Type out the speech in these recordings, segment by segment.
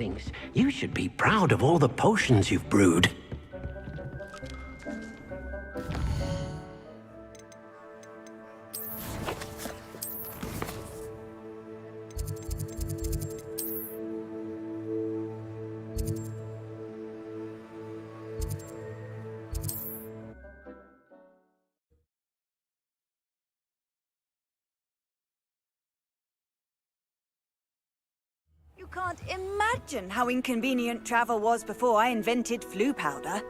things. You should be proud of all the potions you've brewed. You can't imagine how inconvenient travel was before I invented flu powder.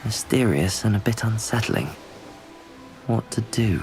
Mysterious and a bit unsettling. What to do?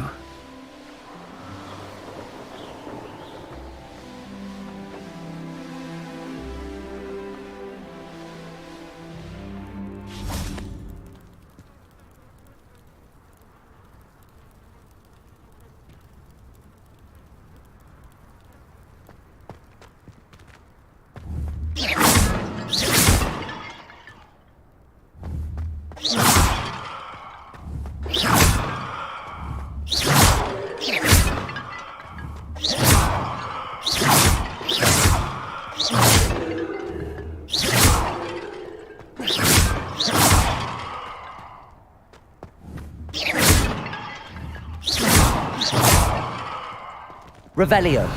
Revelio.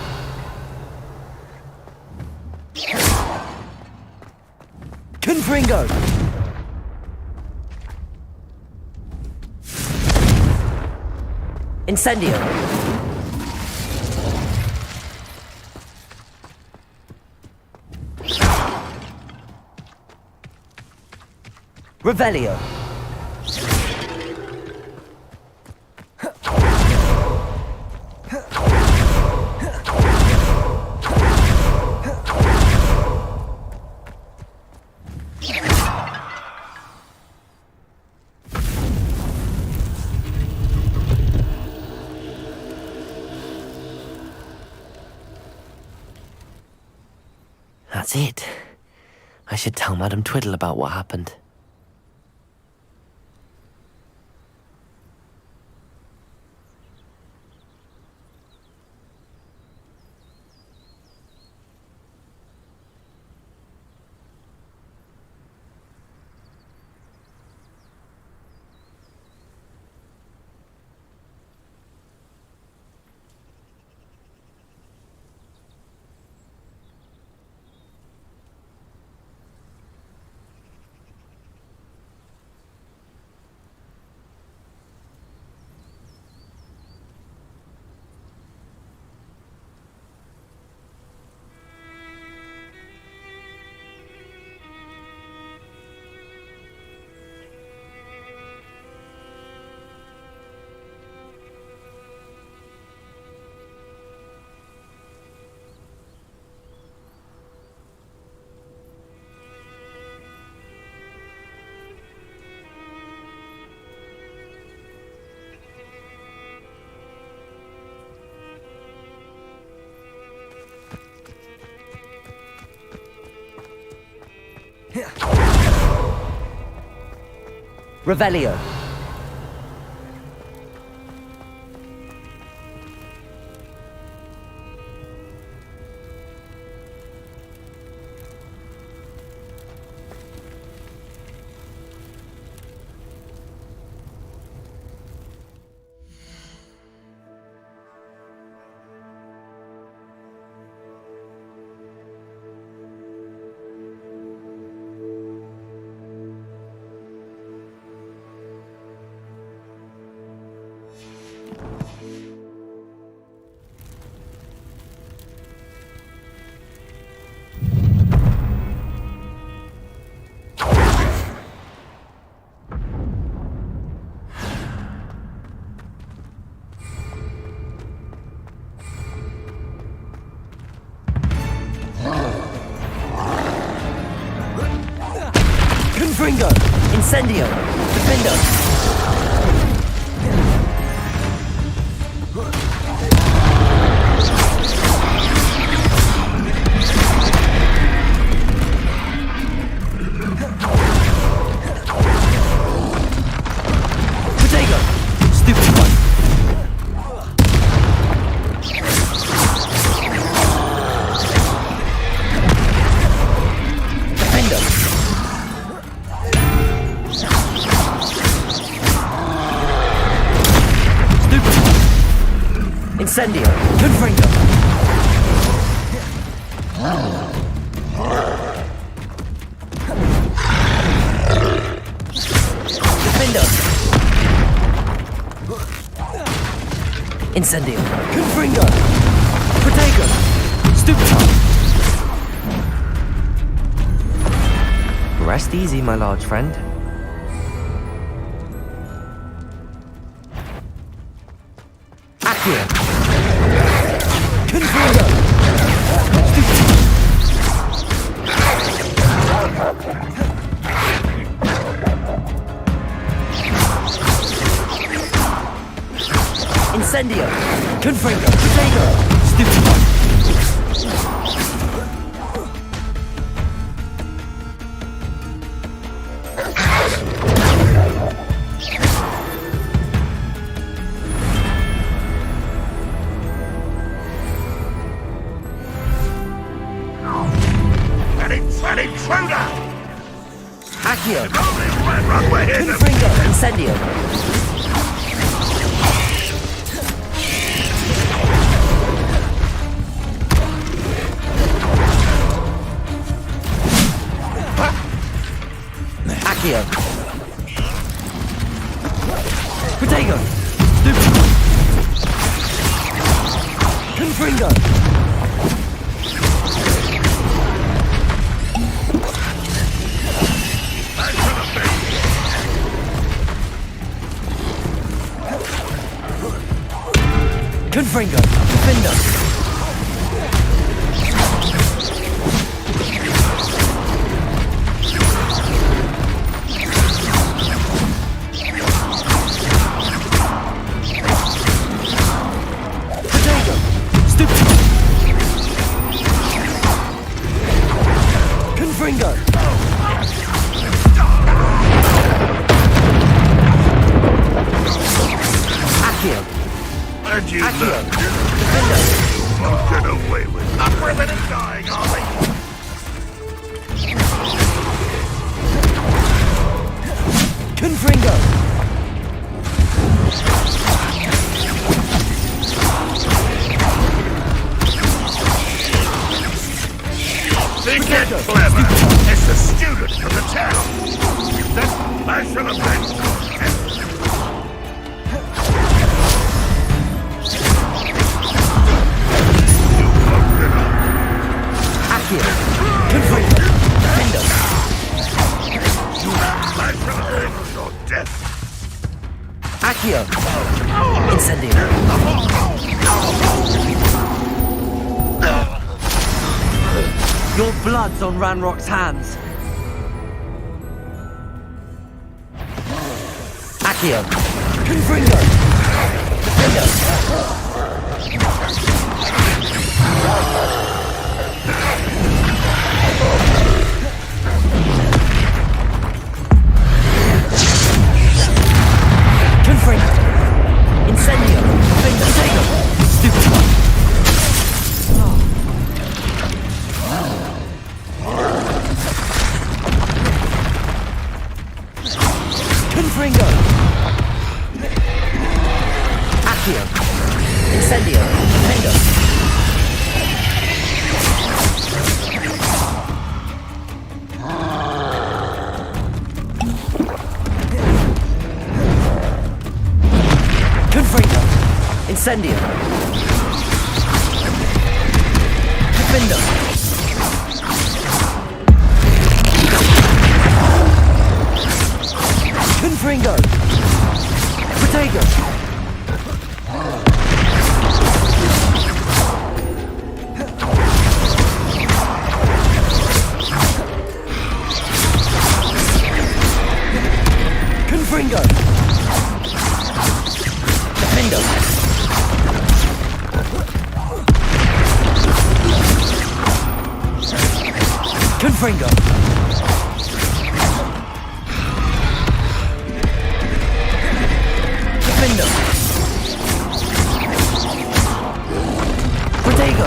Confringo. Incendio. Revelio. That's it. I should tell Madame Twiddle about what happened. Revelio. Confringo. Incendio. Defendo. Incendio. Confringo. Defendo. Incendio. Confringo. Protego. Stupefy. Rest easy, my large friend. Accio. Confringo. Incendio. Confringo. Protego. Stupefy. An intruder! Accio. Only Red Rock were here to... Confringo. Incendio. Accio. Protego. Stupefy. Confringo. Confringo. Defendo. Protego. Stupefy. Confringo. Accio. And you Accio. learned it. Defendo. Won't get away with it. Not ribbon and dying, are they? Confringo. Think it clever. It's the student from the town. That mash of the bench. Accio. Confringo. Defendo. Mash of the bench or death. Accio. Incendio. Your blood's on Ranrock's hands. Accio. Confringo. Defendo. Confringo. Incendio. Defendo. Protego. Stupefy. Confringo. Accio. Incendio. Defendo. Confringo. Incendio. Defendo. Confringo. Protego. Confringo. Defendo. Confringo. Defendo. Protego.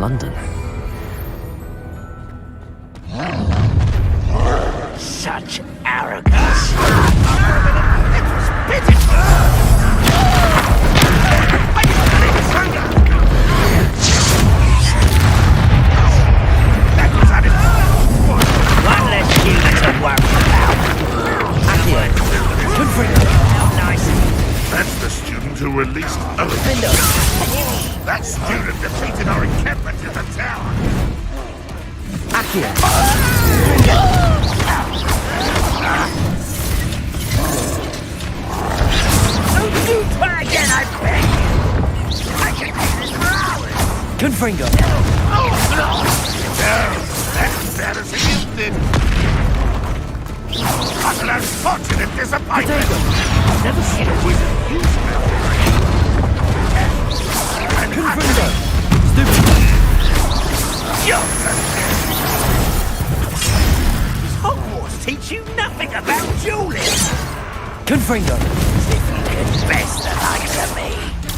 London. Such arrogance. One less human to worry about. Accio. Confringo. How nice. That's the student who released Owen. Defender. That student defeated our encampment in the tower. Accio. Don't you try again, I beg you. I can do this for hours. Confringo. That's embarrassing, isn't it? What an unfortunate disappointment! Potato. I've never seen a wizard use that. Confringo. Stupid. Does Hogwarts teach you nothing about dueling? Confringo. If you can best the likes of me.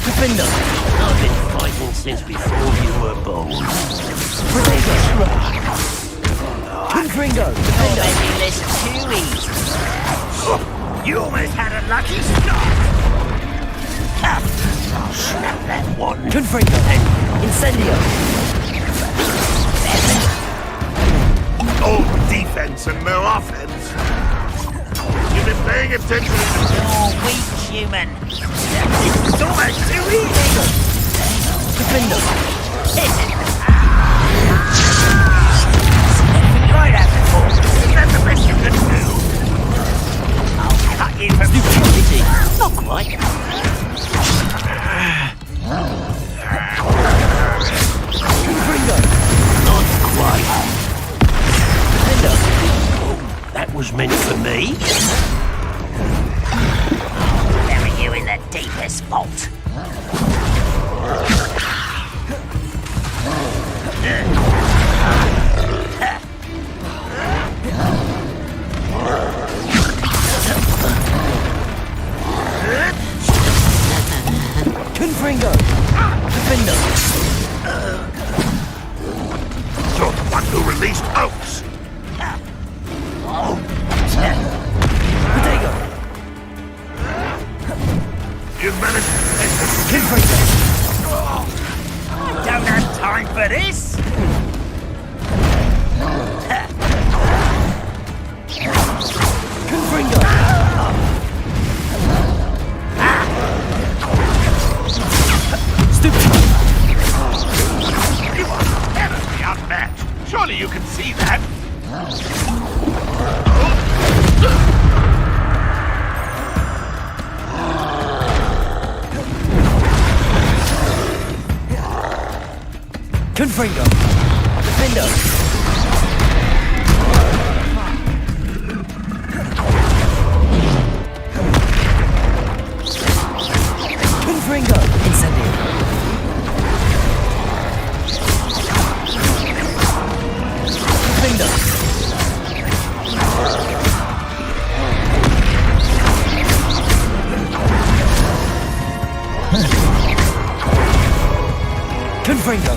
Defender. I've been fighting since before you were born. Potato. Confringo. Or Defender. maybe this too easy. You almost had a lucky start. Snap that one. Confringo. Incendio. All defense and no offense. You've been paying attention to You're weak, human. It's almost too easy. Defender. Right at the ball. Is that the best you can do? I'll cut you from Stupidity. Not quite. Confringo. Not quite. Defender. That was meant for me. Bury you in the deepest vault. Confringo. Defender. you're the one who released Oaks. Potato. You've managed to take the Confringo. Don't have time for this. Confringo. Stupid. You are terribly outmatched. Surely you can see that. Confringo. Defender. Confringo. Incendio. Defender. Confringo.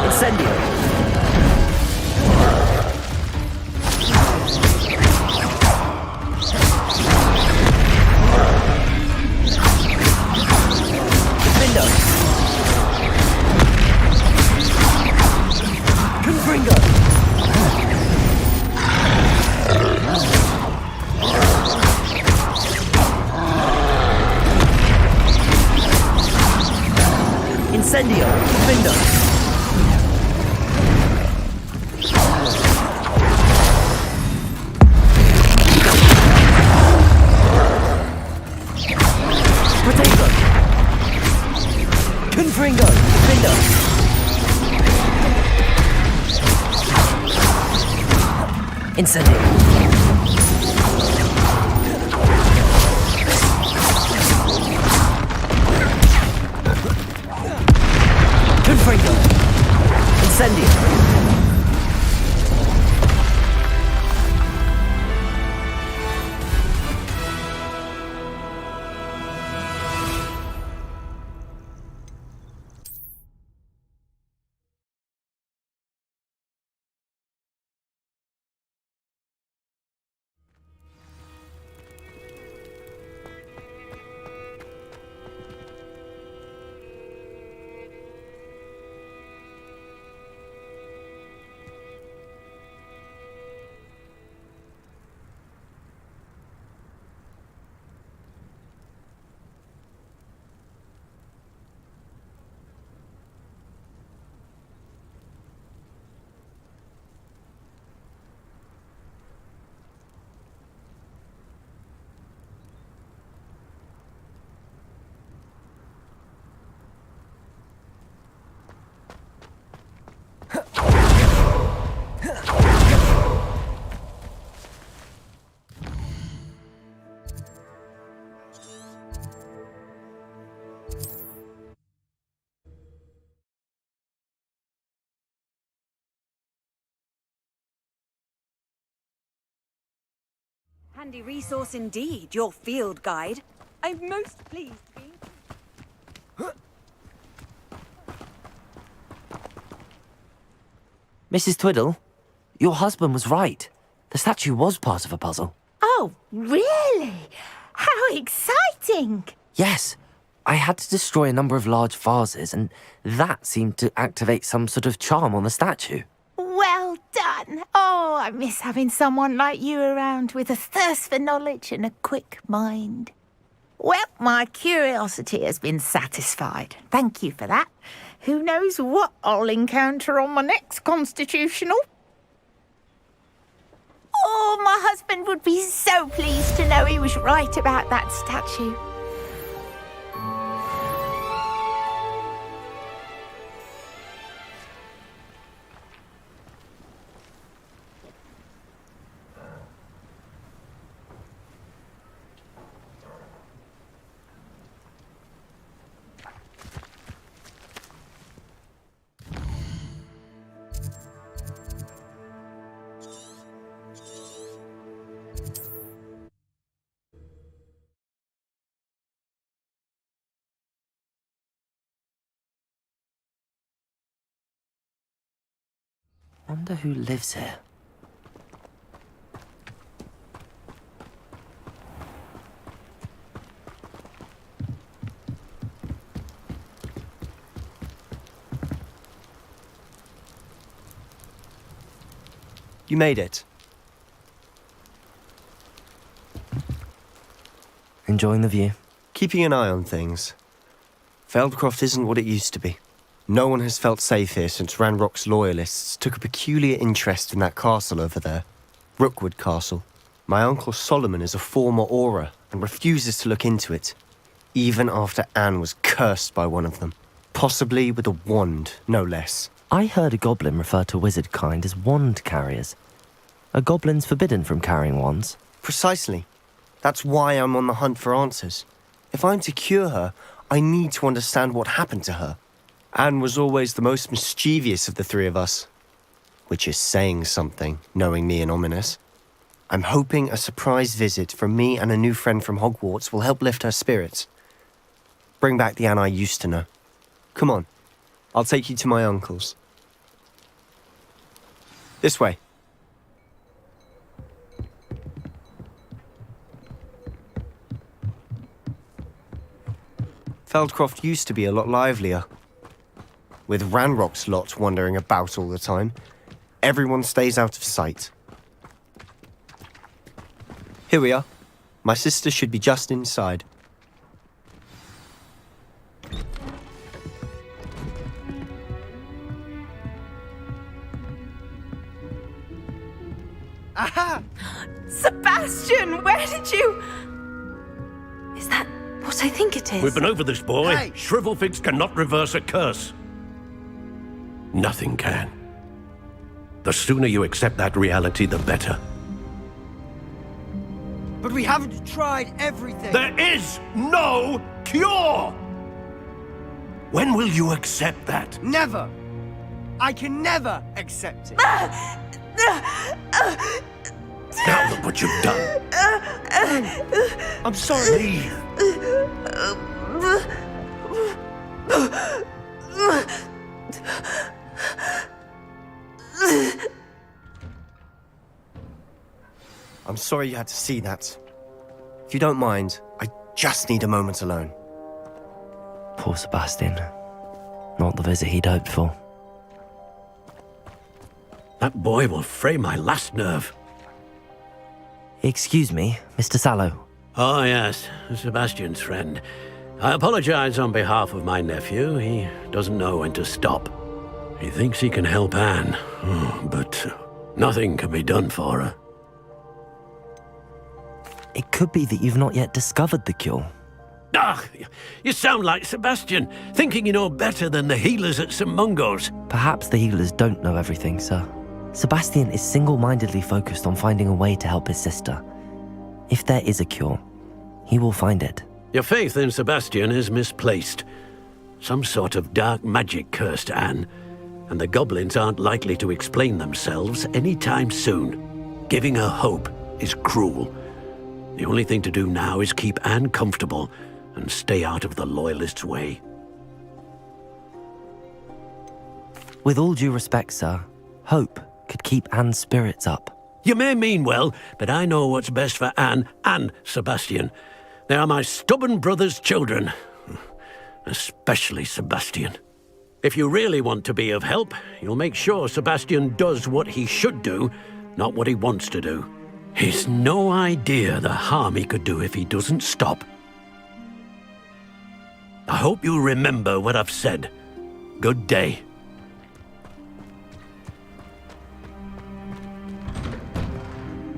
Incendio. Defender. Confringo. Incendio. Defender. Potato. Confringo. Defender. Incendio. Confringo. Incendio. Handy resource indeed, your field guide. I'm most pleased being... Mrs. Twiddle, your husband was right. The statue was part of a puzzle. Oh, really? How exciting! Yes, I had to destroy a number of large vases, and that seemed to activate some sort of charm on the statue. Well done. Oh, I miss having someone like you around with a thirst for knowledge and a quick mind. Well, my curiosity has been satisfied. Thank you for that. Who knows what I'll encounter on my next constitutional? Oh, my husband would be so pleased to know he was right about that statue. Wonder who lives here. You made it. Enjoying the view? Keeping an eye on things. Feldcroft isn't what it used to be. No one has felt safe here since Ranrock's loyalists took a peculiar interest in that castle over there. Rookwood Castle. My uncle Solomon is a former Auror and refuses to look into it, even after Anne was cursed by one of them. Possibly with a wand, no less. I heard a goblin refer to wizard kind as wand carriers. Are goblins forbidden from carrying wands? Precisely. That's why I'm on the hunt for answers. If I'm to cure her, I need to understand what happened to her. Anne was always the most mischievous of the three of us. Which is saying something, knowing me and Ominous. I'm hoping a surprise visit from me and a new friend from Hogwarts will help lift her spirits. Bring back the Anne I used to know. Come on, I'll take you to my uncle's. This way. Feldcroft used to be a lot livelier. With Ranrock's lot wandering about all the time, everyone stays out of sight. Here we are. My sister should be just inside. Aha! Sebastian, where did you... Is that what I think it is? We've been over this, boy. Hey. Shrivelfigs cannot reverse a curse. Nothing can. The sooner you accept that reality, the better. But we haven't tried everything. There is no cure! When will you accept that? Never. I can never accept it. Now look what you've done. I'm sorry. Leave. I'm sorry you had to see that. If you don't mind, I just need a moment alone. Poor Sebastian. Not the visit he'd hoped for. That boy will fray my last nerve. Excuse me, Mr. Sallow. Oh, yes, Sebastian's friend. I apologize on behalf of my nephew. He doesn't know when to stop. He thinks he can help Anne, but nothing can be done for her. It could be that you've not yet discovered the cure. Ah, you sound like Sebastian, thinking you know better than the healers at St. Mungo's. Perhaps the healers don't know everything, sir. Sebastian is single-mindedly focused on finding a way to help his sister. If there is a cure, he will find it. Your faith in Sebastian is misplaced. Some sort of dark magic cursed Anne, and the goblins aren't likely to explain themselves anytime soon. Giving her hope is cruel. The only thing to do now is keep Anne comfortable and stay out of the Loyalists' way. With all due respect, sir, hope could keep Anne's spirits up. You may mean well, but I know what's best for Anne and Sebastian. They are my stubborn brother's children. Especially Sebastian. If you really want to be of help, you'll make sure Sebastian does what he should do, not what he wants to do. He's no idea the harm he could do if he doesn't stop. I hope you remember what I've said. Good day.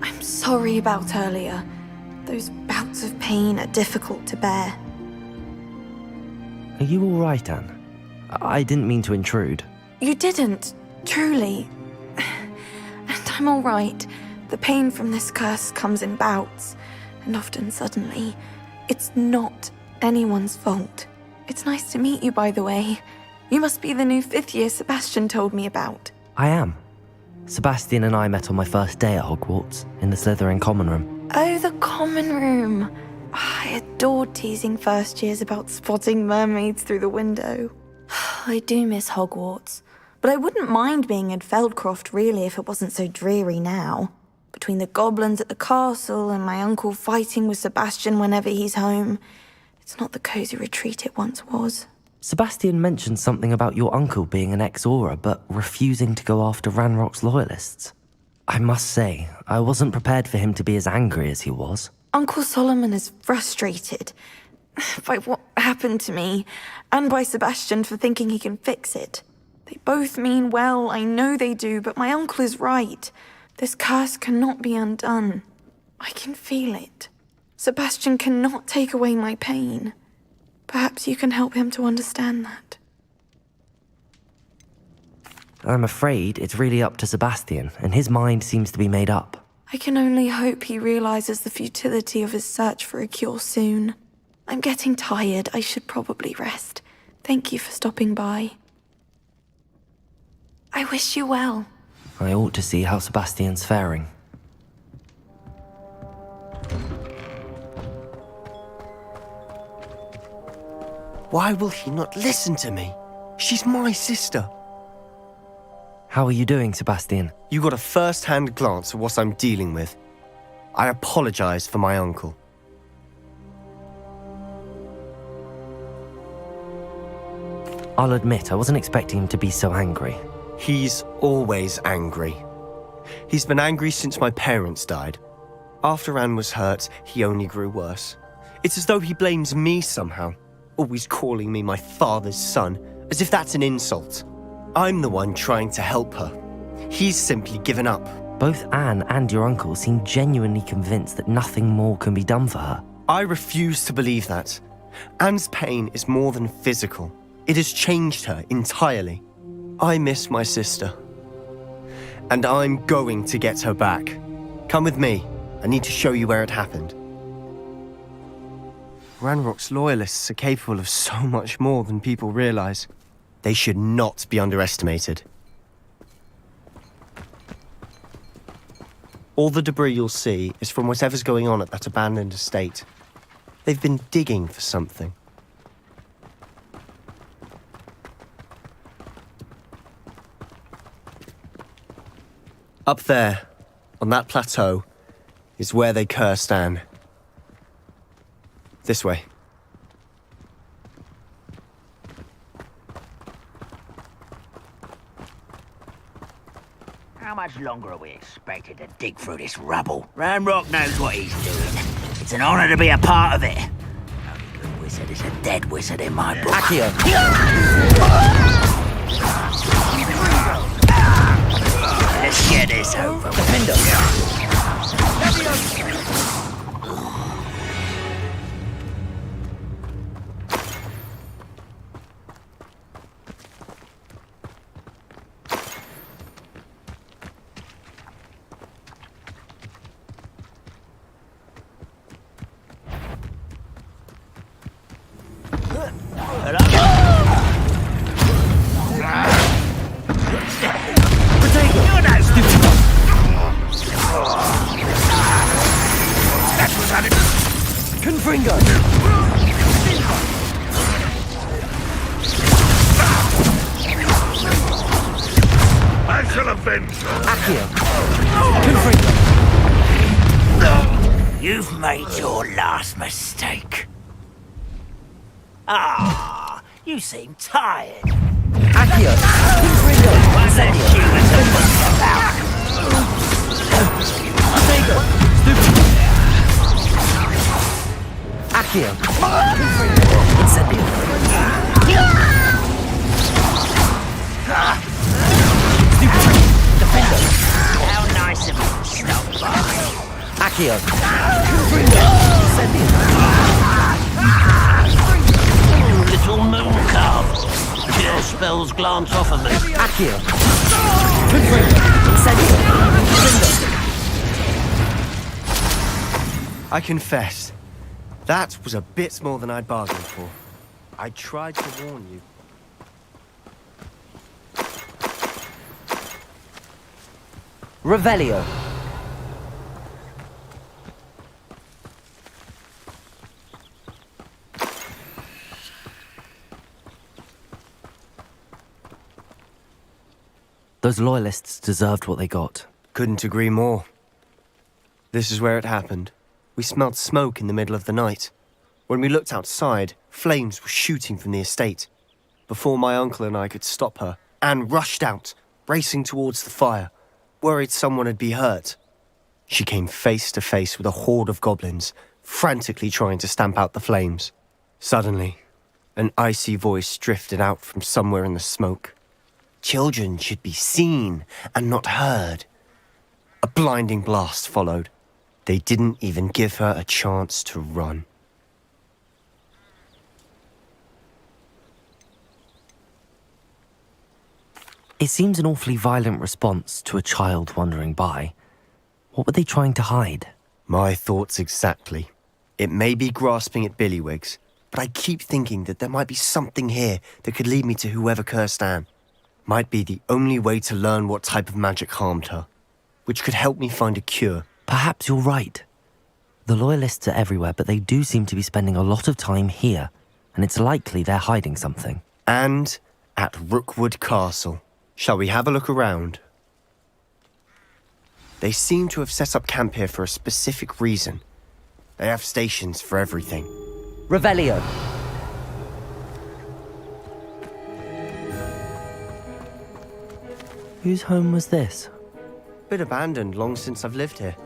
I'm sorry about earlier. Those bouts of pain are difficult to bear. Are you all right, Anne? I didn't mean to intrude. You didn't, truly. And I'm all right. The pain from this curse comes in bouts, and often suddenly. It's not anyone's fault. It's nice to meet you, by the way. You must be the new 5th year Sebastian told me about. I am. Sebastian and I met on my first day at Hogwarts, in the Slytherin common room. Oh, the common room. I adored teasing first years about spotting mermaids through the window. I do miss Hogwarts, but I wouldn't mind being in Feldcroft really if it wasn't so dreary now. Between the goblins at the castle and my uncle fighting with Sebastian whenever he's home, it's not the cosy retreat it once was. Sebastian mentioned something about your uncle being an ex-Auror, but refusing to go after Ranrock's Loyalists. I must say, I wasn't prepared for him to be as angry as he was. Uncle Solomon is frustrated by what happened to me, and by Sebastian for thinking he can fix it. They both mean well, I know they do, but my uncle is right. This curse cannot be undone. I can feel it. Sebastian cannot take away my pain. Perhaps you can help him to understand that. I'm afraid it's really up to Sebastian, and his mind seems to be made up. I can only hope he realizes the futility of his search for a cure soon. I'm getting tired. I should probably rest. Thank you for stopping by. I wish you well. I ought to see how Sebastian's faring. Why will he not listen to me? She's my sister. How are you doing, Sebastian? You got a first-hand glance at what I'm dealing with. I apologize for my uncle. I'll admit, I wasn't expecting him to be so angry. He's always angry. He's been angry since my parents died. After Anne was hurt, he only grew worse. It's as though he blames me somehow, always calling me my father's son, as if that's an insult. I'm the one trying to help her. He's simply given up. Both Anne and your uncle seem genuinely convinced that nothing more can be done for her. I refuse to believe that. Anne's pain is more than physical. It has changed her entirely. I miss my sister. And I'm going to get her back. Come with me. I need to show you where it happened. Ranrock's Loyalists are capable of so much more than people realize. They should not be underestimated. All the debris you'll see is from whatever's going on at that abandoned estate. They've been digging for something. Up there, on that plateau, is where they cursed Anne. This way. How much longer are we expected to dig through this rubble? Ranrock knows what he's doing. It's an honor to be a part of it. Only good wizard is a dead wizard in my book. Accio. Let's get this over. Defender. You're no stupid. Fringo! I shall avenge her. Accio! Confringo! You've made your last mistake. Ah, you seem tired. Accio! Confringo! What's that human to fuss about? Protego! Stupid! Accio! Confringo! Incendio! Stupid! Defendo! How nice of you to stop by. Accio! Confringo! Incendio! Little moon calf. Your spells glance off of me. Accio! Confringo! Incendio! Defendo! I confess, that was a bit more than I'd bargained for. I tried to warn you. Revelio! Those loyalists deserved what they got. Couldn't agree more. This is where it happened. We smelled smoke in the middle of the night. When we looked outside, flames were shooting from the estate. Before my uncle and I could stop her, Anne rushed out, racing towards the fire, worried someone had been hurt. She came face to face with a horde of goblins, frantically trying to stamp out the flames. Suddenly, an icy voice drifted out from somewhere in the smoke. Children should be seen and not heard. A blinding blast followed. They didn't even give her a chance to run. It seems an awfully violent response to a child wandering by. What were they trying to hide? My thoughts exactly. It may be grasping at Billywigs, but I keep thinking that there might be something here that could lead me to whoever cursed Anne. Might be the only way to learn what type of magic harmed her, which could help me find a cure. Perhaps you're right. The Loyalists are everywhere, but they do seem to be spending a lot of time here, and it's likely they're hiding something. And at Rookwood Castle. Shall we have a look around? They seem to have set up camp here for a specific reason. They have stations for everything. Revelio! Whose home was this? Been abandoned long since I've lived here.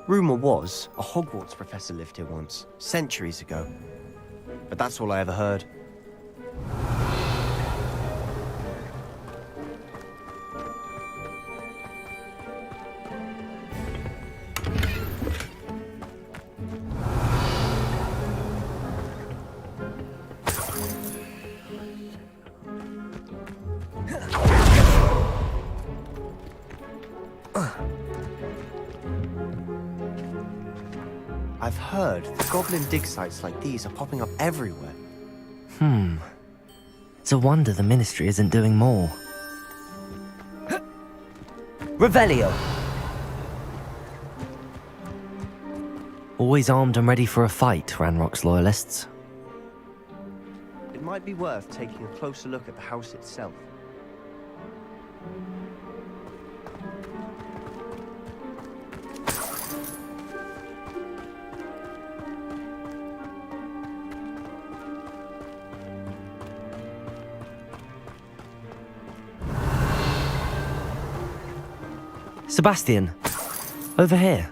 Rumour was a Hogwarts professor lived here once, centuries ago. But that's all I ever heard. I've heard the goblin dig sites like these are popping up everywhere. It's a wonder the Ministry isn't doing more. Revelio! Always armed and ready for a fight, Ranrock's Loyalists. It might be worth taking a closer look at the house itself. Sebastian, over here.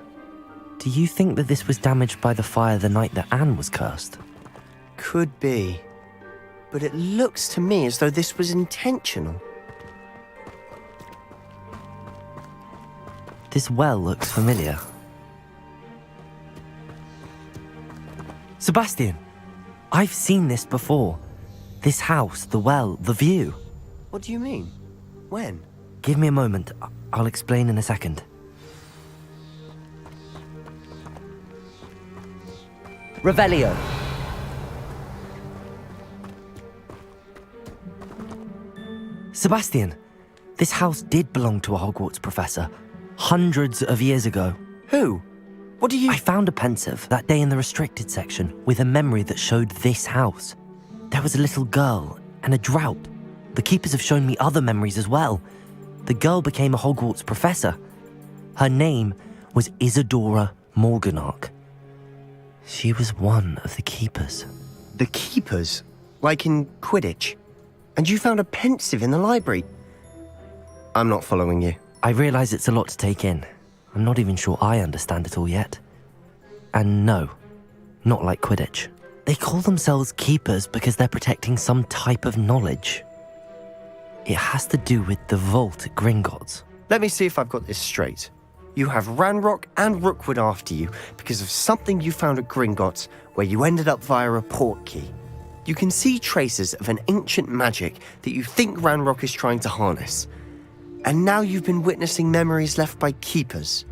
Do you think that this was damaged by the fire the night that Anne was cursed? Could be. But it looks to me as though this was intentional. This well looks familiar. Sebastian, I've seen this before. This house, the well, the view. What do you mean? When? Give me a moment. I'll explain in a second. Revelio! Sebastian, this house did belong to a Hogwarts professor. Hundreds of years ago. Who? What do you... I found a pensive that day in the restricted section with a memory that showed this house. There was a little girl and a drought. The keepers have shown me other memories as well. The girl became a Hogwarts professor. Her name was Isadora Morganach. She was one of the keepers. The keepers? Like in Quidditch? And you found a pensive in the library? I'm not following you. I realise it's a lot to take in. I'm not even sure I understand it all yet. And no, not like Quidditch. They call themselves keepers because they're protecting some type of knowledge. It has to do with the vault at Gringotts. Let me see if I've got this straight. You have Ranrock and Rookwood after you because of something you found at Gringotts where you ended up via a port key. You can see traces of an ancient magic that you think Ranrock is trying to harness. And now you've been witnessing memories left by keepers.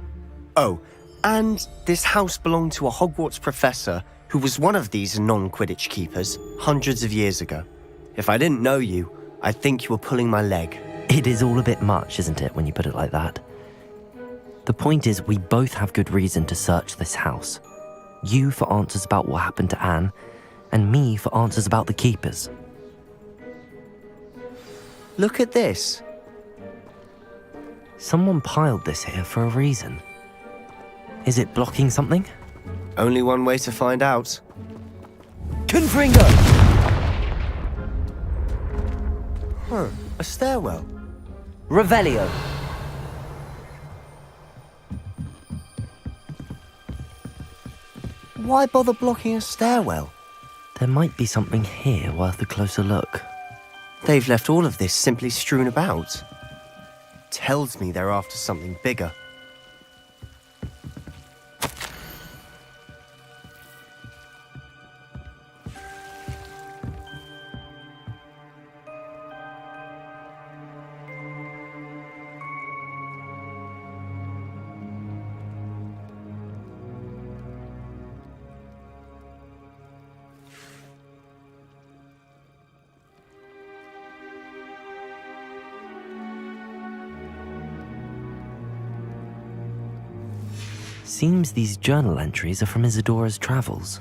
Oh, and this house belonged to a Hogwarts professor who was one of these non-Quidditch keepers hundreds of years ago. If I didn't know you, I'd think you were pulling my leg. It is all a bit much, isn't it, when you put it like that? The point is, we both have good reason to search this house. You for answers about what happened to Anne, and me for answers about the keepers. Look at this. Someone piled this here for a reason. Is it blocking something? Only one way to find out. Confringo! Huh, a stairwell. Revelio. Why bother blocking a stairwell? There might be something here worth a closer look. They've left all of this simply strewn about. Tells me they're after something bigger. Seems these journal entries are from Isadora's travels.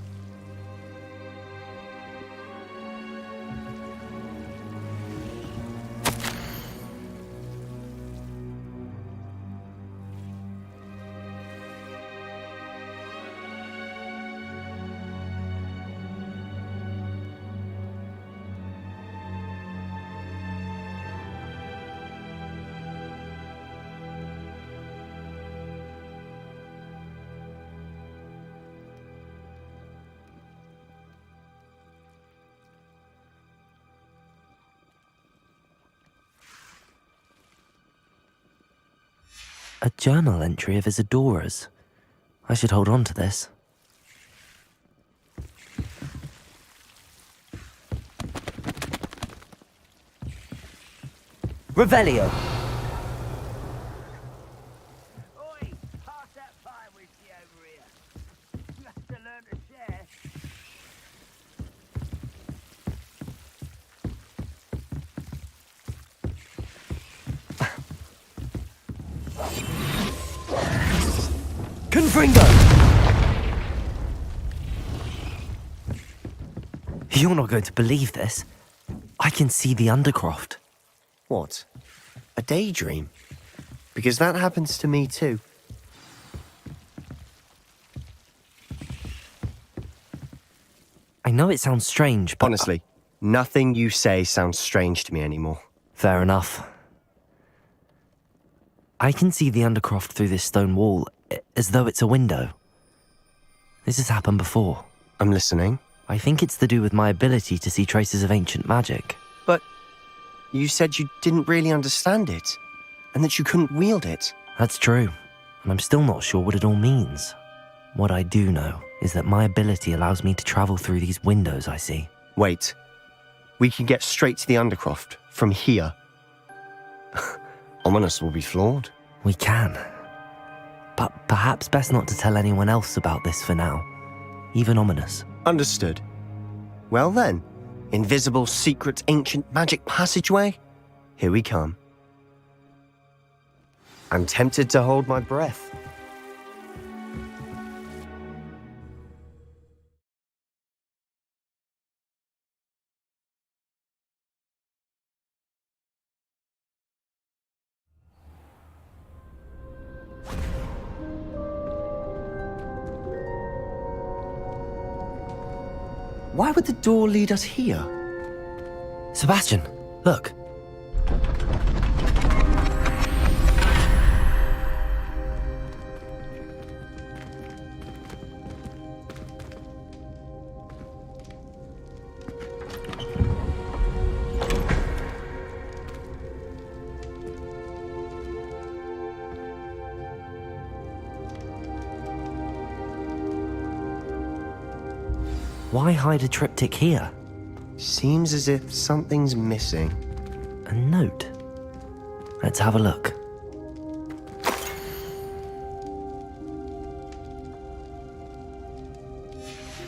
A journal entry of Isadora's. I should hold on to this. Revelio. Oi, pass that pie whiskey over here. You have to learn to share. Confringo! You're not going to believe this. I can see the Undercroft. What? A daydream? Because that happens to me too. I know it sounds strange, but... Honestly, nothing you say sounds strange to me anymore. Fair enough. I can see the Undercroft through this stone wall, as though it's a window. This has happened before. I'm listening. I think it's to do with my ability to see traces of ancient magic. But you said you didn't really understand it, and that you couldn't wield it. That's true, and I'm still not sure what it all means. What I do know is that my ability allows me to travel through these windows I see. Wait. We can get straight to the Undercroft from here. Ominous will be floored. We can. But perhaps best not to tell anyone else about this for now. Even Ominous. Understood. Well then, invisible, secret, ancient magic passageway? Here we come. I'm tempted to hold my breath. Why would the door lead us here? Sebastian, look. Why hide a triptych here? Seems as if something's missing. A note. Let's have a look.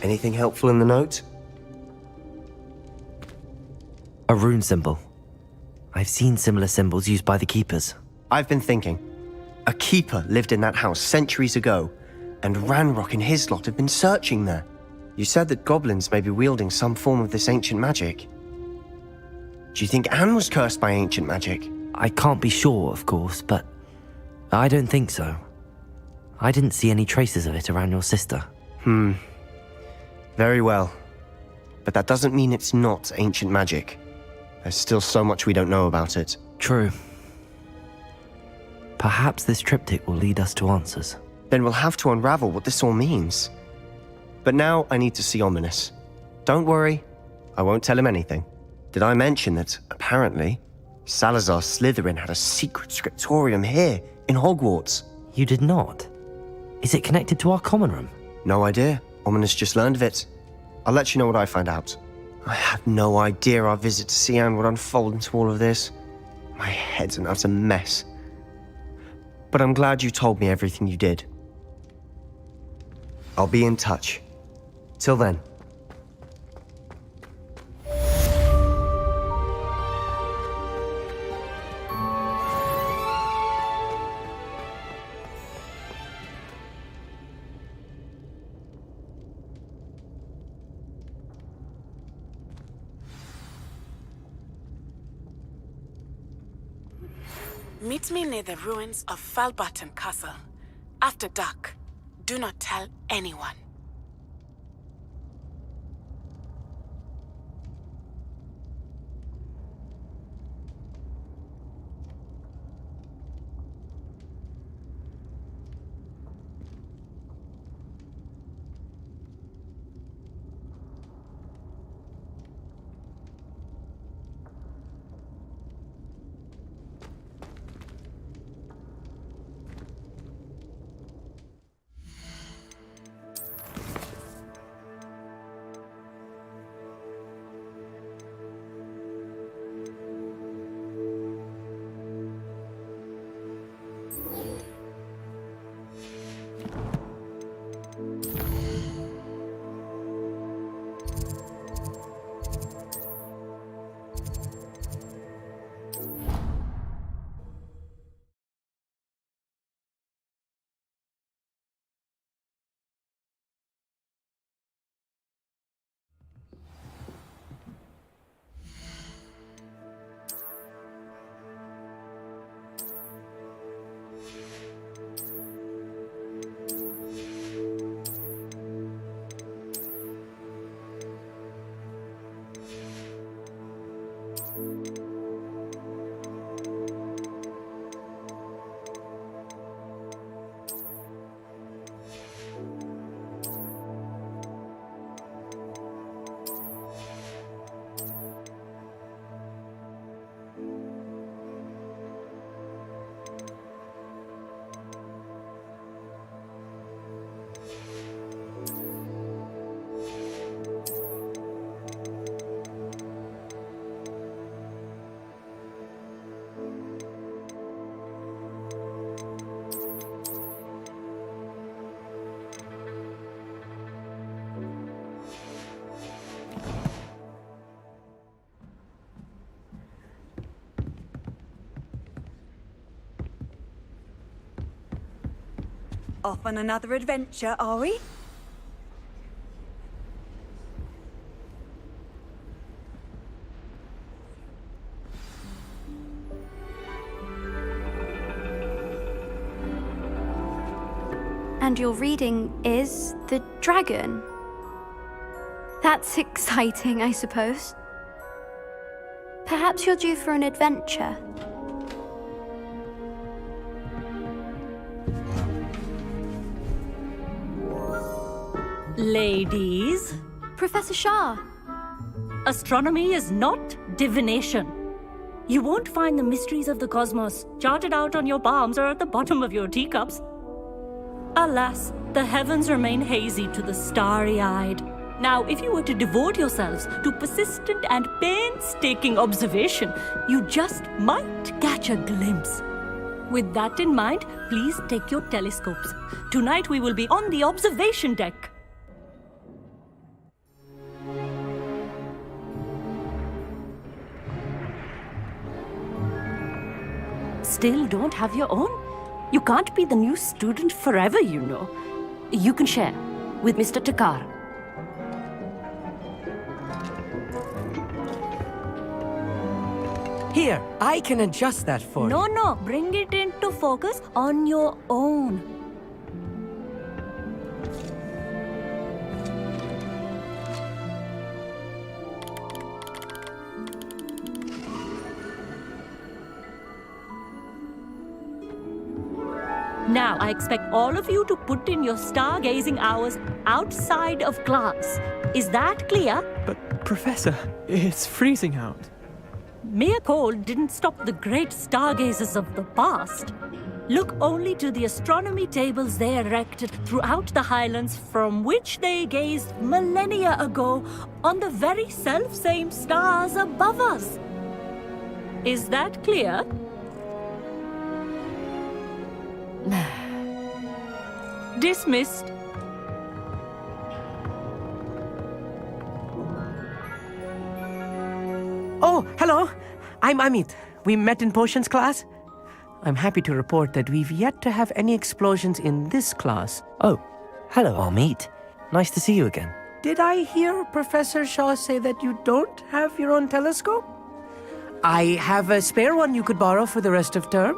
Anything helpful in the note? A rune symbol. I've seen similar symbols used by the keepers. I've been thinking. A keeper lived in that house centuries ago, and Ranrock and his lot have been searching there. You said that goblins may be wielding some form of this ancient magic. Do you think Anne was cursed by ancient magic? I can't be sure, of course, but I don't think so. I didn't see any traces of it around your sister. Very well. But that doesn't mean it's not ancient magic. There's still so much we don't know about it. True. Perhaps this triptych will lead us to answers. Then we'll have to unravel what this all means. But now I need to see Ominous. Don't worry, I won't tell him anything. Did I mention that, apparently, Salazar Slytherin had a secret scriptorium here, in Hogwarts? You did not? Is it connected to our common room? No idea. Ominous just learned of it. I'll let you know what I find out. I had no idea our visit to Cian would unfold into all of this. My head's an utter mess. But I'm glad you told me everything you did. I'll be in touch. Till then. Meet me near the ruins of Falbarton Castle. After dark. Do not tell anyone. Off on another adventure, are we? And your reading is the dragon. That's exciting, I suppose. Perhaps you're due for an adventure. Ladies, Professor Shah. astronomy is not divination. You won't find the mysteries of the cosmos charted out on your palms or at the bottom of your teacups. Alas, the heavens remain hazy to the starry-eyed. Now, if you were to devote yourselves to persistent and painstaking observation, you just might catch a glimpse. With that in mind, please take your telescopes. Tonight we will be on the observation deck. Still don't have your own? You can't be the new student forever, you know. You can share with Mr. Takar. Here, I can adjust that for you. No, bring it into focus on your own. Now, I expect all of you to put in your stargazing hours outside of class. Is that clear? But, Professor, it's freezing out. Mere cold didn't stop the great stargazers of the past. Look only to the astronomy tables they erected throughout the highlands from which they gazed millennia ago on the very self-same stars above us. Is that clear? Dismissed. Oh, hello. I'm Amit. We met in potions class. I'm happy to report that we've yet to have any explosions in this class. Oh, hello, Amit. Nice to see you again. Did I hear Professor Shaw say that you don't have your own telescope? I have a spare one you could borrow for the rest of term.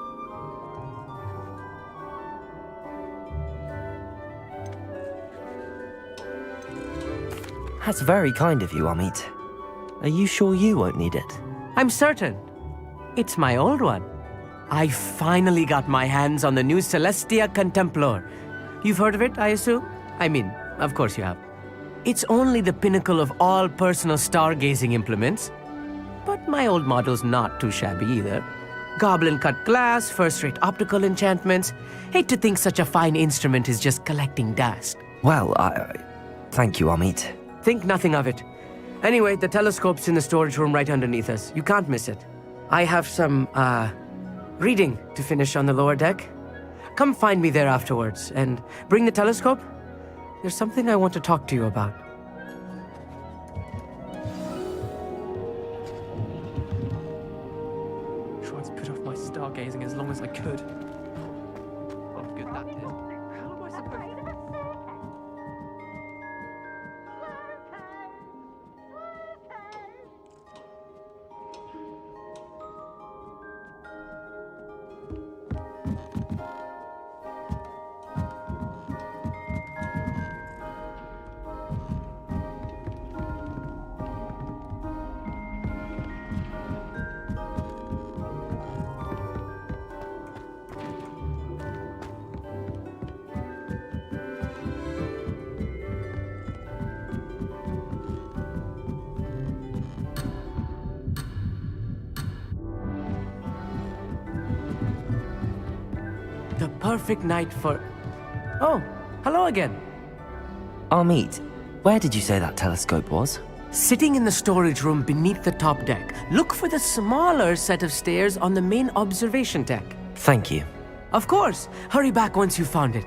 That's very kind of you, Amit. Are you sure you won't need it? I'm certain. It's my old one. I finally got my hands on the new Celestia Contemplar. You've heard of it, I assume? I mean, of course you have. It's only the pinnacle of all personal stargazing implements. But my old model's not too shabby either. Goblin-cut glass, first-rate optical enchantments. Hate to think such a fine instrument is just collecting dust. Well, thank you, Amit. Think nothing of it. Anyway, the telescope's in the storage room right underneath us. You can't miss it. I have some, reading to finish on the lower deck. Come find me there afterwards, and bring the telescope. There's something I want to talk to you about. Tried to put off my stargazing as long as I could. Oh, good that did. How am I supposed to... The perfect night for... Oh, hello again. Amit, where did you say that telescope was? Sitting in the storage room beneath the top deck. Look for the smaller set of stairs on the main observation deck. Thank you. Of course. Hurry back once you've found it.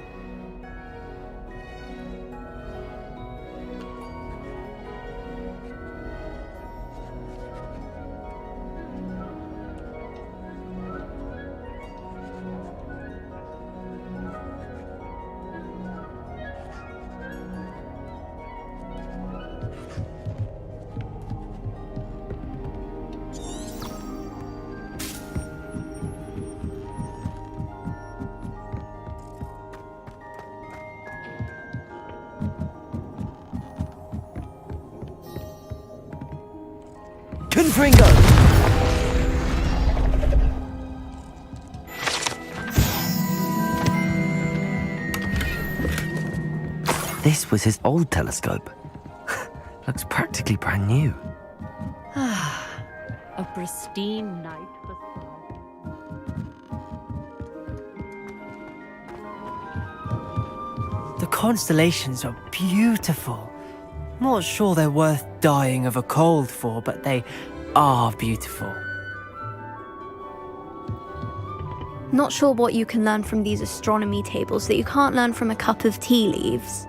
Fringo! This was his old telescope. Looks practically brand new. A pristine night for The constellations are beautiful. Not sure they're worth dying of a cold for, but they are beautiful. Not sure what you can learn from these astronomy tables that you can't learn from a cup of tea leaves.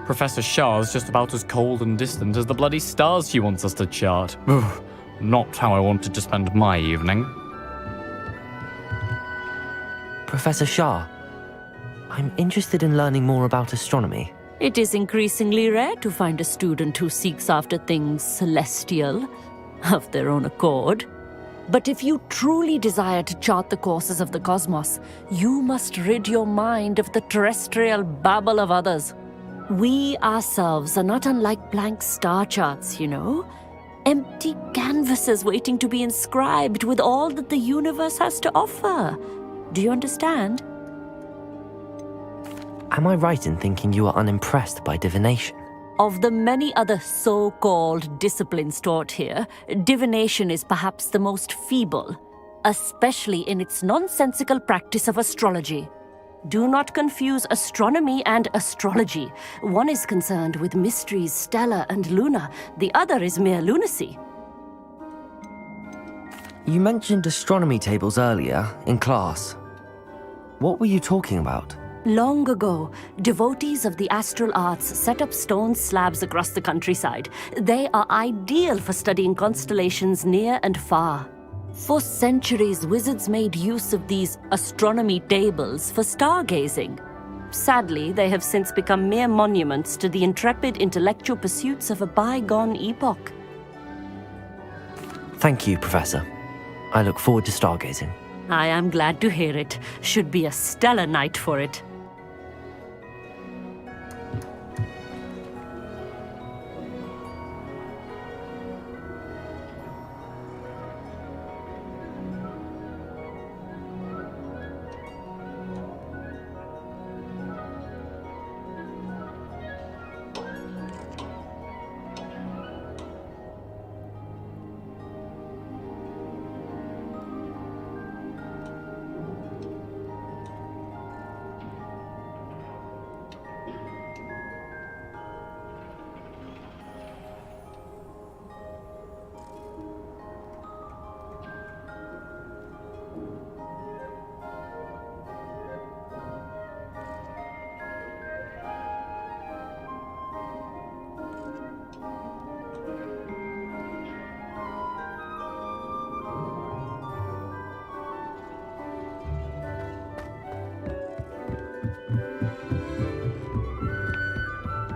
Professor Shah's just about as cold and distant as the bloody stars she wants us to chart. Ugh, not how I wanted to spend my evening. Professor Shah, I'm interested in learning more about astronomy. It is increasingly rare to find a student who seeks after things celestial, of their own accord. But if you truly desire to chart the courses of the cosmos, you must rid your mind of the terrestrial babble of others. We ourselves are not unlike blank star charts, you know. Empty canvases waiting to be inscribed with all that the universe has to offer. Do you understand? Am I right in thinking you are unimpressed by divination? Of the many other so-called disciplines taught here, divination is perhaps the most feeble, especially in its nonsensical practice of astrology. Do not confuse astronomy and astrology. One is concerned with mysteries stellar and lunar, the other is mere lunacy. You mentioned astronomy tables earlier, in class. What were you talking about? Long ago, devotees of the astral arts set up stone slabs across the countryside. They are ideal for studying constellations near and far. For centuries, wizards made use of these astronomy tables for stargazing. Sadly, they have since become mere monuments to the intrepid intellectual pursuits of a bygone epoch. Thank you, Professor. I look forward to stargazing. I am glad to hear it. Should be a stellar night for it.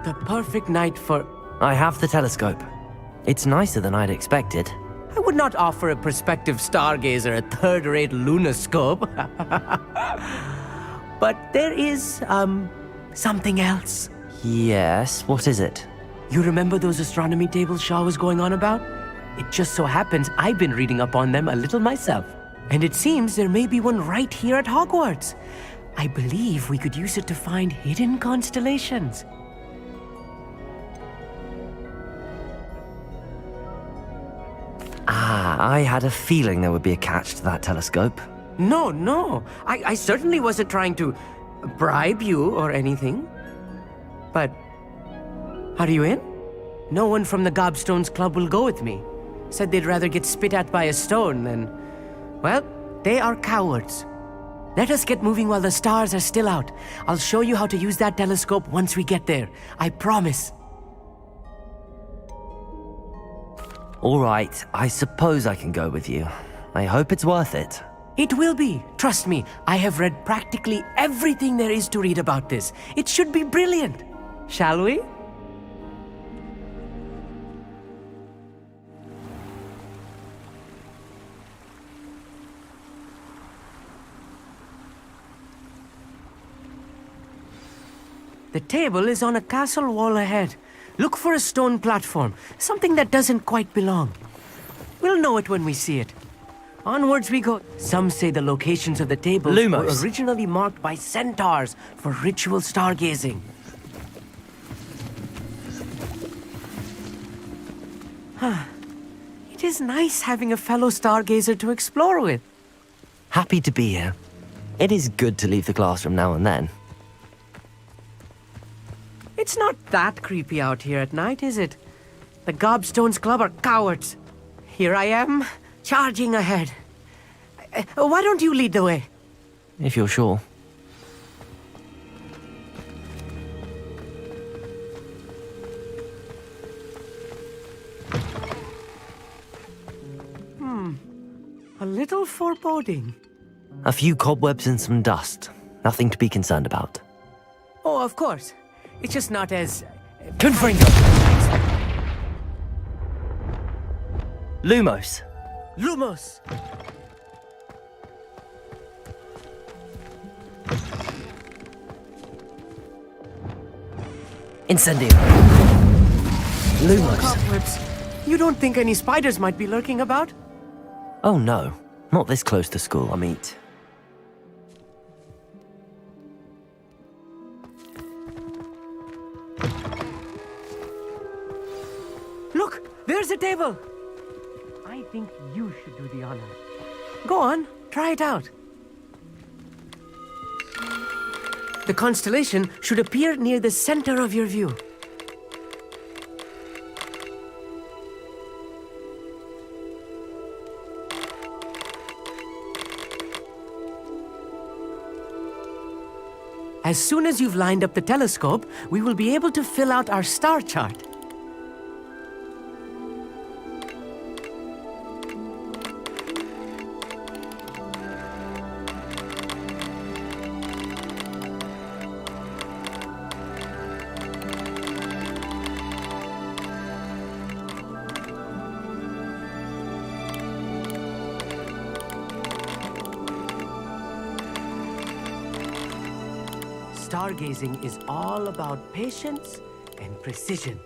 The perfect night for... I have the telescope. It's nicer than I'd expected. I would not offer a prospective stargazer a third-rate lunoscope. But there is, something else. Yes, what is it? You remember those astronomy tables Shah was going on about? It just so happens I've been reading up on them a little myself. And it seems there may be one right here at Hogwarts. I believe we could use it to find hidden constellations. I had a feeling there would be a catch to that telescope. No. I certainly wasn't trying to bribe you or anything. But are you in? No one from the Gobstones Club will go with me. Said they'd rather get spit at by a stone than... Well, they are cowards. Let us get moving while the stars are still out. I'll show you how to use that telescope once we get there. I promise. All right, I suppose I can go with you. I hope it's worth it. It will be. Trust me, I have read practically everything there is to read about this. It should be brilliant. Shall we? The table is on a castle wall ahead. Look for a stone platform, something that doesn't quite belong. We'll know it when we see it. Onwards we go. Some say the locations of the tables Lumos. were originally marked by centaurs for ritual stargazing. It is nice having a fellow stargazer to explore with. Happy to be here. It is good to leave the classroom now and then. It's not that creepy out here at night, is it? The Gobstones Club are cowards. Here I am, charging ahead. Why don't you lead the way? If you're sure. A little foreboding. A few cobwebs and some dust. Nothing to be concerned about. Oh, of course. It's just not as... Confringo! Lumos. Lumos! Incendio. Lumos. Cobwebs. You don't think any spiders might be lurking about? Oh no, not this close to school, I meet. Look, there's a table. I think you should do the honor. Go on, try it out. The constellation should appear near the center of your view. As soon as you've lined up the telescope, we will be able to fill out our star chart. Stargazing is all about patience and precision.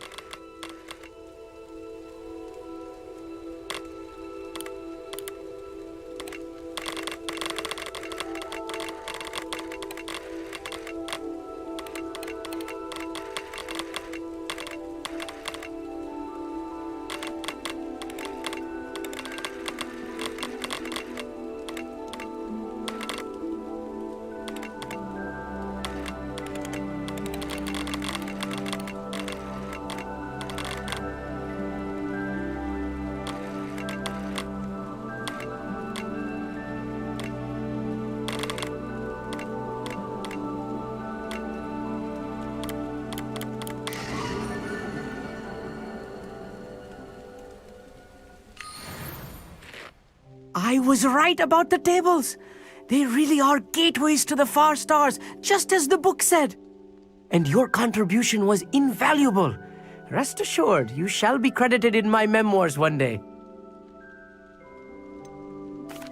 I was right about the tables. They really are gateways to the far stars, just as the book said. And your contribution was invaluable. Rest assured, you shall be credited in my memoirs one day.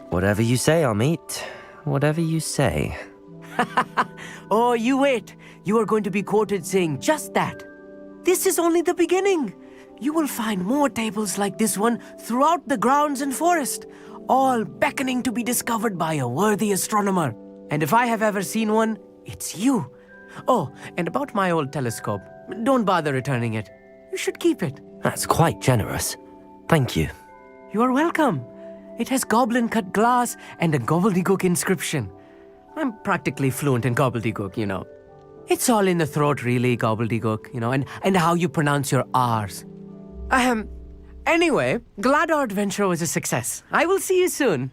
Whatever you say, Amit. Whatever you say. Oh, you wait. You are going to be quoted saying just that. This is only the beginning. You will find more tables like this one throughout the grounds and forest, all beckoning to be discovered by a worthy astronomer. And if I have ever seen one, it's you. Oh, and about my old telescope, don't bother returning it. You should keep it. That's quite generous. Thank you. You are welcome. It has goblin-cut glass and a gobbledygook inscription. I'm practically fluent in gobbledygook, you know. It's all in the throat, really, gobbledygook, you know, and how you pronounce your R's. Anyway, glad our adventure was a success. I will see you soon.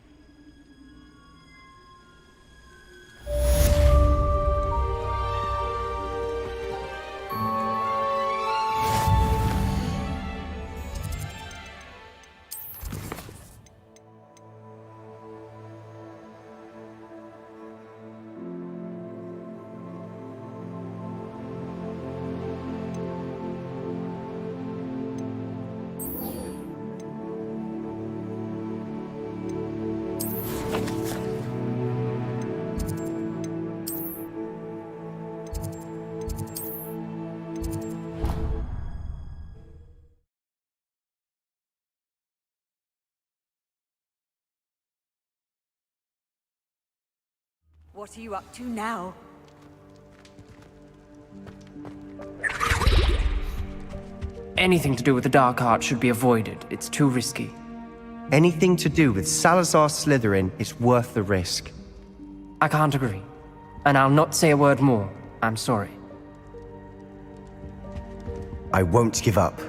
What are you up to now? Anything to do with the dark art should be avoided. It's too risky. Anything to do with Salazar Slytherin is worth the risk. I can't agree. And I'll not say a word more. I'm sorry. I won't give up.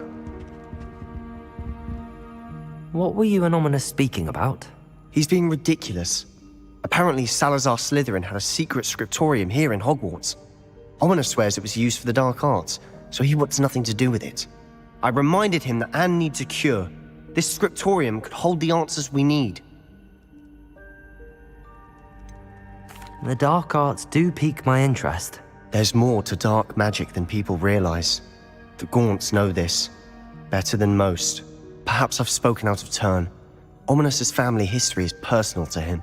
What were you and Ominous speaking about? He's being ridiculous. Apparently Salazar Slytherin had a secret scriptorium here in Hogwarts. Ominous swears it was used for the dark arts, so he wants nothing to do with it. I reminded him that Anne needs a cure. This scriptorium could hold the answers we need. The dark arts do pique my interest. There's more to dark magic than people realize. The Gaunts know this better than most. Perhaps I've spoken out of turn. Ominous's family history is personal to him.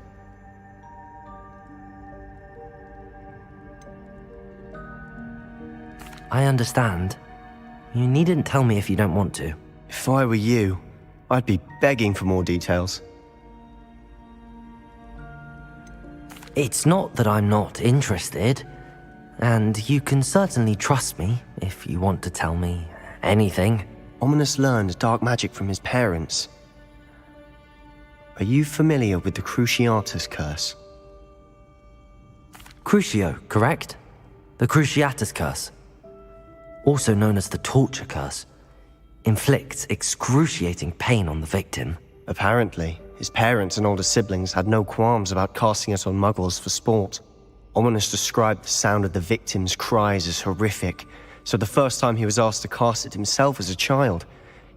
I understand. You needn't tell me if you don't want to. If I were you, I'd be begging for more details. It's not that I'm not interested, and you can certainly trust me if you want to tell me anything. Ominous learned dark magic from his parents. Are you familiar with the Cruciatus curse? Crucio, correct? The Cruciatus curse, also known as the torture curse, inflicts excruciating pain on the victim. Apparently, his parents and older siblings had no qualms about casting it on muggles for sport. Ominous described the sound of the victim's cries as horrific, so the first time he was asked to cast it himself as a child,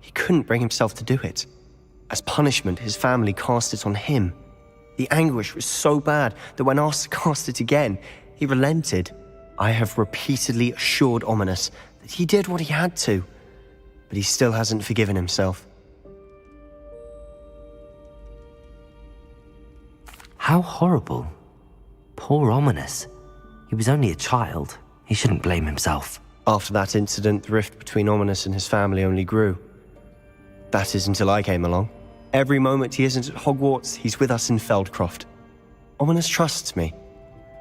he couldn't bring himself to do it. As punishment, his family cast it on him. The anguish was so bad that when asked to cast it again, he relented. I have repeatedly assured Ominous that he did what he had to, but he still hasn't forgiven himself. How horrible. Poor Ominous. He was only a child. He shouldn't blame himself. After that incident, the rift between Ominous and his family only grew. That is until I came along. Every moment he isn't at Hogwarts, he's with us in Feldcroft. Ominous trusts me.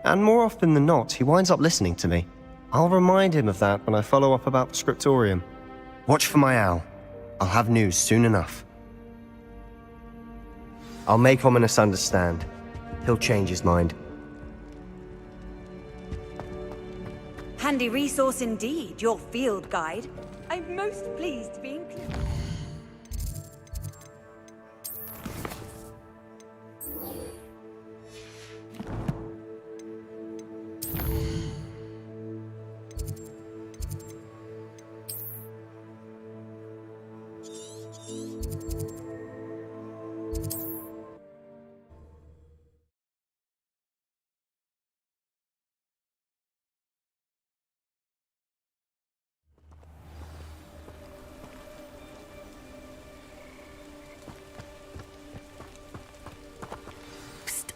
And more often than not, he winds up listening to me. I'll remind him of that when I follow up about the scriptorium. Watch for my owl. I'll have news soon enough. I'll make Ominous understand. He'll change his mind. Handy resource indeed, your field guide. I'm most pleased to be included.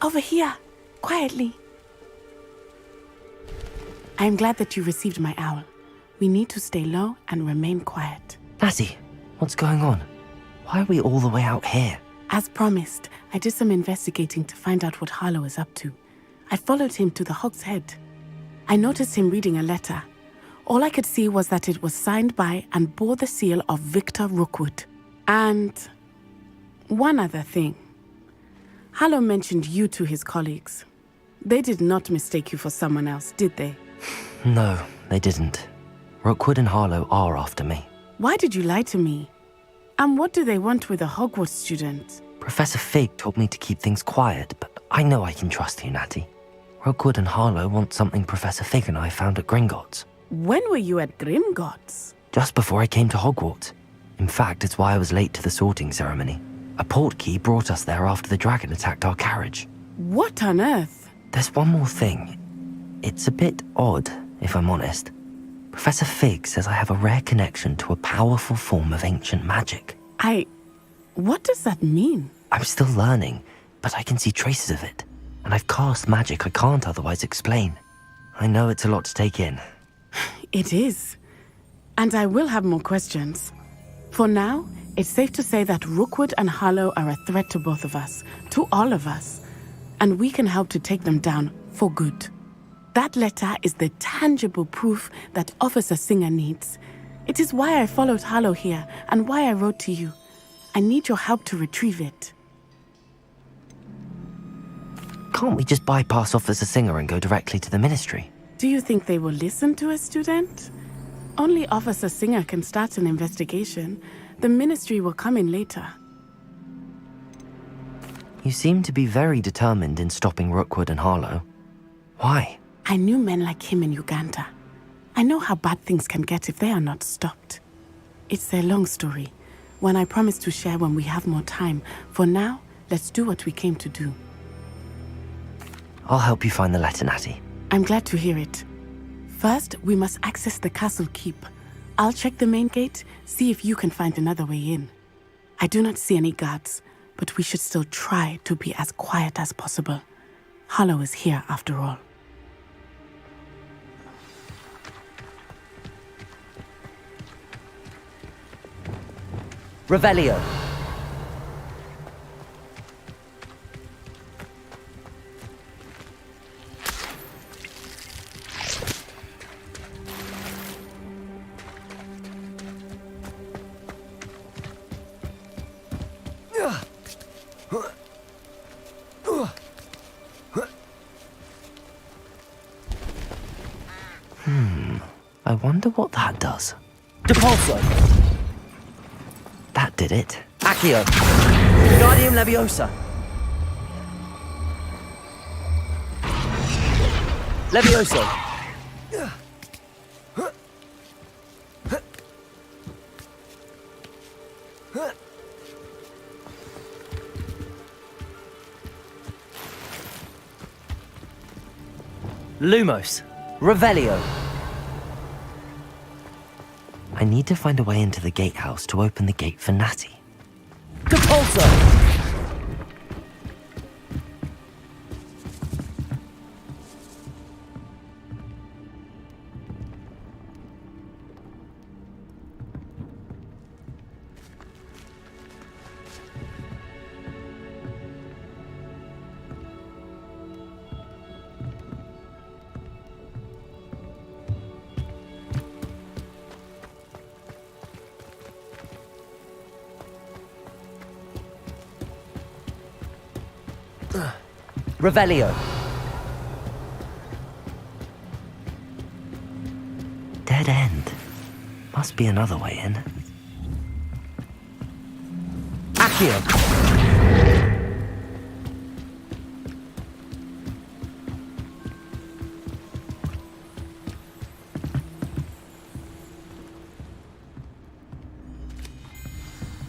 Over here, quietly. I am glad that you received my owl. We need to stay low and remain quiet. Natty, what's going on? Why are we all the way out here? As promised, I did some investigating to find out what Harlow is up to. I followed him to the Hog's Head. I noticed him reading a letter. All I could see was that it was signed by and bore the seal of Victor Rookwood. And one other thing. Harlow mentioned you to his colleagues. They did not mistake you for someone else, did they? No, they didn't. Rookwood and Harlow are after me. Why did you lie to me? And what do they want with a Hogwarts student? Professor Fig told me to keep things quiet, but I know I can trust you, Natty. Rookwood and Harlow want something Professor Fig and I found at Gringotts. When were you at Gringotts? Just before I came to Hogwarts. In fact, it's why I was late to the sorting ceremony. A portkey brought us there after the dragon attacked our carriage. What on earth? There's one more thing. It's a bit odd, if I'm honest. Professor Fig says I have a rare connection to a powerful form of ancient magic. What does that mean? I'm still learning, but I can see traces of it. And I've cast magic I can't otherwise explain. I know it's a lot to take in. It is. And I will have more questions. For now, it's safe to say that Rookwood and Harlow are a threat to both of us, to all of us. And we can help to take them down For good. That letter is the tangible proof that Officer Singer needs. It is why I followed Harlow here and why I wrote to you. I need your help to retrieve it. Can't we just bypass Officer Singer and go directly to the Ministry? Do you think they will listen to a student? Only Officer Singer can start an investigation. The Ministry will come in later. You seem to be very determined in stopping Rookwood and Harlow. Why? I knew men like him in Uganda. I know how bad things can get if they are not stopped. It's a long story, one I promise to share when we have more time. For now, let's do what we came to do. I'll help you find the letter, Natty. I'm glad to hear it. First, we must access the castle keep. I'll check the main gate, see if you can find another way in. I do not see any guards, but we should still try to be as quiet as possible. Harlow is here after all. Revelio. I wonder what that does. Depulso! That did it. Accio! Guardium Leviosa! Levioso! Lumos! Revelio! I need to find a way into the gatehouse to open the gate for Natty. Depulso! Revelio. Dead end. Must be another way in. Accio.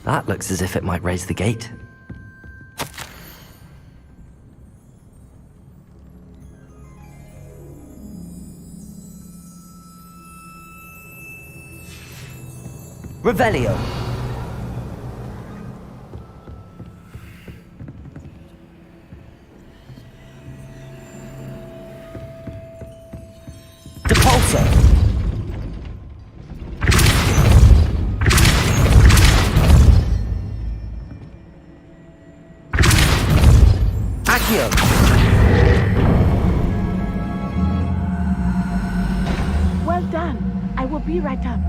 That looks as if it might raise the gate. Revelio. Depulso. Accio. Well done. I will be right up.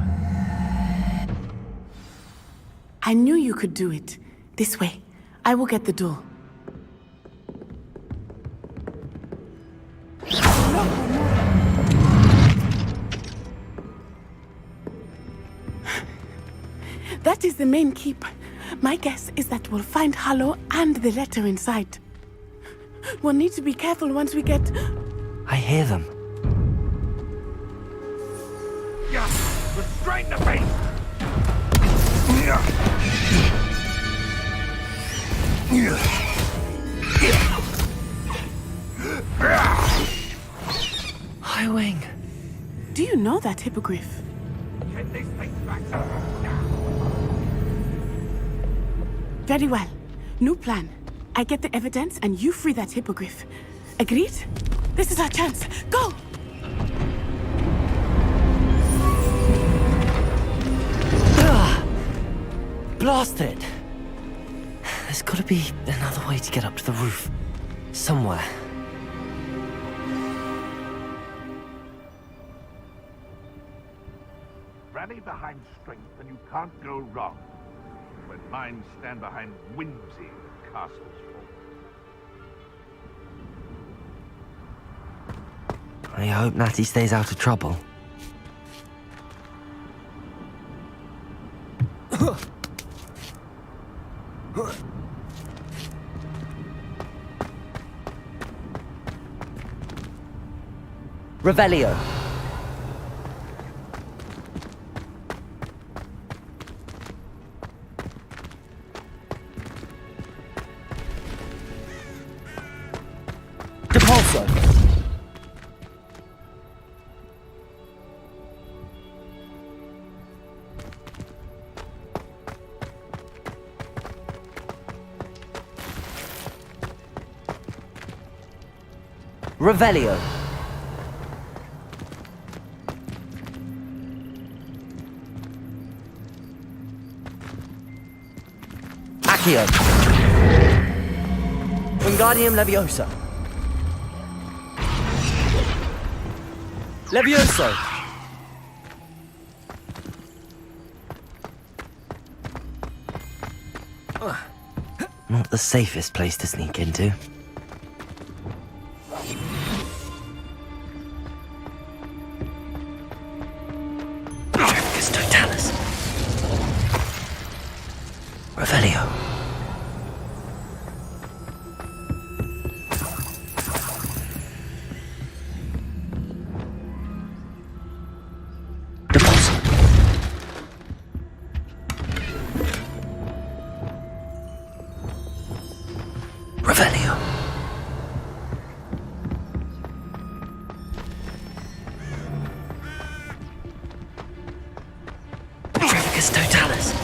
I knew you could do it. This way. I will get the door. That is the main keep. My guess is that we'll find Harlow and the letter inside. We'll need to be careful once we get... I hear them. Yeah, restrain the beast! High Wing. Do you know that hippogriff? Get this thing back. Very well. New plan. I get the evidence and you free that hippogriff. Agreed? This is our chance. Go! Blast it! There's gotta be another way to get up to the roof. Somewhere. rally behind strength and you can't go wrong. When minds stand behind whimsy, castles fall. I hope Natty stays out of trouble. Revelio. Depulso. Revelio. Accio. Wingardium Leviosa. Levioso. Not the safest place to sneak into. Totalis. Revelio. Revelio. Trevicus Totalis.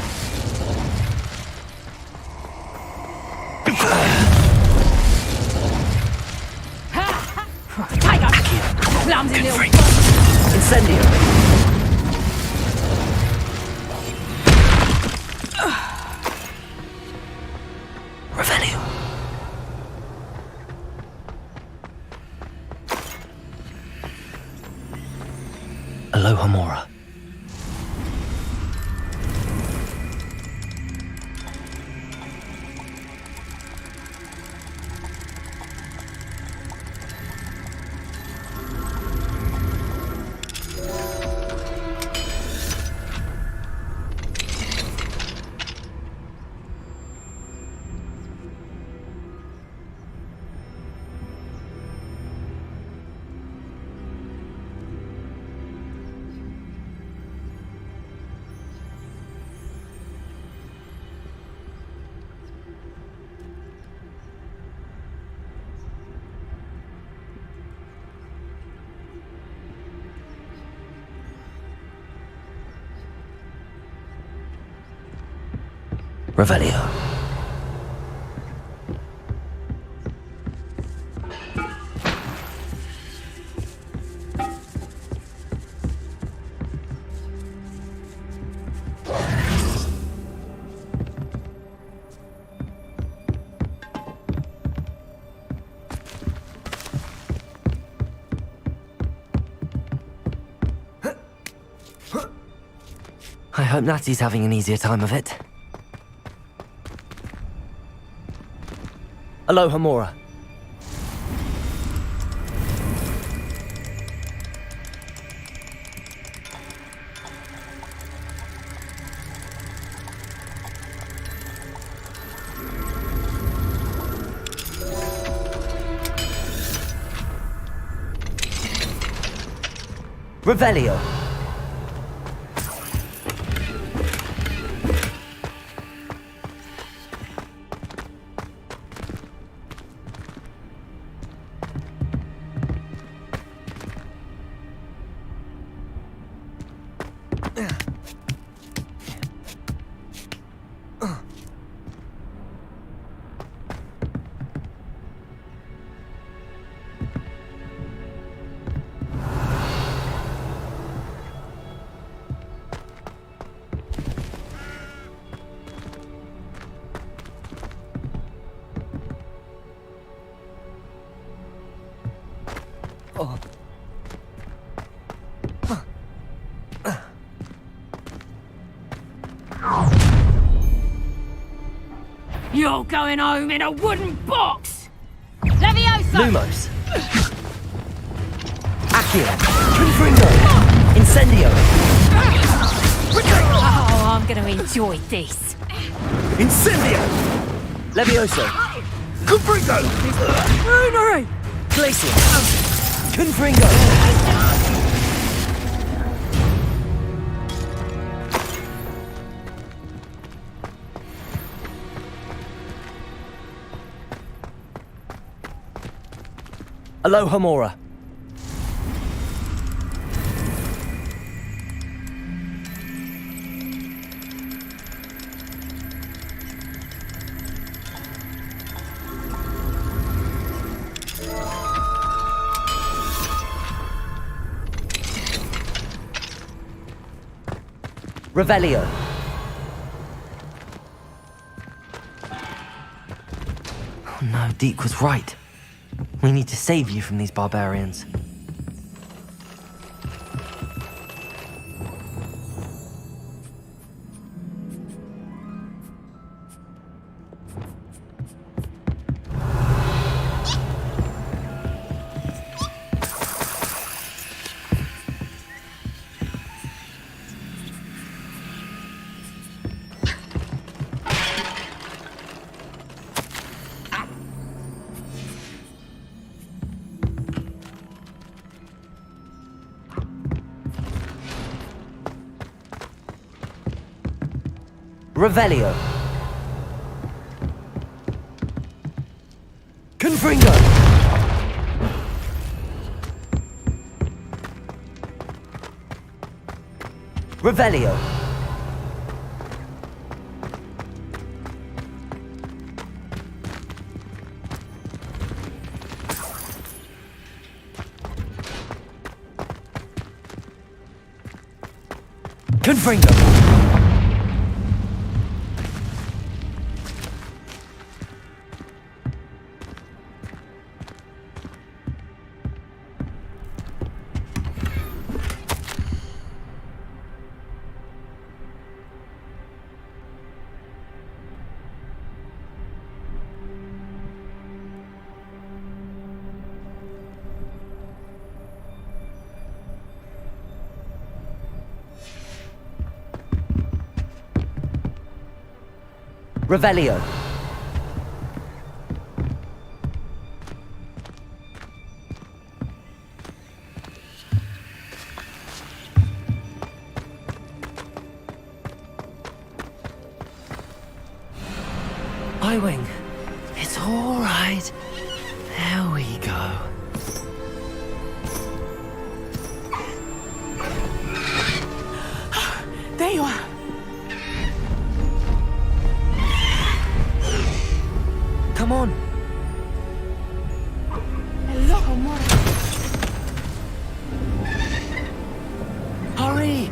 Clumsy little Incendio. Revelio. Aloha Mora. Revelio. I hope Natty's having an easier time of it. Aloha Mora. Revelio. going home in a wooden box! Leviosa! Lumos. Accio. Confringo. Incendio. Oh, I'm gonna enjoy this. Incendio. Levioso. Confringo. Luminary! Glacier. Confringo. Aloha Mora. Revelio. Oh no, Deke was right. We need to save you from these barbarians. Revelio. Confringo. Revelio. Confringo. Revelio. I-Wing. It's all right. There we go. There you are. Come on. Hello, Mora. Hurry.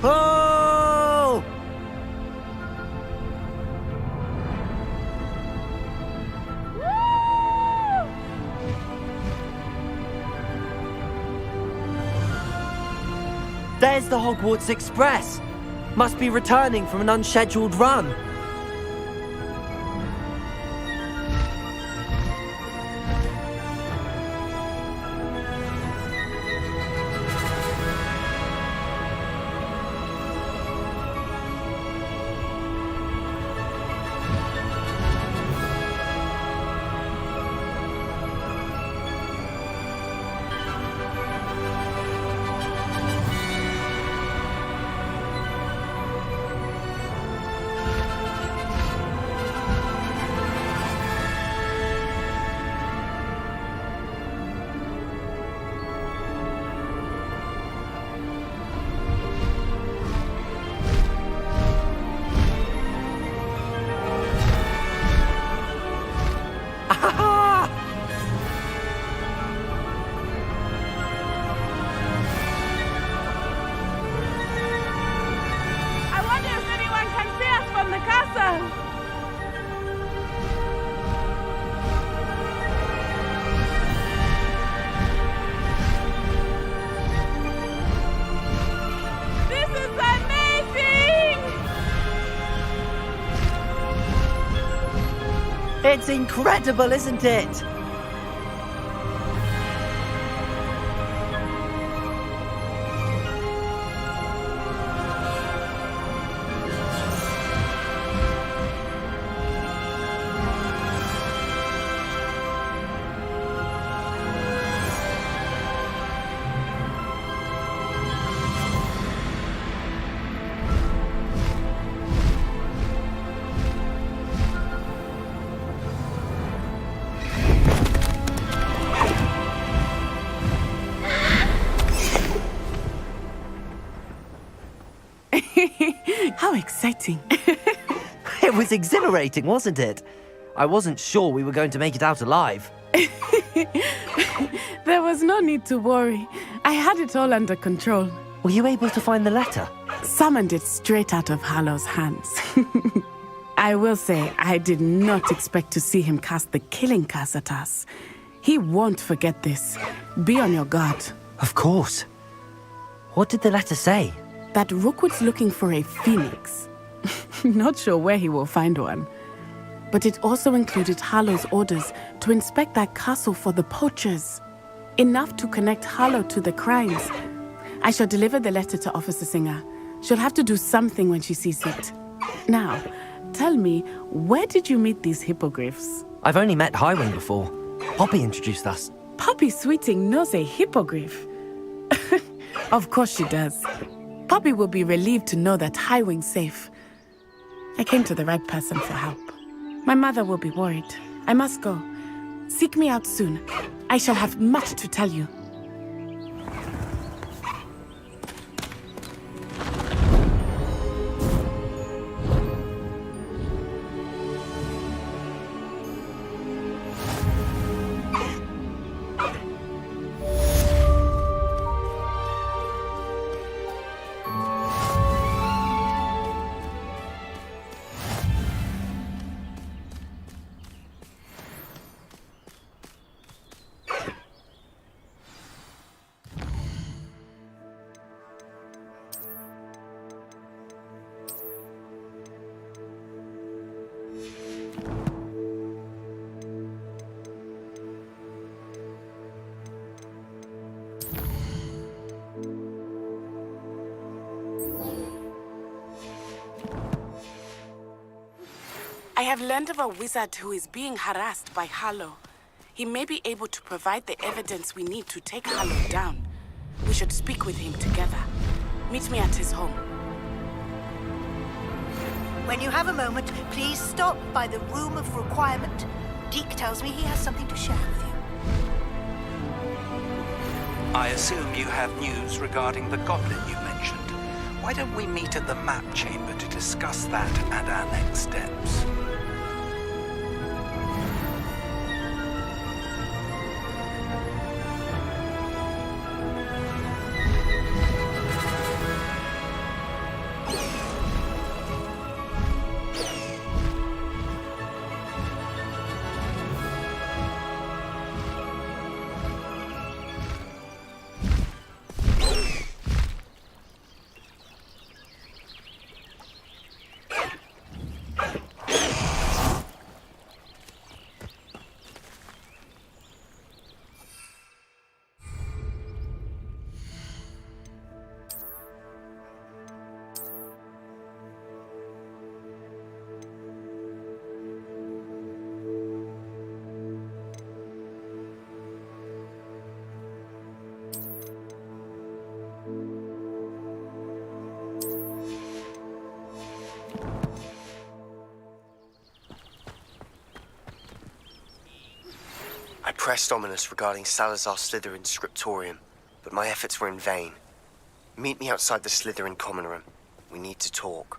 Oh! There's the Hogwarts Express. Must be returning from an unscheduled run. It's incredible, isn't it? How exciting. It was exhilarating, wasn't it? I wasn't sure we were going to make it out alive. There was no need to worry. I had it all under control. Were you able to find the letter? Summoned it straight out of Harlow's hands. I will say, I did not expect to see him cast the killing curse at us. He won't forget this. Be on your guard. Of course. What did the letter say? That Rookwood's looking for a phoenix. Not sure where he will find one. But it also included Harlow's orders to inspect that castle for the poachers. Enough to connect Harlow to the crimes. I shall deliver the letter to Officer Singer. She'll have to do something when she sees it. Now, tell me, where did you meet these hippogriffs? I've only met Highwing before. Poppy introduced us. Poppy Sweeting knows a hippogriff. Of course she does. Poppy will be relieved to know that Highwing's safe. I came to the right person for help. My mother will be worried. I must go. Seek me out soon. I shall have much to tell you. I have learned of a wizard who is being harassed by Harlow. He may be able to provide the evidence we need to take Harlow down. We should speak with him together. Meet me at his home. When you have a moment, please stop by the Room of Requirement. Deke tells me he has something to share with you. I assume you have news regarding the goblin you mentioned. Why don't we meet at the map chamber to discuss that and our next steps? I pressed Ominous regarding Salazar Slytherin's scriptorium, but my efforts were in vain. Meet me outside the Slytherin common room. We need to talk.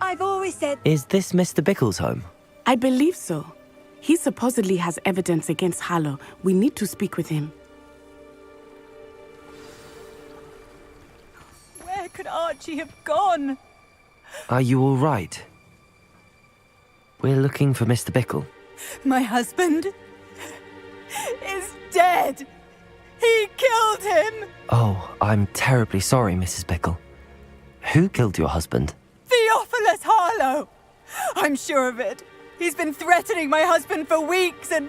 I've always said... Is this Mr. Bickle's home? I believe so. He supposedly has evidence against Harlow. We need to speak with him. Where could Archie have gone? Are you all right? We're looking for Mr. Bickle. My husband is dead. He killed him. Oh, I'm terribly sorry, Mrs. Bickle. Who killed your husband? Theophilus Harlow. I'm sure of it. He's been threatening my husband for weeks and...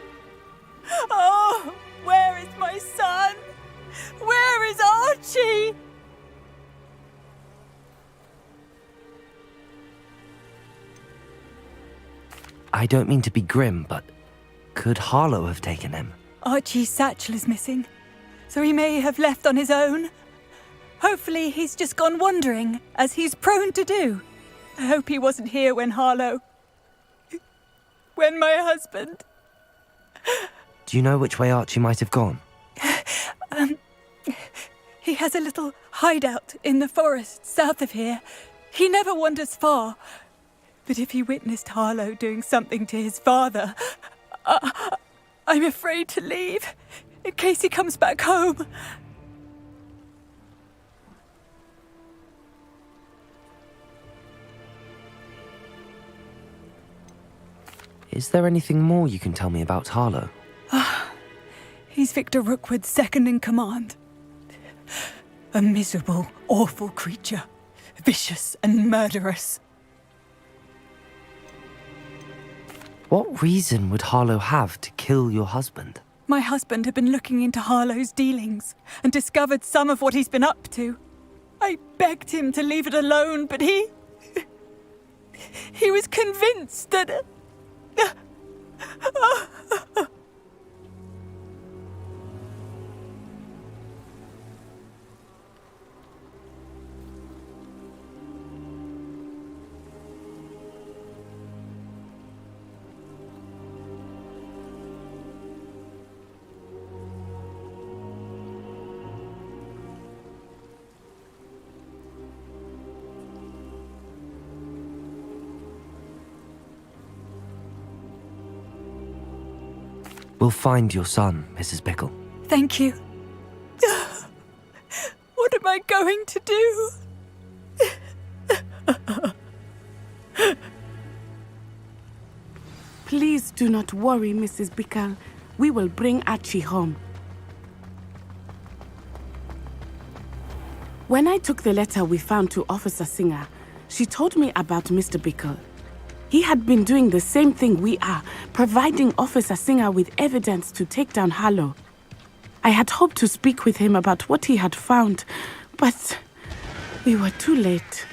Oh, where is my son? Where is Archie? I don't mean to be grim, but could Harlow have taken him? Archie's satchel is missing, so he may have left on his own. Hopefully he's just gone wandering, as he's prone to do. I hope he wasn't here when Harlow... when my husband... Do you know which way Archie might have gone? He has a little hideout in the forest south of here. He never wanders far. But if he witnessed Harlow doing something to his father, I'm afraid to leave, in case he comes back home. Is there anything more you can tell me about Harlow? He's Victor Rookwood's second in command. A miserable, awful creature. Vicious and murderous. What reason would Harlow have to kill your husband? My husband had been looking into Harlow's dealings and discovered some of what he's been up to. I begged him to leave it alone, but he was convinced that... We'll find your son, Mrs. Bickle. Thank you. What am I going to do? Please do not worry, Mrs. Bickle. We will bring Archie home. When I took the letter we found to Officer Singer, she told me about Mr. Bickle. He had been doing the same thing we are, providing Officer Singer with evidence to take down Harlow. I had hoped to speak with him about what he had found, but we were too late.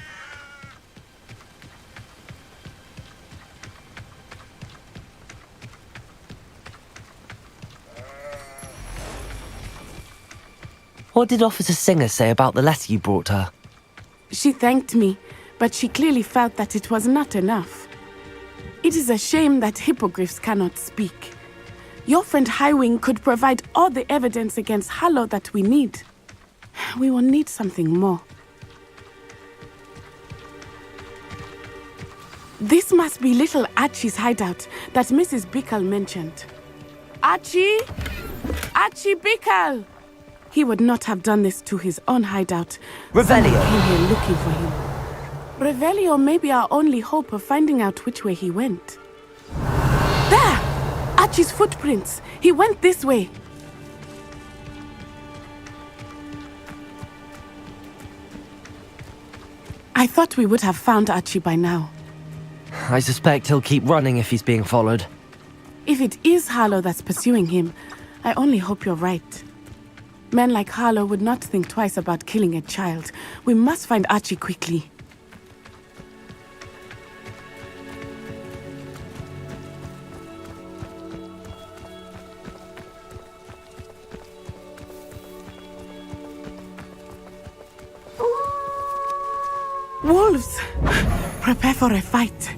What did Officer Singer say about the letter you brought her? She thanked me, but she clearly felt that it was not enough. It is a shame that hippogriffs cannot speak. Your friend Highwing could provide all the evidence against Harlow that we need. We will need something more. This must be little Archie's hideout that Mrs. Bickle mentioned. Archie? Archie Bickle! He would not have done this to his own hideout. Revelio! Someone came here looking for him. Revelio may be our only hope of finding out which way he went. There! Archie's footprints. He went this way. I thought we would have found Archie by now. I suspect he'll keep running if he's being followed. If it is Harlow that's pursuing him, I only hope you're right. Men like Harlow would not think twice about killing a child. We must find Archie quickly. Wolves! Prepare for a fight.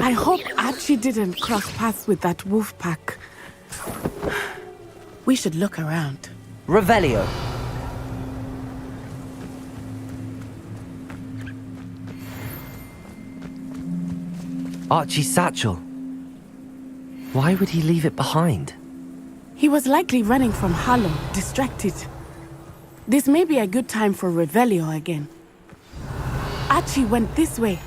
I hope Archie didn't cross paths with that wolf pack. We should look around. Revelio. Archie's satchel. Why would he leave it behind? He was likely running from Harlow, distracted. This may be a good time for Revelio again. Archie went this way.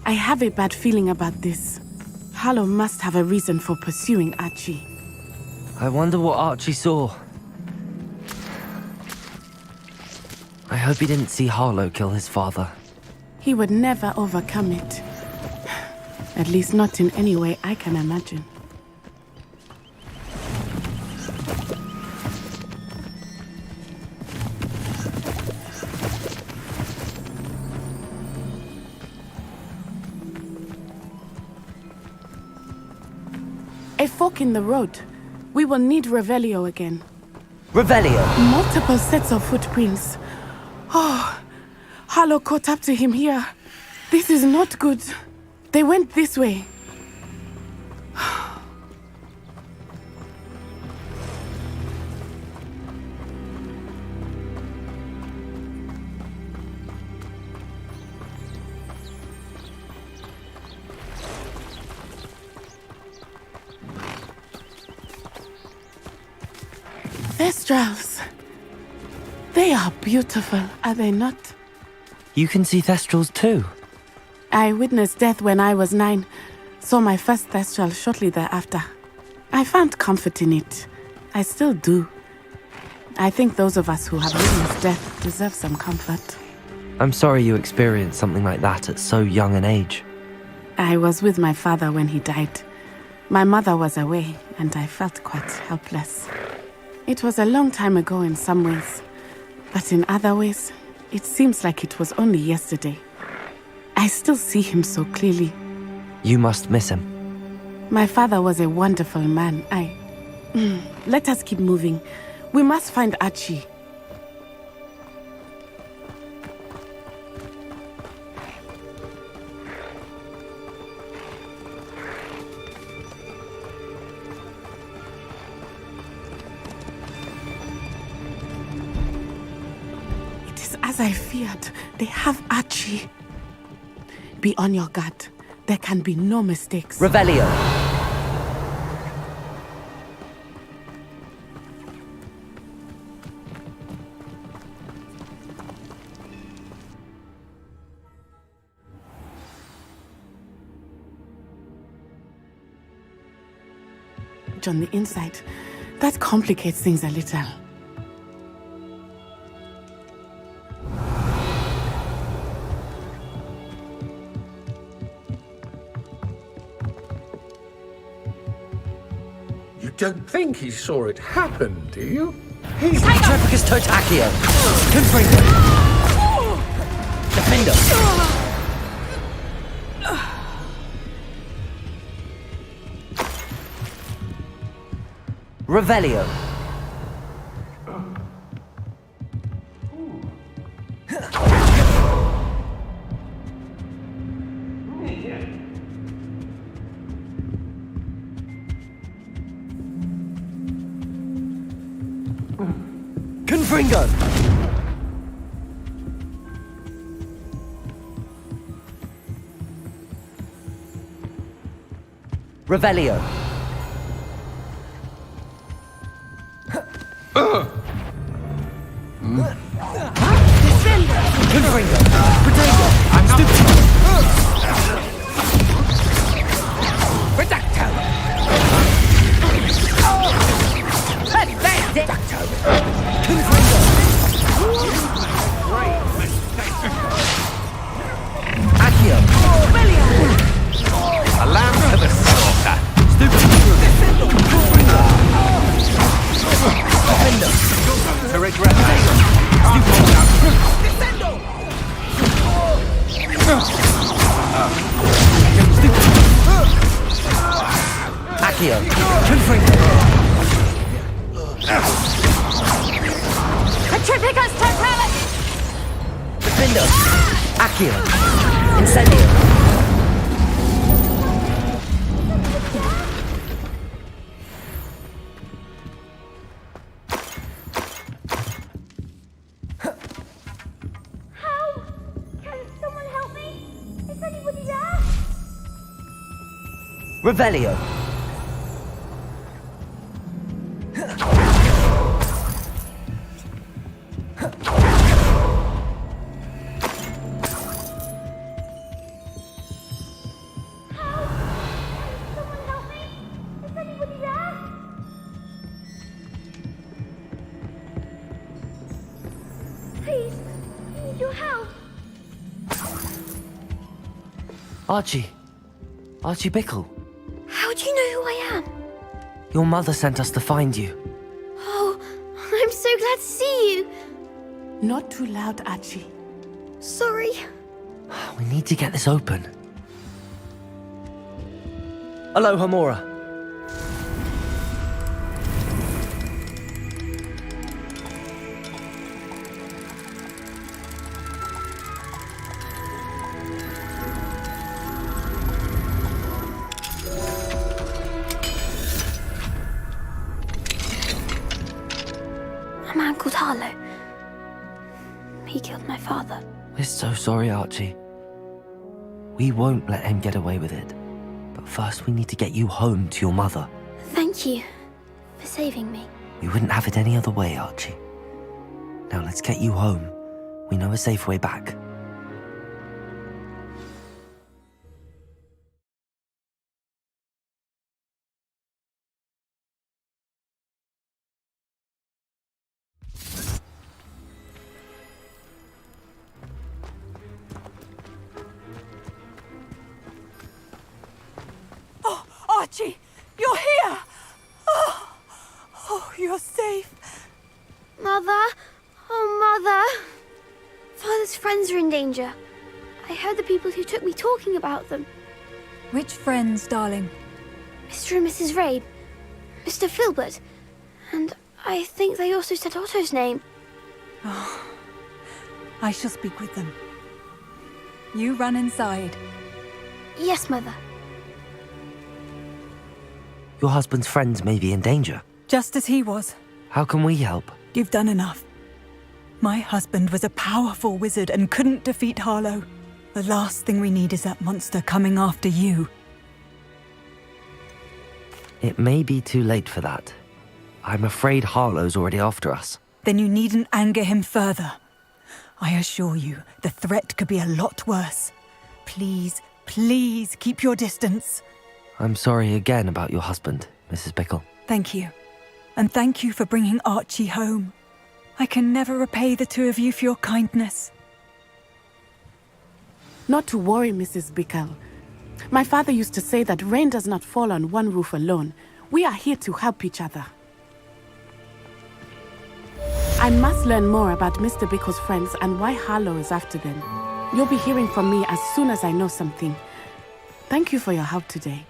I have a bad feeling about this. Harlow must have a reason for pursuing Archie. I wonder what Archie saw. I hope he didn't see Harlow kill his father. He would never overcome it. At least not in any way I can imagine. A fork in the road. We will need Revelio again. Revelio! Multiple sets of footprints. Oh, Harlow caught up to him here. This is not good. They went this way. Thestrals. They are beautiful, are they not? You can see Thestrals too. I witnessed death when I was 9. Saw my first Thestral shortly thereafter. I found comfort in it. I still do. I think those of us who have witnessed death deserve some comfort. I'm sorry you experienced something like that at so young an age. I was with my father when he died. My mother was away, and I felt quite helpless. It was a long time ago in some ways, but in other ways, it seems like it was only yesterday. I still see him so clearly. You must miss him. My father was a wonderful man. Let us keep moving. We must find Archie. It is as I feared. They have Archie. Be on your guard. There can be no mistakes. Revelio. On the inside, that complicates things a little. You don't think he saw it happen, do you? He's Trepicus Totachio! Confringo! Defender! Revelio. Confringo. Revelio. Confringo. Protego. I'm stupid. Redacto! Redacto! Confringo. Accio. A lamb to the slaughter. Stupid. Confringo. Defender. To regret. Accio. Confringo. Tripicus Behind us! Accio! Incendio! How? Can someone help me? Is anybody there? Revelio! Please, I need your help. Archie. Archie Bickle. How do you know who I am? Your mother sent us to find you. Oh, I'm so glad to see you. Not too loud, Archie. Sorry. We need to get this open. Hello, Hamora. A man called Harlow. He killed my father. We're so sorry, Archie. We won't let him get away with it. But first we need to get you home to your mother. Thank you for saving me. We wouldn't have it any other way, Archie. Now let's get you home. We know a safe way back. Oh, Archie, you're here! Oh, you're safe. Mother? Oh, Mother. Father's friends are in danger. I heard the people who took me talking about them. Which friends, darling? Mr. and Mrs. Rabe, Mr. Filbert, and I think they also said Otto's name. Oh, I shall speak with them. You run inside. Yes, Mother. Your husband's friends may be in danger. Just as he was. How can we help? You've done enough. My husband was a powerful wizard and couldn't defeat Harlow. The last thing we need is that monster coming after you. It may be too late for that. I'm afraid Harlow's already after us. Then you needn't anger him further. I assure you, the threat could be a lot worse. Please, please keep your distance. I'm sorry again about your husband, Mrs. Bickle. Thank you. And thank you for bringing Archie home. I can never repay the two of you for your kindness. Not to worry, Mrs. Bickle. My father used to say that rain does not fall on one roof alone. We are here to help each other. I must learn more about Mr. Bickle's friends and why Harlow is after them. You'll be hearing from me as soon as I know something. Thank you for your help today.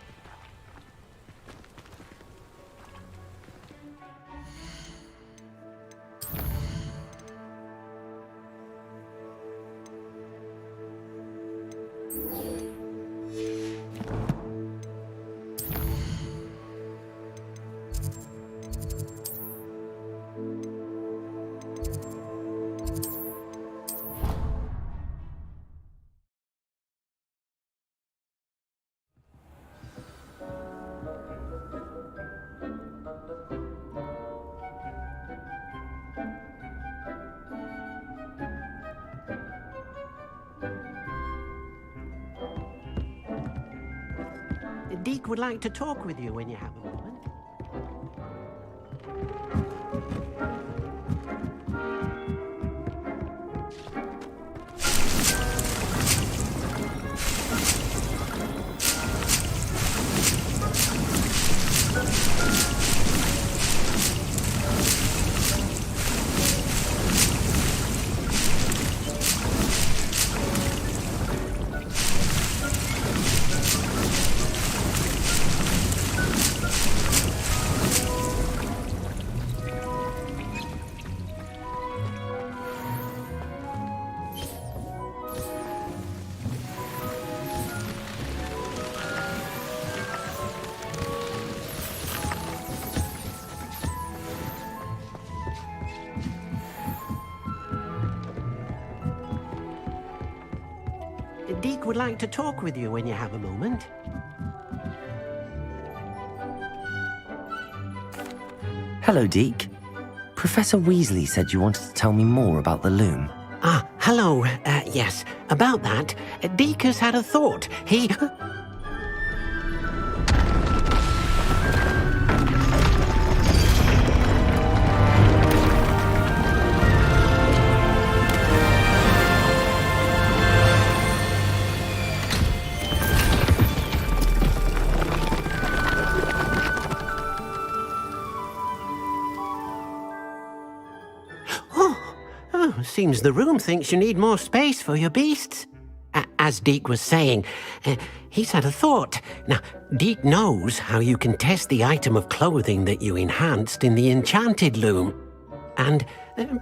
Deke would like to talk with you when you have a moment. Deke would like to talk with you when you have a moment. Hello, Deke. Professor Weasley said you wanted to tell me more about the loom. Ah, hello. Yes, about that. Deke has had a thought. He... Seems the room thinks you need more space for your beasts. As Deke was saying, he's had a thought. Now, Deke knows how you can test the item of clothing that you enhanced in the enchanted loom, and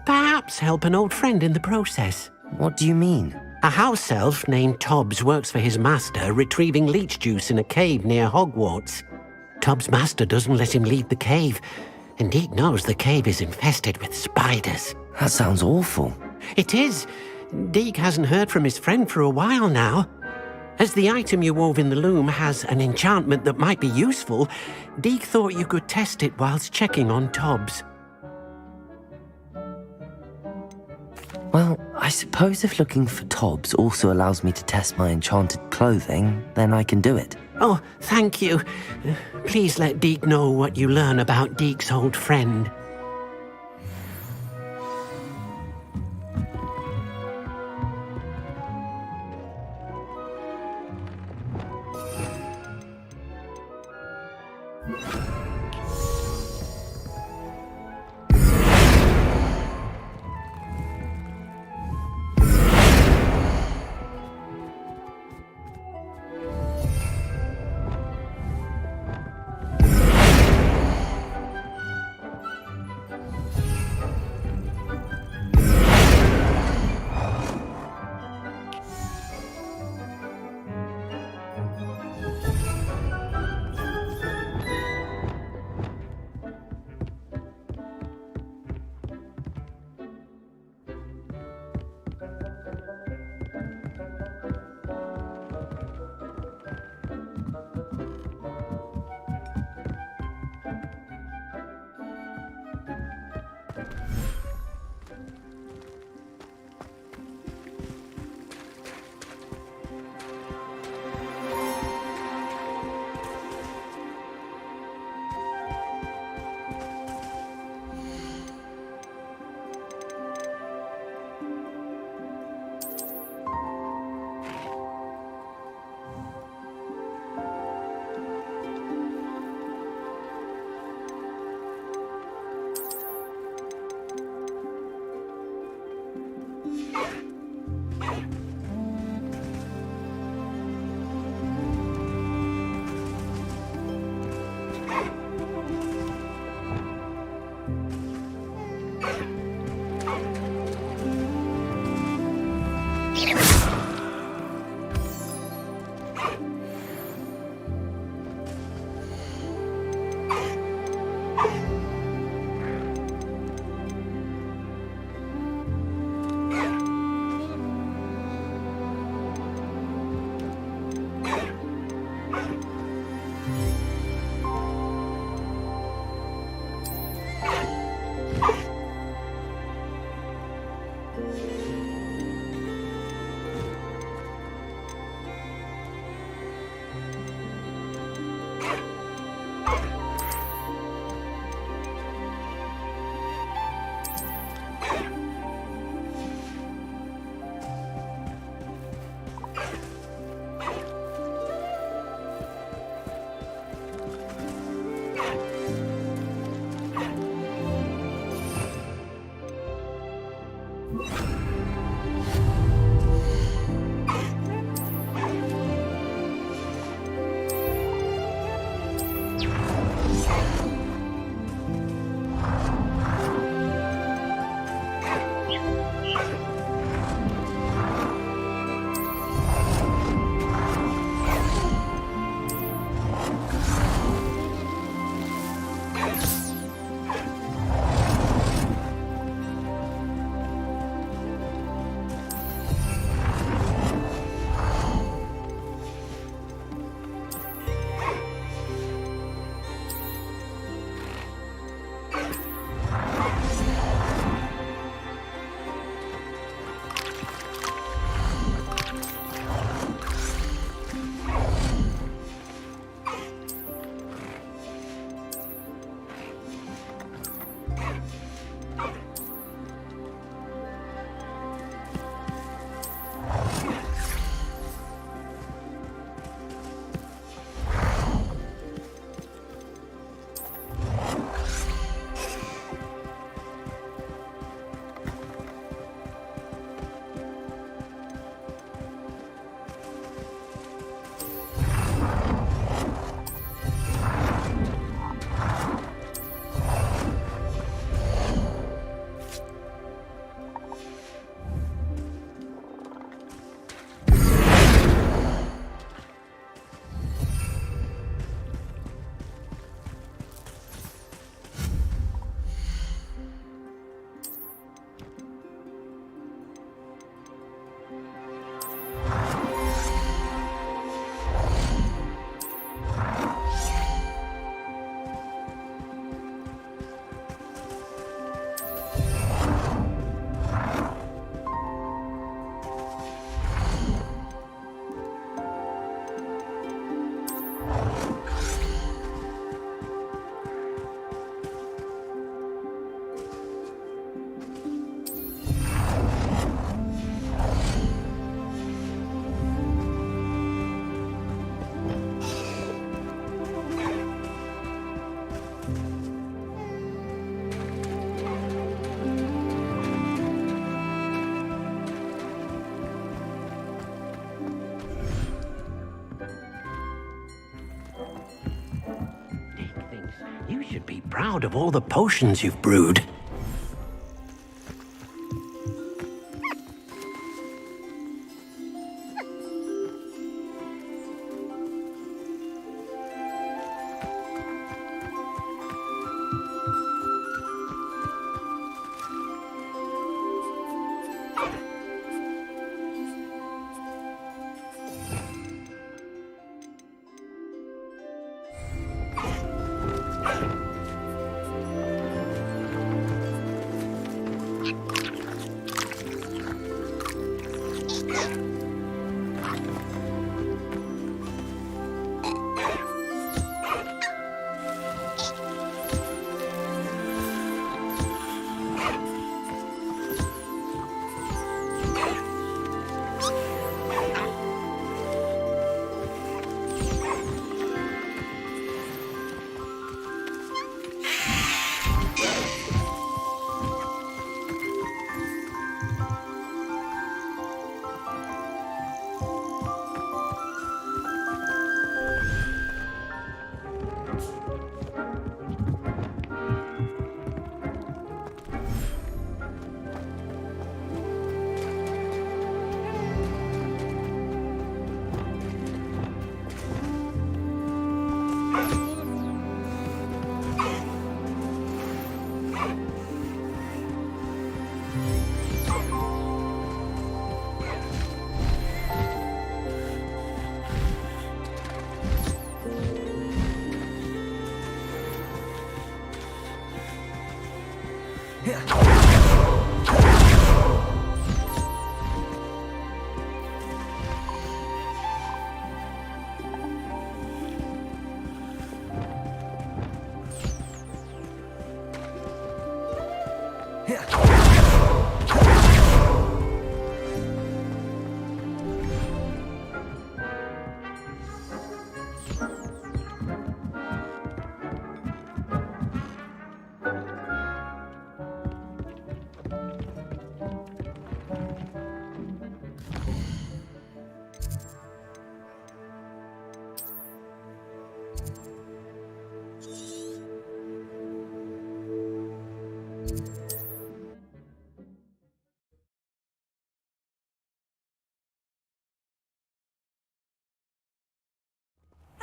perhaps help an old friend in the process. What do you mean? A house elf named Tobbs works for his master, retrieving leech juice in a cave near Hogwarts. Tobbs' master doesn't let him leave the cave, and Deke knows the cave is infested with spiders. That sounds awful. It is. Deke hasn't heard from his friend for a while now. As the item you wove in the loom has an enchantment that might be useful, Deke thought you could test it whilst checking on Tobbs. Well, I suppose if looking for Tobbs also allows me to test my enchanted clothing, then I can do it. Oh, thank you. Please let Deke know what you learn about Deke's old friend. proud of all the potions you've brewed.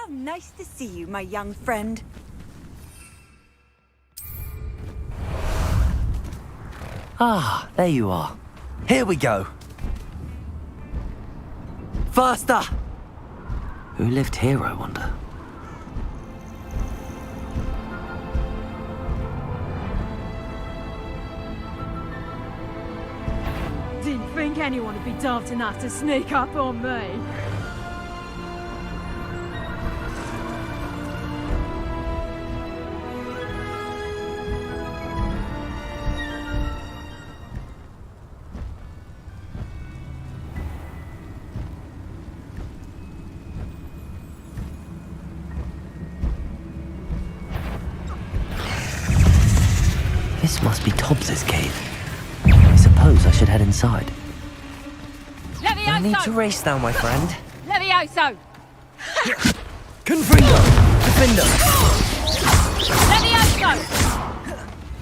How nice to see you, my young friend. Ah, there you are. Here we go. Faster! Who lived here, I wonder? Didn't think anyone would be daft enough to sneak up on me. This must be Tobbs's cave. I suppose I should head inside. Levioso! No need to race now, my friend. Levioso! Confringo! Defender! Levioso!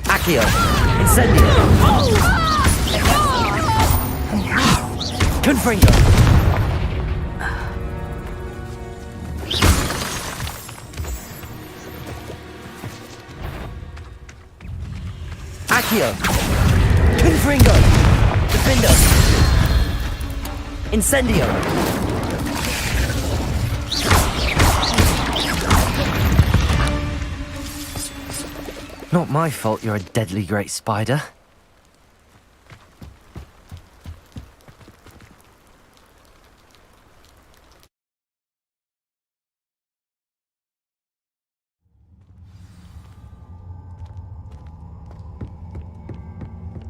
Accio! Incendio! Confringo! Accio! Confringo! Defender! Incendio! Not my fault you're a deadly great spider.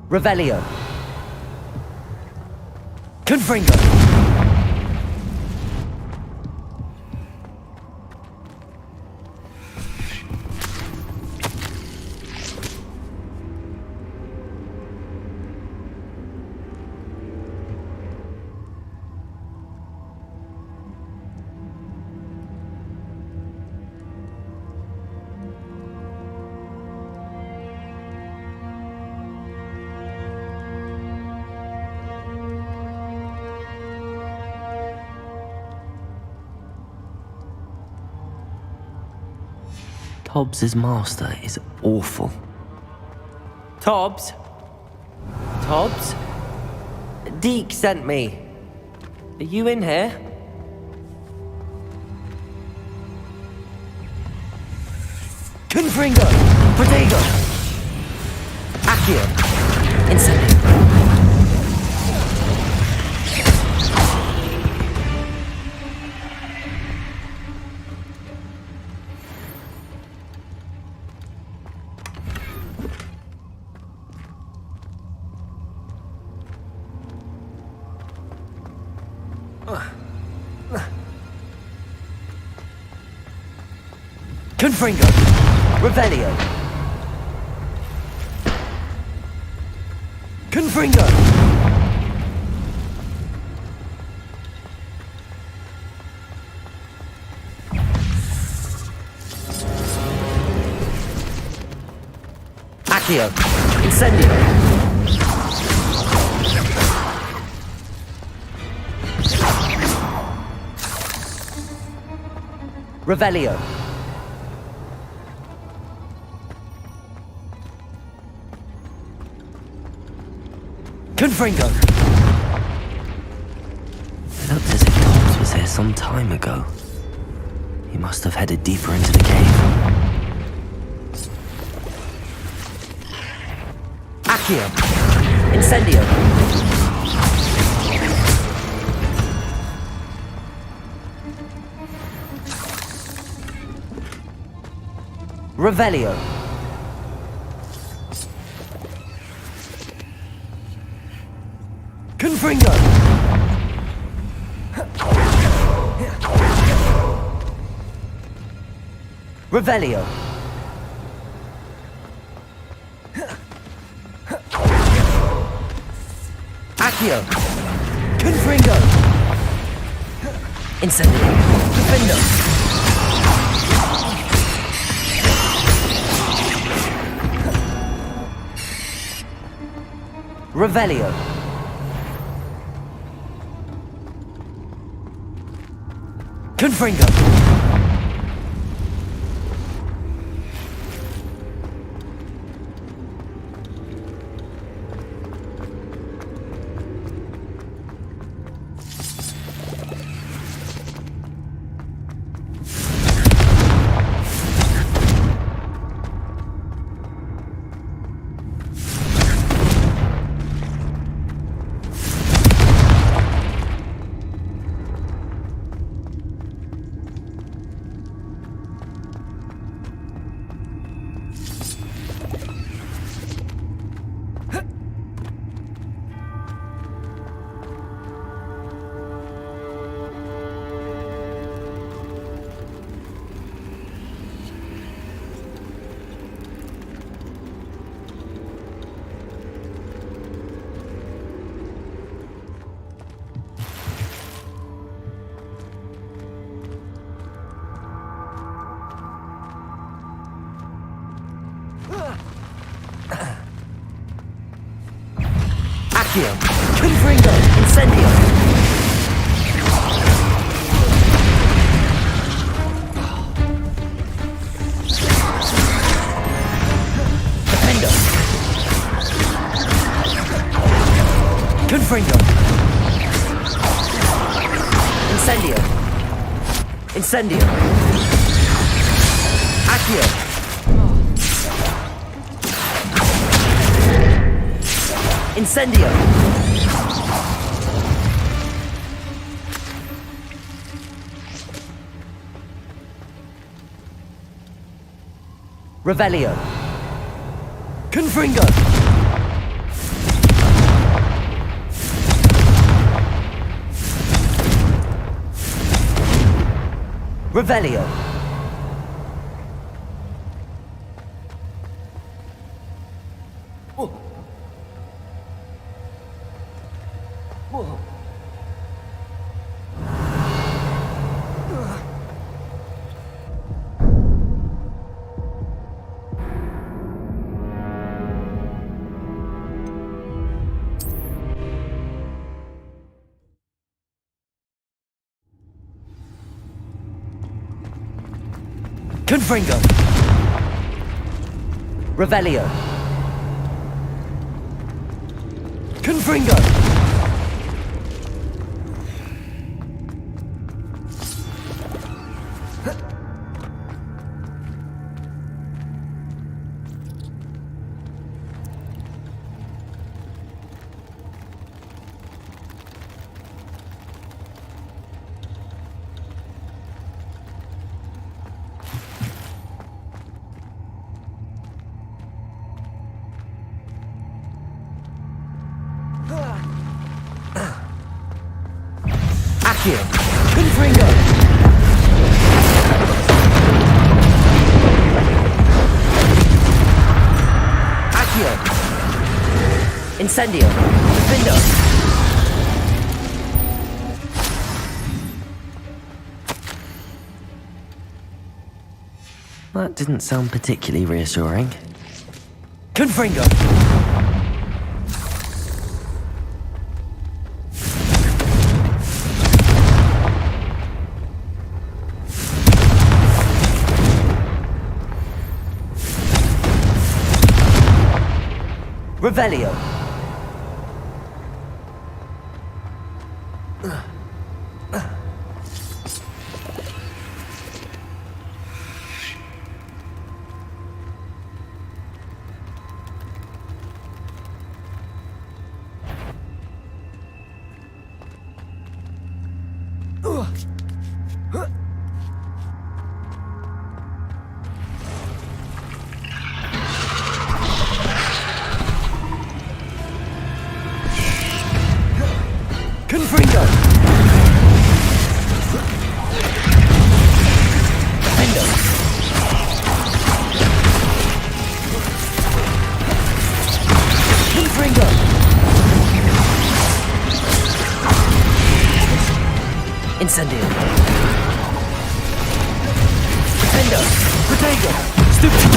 Revelio. Confringo. Tobbs' master is awful. Tobbs? Tobbs? Deke sent me. Are you in here? Confringo! Protego! Accio! Incendio! Confringo! Revelio! Confringo! Accio! Incendio! Revelio! Confringo! It looked as if Tobbs was here some time ago. He must have headed deeper into the cave. Accio! Incendio! Revelio! Confringo! Revelio! Accio! Confringo! Incendio! Defendo! Revelio! Confringo! Accio! Confringo! Incendio! Defendo! Confringo! Incendio! Incendio! Accio! Incendio! Revelio! Confringo! Revelio! Whoa. Whoa. Confringo! Revelio. Confringo. Accio. Confringo. Accio. Incendio. Defendo. That didn't sound particularly reassuring. Confringo. Revelio. Confringo. Defendo. Confringo. Incendio. Defendo. Protego. Stupid.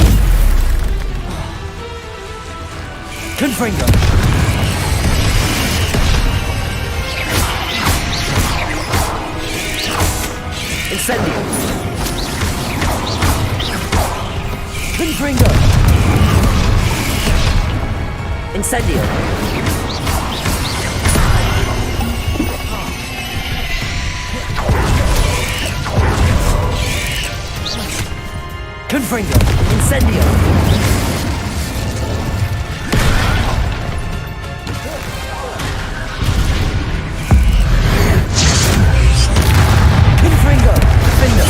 Confringo. Incendio. Confringo. Incendio. Confringo. Incendio. Confringo. Defendo.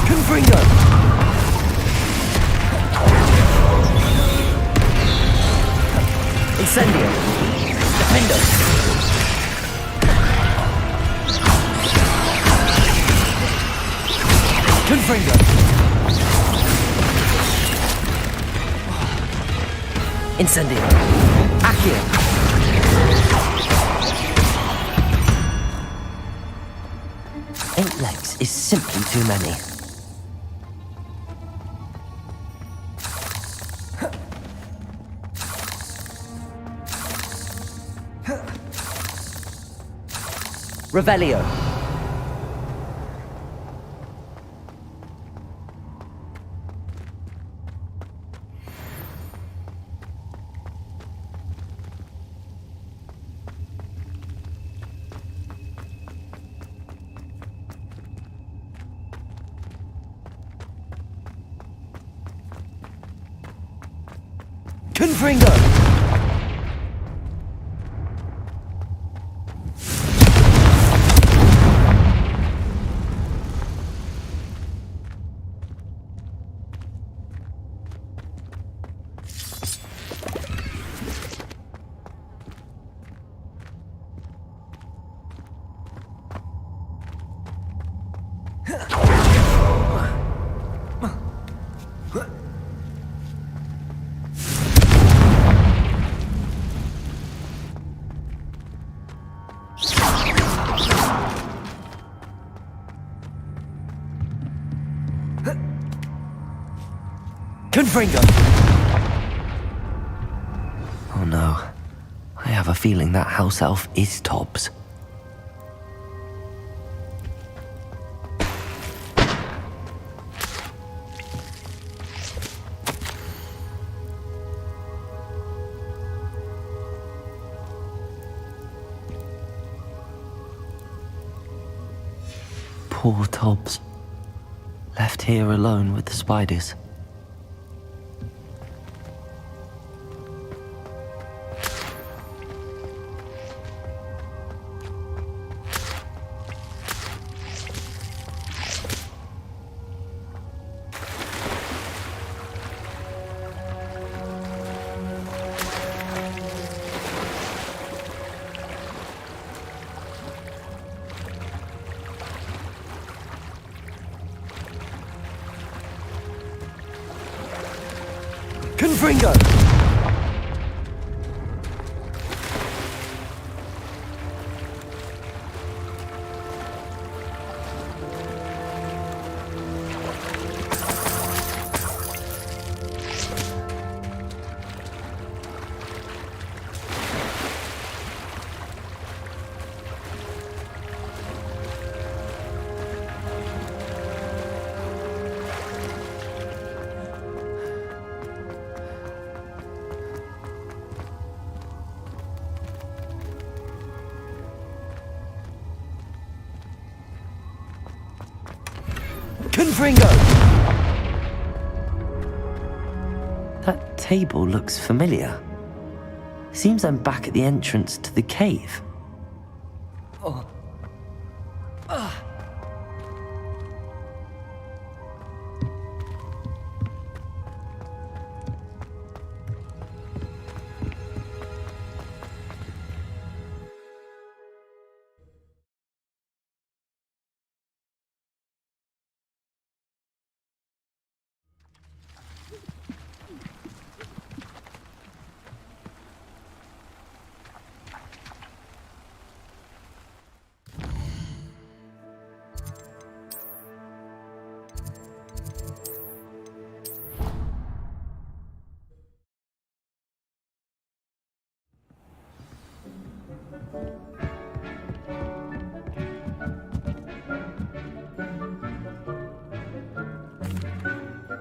Confringo. Incendio. Defendo. Confringo. Incendio. Accio. 8 legs is simply too many. Revelio. Confringo. Confringo. Oh no. I have a feeling that house elf is Tobbs. Poor Tobbs. Left here alone with the spiders. Confringo! Confringo! That table looks familiar. Seems I'm back at the entrance to the cave. Oh.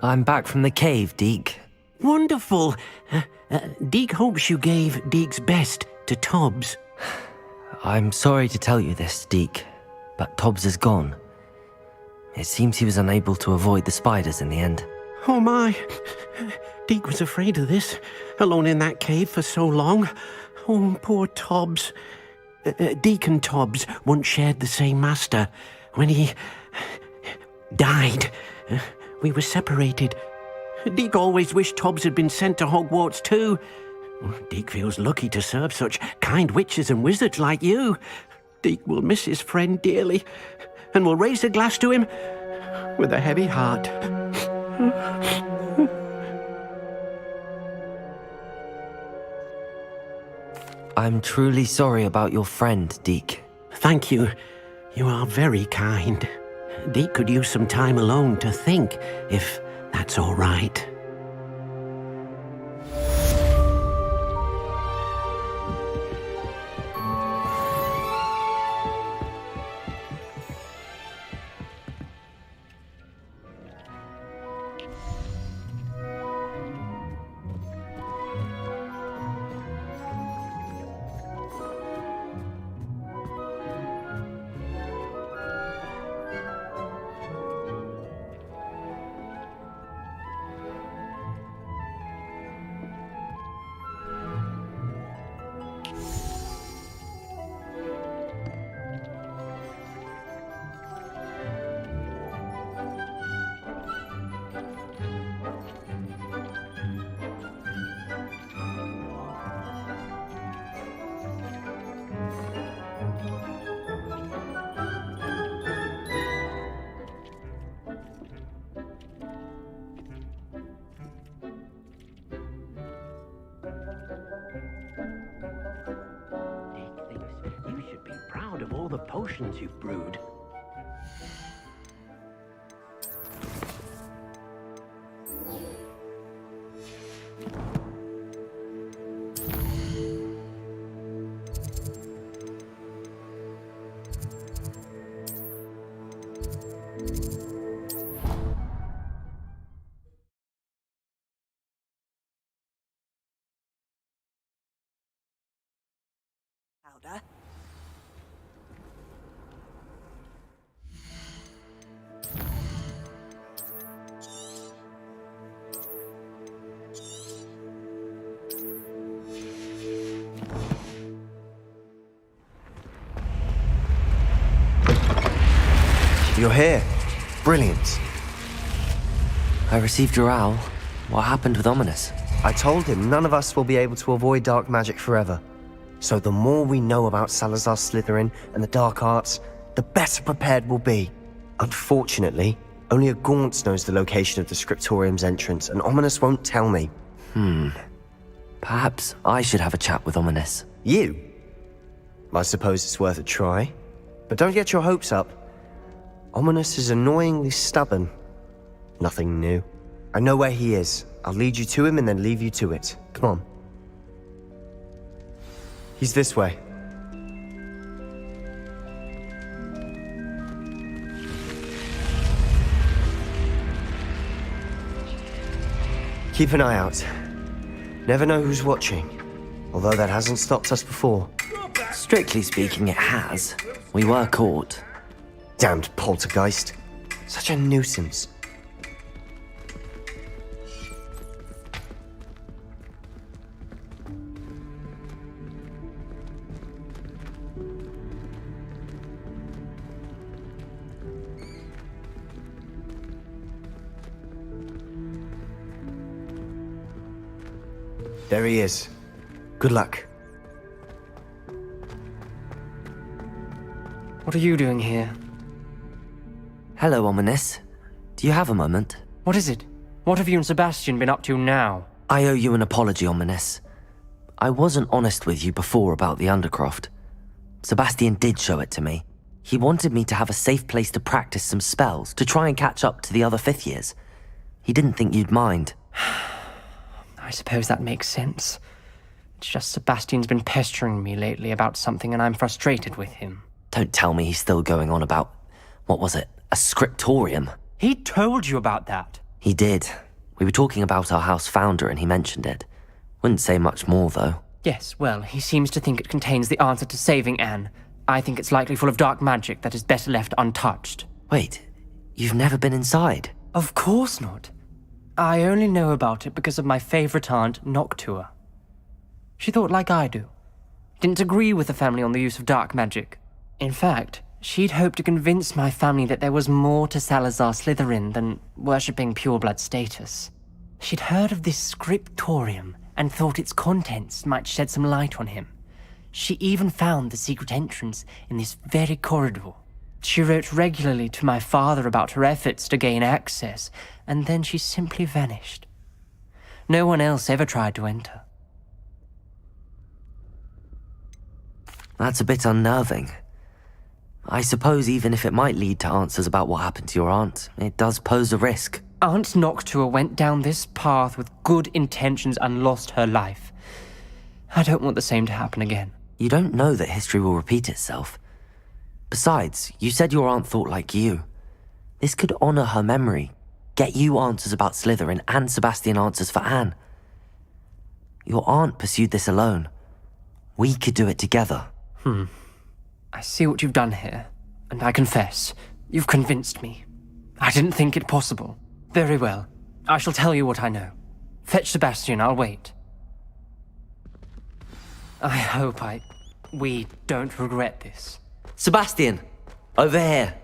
I'm back from the cave, Deke. Wonderful. Deke hopes you gave Deke's best to Tobbs. I'm sorry to tell you this, Deke, but Tobbs is gone. It seems he was unable to avoid the spiders in the end. Oh my. Deke was afraid of this, alone in that cave for so long. Oh, poor Tobbs. Deke and Tobbs once shared the same master. When he died, we were separated. Deke always wished Tobbs had been sent to Hogwarts too. Deke feels lucky to serve such kind witches and wizards like you. Deke will miss his friend dearly, and will raise a glass to him with a heavy heart. I'm truly sorry about your friend, Deke. Thank you. You are very kind. Deke could use some time alone to think, if that's all right. Of all the potions you've brewed. You're here. Brilliant. I received your owl. What happened with Ominous? I told him none of us will be able to avoid dark magic forever. So the more we know about Salazar Slytherin and the dark arts, the better prepared we'll be. Unfortunately, only a Gaunt knows the location of the Scriptorium's entrance, and Ominous won't tell me. Perhaps I should have a chat with Ominous. You? I suppose it's worth a try. But don't get your hopes up. Ominous is annoyingly stubborn. Nothing new. I know where he is. I'll lead you to him and then leave you to it. Come on. He's this way. Keep an eye out. Never know who's watching. Although that hasn't stopped us before. Strictly speaking, it has. We were caught. Damned poltergeist. Such a nuisance. There he is. Good luck. What are you doing here? Hello, Ominous. Do you have a moment? What is it? What have you and Sebastian been up to now? I owe you an apology, Ominous. I wasn't honest with you before about the Undercroft. Sebastian did show it to me. He wanted me to have a safe place to practice some spells, to try and catch up to the other fifth years. He didn't think you'd mind. I suppose that makes sense. It's just Sebastian's been pestering me lately about something and I'm frustrated with him. Don't tell me he's still going on about, what was it, a scriptorium? He told you about that. He did. We were talking about our house founder and he mentioned it. Wouldn't say much more, though. Yes, well, he seems to think it contains the answer to saving Anne. I think it's likely full of dark magic that is better left untouched. Wait, you've never been inside? Of course not. I only know about it because of my favorite aunt, Noctua. She thought like I do. Didn't agree with the family on the use of dark magic. In fact, she'd hoped to convince my family that there was more to Salazar Slytherin than worshipping pureblood status. She'd heard of this scriptorium and thought its contents might shed some light on him. She even found the secret entrance in this very corridor. She wrote regularly to my father about her efforts to gain access, and then she simply vanished. No one else ever tried to enter. That's a bit unnerving. I suppose even if it might lead to answers about what happened to your aunt, it does pose a risk. Aunt Noctua went down this path with good intentions and lost her life. I don't want the same to happen again. You don't know that history will repeat itself. Besides, you said your aunt thought like you. This could honor her memory, get you answers about Slytherin and Sebastian answers for Anne. Your aunt pursued this alone. We could do it together. I see what you've done here, and I confess, you've convinced me. I didn't think it possible. Very well. I shall tell you what I know. Fetch Sebastian, I'll wait. I hope we don't regret this. Sebastian! Over here!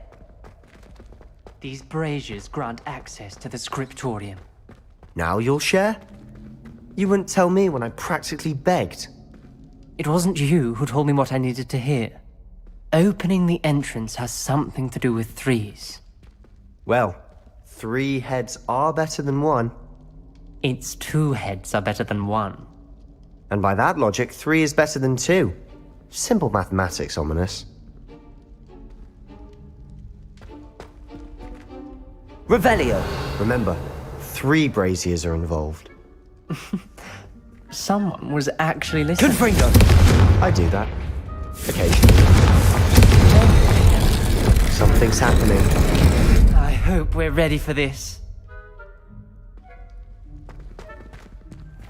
These braziers grant access to the scriptorium. Now you'll share? You wouldn't tell me when I practically begged. It wasn't you who told me what I needed to hear. Opening the entrance has something to do with threes. Well, 3 heads are better than 1. Its 2 heads are better than 1. And by that logic, 3 is better than 2. Simple mathematics, Ominous. Revelio! Remember, 3 braziers are involved. Someone was actually listening. Confringo! I do that. Occasionally. Something's happening. I hope we're ready for this.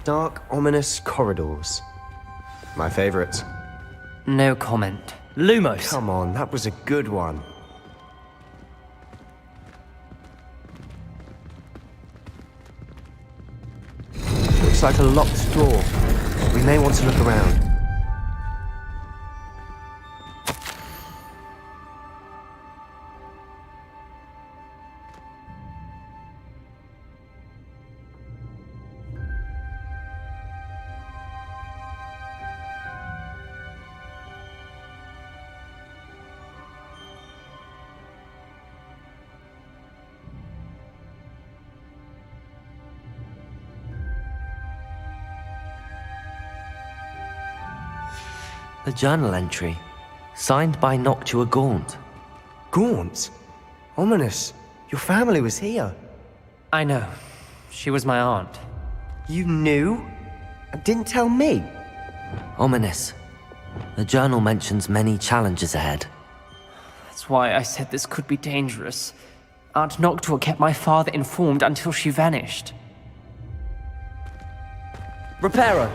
Dark, ominous corridors. My favorite. No comment. Lumos! Come on, that was a good one. Looks like a locked door. We may want to look around. A journal entry, signed by Noctua Gaunt. Gaunt? Ominous. Your family was here. I know. She was my aunt. You knew? And didn't tell me? Ominous. The journal mentions many challenges ahead. That's why I said this could be dangerous. Aunt Noctua kept my father informed until she vanished. Reparo!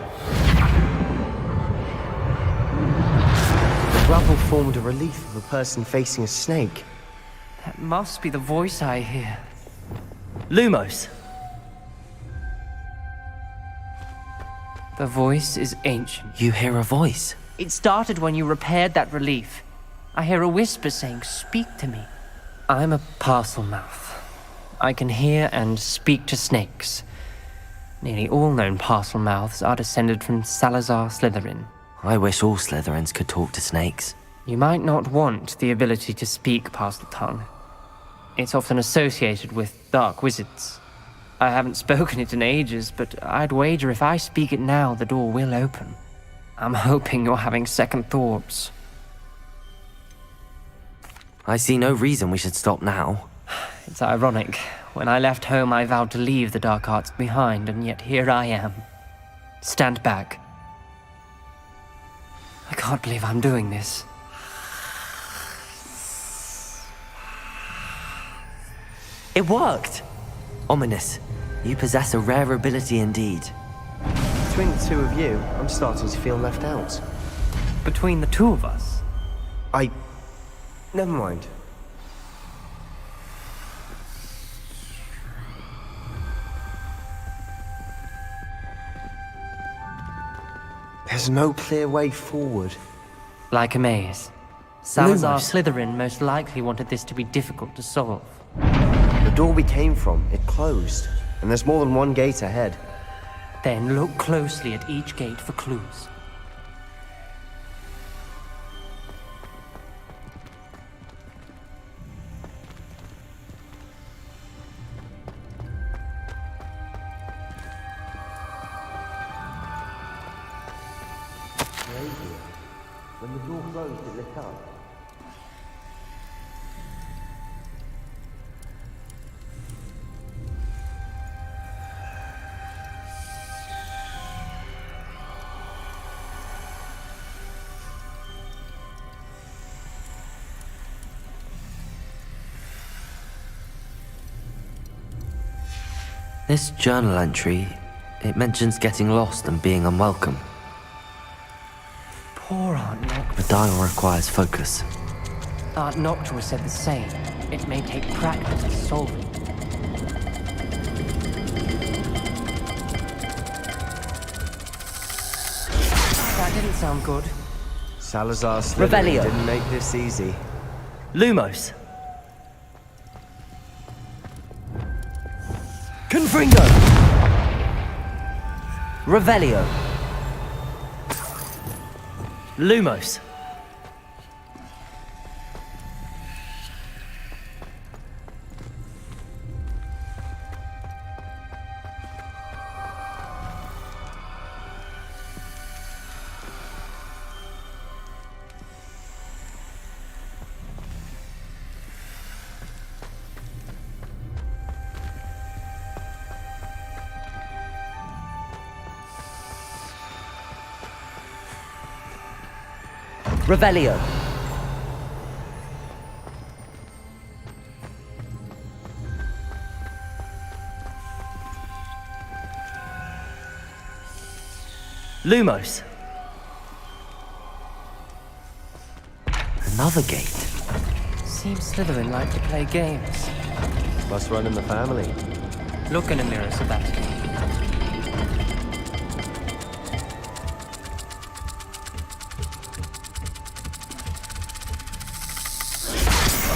The rubble formed a relief of a person facing a snake. That must be the voice I hear. Lumos! The voice is ancient. You hear a voice? It started when you repaired that relief. I hear a whisper saying, "Speak to me." I'm a parcel mouth. I can hear and speak to snakes. Nearly all known parcel mouths are descended from Salazar Slytherin. I wish all Slytherins could talk to snakes. You might not want the ability to speak parcel tongue. It's often associated with dark wizards. I haven't spoken it in ages, but I'd wager if I speak it now, the door will open. I'm hoping you're having second thoughts. I see no reason we should stop now. It's ironic. When I left home, I vowed to leave the dark arts behind, and yet here I am. Stand back. I can't believe I'm doing this. It worked! Ominous, you possess a rare ability indeed. Between the two of you, I'm starting to feel left out. Between the two of us? Never mind. There's no clear way forward. Like a maze. Salazar Lumos. Slytherin most likely wanted this to be difficult to solve. The door we came from, it closed. And there's more than one gate ahead. Then look closely at each gate for clues. When the door closed, it lit up. This journal entry, it mentions getting lost and being unwelcome. Poor Aunt Noctua. The dial requires focus. Aunt Noctua said the same. It may take practice to solve it. That didn't sound good. Salazar Slytherin Revelio. didn't make this easy. Lumos! Confringo! Revelio! Lumos! Revelio. Lumos. Another gate. Seems Slytherin like to play games. Must run in the family. Look in a mirror, Sebastian.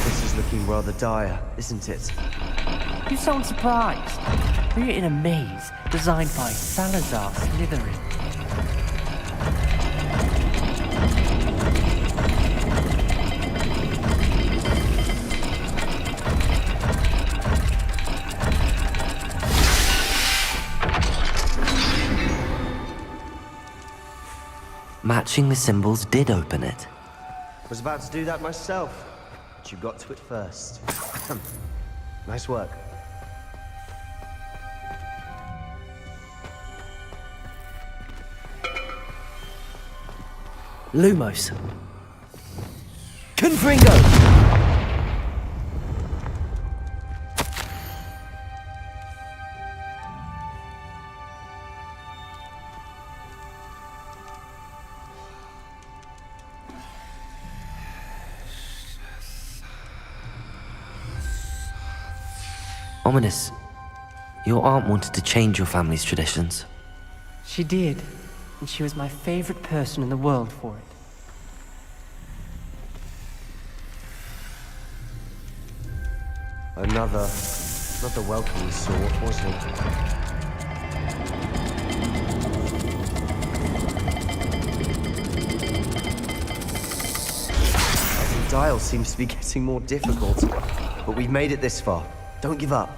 This is looking rather dire, isn't it? You sound surprised. We're in a maze designed by Salazar Slytherin. Matching the symbols did open it. Was about to do that myself, but you got to it first. Nice work. Lumos. Confringo! Ominous, your aunt wanted to change your family's traditions. She did, and she was my favorite person in the world for it. Another welcoming sort, wasn't it? The dial seems to be getting more difficult, but we've made it this far. Don't give up.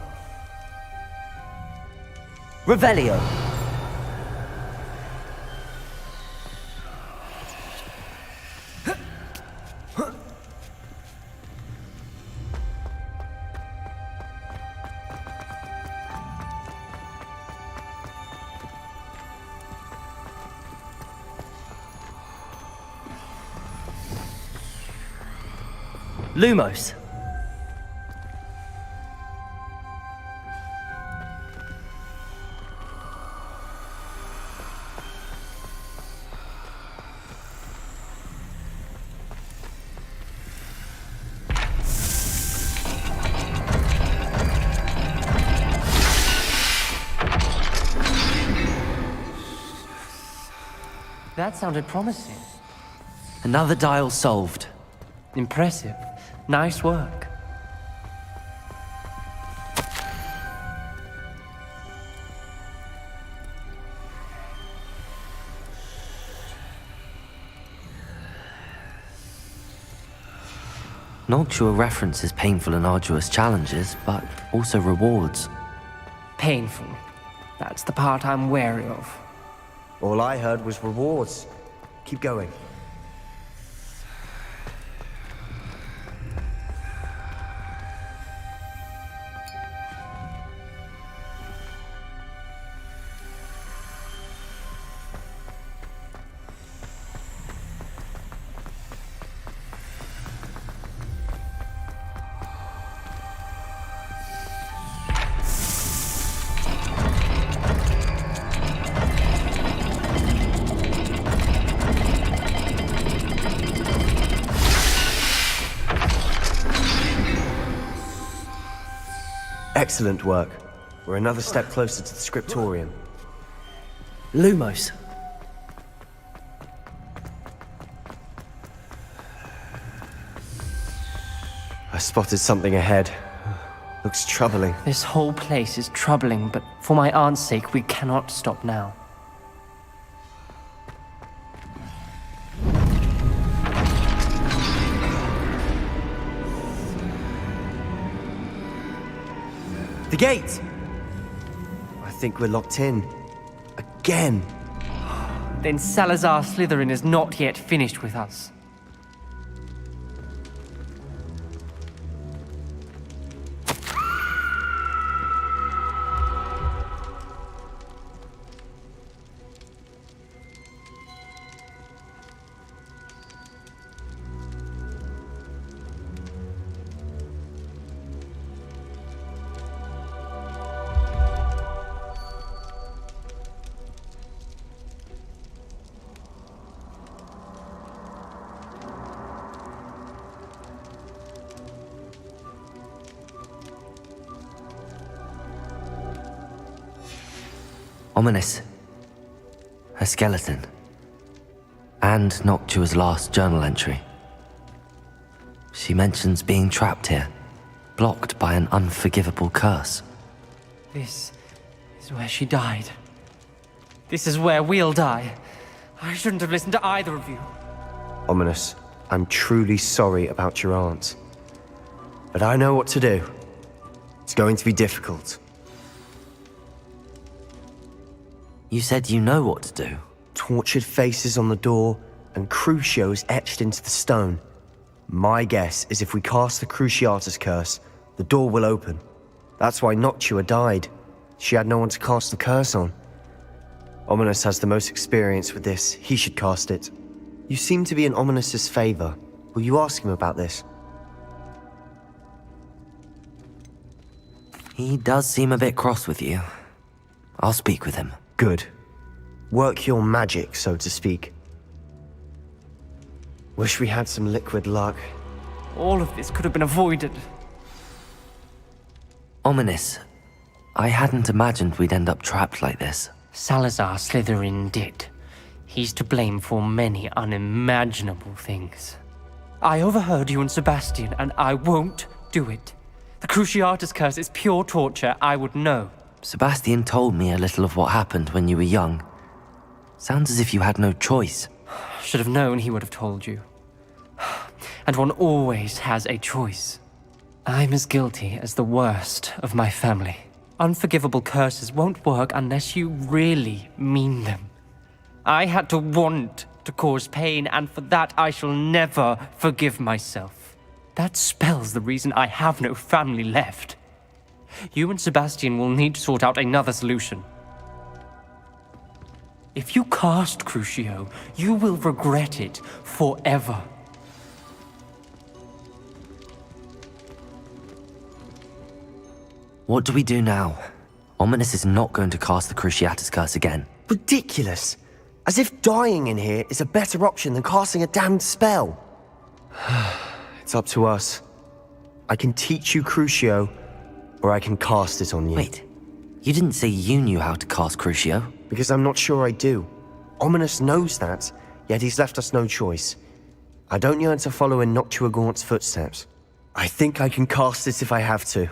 Revelio! Lumos. That sounded promising. Another dial solved. Impressive. Nice work. Noctua references painful and arduous challenges, but also rewards. Painful. That's the part I'm wary of. All I heard was rewards. Keep going. Excellent work. We're another step closer to the scriptorium. Lumos. I spotted something ahead. Looks troubling. This whole place is troubling, but for my aunt's sake, we cannot stop now. The gate! I think we're locked in. Again. Then Salazar Slytherin is not yet finished with us. Ominous. Her skeleton. And Noctua's last journal entry. She mentions being trapped here, blocked by an unforgivable curse. This is where she died. This is where we'll die. I shouldn't have listened to either of you. Ominous, I'm truly sorry about your aunt. But I know what to do. It's going to be difficult. You said you know what to do. tortured faces on the door, and Crucios etched into the stone. My guess is if we cast the Cruciatus curse, the door will open. That's why Noctua died. She had no one to cast the curse on. Ominous has the most experience with this. He should cast it. You seem to be in Ominous's favor. Will you ask him about this? He does seem a bit cross with you. I'll speak with him. Good. Work your magic, so to speak. Wish we had some liquid luck. All of this could have been avoided. Ominous, I hadn't imagined we'd end up trapped like this. Salazar Slytherin did. He's to blame for many unimaginable things. I overheard you and Sebastian, and I won't do it. The Cruciatus curse is pure torture, I would know. Sebastian told me a little of what happened when you were young. Sounds as if you had no choice. Should have known he would have told you. And one always has a choice. I'm as guilty as the worst of my family. Unforgivable curses won't work unless you really mean them. I had to want to cause pain, and for that I shall never forgive myself. That spells the reason I have no family left. You and Sebastian will need to sort out another solution. If you cast Crucio, you will regret it forever. What do we do now? Ominous is not going to cast the Cruciatus curse again. Ridiculous! As if dying in here is a better option than casting a damned spell. It's up to us. I can teach you Crucio, or I can cast it on you. Wait, you didn't say you knew how to cast Crucio? Because I'm not sure I do. Ominous knows that, yet he's left us no choice. I don't yearn to follow in Noctua Gaunt's footsteps. I think I can cast it if I have to.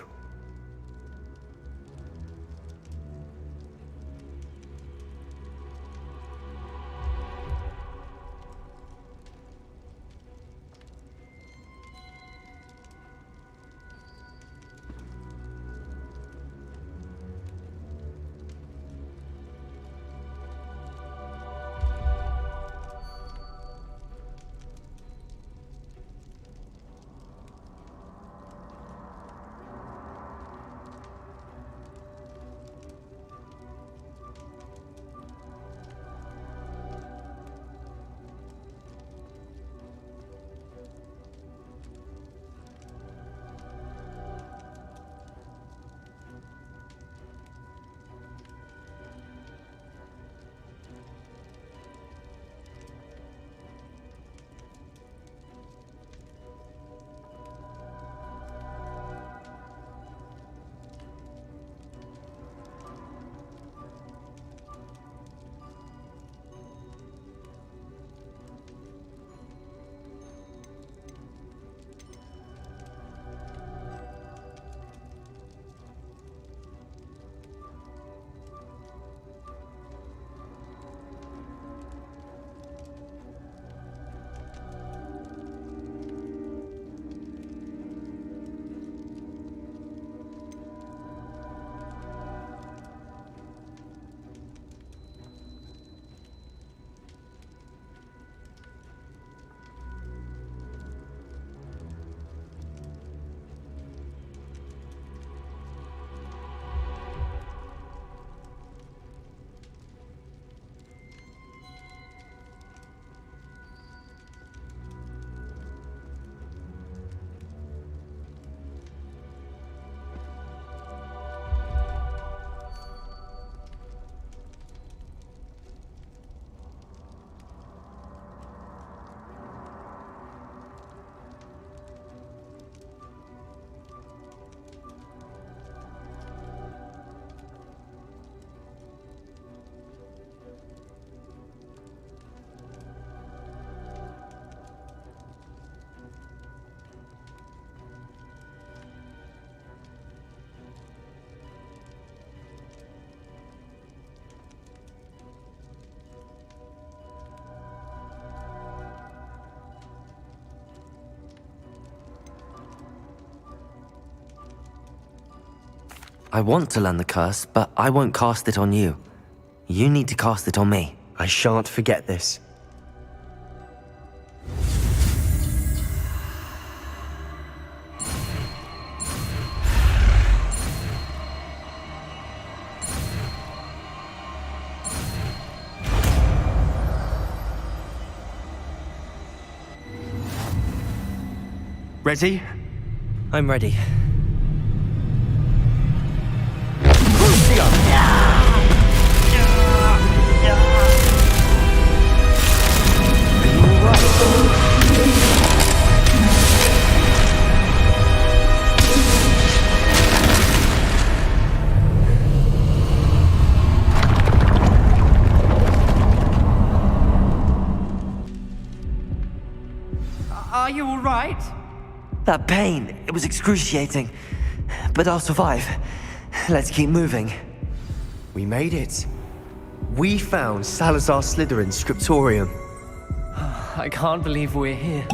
I want to learn the curse, but I won't cast it on you. You need to cast it on me. I shan't forget this. Ready? I'm ready. Are you all right? That pain, it was excruciating. But I'll survive. Let's keep moving. We made it. We found Salazar Slytherin's scriptorium. I can't believe we're here.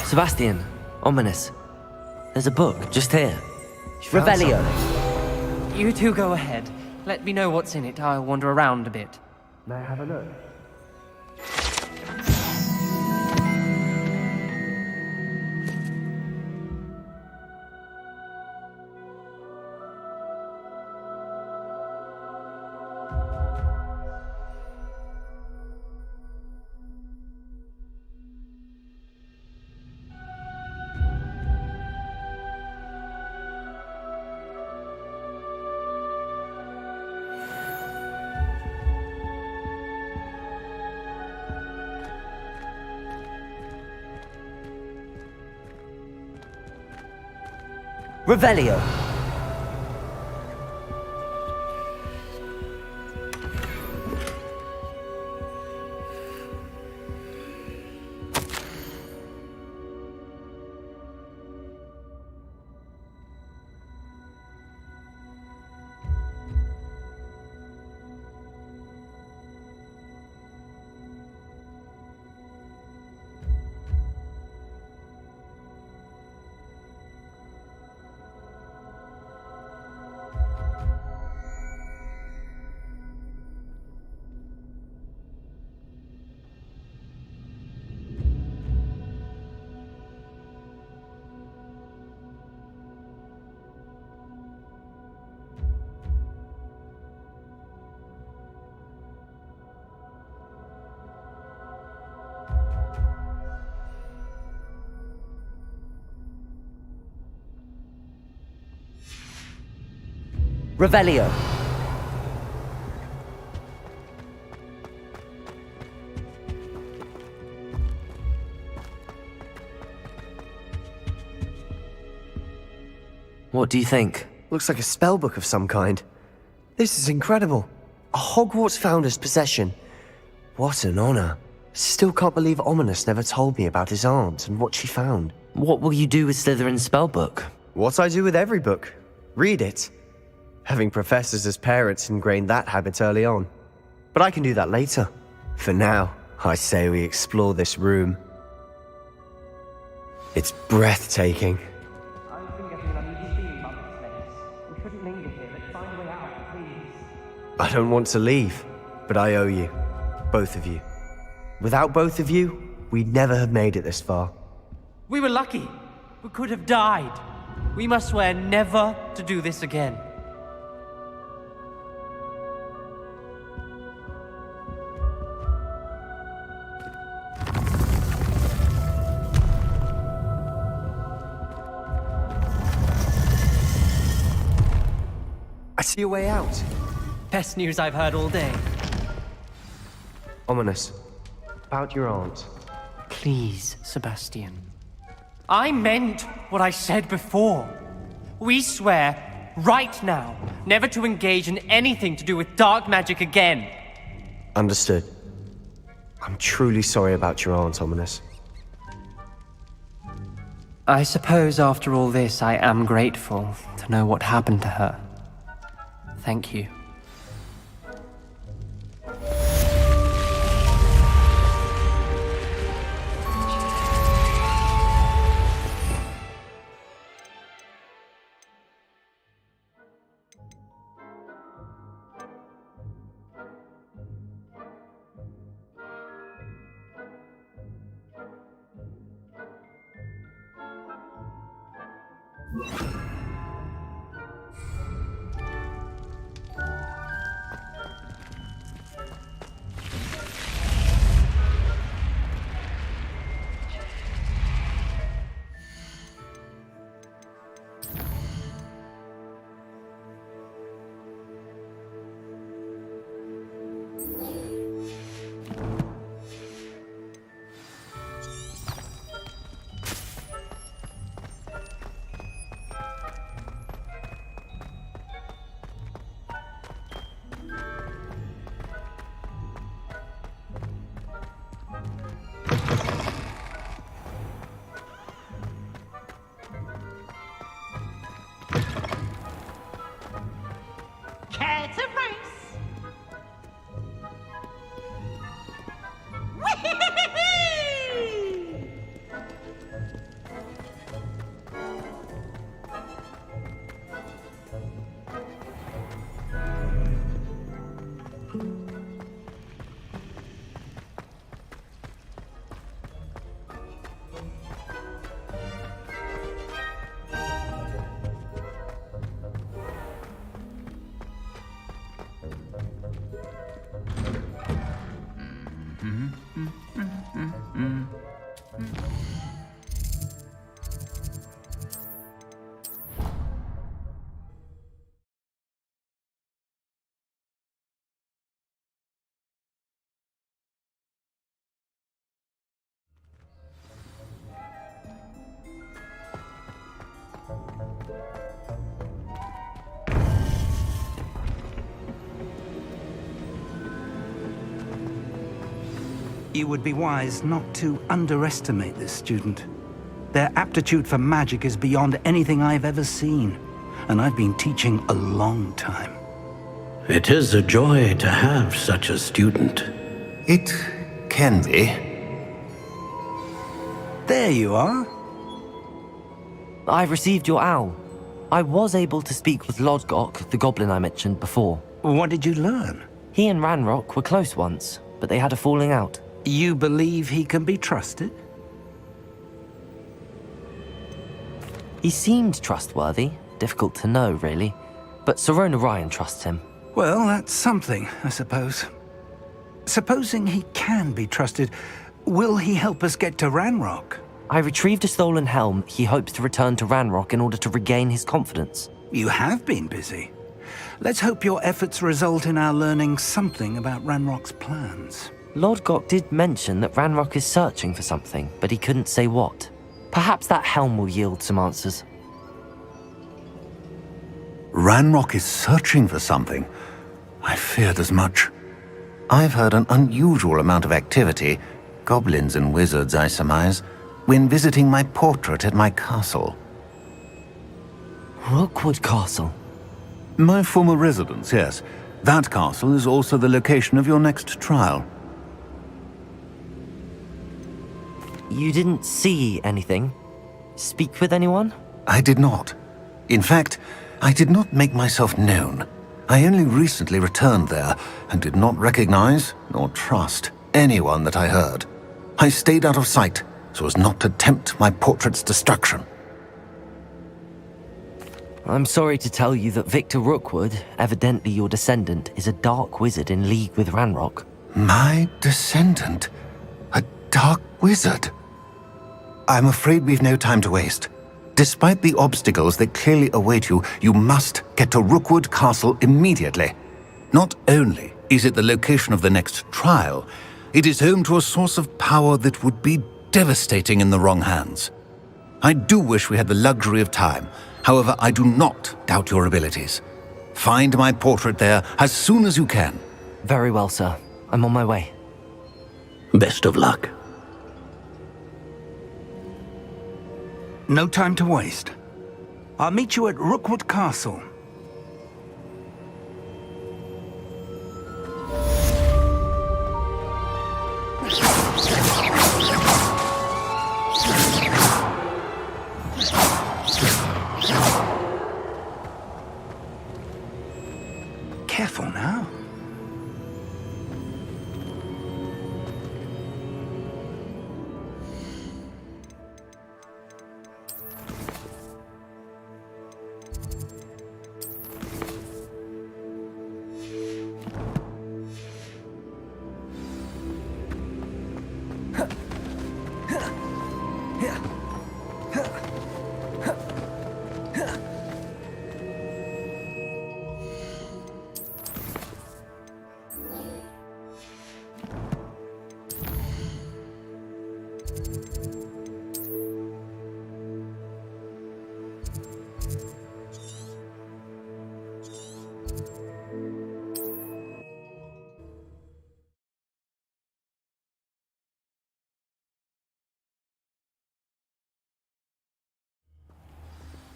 Sebastian, ominous. There's a book just here. Revelio. You two go ahead. Let me know what's in it. I'll wander around a bit. May I have a look? Revelio. Revelio. What do you think? Looks like a spellbook of some kind. This is incredible. A Hogwarts founder's possession. What an honor. Still can't believe Ominous never told me about his aunt and what she found. What will you do with Slytherin's spellbook? What I do with every book. Read it. Having professors as parents ingrained that habit early on. But I can do that later. For now, I say we explore this room. It's breathtaking. I've been getting an uneasy feeling about this place. We shouldn't linger here. Let's find a way out, please. I don't want to leave, but I owe you. Both of you. Without both of you, we'd never have made it this far. We were lucky. We could have died. We must swear never to do this again. I see a way out. Best news I've heard all day. Ominous. About your aunt. Please, Sebastian. I meant what I said before. We swear, right now, never to engage in anything to do with dark magic again. Understood. I'm truly sorry about your aunt, Ominous. I suppose after all this, I am grateful to know what happened to her. Thank you. Care to race? Whee! You would be wise not to underestimate this student. Their aptitude for magic is beyond anything I've ever seen, and I've been teaching a long time. It is a joy to have such a student. It can be. There you are. I received your owl. I was able to speak with Lodgok, the goblin I mentioned before. What did you learn? He and Ranrock were close once, but they had a falling out. You believe he can be trusted? He seemed trustworthy. Difficult to know, really. But Sirona Ryan trusts him. Well, that's something, I suppose. Supposing he can be trusted, will he help us get to Ranrock? I retrieved a stolen helm he hopes to return to Ranrock in order to regain his confidence. You have been busy. Let's hope your efforts result in our learning something about Ranrock's plans. Lodgok did mention that Ranrock is searching for something, but he couldn't say what. Perhaps that helm will yield some answers. Ranrock is searching for something. I feared as much. I've heard an unusual amount of activity, goblins and wizards, I surmise, when visiting my portrait at my castle. Rookwood Castle? My former residence, yes. That castle is also the location of your next trial. You didn't see anything? Speak with anyone? I did not. In fact, I did not make myself known. I only recently returned there and did not recognize nor trust anyone that I heard. I stayed out of sight so as not to tempt my portrait's destruction. I'm sorry to tell you that Victor Rookwood, evidently your descendant, is a dark wizard in league with Ranrock. My descendant? A dark wizard? I'm afraid we've no time to waste. Despite the obstacles that clearly await you, you must get to Rookwood Castle immediately. Not only is it the location of the next trial, it is home to a source of power that would be devastating in the wrong hands. I do wish we had the luxury of time. However, I do not doubt your abilities. Find my portrait there as soon as you can. Very well, sir. I'm on my way. Best of luck. No time to waste. I'll meet you at Rookwood Castle. Careful now.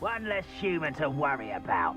One less human to worry about.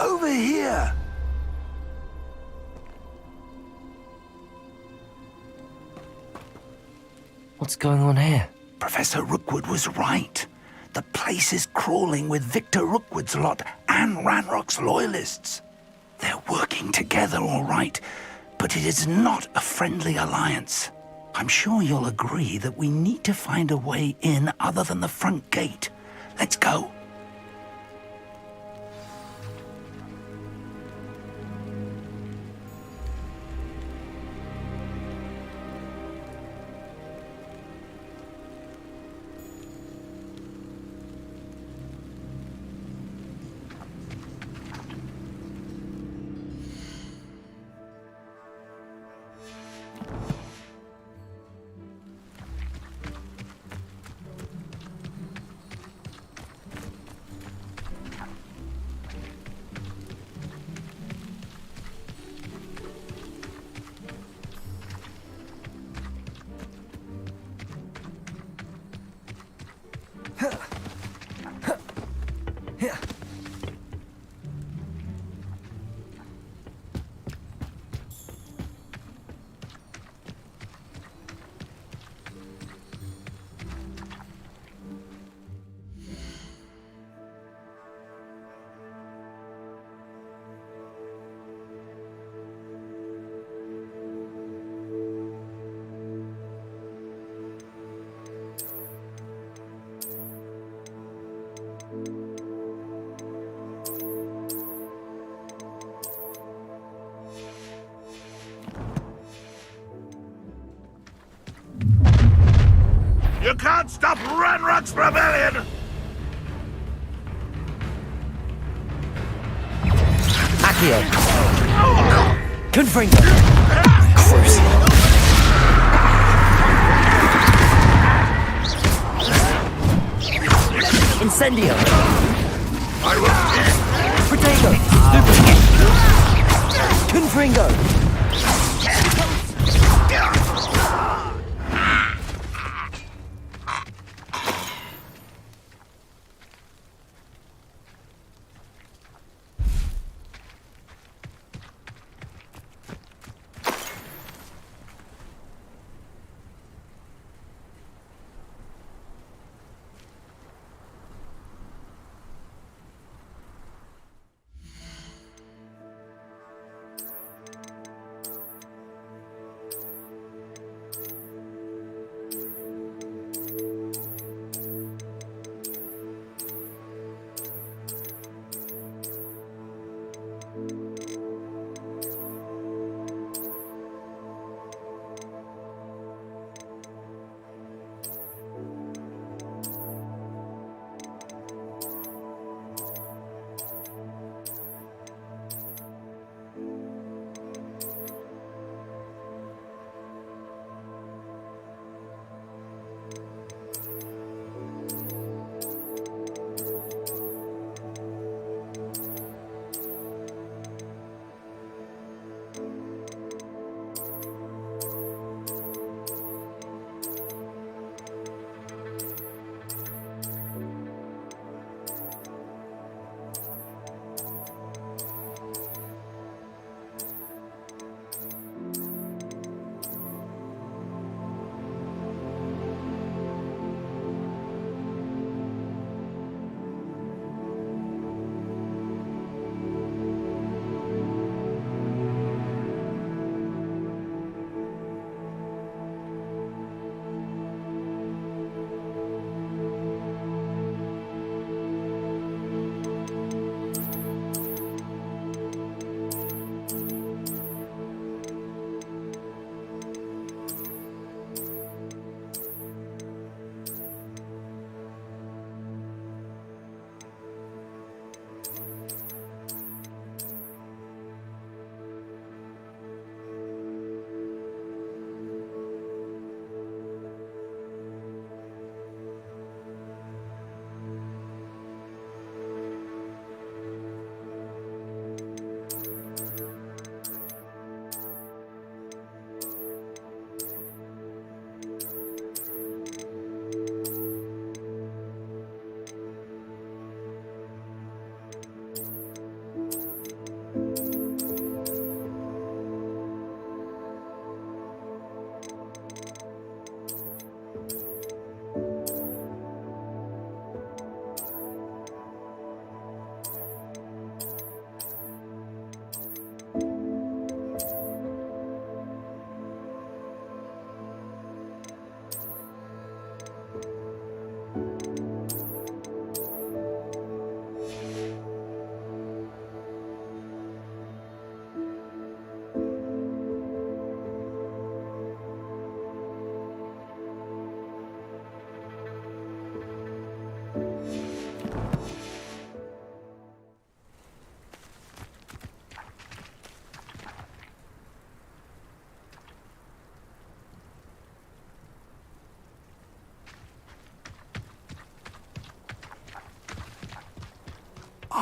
Over here! What's going on here? Professor Rookwood was right. The place is crawling with Victor Rookwood's lot and Ranrock's loyalists. They're working together, all right, but it is not a friendly alliance. I'm sure you'll agree that we need to find a way in other than the front gate. Let's go. You can't stop Ranrock's rebellion! Accio! Confringo! Crucial! Incendio! Protego! Stupid! Confringo!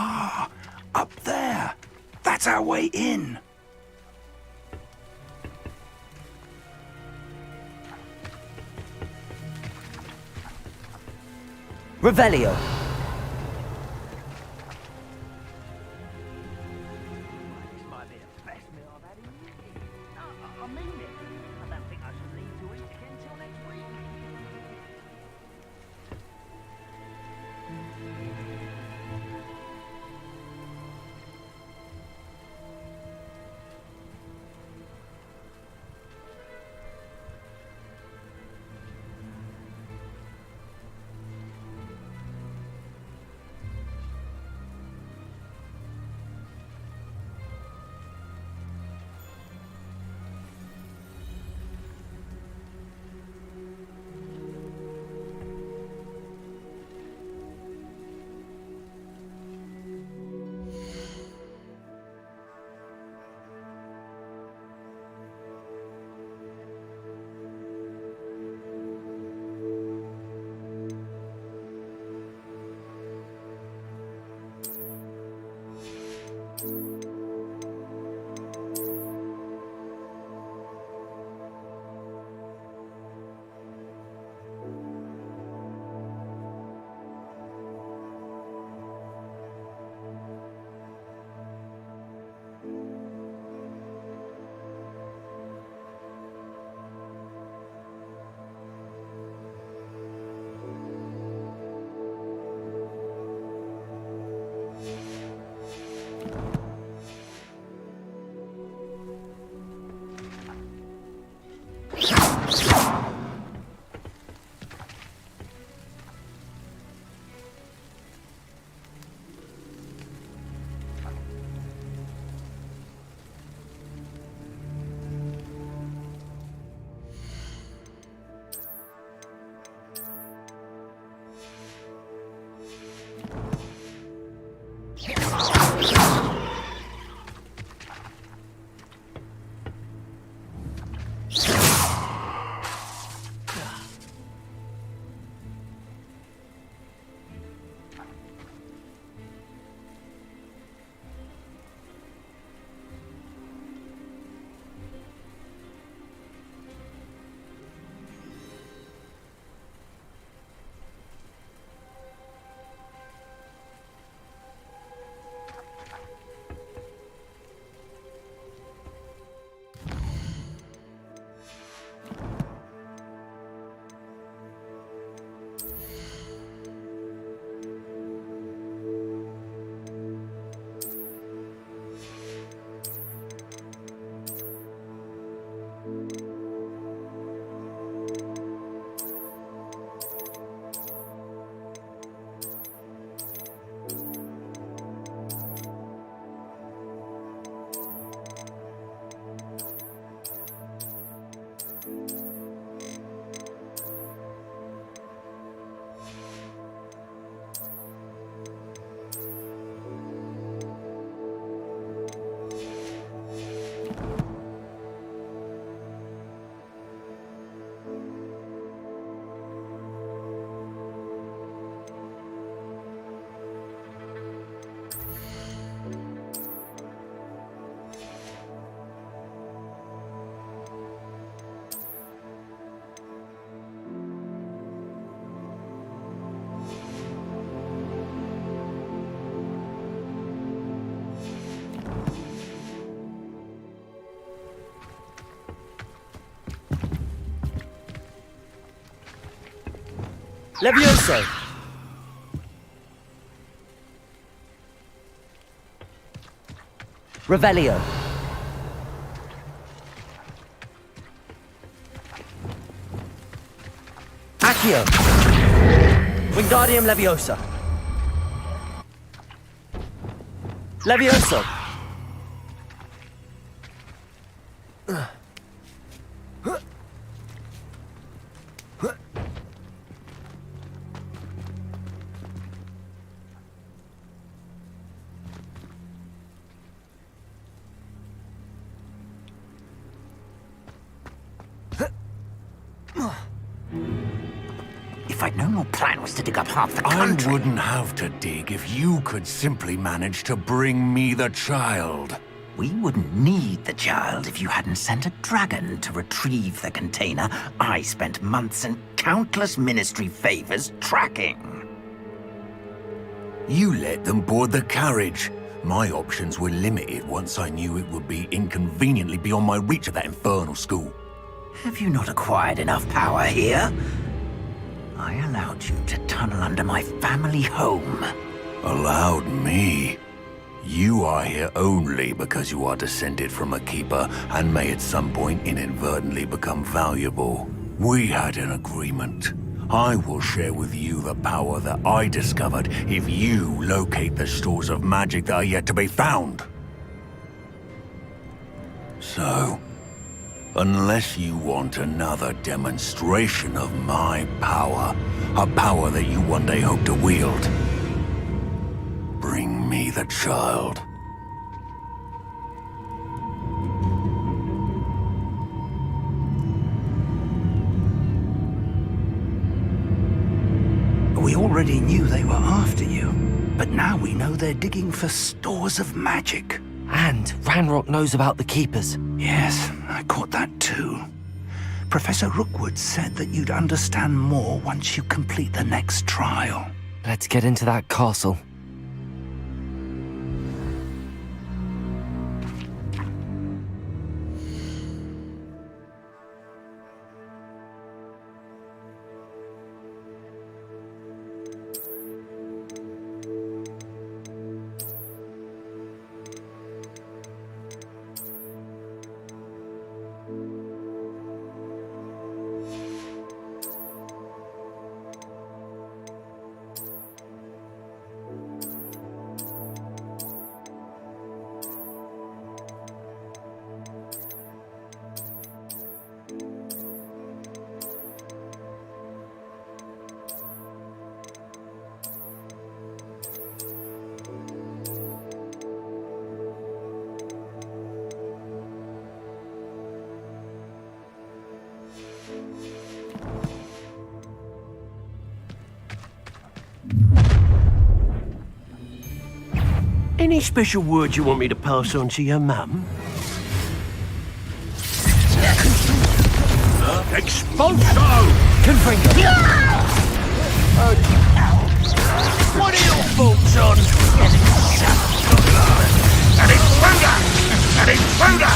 Ah, up there. That's our way in. Revelio. Levioso! Revelio. Accio. Wingardium Leviosa. Levioso. If I'd known your plan was to dig up half the I country... wouldn't have to dig if you could simply manage to bring me the child. We wouldn't need the child if you hadn't sent a dragon to retrieve the container I spent months and countless ministry favors tracking. You let them board the carriage. My options were limited once I knew it would be inconveniently beyond my reach at that infernal school. Have you not acquired enough power here? I allowed you to tunnel under my family home. Allowed me? You are here only because you are descended from a keeper and may at some point inadvertently become valuable. We had an agreement. I will share with you the power that I discovered if you locate the stores of magic that are yet to be found. So, unless you want another demonstration of my power, a power that you one day hope to wield, bring me the child. We already knew they were after you, but now we know they're digging for stores of magic. And Ranrock knows about the Keepers. Yes, I caught that too. Professor Rookwood said that you'd understand more once you complete the next trial. Let's get into that castle. Any special words you want me to pass on to your mum? Expulso! Confringo! What are your thoughts on? An intruder! An intruder!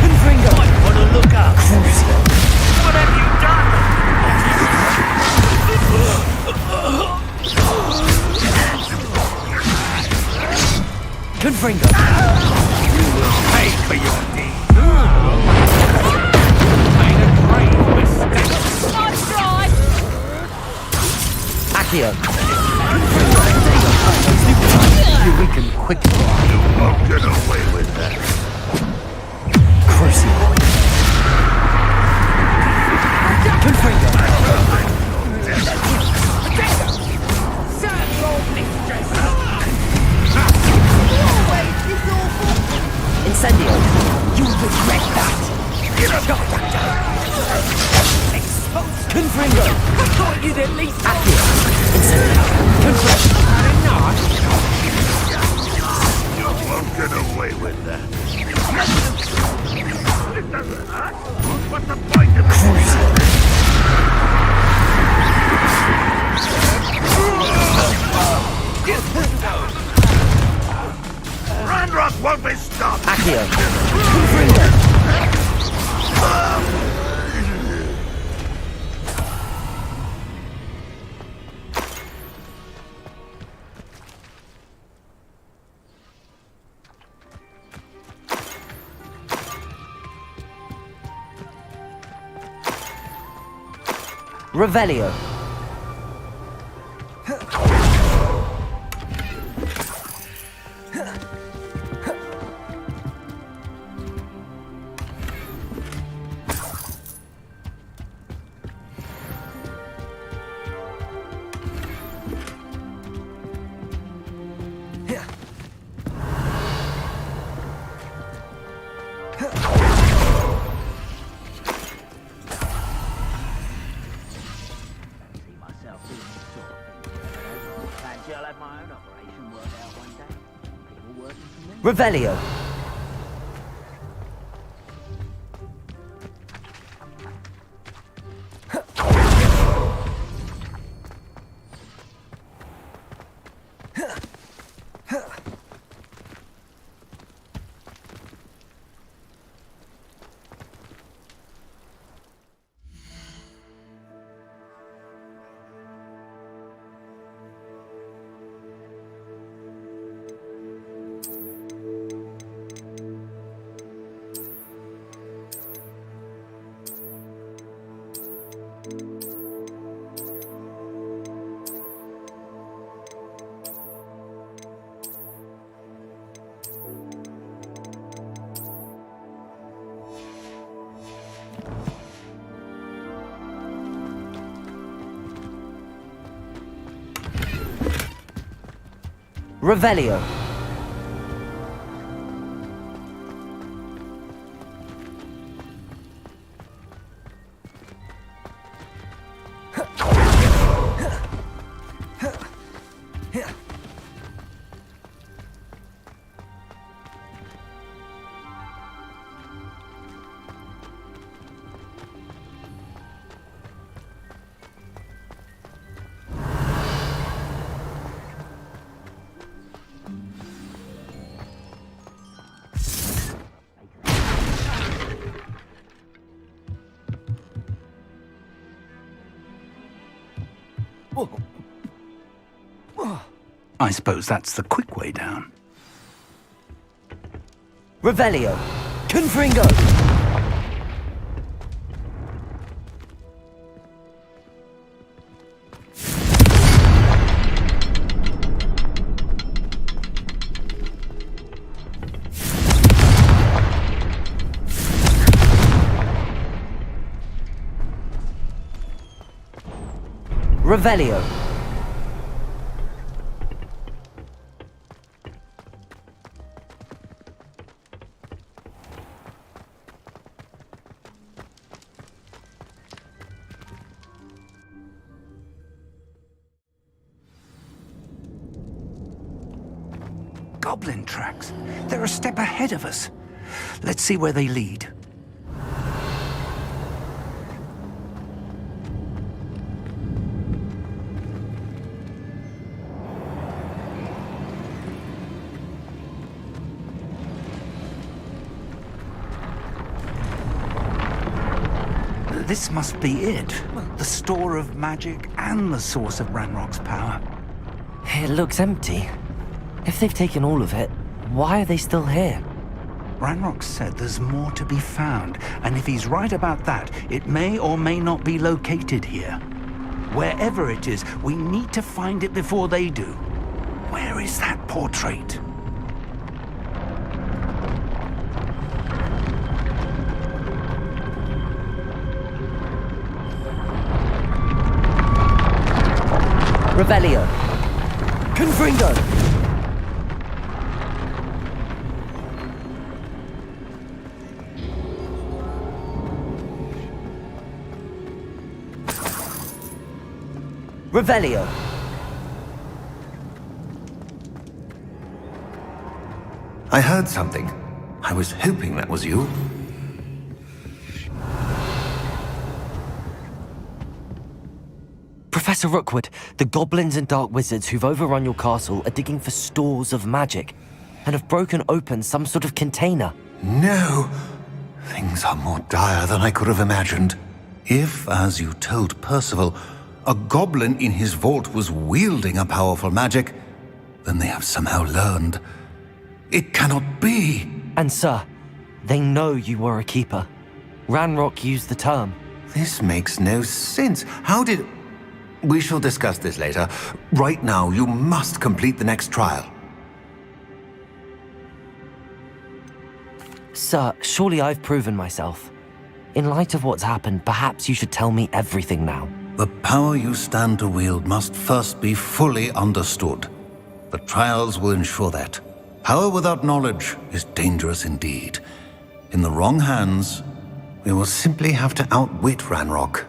Confringo! Might want to look up. What have you done? Confringo! You will pay for your deeds. Made a grave mistake. Nice try! Accio! You weaken quickly. You won't get away with that. Crucible! Confringo! Incendio! You regret that! Confringo! I thought you'd at least... Accio! Incendio! Confringo! You won't get away with that. It doesn't hurt. What's the point of it? Ranrock won't be stopped! Accio! Confringo! Revelio. Revelio. Revelio. I suppose that's the quick way down. Revelio. Confringo. Revelio. Goblin tracks. They're a step ahead of us. Let's see where they lead. This must be it. The store of magic and the source of Ranrock's power. It looks empty. If they've taken all of it, why are they still here? Ranrock said there's more to be found, and if he's right about that, it may or may not be located here. Wherever it is, we need to find it before they do. Where is that portrait? Revelio. Confringo. Revelio. I heard something. I was hoping that was you. Professor Rookwood, the goblins and dark wizards who've overrun your castle are digging for stores of magic and have broken open some sort of container. No! Things are more dire than I could have imagined. If, as you told Percival, a goblin in his vault was wielding a powerful magic, then they have somehow learned. It cannot be! And sir, they know you were a keeper. Ranrock used the term. This makes no sense. How did... We shall discuss this later. Right now, you must complete the next trial. Sir, surely I've proven myself. In light of what's happened, perhaps you should tell me everything now. The power you stand to wield must first be fully understood. The trials will ensure that. Power without knowledge is dangerous indeed. In the wrong hands, we will simply have to outwit Ranrock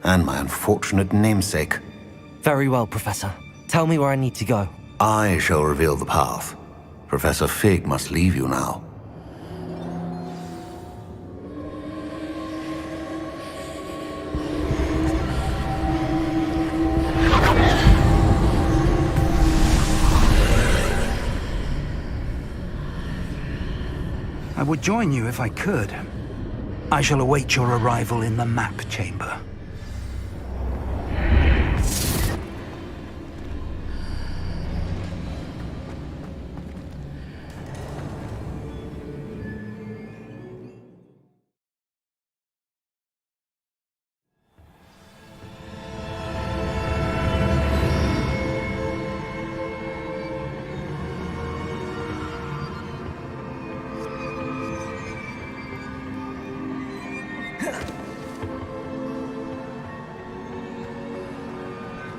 and my unfortunate namesake. Very well, Professor. Tell me where I need to go. I shall reveal the path. Professor Fig must leave you now. I would join you if I could. I shall await your arrival in the map chamber.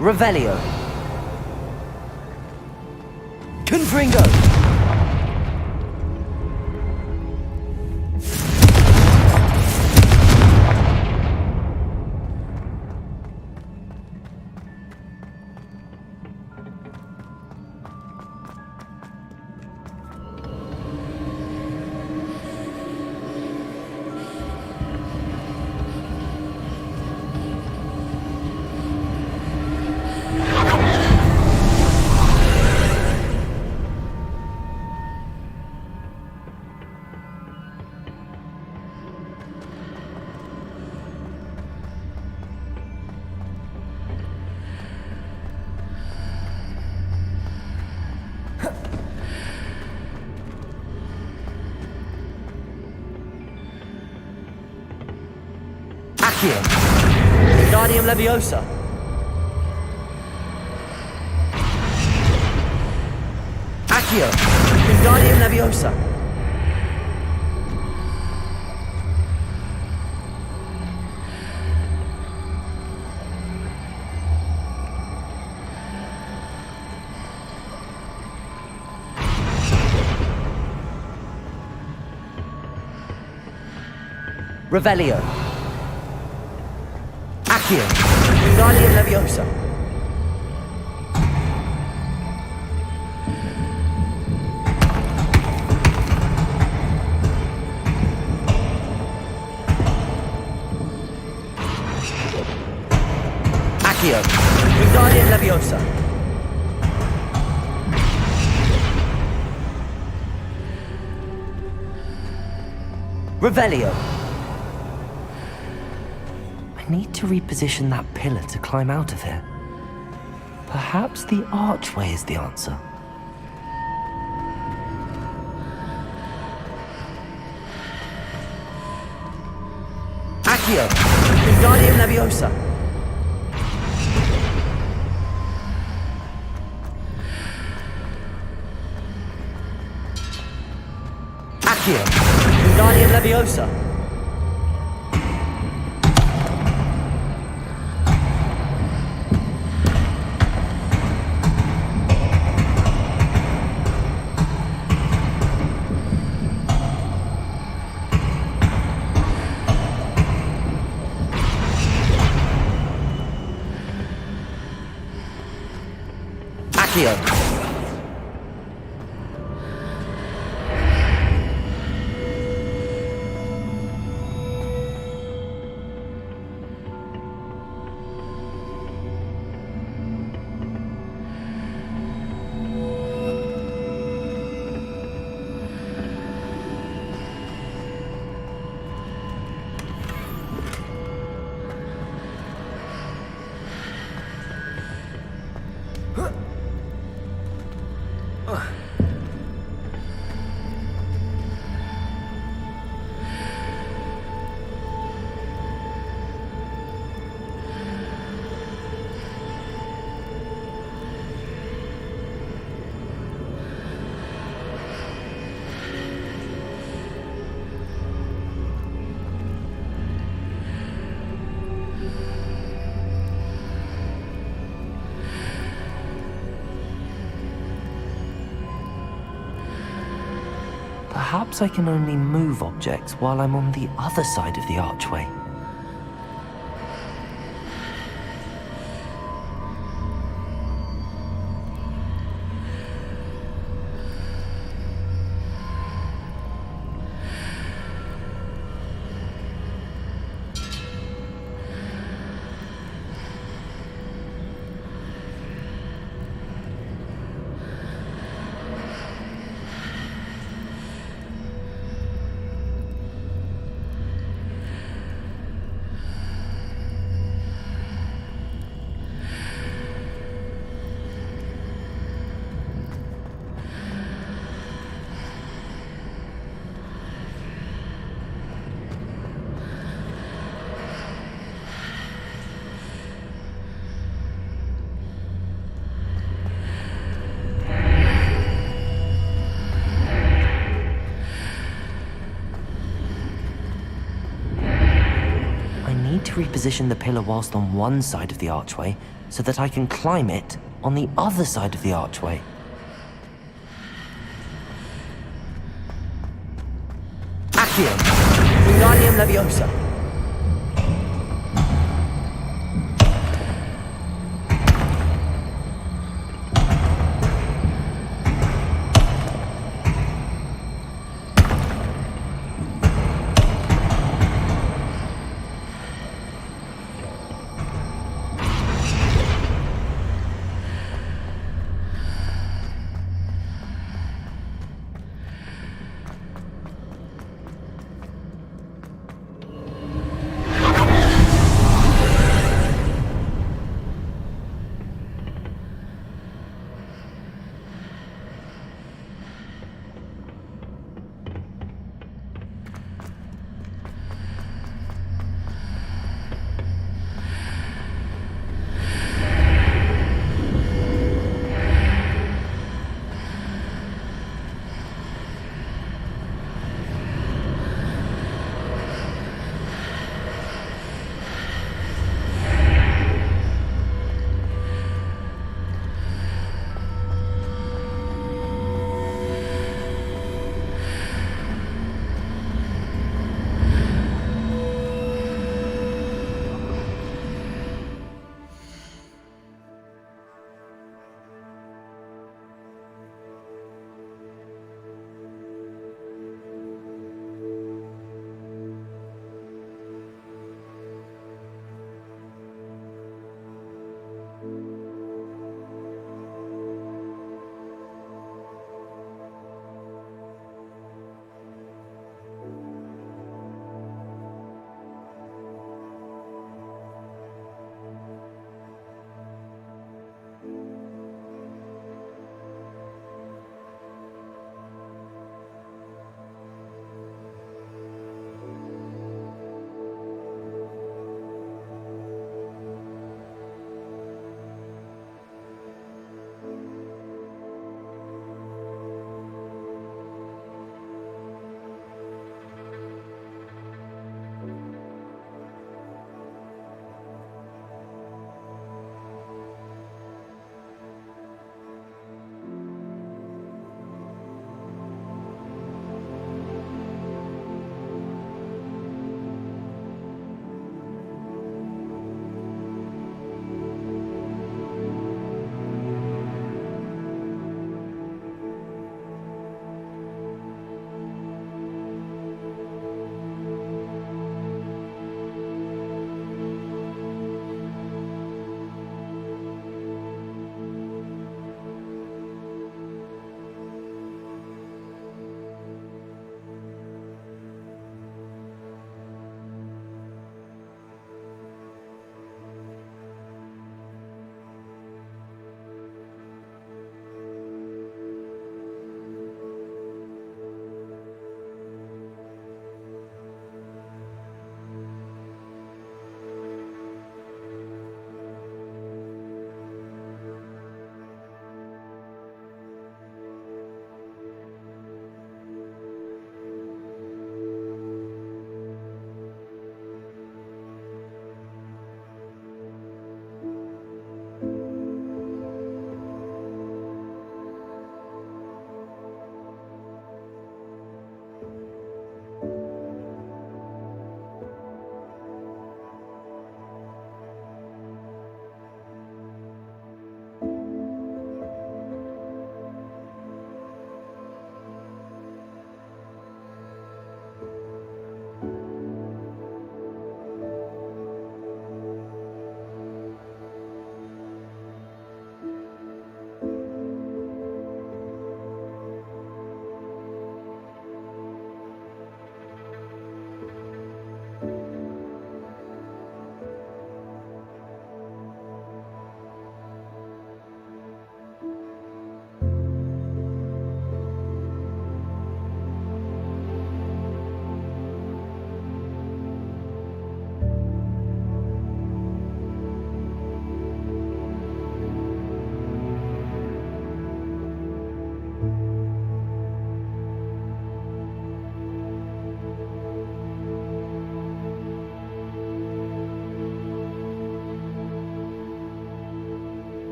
Revelio. Confringo. Accio. Wingardium Leviosa. Accio. Wingardium Leviosa. Revelio. Accio. Wingardium Leviosa. Accio. Wingardium Leviosa. Revelio. I need to reposition that pillar to climb out of here. Perhaps the archway is the answer. Accio. Wingardium Leviosa. Accio. Wingardium Leviosa. Accio. Perhaps I can only move objects while I'm on the other side of the archway. need to reposition the pillar whilst on one side of the archway so that I can climb it on the other side of the archway. Accio! Wingardium Leviosa!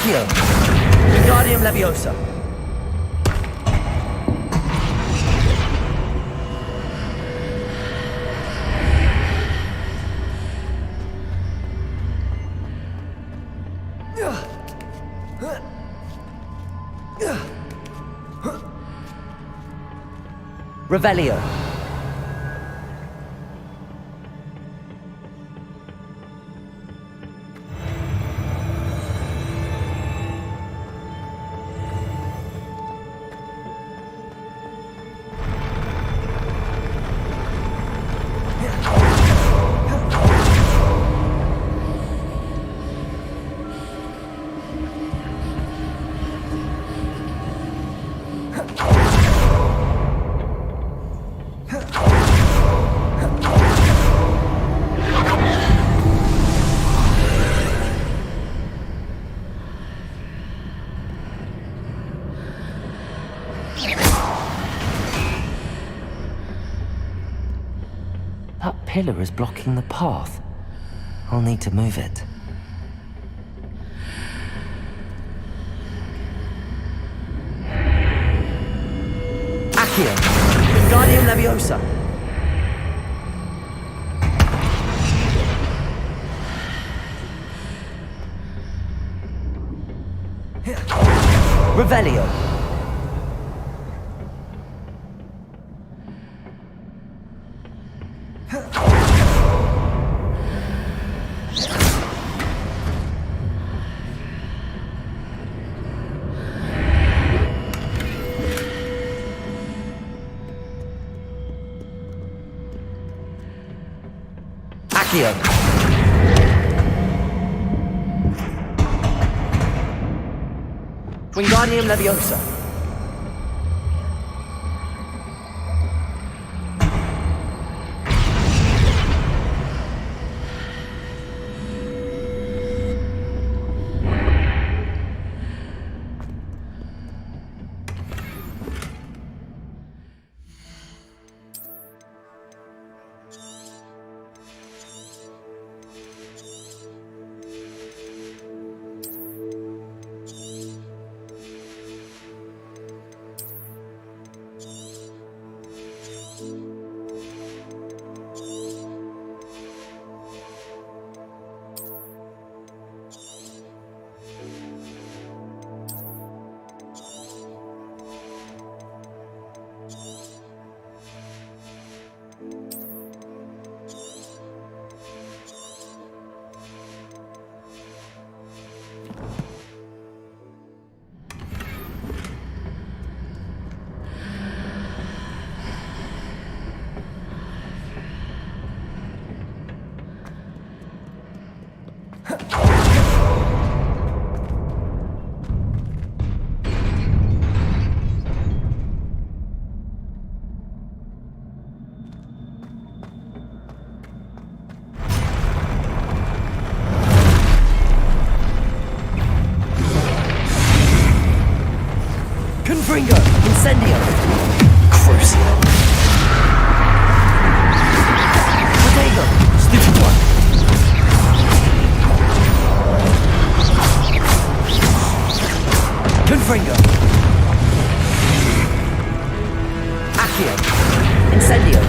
Accio! Wingardium Leviosa! Revelio. That pillar is blocking the path. I'll need to move it. Accio! Wingardium Leviosa! Revelio. Accio. Wingardium Leviosa. Confringo! Incendio! Crucio! Protego! Stupid one! Confringo! Accio! Incendio!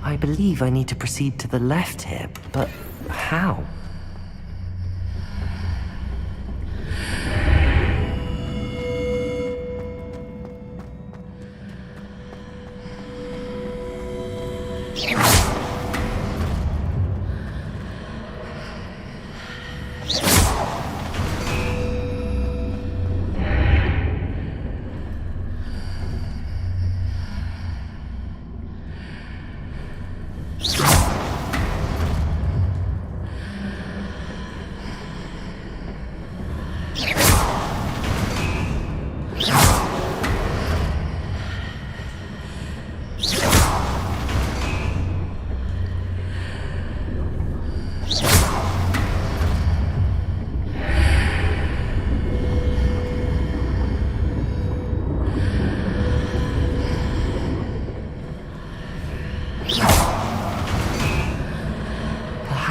I believe I need to proceed to the left here, but how?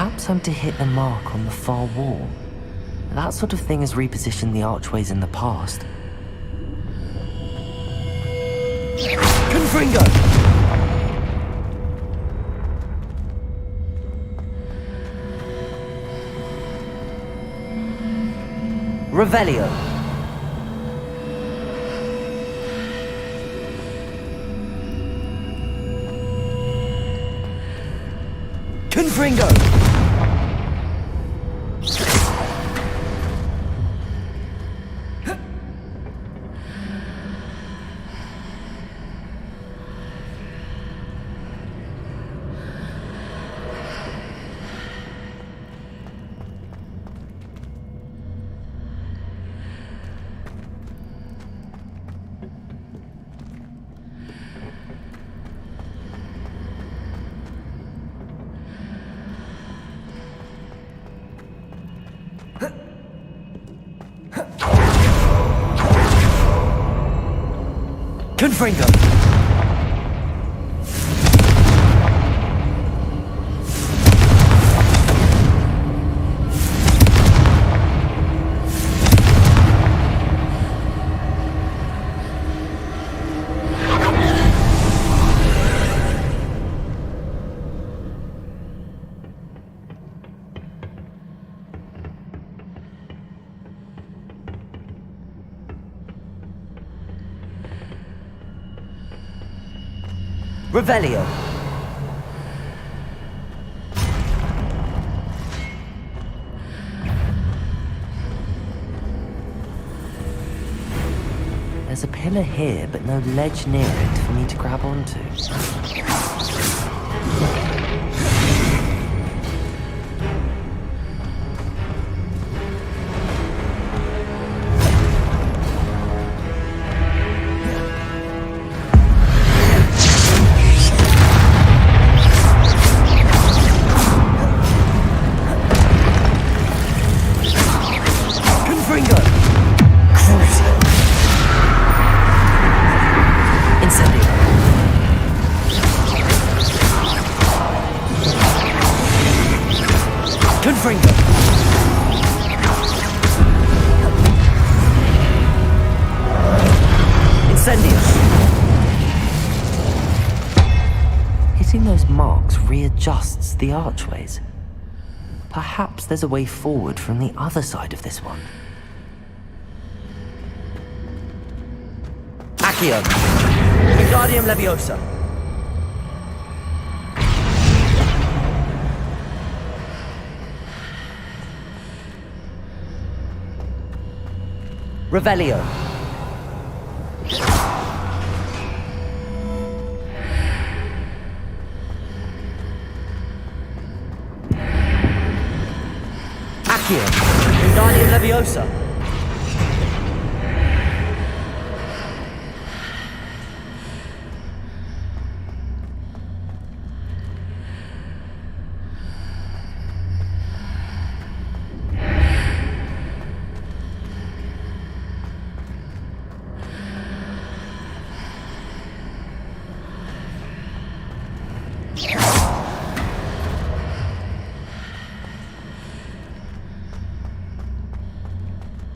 Perhaps I'm to hit a mark on the far wall. That sort of thing has repositioned the archways in the past. Confringo! Revelio. Confringo. Confringo. Revelio. There's a pillar here, but no ledge near it for me to grab onto. Confringo. Incendio. Hitting those marks readjusts the archways. Perhaps there's a way forward from the other side of this one. Accio. Wingardium Leviosa. Revelio. Accio. Wingardium Leviosa.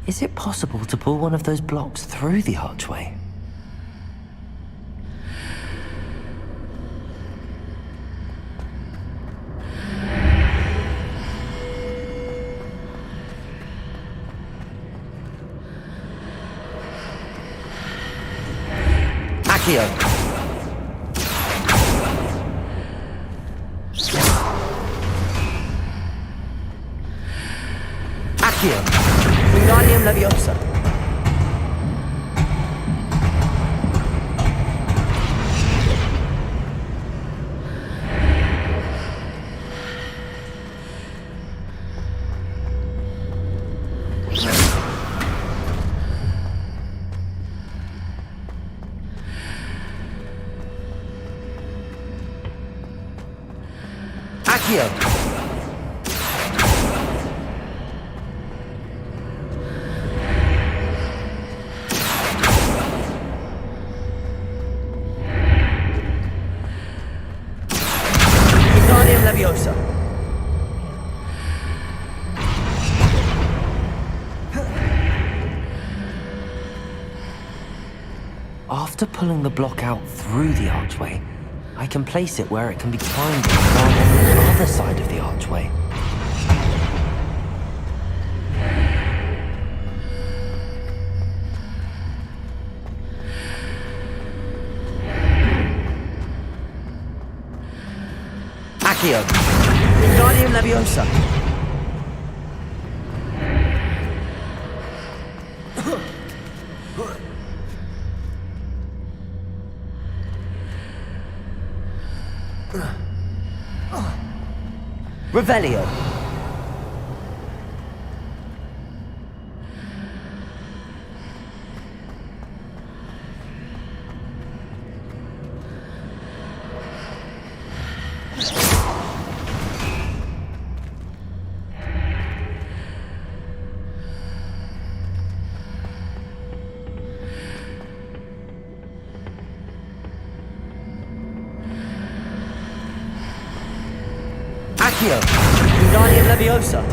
Is it possible to pull one of those blocks through the archway? Accio. Accio. Wingardium Leviosa. Accio. Leviosa. After pulling the block out through the archway, I can place it where it can be climbed while on the other side of the archway. Accio! Wingardium Leviosa! Revelio. Accio. Wingardium Leviosa.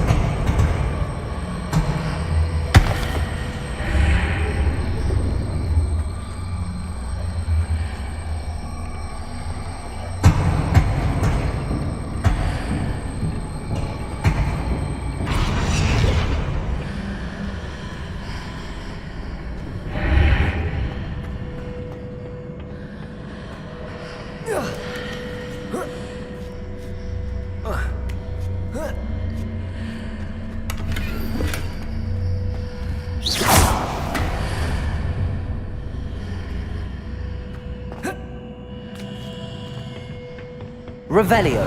Revelio.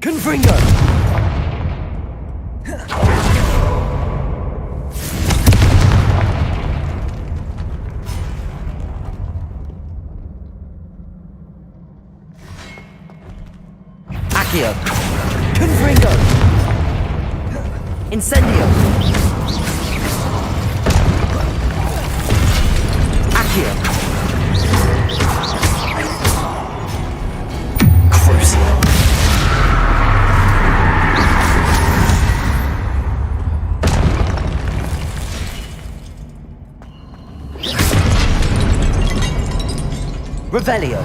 Confringo. Accio. Confringo. Incendio. Accio. Crucio. Revelio.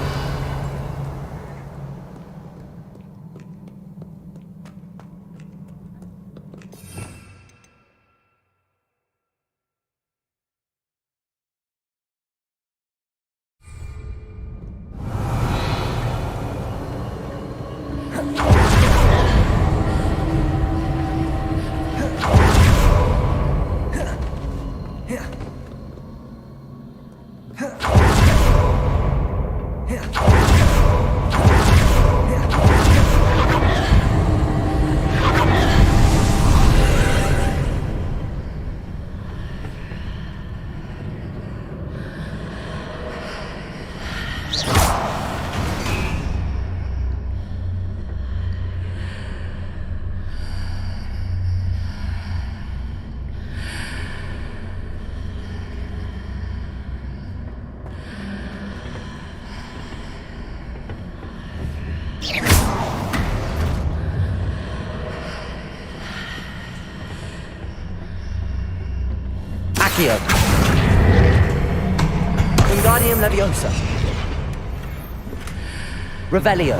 Accio. Wingardium Leviosa. Revelio.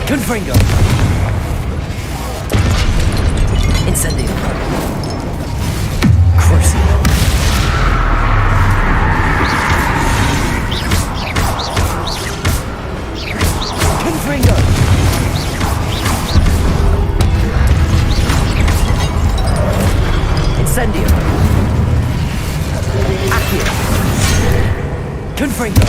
Confringo! Incendio! Crucio! Confringo! Incendio! Accio! Confringo!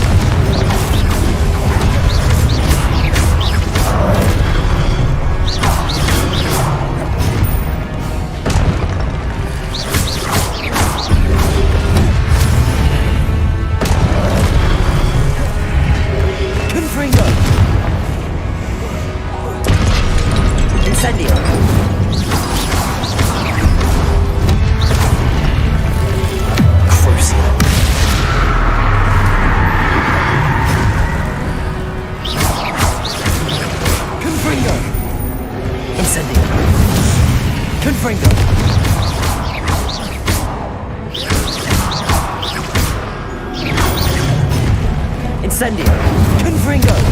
Confringo! Incendio! Crucio! Confringo! Incendio! Confringo! Incendio! Confringo!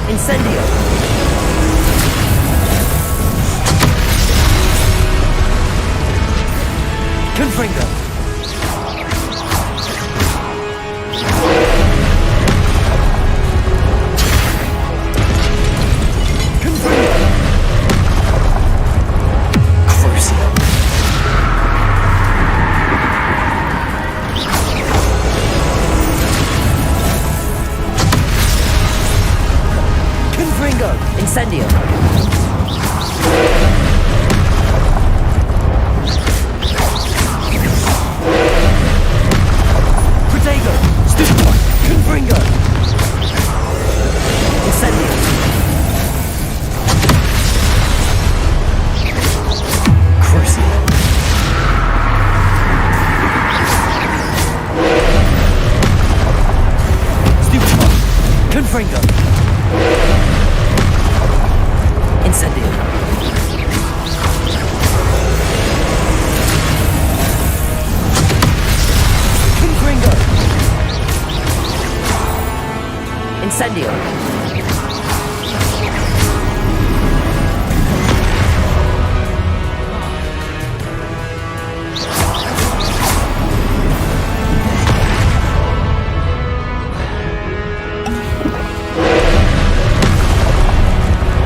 Incendio! Confringo! Confringo! Crucio! Confringo! Incendio! Protego! Stupefy! Confringo! Incendio! Crucio! Stupefy! Confringo! Incendio! Confringo! Incendio!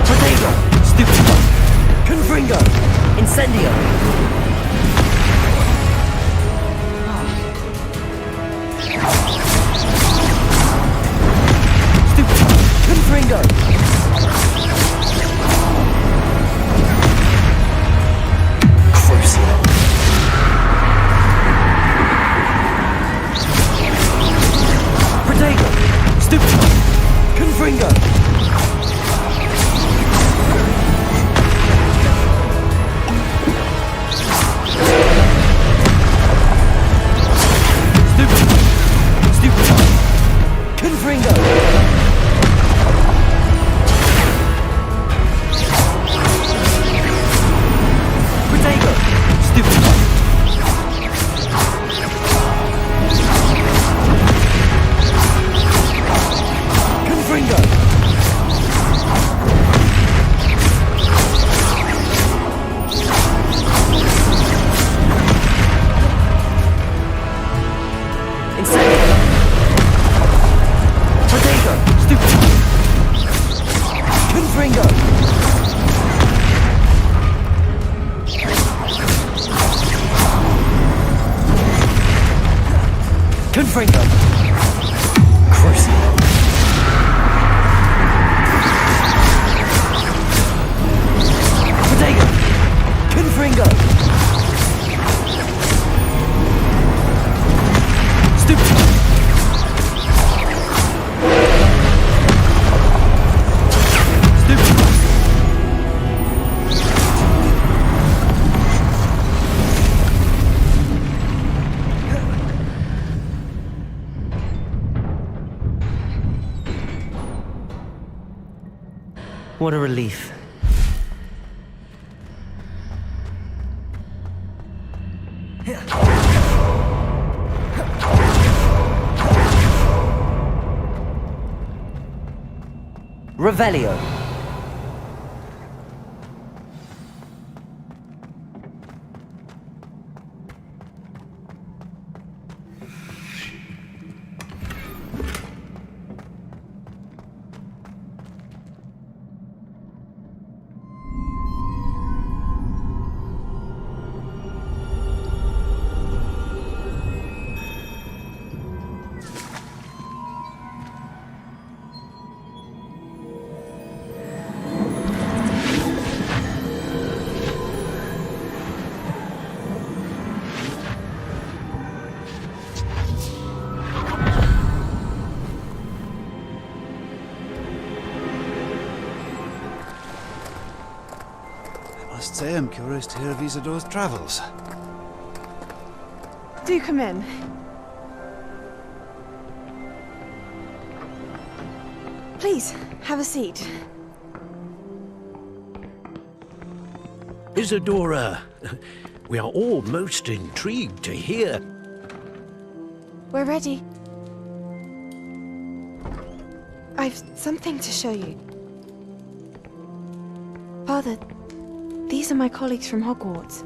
Protego! Stupefy! Confringo! Incendio! Stupefy! Confringo! Crucible! Potato! Confringo! Stupid! What a relief. Revelio. I must say I'm curious to hear of Isadore's travels. Do come in. Please, have a seat. Isadora, we are all most intrigued to hear. We're ready. I've something to show you. Father, these are my colleagues from Hogwarts.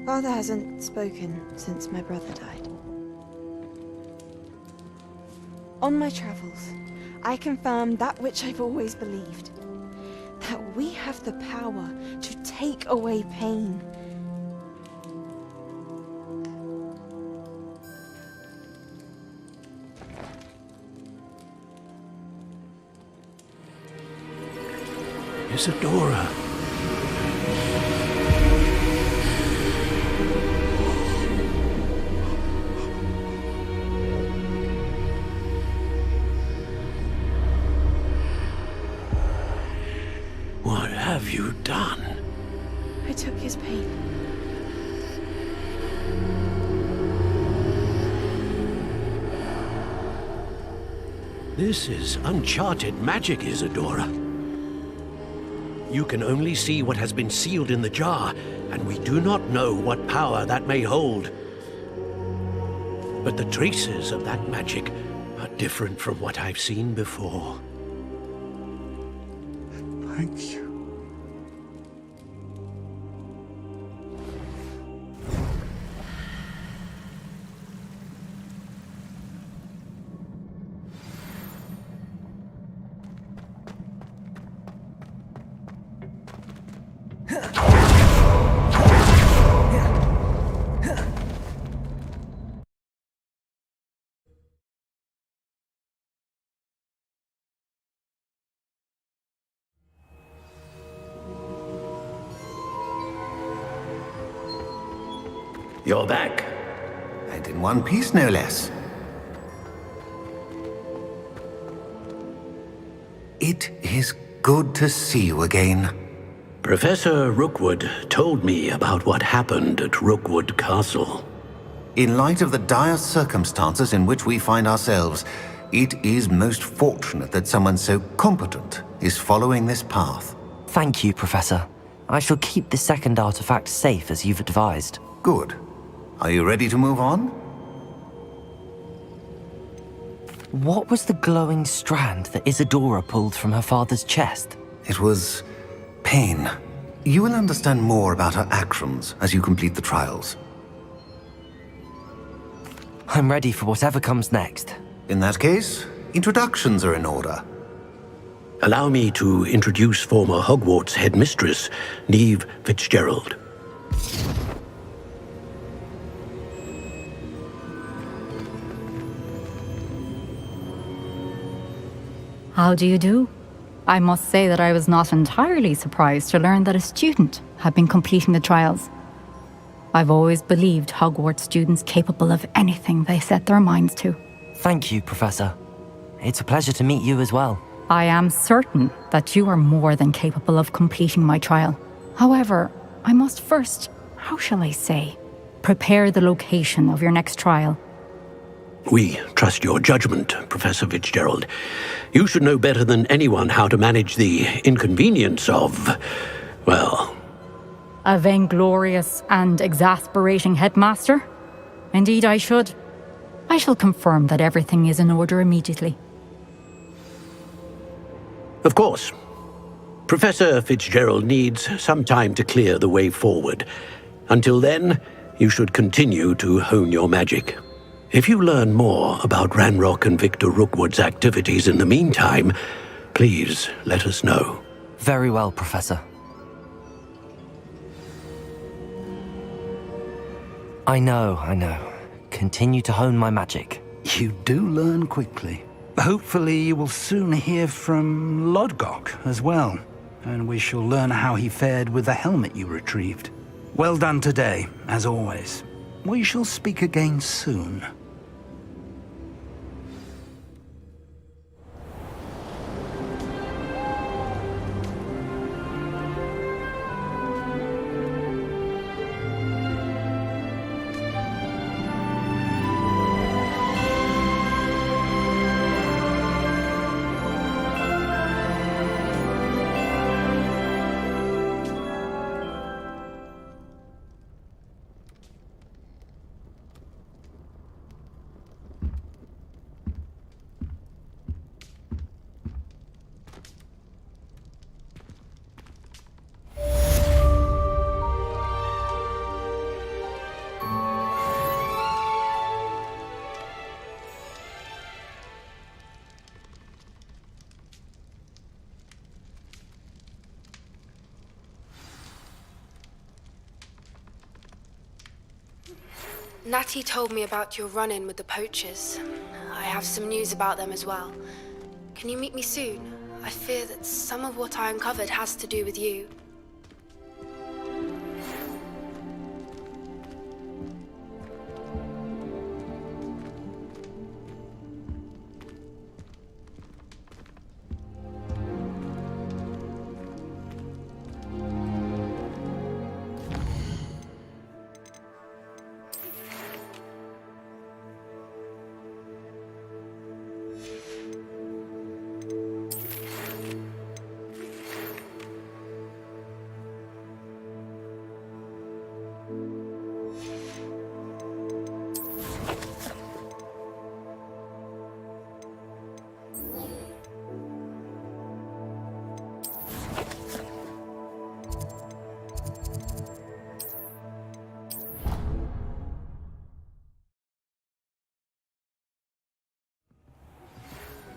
Father hasn't spoken since my brother died. On my travels, I confirmed that which I've always believed. That we have the power to take away pain. Isadora. What have you done? I took his pain. This is uncharted magic, Isadora. You can only see what has been sealed in the jar, and we do not know what power that may hold. But the traces of that magic are different from what I've seen before. Thank you. You're back. And in one piece, no less. It is good to see you again. Professor Rookwood told me about what happened at Rookwood Castle. In light of the dire circumstances in which we find ourselves, it is most fortunate that someone so competent is following this path. Thank you, Professor. I shall keep the second artifact safe as you've advised. Good. Are you ready to move on? What was the glowing strand that Isadora pulled from her father's chest? It was pain. You will understand more about her actions as you complete the trials. I'm ready for whatever comes next. In that case, introductions are in order. Allow me to introduce former Hogwarts headmistress, Neve Fitzgerald. How do you do? I must say that I was not entirely surprised to learn that a student had been completing the trials. I've always believed Hogwarts students capable of anything they set their minds to. Thank you, Professor. It's a pleasure to meet you as well. I am certain that you are more than capable of completing my trial. However, I must first, how shall I say, prepare the location of your next trial. We trust your judgment, Professor Fitzgerald. You should know better than anyone how to manage the inconvenience of, well... A vainglorious and exasperating headmaster? Indeed I should. I shall confirm that everything is in order immediately. Of course. Professor Fitzgerald needs some time to clear the way forward. Until then, you should continue to hone your magic. If you learn more about Ranrock and Victor Rookwood's activities in the meantime, please let us know. Very well, Professor. I know. Continue to hone my magic. You do learn quickly. Hopefully you will soon hear from Lodgok as well, and we shall learn how he fared with the helmet you retrieved. Well done today, as always. We shall speak again soon. Natty told me about your run-in with the poachers. I have some news about them as well. Can you meet me soon? I fear that some of what I uncovered has to do with you.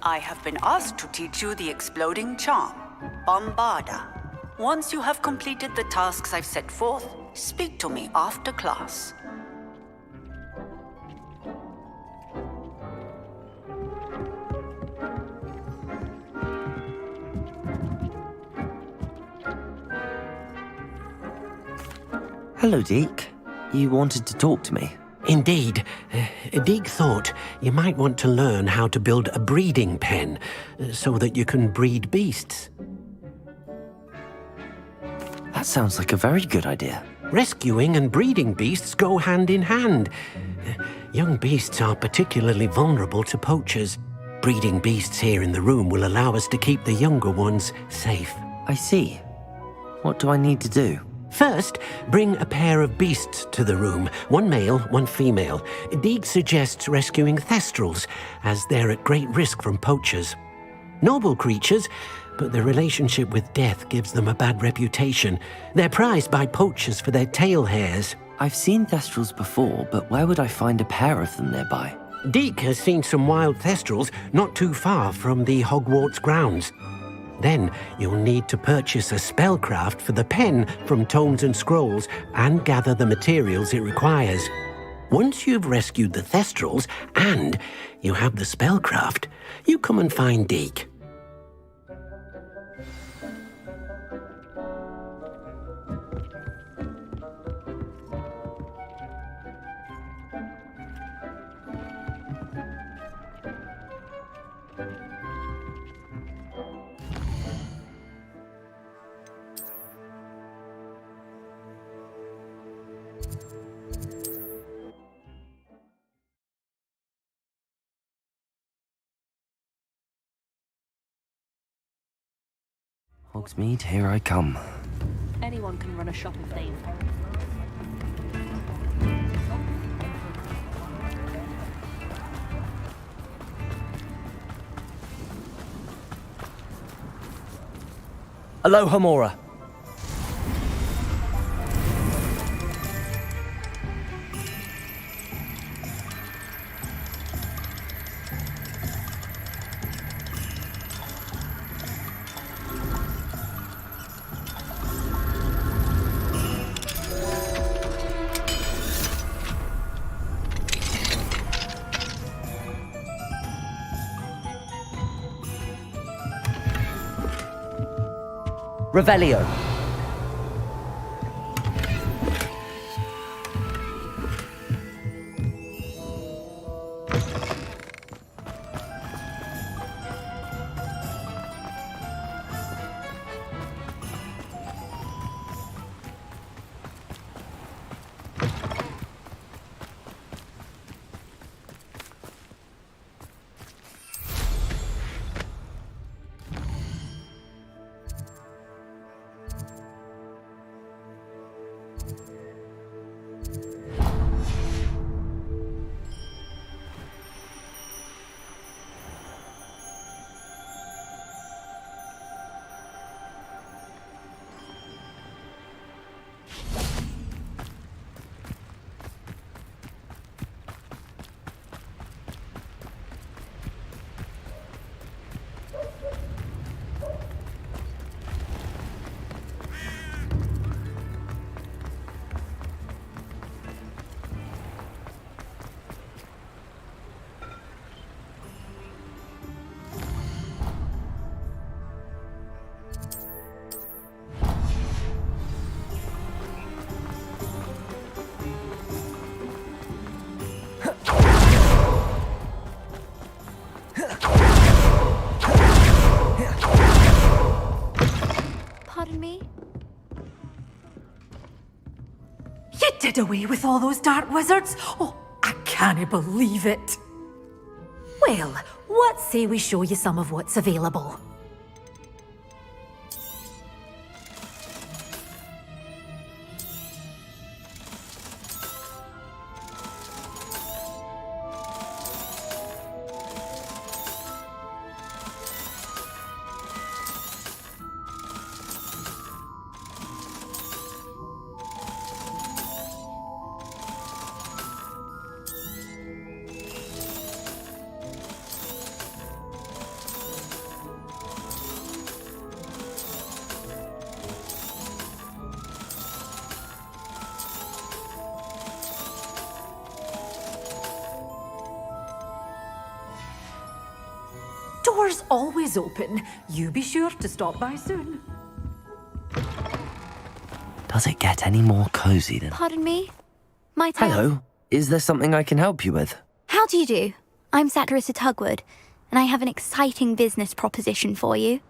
I have been asked to teach you the exploding charm, Bombarda. Once you have completed the tasks I've set forth, speak to me after class. Hello, Deke. You wanted to talk to me? Indeed. Deek thought you might want to learn how to build a breeding pen so that you can breed beasts. That sounds like a very good idea. Rescuing and breeding beasts go hand in hand. Young beasts are particularly vulnerable to poachers. Breeding beasts here in the room will allow us to keep the younger ones safe. I see. What do I need to do? First, bring a pair of beasts to the room. One male, one female. Deek suggests rescuing thestrals, as they're at great risk from poachers. Noble creatures, but their relationship with death gives them a bad reputation. They're prized by poachers for their tail hairs. I've seen thestrals before, but where would I find a pair of them nearby? Deek has seen some wild thestrals not too far from the Hogwarts grounds. Then you'll need to purchase a spellcraft for the pen from Tomes and Scrolls and gather the materials it requires. Once you've rescued the thestrals and you have the spellcraft, you come and find Deek. Hogsmeade, here I come. Anyone can run a shop if they... Aloha Mora. Revelio. Pardon me? You did away with all those dark wizards? Oh, I can't believe it. Well, what say we show you some of what's available? Doors always open. You be sure to stop by soon. Does it get any more cozy than... Pardon me? Might I... Hello. Is there something I can help you with? How do you do? I'm Satirissa Tugwood, and I have an exciting business proposition for you.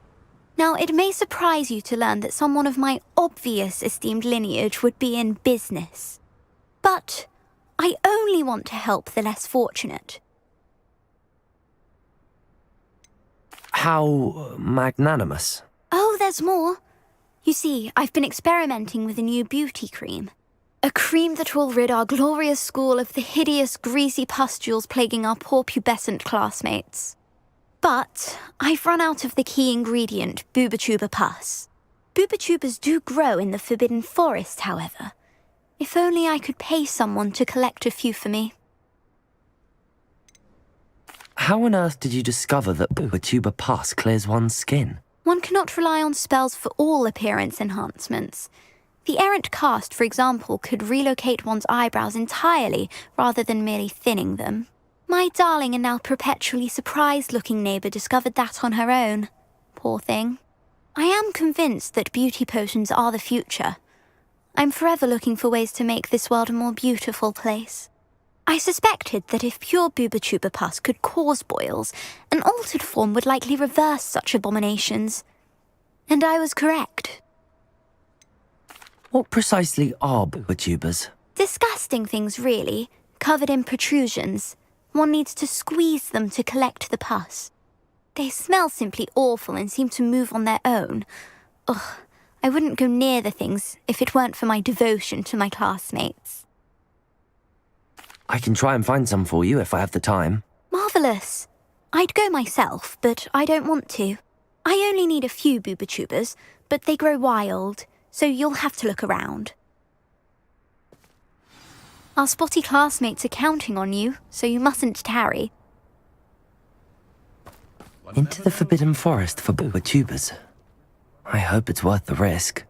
Now, it may surprise you to learn that someone of my obvious esteemed lineage would be in business. But I only want to help the less fortunate. How magnanimous. Oh, there's more. You see, I've been experimenting with a new beauty cream. A cream that will rid our glorious school of the hideous, greasy pustules plaguing our poor pubescent classmates. But I've run out of the key ingredient, Bubatuba pus. Bubatubas do grow in the Forbidden Forest, however. If only I could pay someone to collect a few for me. How on earth did you discover that Bubatuba pus clears one's skin? One cannot rely on spells for all appearance enhancements. The errant cast, for example, could relocate one's eyebrows entirely rather than merely thinning them. My darling and now perpetually surprised-looking neighbour discovered that on her own. Poor thing. I am convinced that beauty potions are the future. I'm forever looking for ways to make this world a more beautiful place. I suspected that if pure Bubatuba pus could cause boils, an altered form would likely reverse such abominations. And I was correct. What precisely are Bubatubas? Disgusting things, really, covered in protrusions. One needs to squeeze them to collect the pus. They smell simply awful and seem to move on their own. Ugh, I wouldn't go near the things if it weren't for my devotion to my classmates. I can try and find some for you if I have the time. Marvellous. I'd go myself, but I don't want to. I only need a few booba-tubers, but they grow wild, so you'll have to look around. Our spotty classmates are counting on you, so you mustn't tarry. Into the Forbidden Forest for booba-tubers. I hope it's worth the risk.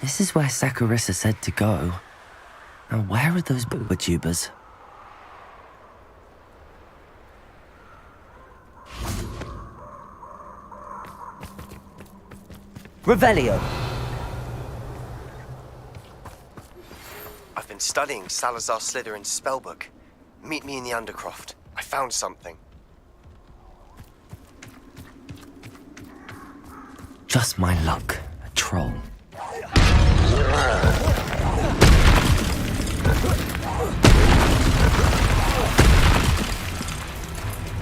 This is where Saccharissa said to go. Now where are those booba-tubers? Revelio! I've been studying Salazar Slytherin's spellbook. Meet me in the Undercroft. I found something. Just my luck. A troll.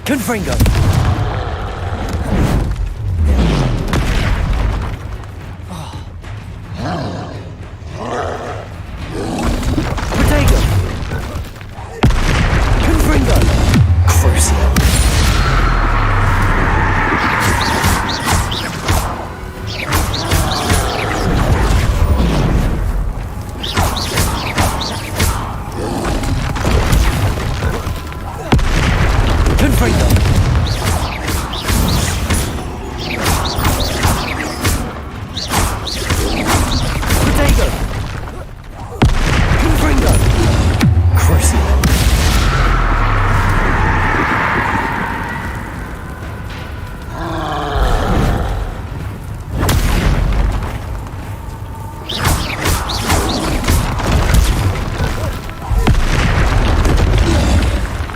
Confringo! Protego! Confringo! Crucio!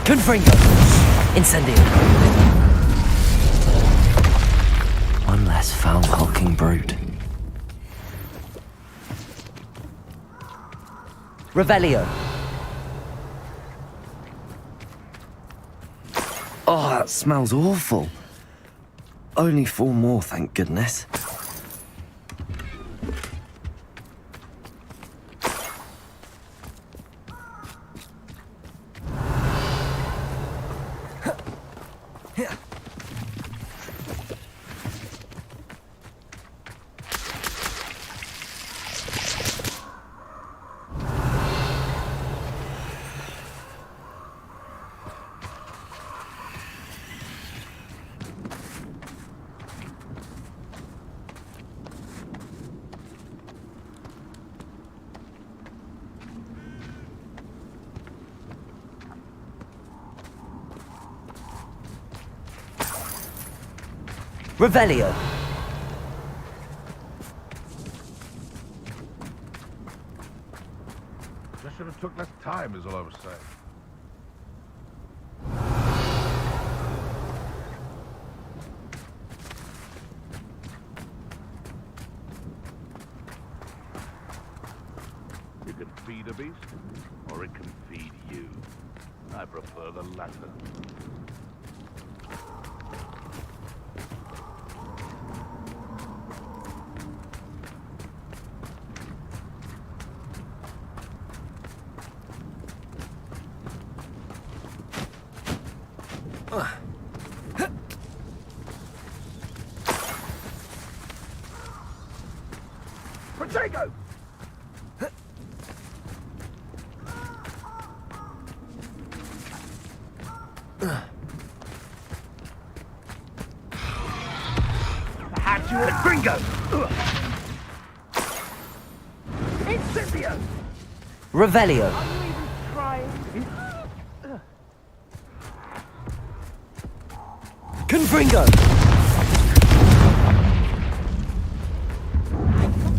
Confringo! Incendio! One less foul hulking brute. Revelio! Oh, that smells awful. Only 4 more, thank goodness. Revelio! Just should have took less time, is all I was saying. You can feed a beast, or it can feed you. I prefer the latter. Potato! Had you at Gringo! Incendio! Revelio. Are you even trying? Confringo.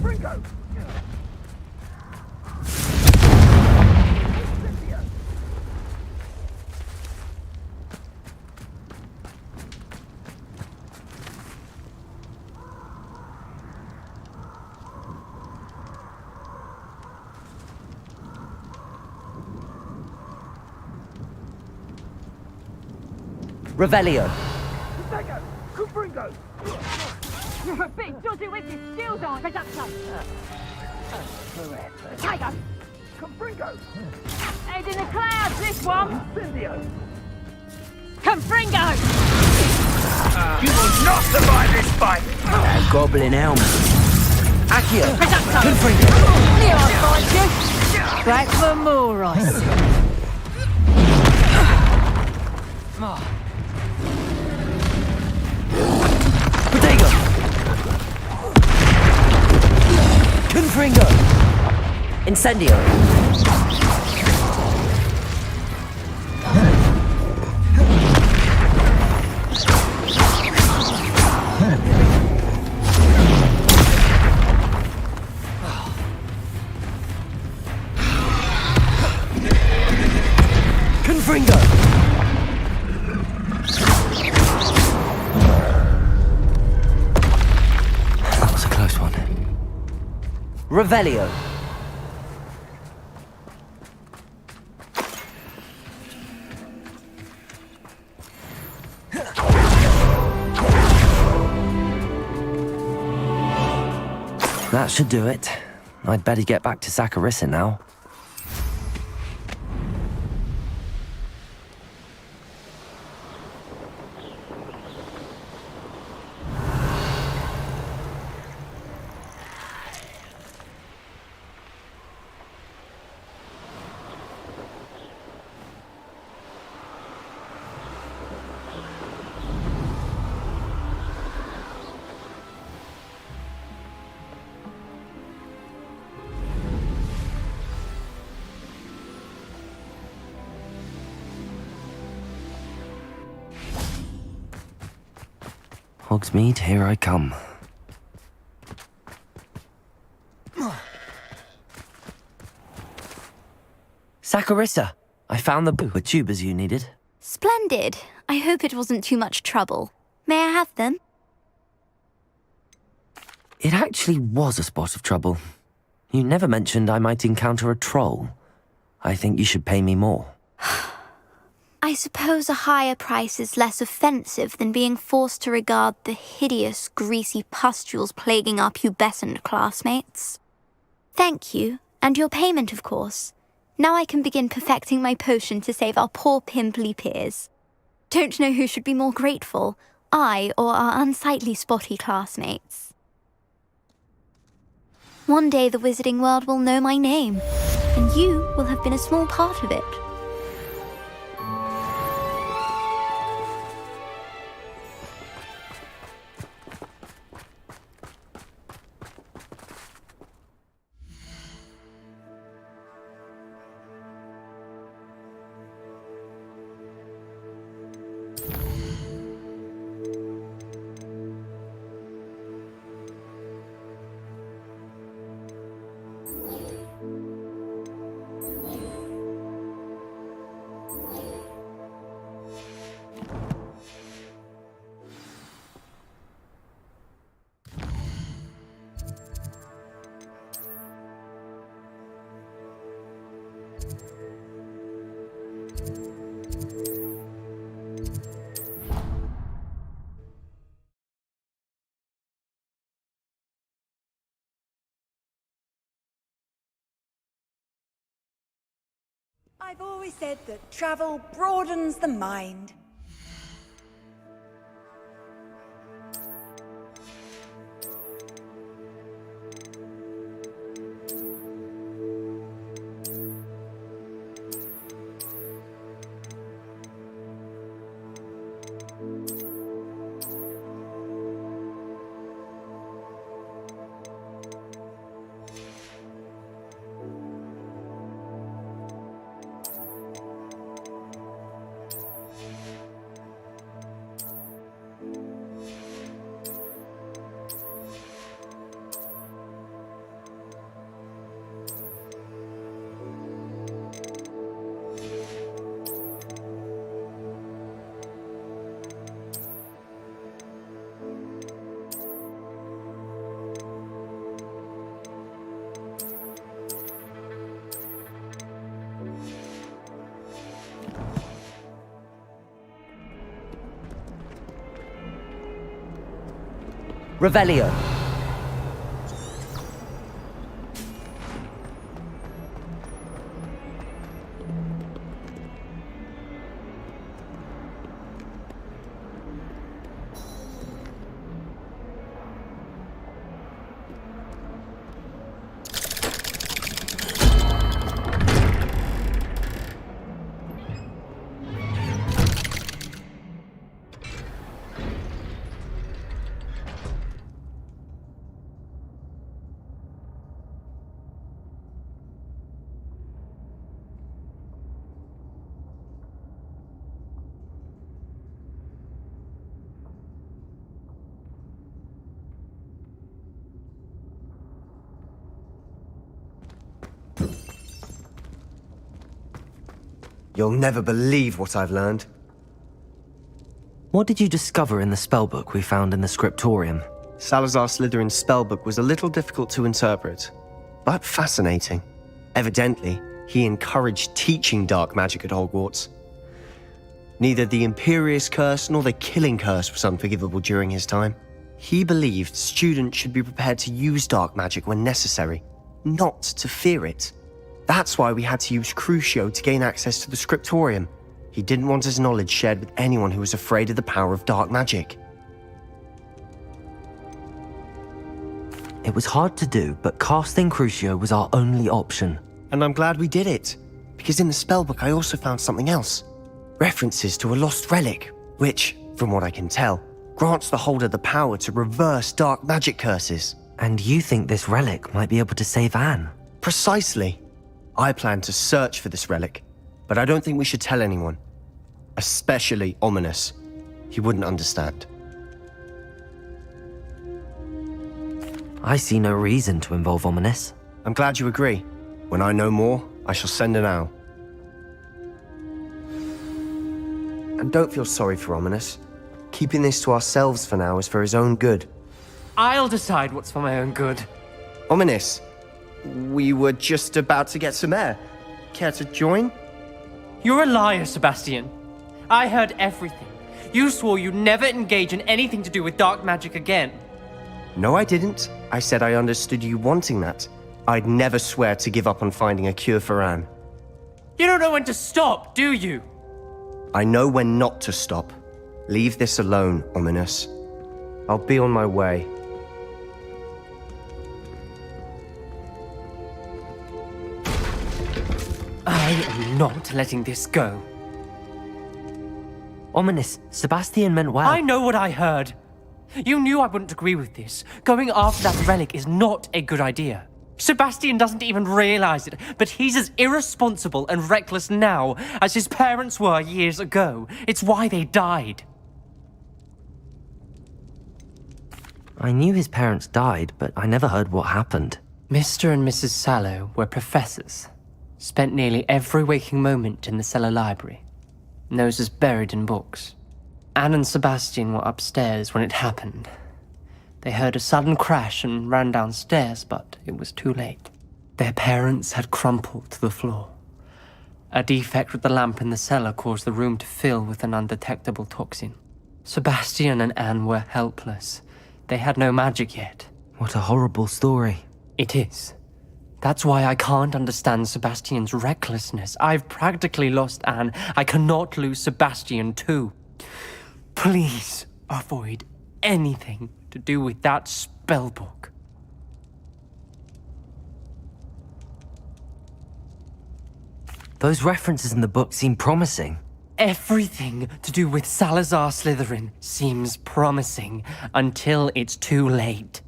Gringo! Revelio. Potato! Confringo! You're a bit dodgy with your skills on, Reducto. Tiger! Confringo! Head in the clouds, this one. Incendio! Confringo! You will not survive this fight! That goblin helmet. Accio. Reducto! Confringo. Here I find you. Back for more ice. Protego. Confringo. Incendio. Confringo. That was a close one. Revelio. That should do it. I'd better get back to Saccharissa now. Hogsmeade, here I come. Saccharissa, I found the tubers you needed. Splendid. I hope it wasn't too much trouble. May I have them? It actually was a spot of trouble. You never mentioned I might encounter a troll. I think you should pay me more. I suppose a higher price is less offensive than being forced to regard the hideous, greasy pustules plaguing our pubescent classmates. Thank you, and your payment, of course. Now I can begin perfecting my potion to save our poor pimply peers. Don't know who should be more grateful, I or our unsightly spotty classmates. One day the wizarding world will know my name, and you will have been a small part of it. I've always said that travel broadens the mind. Revelio. You'll never believe what I've learned. What did you discover in the spellbook we found in the scriptorium? Salazar Slytherin's spellbook was a little difficult to interpret, but fascinating. Evidently, he encouraged teaching dark magic at Hogwarts. Neither the Imperious Curse nor the Killing Curse was unforgivable during his time. He believed students should be prepared to use dark magic when necessary, not to fear it. That's why we had to use Crucio to gain access to the scriptorium. He didn't want his knowledge shared with anyone who was afraid of the power of dark magic. It was hard to do, but casting Crucio was our only option. And I'm glad we did it, because in the spellbook I also found something else. References to a lost relic, which, from what I can tell, grants the holder the power to reverse dark magic curses. And you think this relic might be able to save Anne? Precisely. I plan to search for this relic, but I don't think we should tell anyone. Especially Ominous. He wouldn't understand. I see no reason to involve Ominous. I'm glad you agree. When I know more, I shall send an owl. And don't feel sorry for Ominous. Keeping this to ourselves for now is for his own good. I'll decide what's for my own good. Ominous, we were just about to get some air. Care to join? You're a liar, Sebastian. I heard everything. You swore you'd never engage in anything to do with dark magic again. No, I didn't. I said I understood you wanting that. I'd never swear to give up on finding a cure for Anne. You don't know when to stop, do you? I know when not to stop. Leave this alone, Ominous. I'll be on my way. I am not letting this go. Ominous, Sebastian meant well. I know what I heard. You knew I wouldn't agree with this. Going after that relic is not a good idea. Sebastian doesn't even realize it, but he's as irresponsible and reckless now as his parents were years ago. It's why they died. I knew his parents died, but I never heard what happened. Mr. and Mrs. Sallow were professors. Spent nearly every waking moment in the cellar library. Noses buried in books. Anne and Sebastian were upstairs when it happened. They heard a sudden crash and ran downstairs, but it was too late. Their parents had crumpled to the floor. A defect with the lamp in the cellar caused the room to fill with an undetectable toxin. Sebastian and Anne were helpless. They had no magic yet. What a horrible story. It is. That's why I can't understand Sebastian's recklessness. I've practically lost Anne. I cannot lose Sebastian too. Please avoid anything to do with that spellbook. Those references in the book seem promising. Everything to do with Salazar Slytherin seems promising until it's too late.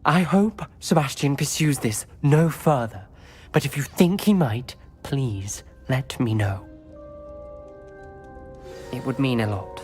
I hope Sebastian pursues this no further, but if you think he might, please let me know. It would mean a lot.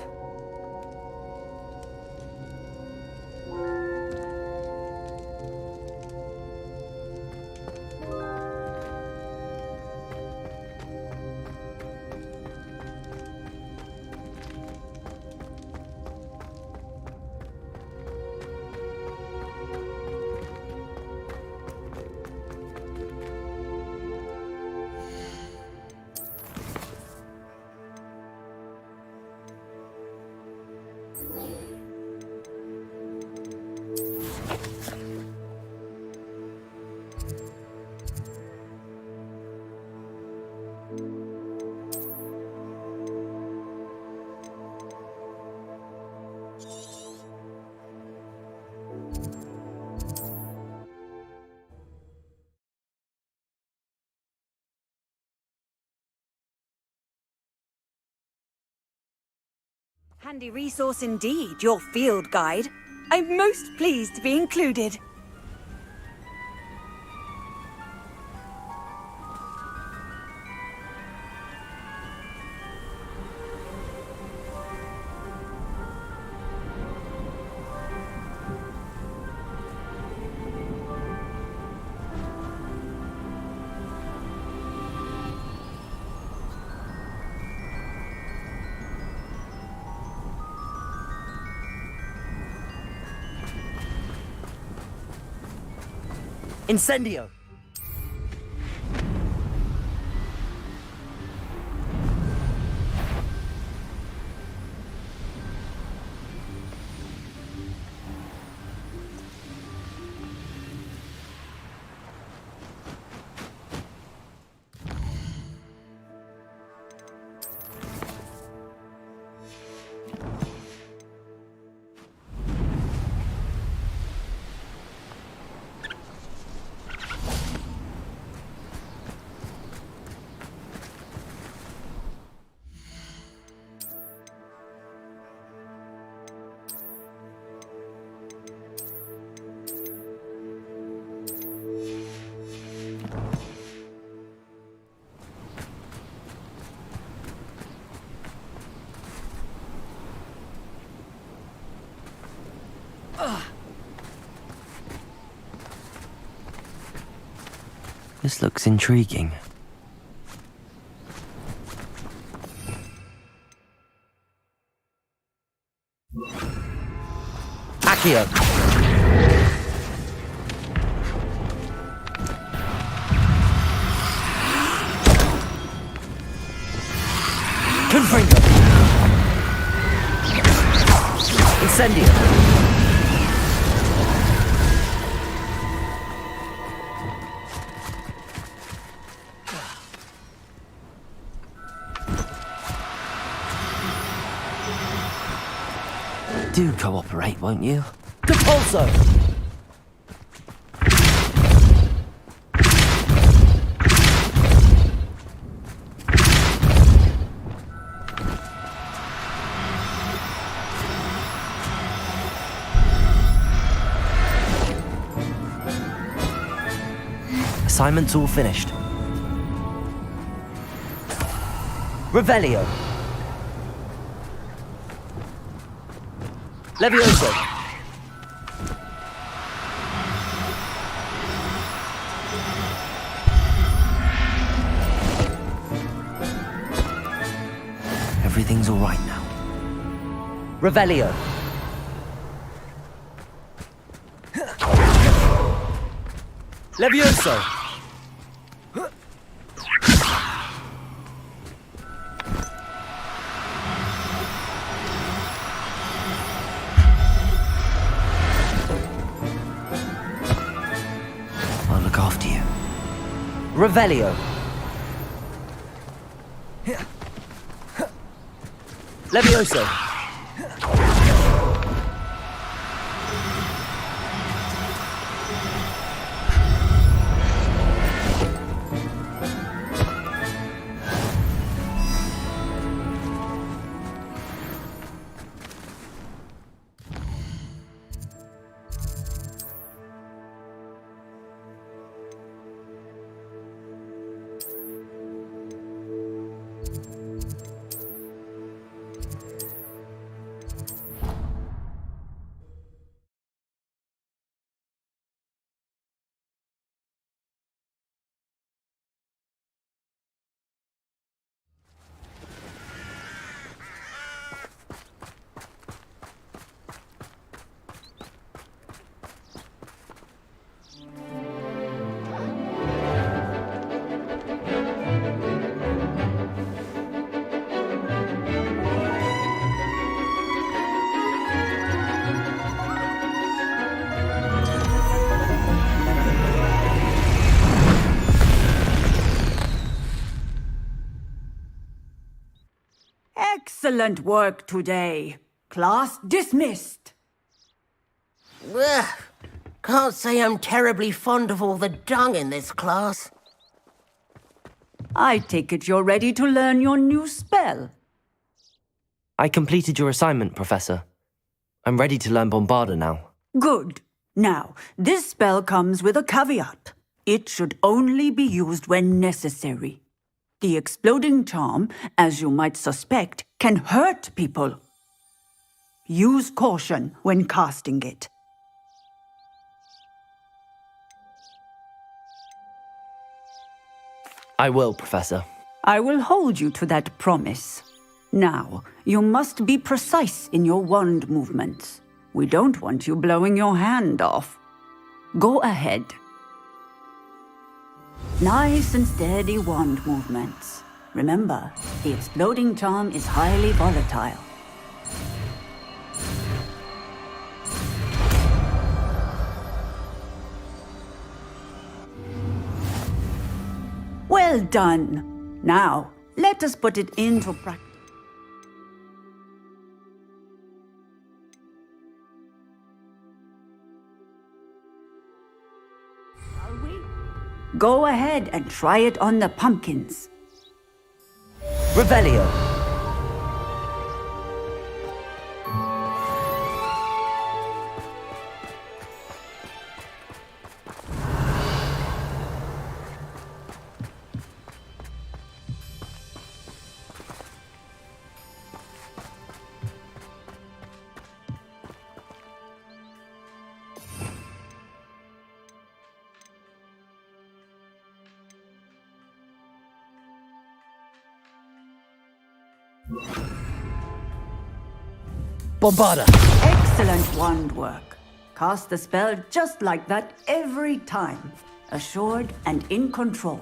Handy resource indeed, your field guide. I'm most pleased to be included. Incendio! This looks intriguing. Accio! Confringo! Incendio! Do cooperate, won't you? Compulso! Assignment's all finished. Revelio. Levioso. Everything's all right now. Revelio. Levioso. I'll look after you. Revelio. Levioso. Excellent work today. Class dismissed. Ugh. Can't say I'm terribly fond of all the dung in this class. I take it you're ready to learn your new spell. I completed your assignment, Professor. I'm ready to learn Bombarda now. Good. Now, this spell comes with a caveat. It should only be used when necessary. The exploding charm, as you might suspect, can hurt people. Use caution when casting it. I will, Professor. I will hold you to that promise. Now, you must be precise in your wand movements. We don't want you blowing your hand off. Go ahead. Nice and steady wand movements. Remember, the exploding charm is highly volatile. Well done. Now, let us put it into practice. Shall we? Go ahead and try it on the pumpkins. Revelio. Bombarda! Excellent wand work. Cast the spell just like that every time. Assured and in control.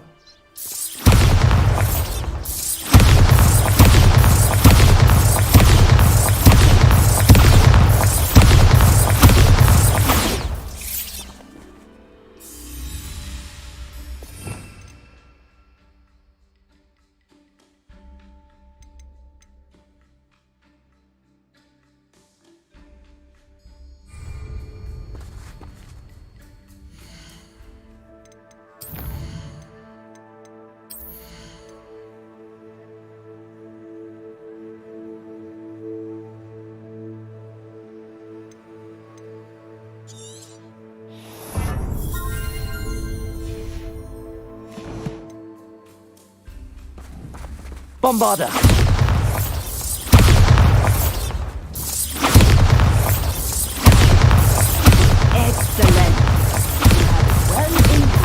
Bombarda! Excellent. You have it well in hand.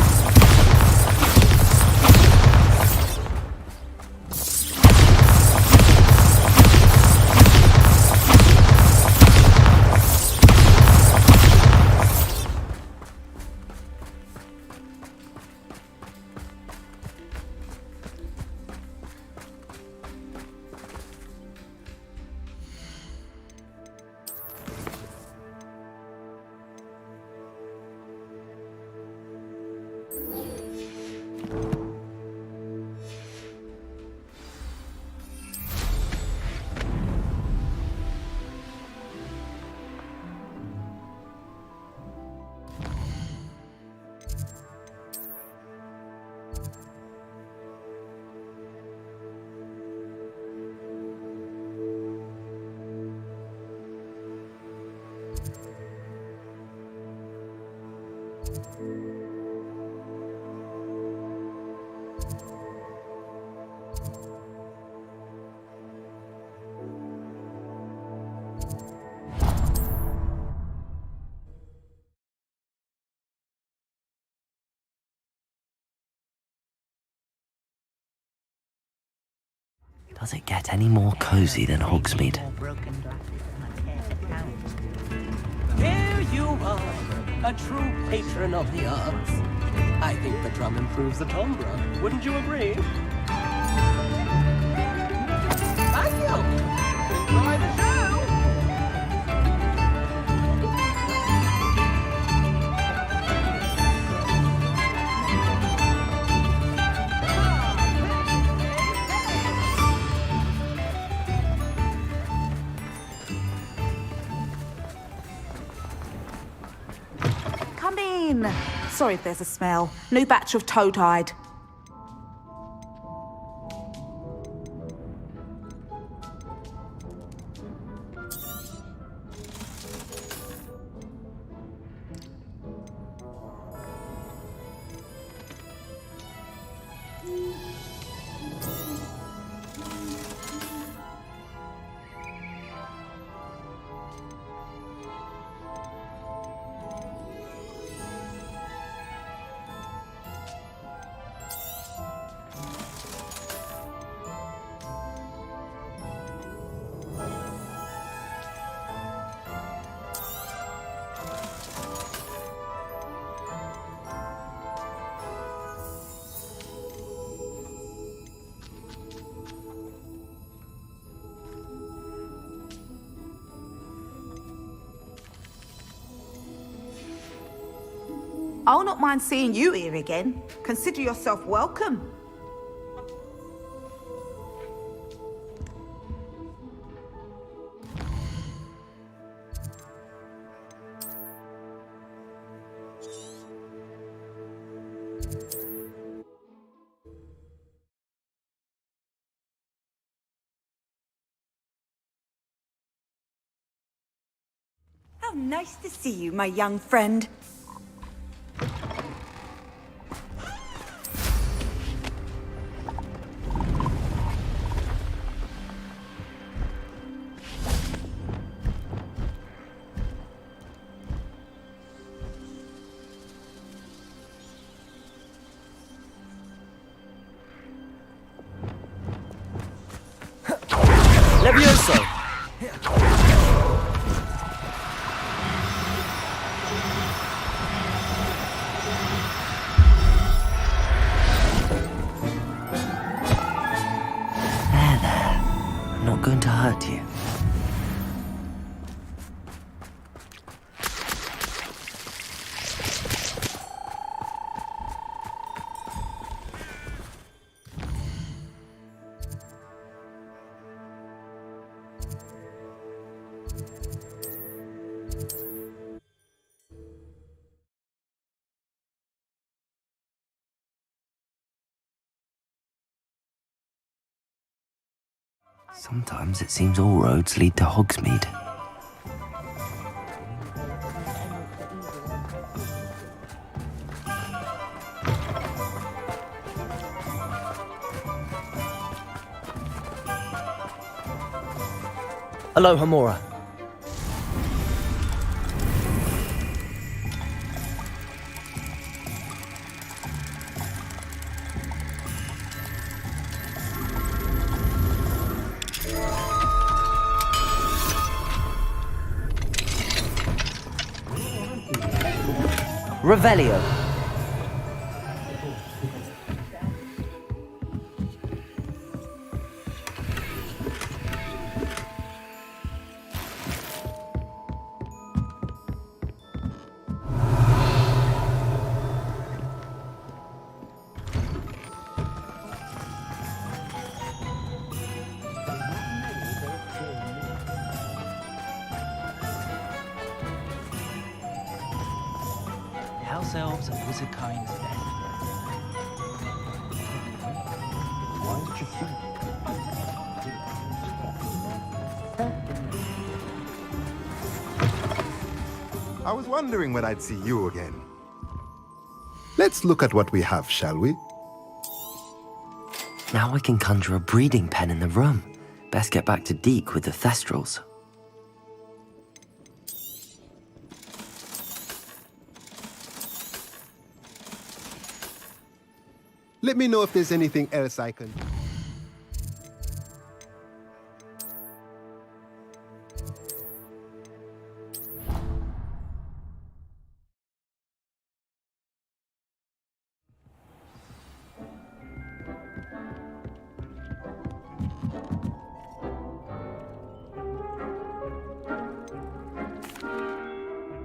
Does it get any more cozy than Hogsmeade? Here you are, a true patron of the arts. I think the drum improves the timbre. Wouldn't you agree? Thank you. Enjoy the show. Come in. Sorry if there's a smell. New batch of toe-tied. I'll not mind seeing you here again. Consider yourself welcome. How nice to see you, my young friend. Levioso! I'm not going to hurt you. Sometimes it seems all roads lead to Hogsmeade. Aloha, Mora. Revelio. House elves and wizard kind then. Why did you I was wondering when I'd see you again. Let's look at what we have, shall we? Now I can conjure a breeding pen in the room. Best get back to Deke with the Thestrals. Let me know if there's anything else I can...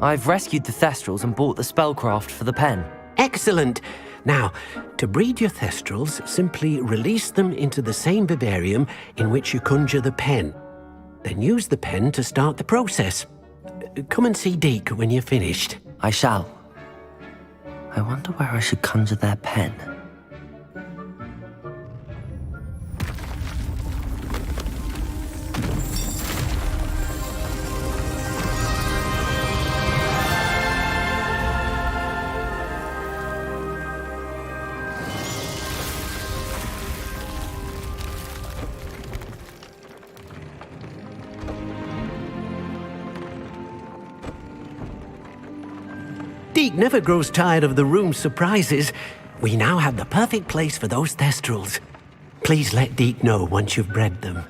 I've rescued the Thestrals and bought the spellcraft for the pen. Excellent. Now, to breed your Thestrals, simply release them into the same vivarium in which you conjure the pen. Then use the pen to start the process. Come and see Deke when you're finished. I shall. I wonder where I should conjure their pen. Deke never grows tired of the room's surprises. We now have the perfect place for those Thestrals. Please let Deke know once you've bred them.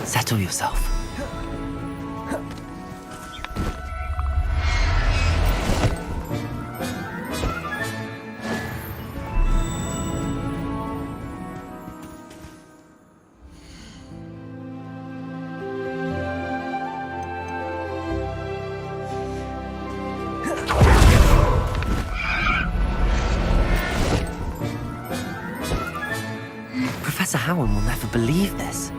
Settle yourself. Professor Howard will never believe this.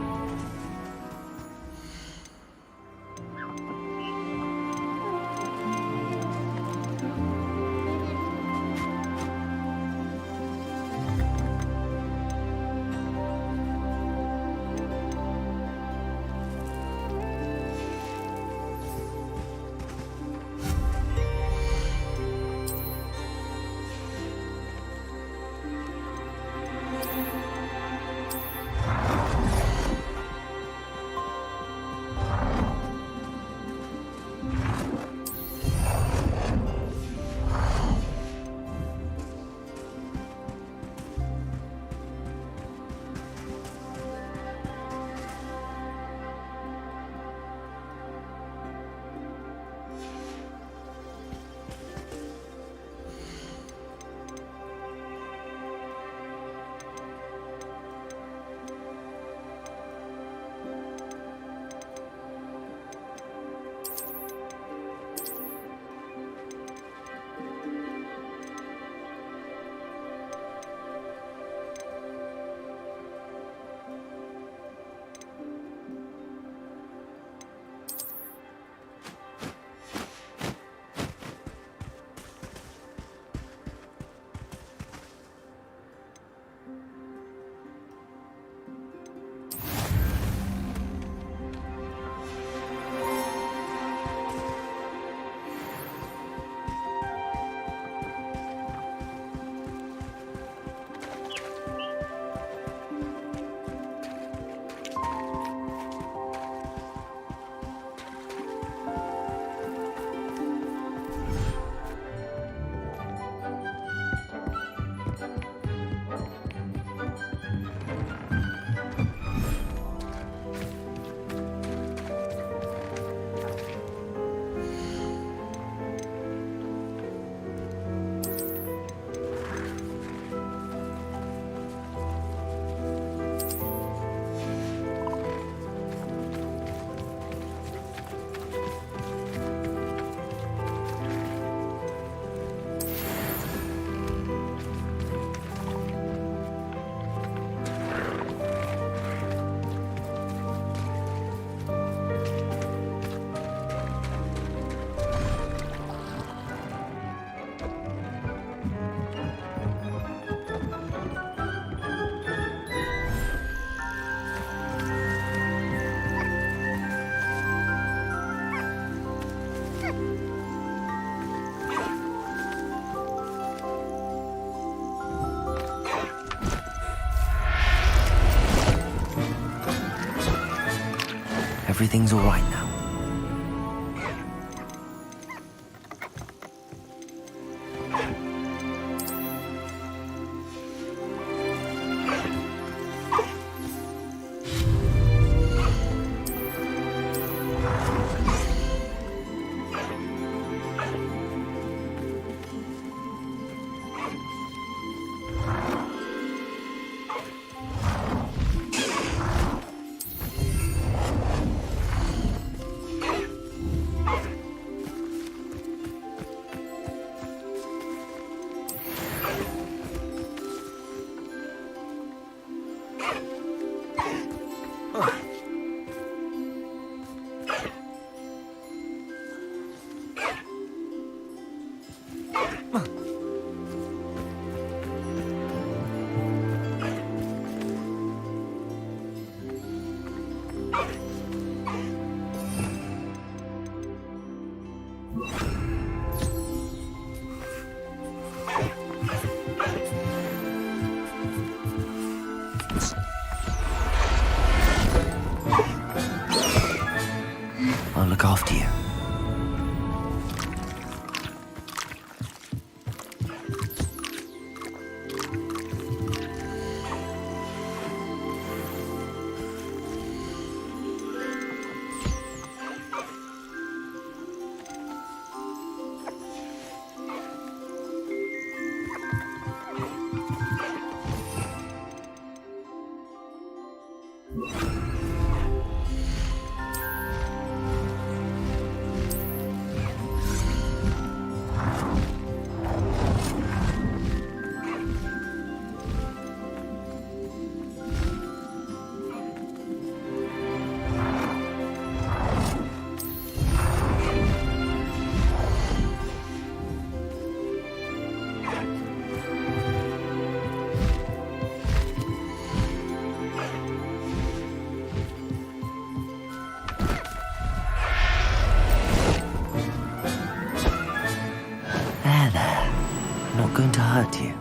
Everything's all right now. I'll look after you. I'm not going to hurt you.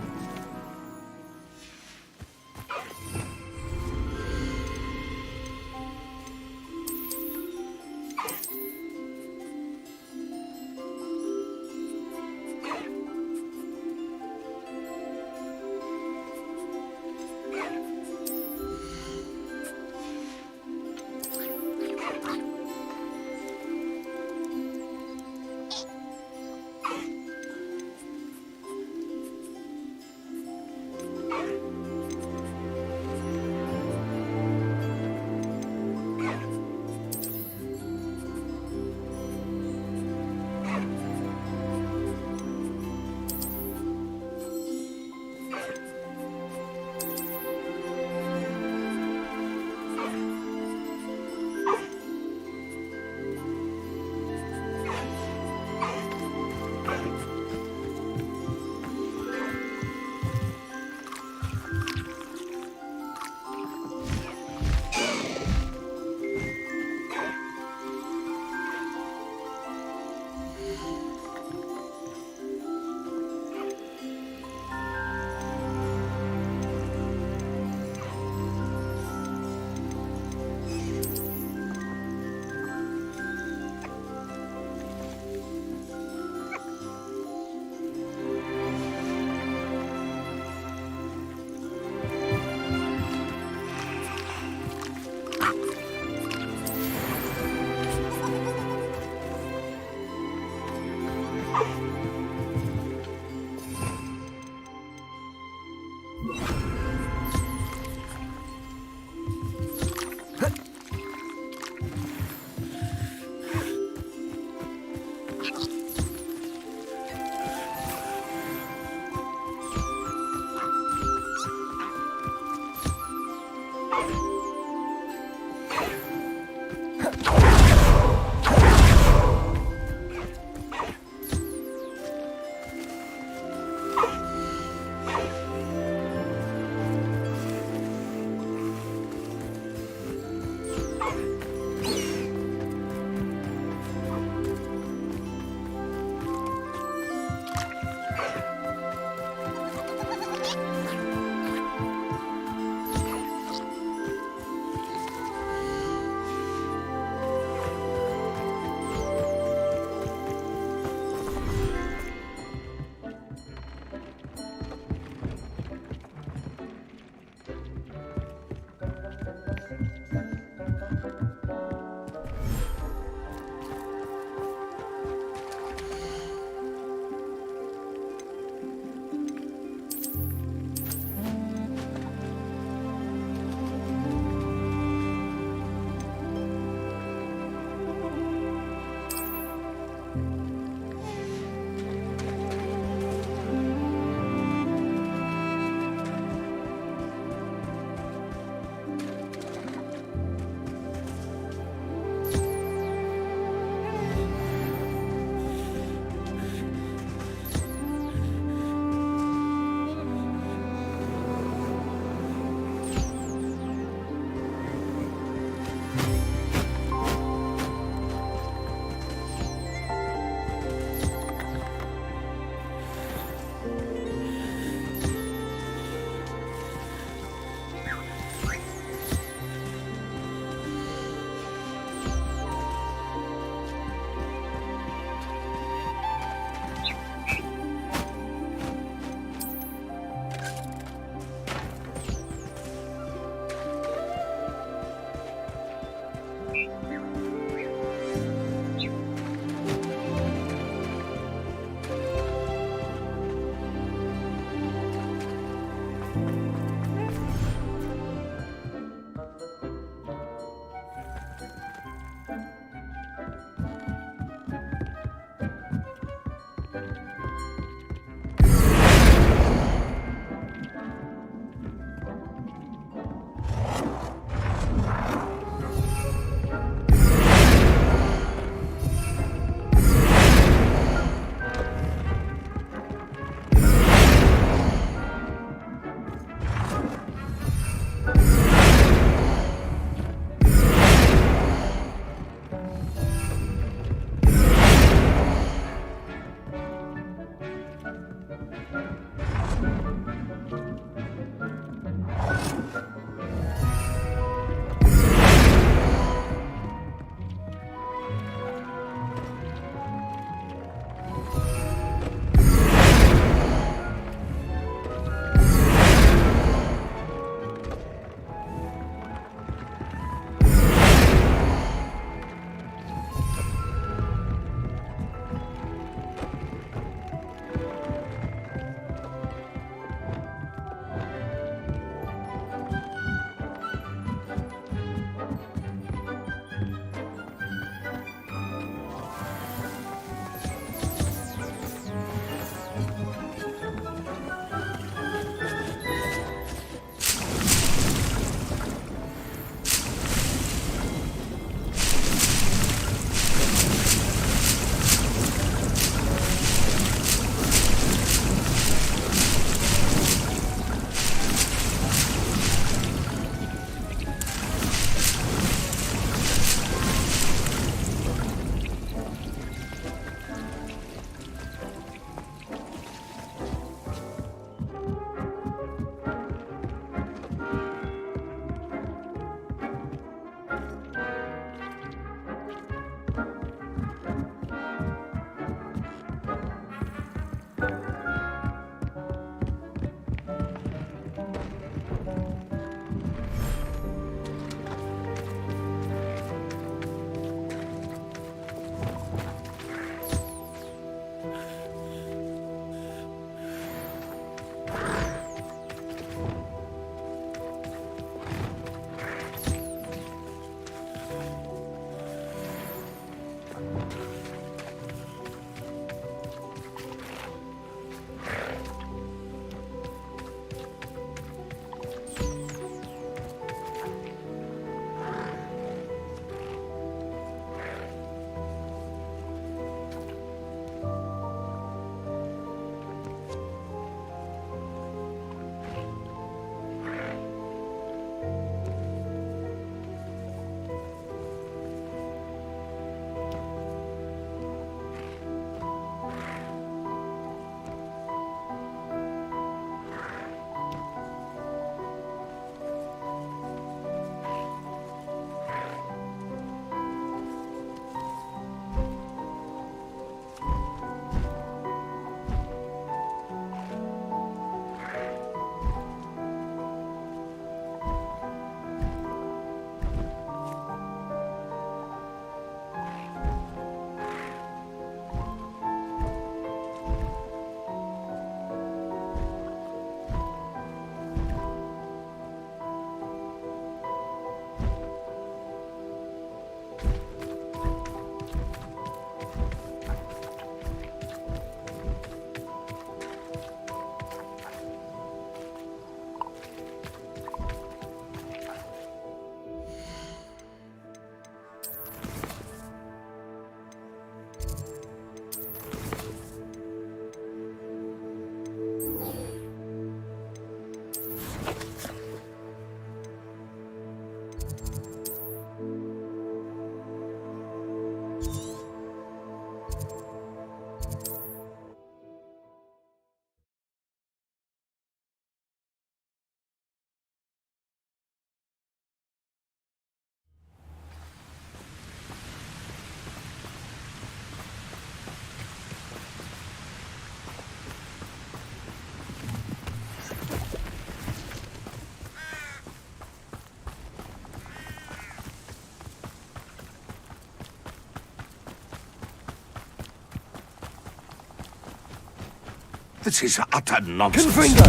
This is utter nonsense. Confringo!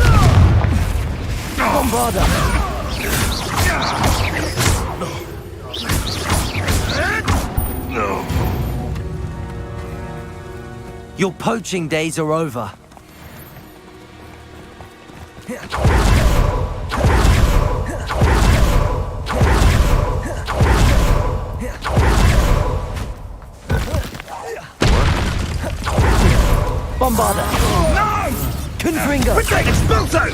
Bombarda! Your poaching days are over. Bombarda! No! Confringo! Quick, expulso!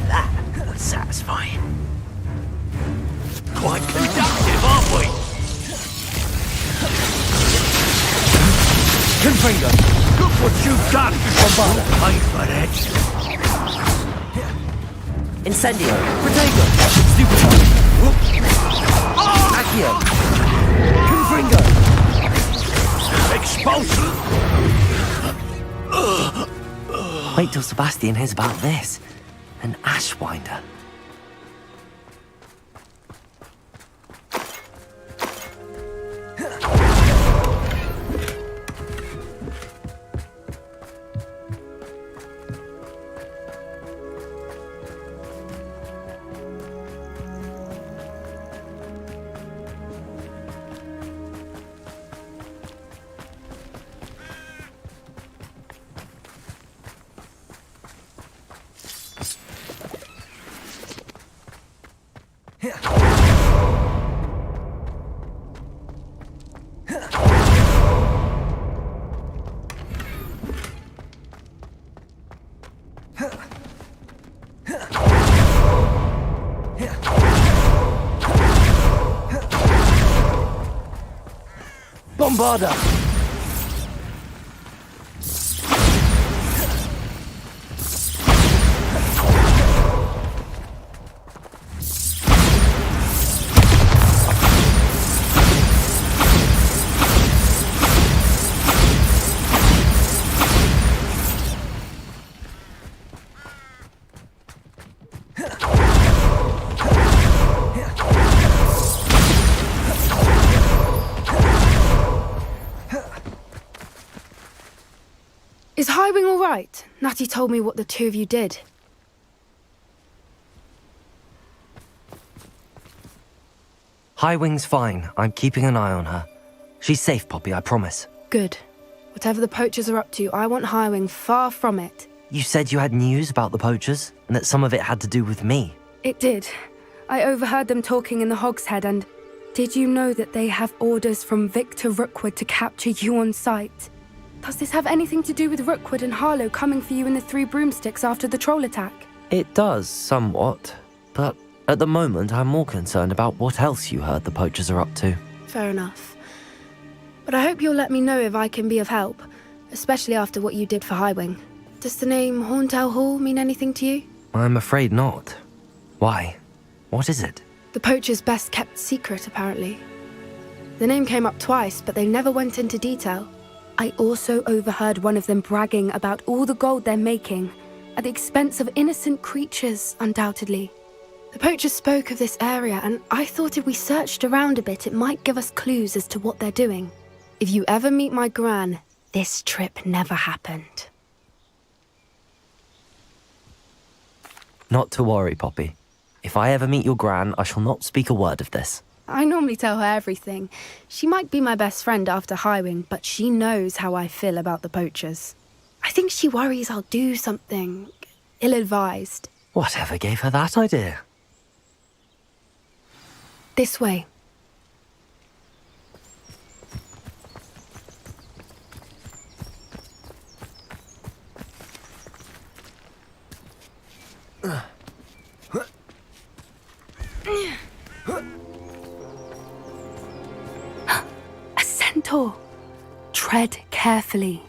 That was satisfying. Quite conductive, aren't we? Confringo! Look what you've done! Bombarda! Pay for that. Incendio! Protego! Stupefy! Accio! Confringo! Expulsion! Wait till Sebastian hears about this. An Ashwinder. Bombarda! Is Highwing all right? Natty told me what the two of you did. Highwing's fine. I'm keeping an eye on her. She's safe, Poppy, I promise. Good. Whatever the poachers are up to, I want Highwing far from it. You said you had news about the poachers, and that some of it had to do with me. It did. I overheard them talking in the Hogshead, and did you know that they have orders from Victor Rookwood to capture you on sight? Does this have anything to do with Rookwood and Harlow coming for you in the Three Broomsticks after the troll attack? It does, somewhat. But at the moment, I'm more concerned about what else you heard the poachers are up to. Fair enough. But I hope you'll let me know if I can be of help, especially after what you did for Highwing. Does the name Horntail Hall mean anything to you? I'm afraid not. Why? What is it? The poacher's best kept secret, apparently. The name came up twice, but they never went into detail. I also overheard one of them bragging about all the gold they're making, at the expense of innocent creatures, undoubtedly. The poachers spoke of this area, and I thought if we searched around a bit, it might give us clues as to what they're doing. If you ever meet my gran, this trip never happened. Not to worry, Poppy. If I ever meet your gran, I shall not speak a word of this. I normally tell her everything. She might be my best friend after Highwing, but she knows how I feel about the poachers. I think she worries I'll do something ill-advised. Whatever gave her that idea? This way. A centaur. Tread carefully.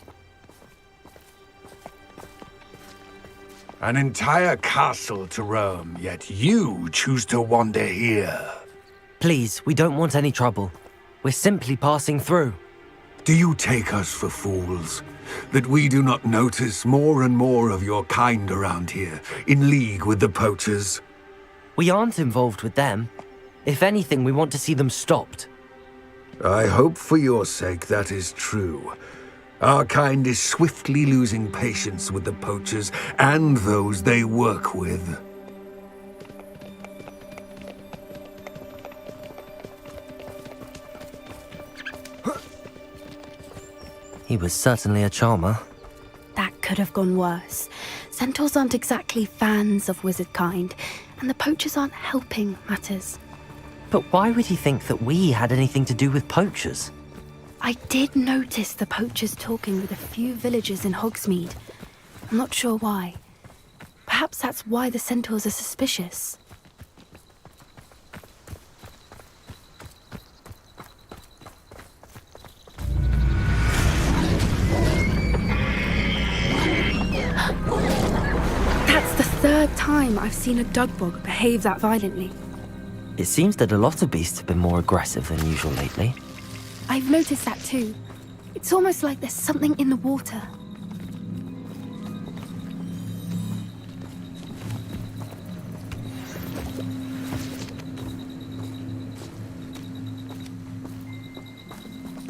An entire castle to roam, yet you choose to wander here. Please, we don't want any trouble. We're simply passing through. Do you take us for fools? That we do not notice more and more of your kind around here, in league with the poachers? We aren't involved with them. If anything, we want to see them stopped. I hope for your sake that is true. Our kind is swiftly losing patience with the poachers and those they work with. He was certainly a charmer. That could have gone worse. Centaurs aren't exactly fans of wizard kind, and the poachers aren't helping matters. But why would he think that we had anything to do with poachers? I did notice the poachers talking with a few villagers in Hogsmeade. I'm not sure why. Perhaps that's why the centaurs are suspicious. That's the third time I've seen a dugbog behave that violently. It seems that a lot of beasts have been more aggressive than usual lately. I've noticed that too. It's almost like there's something in the water.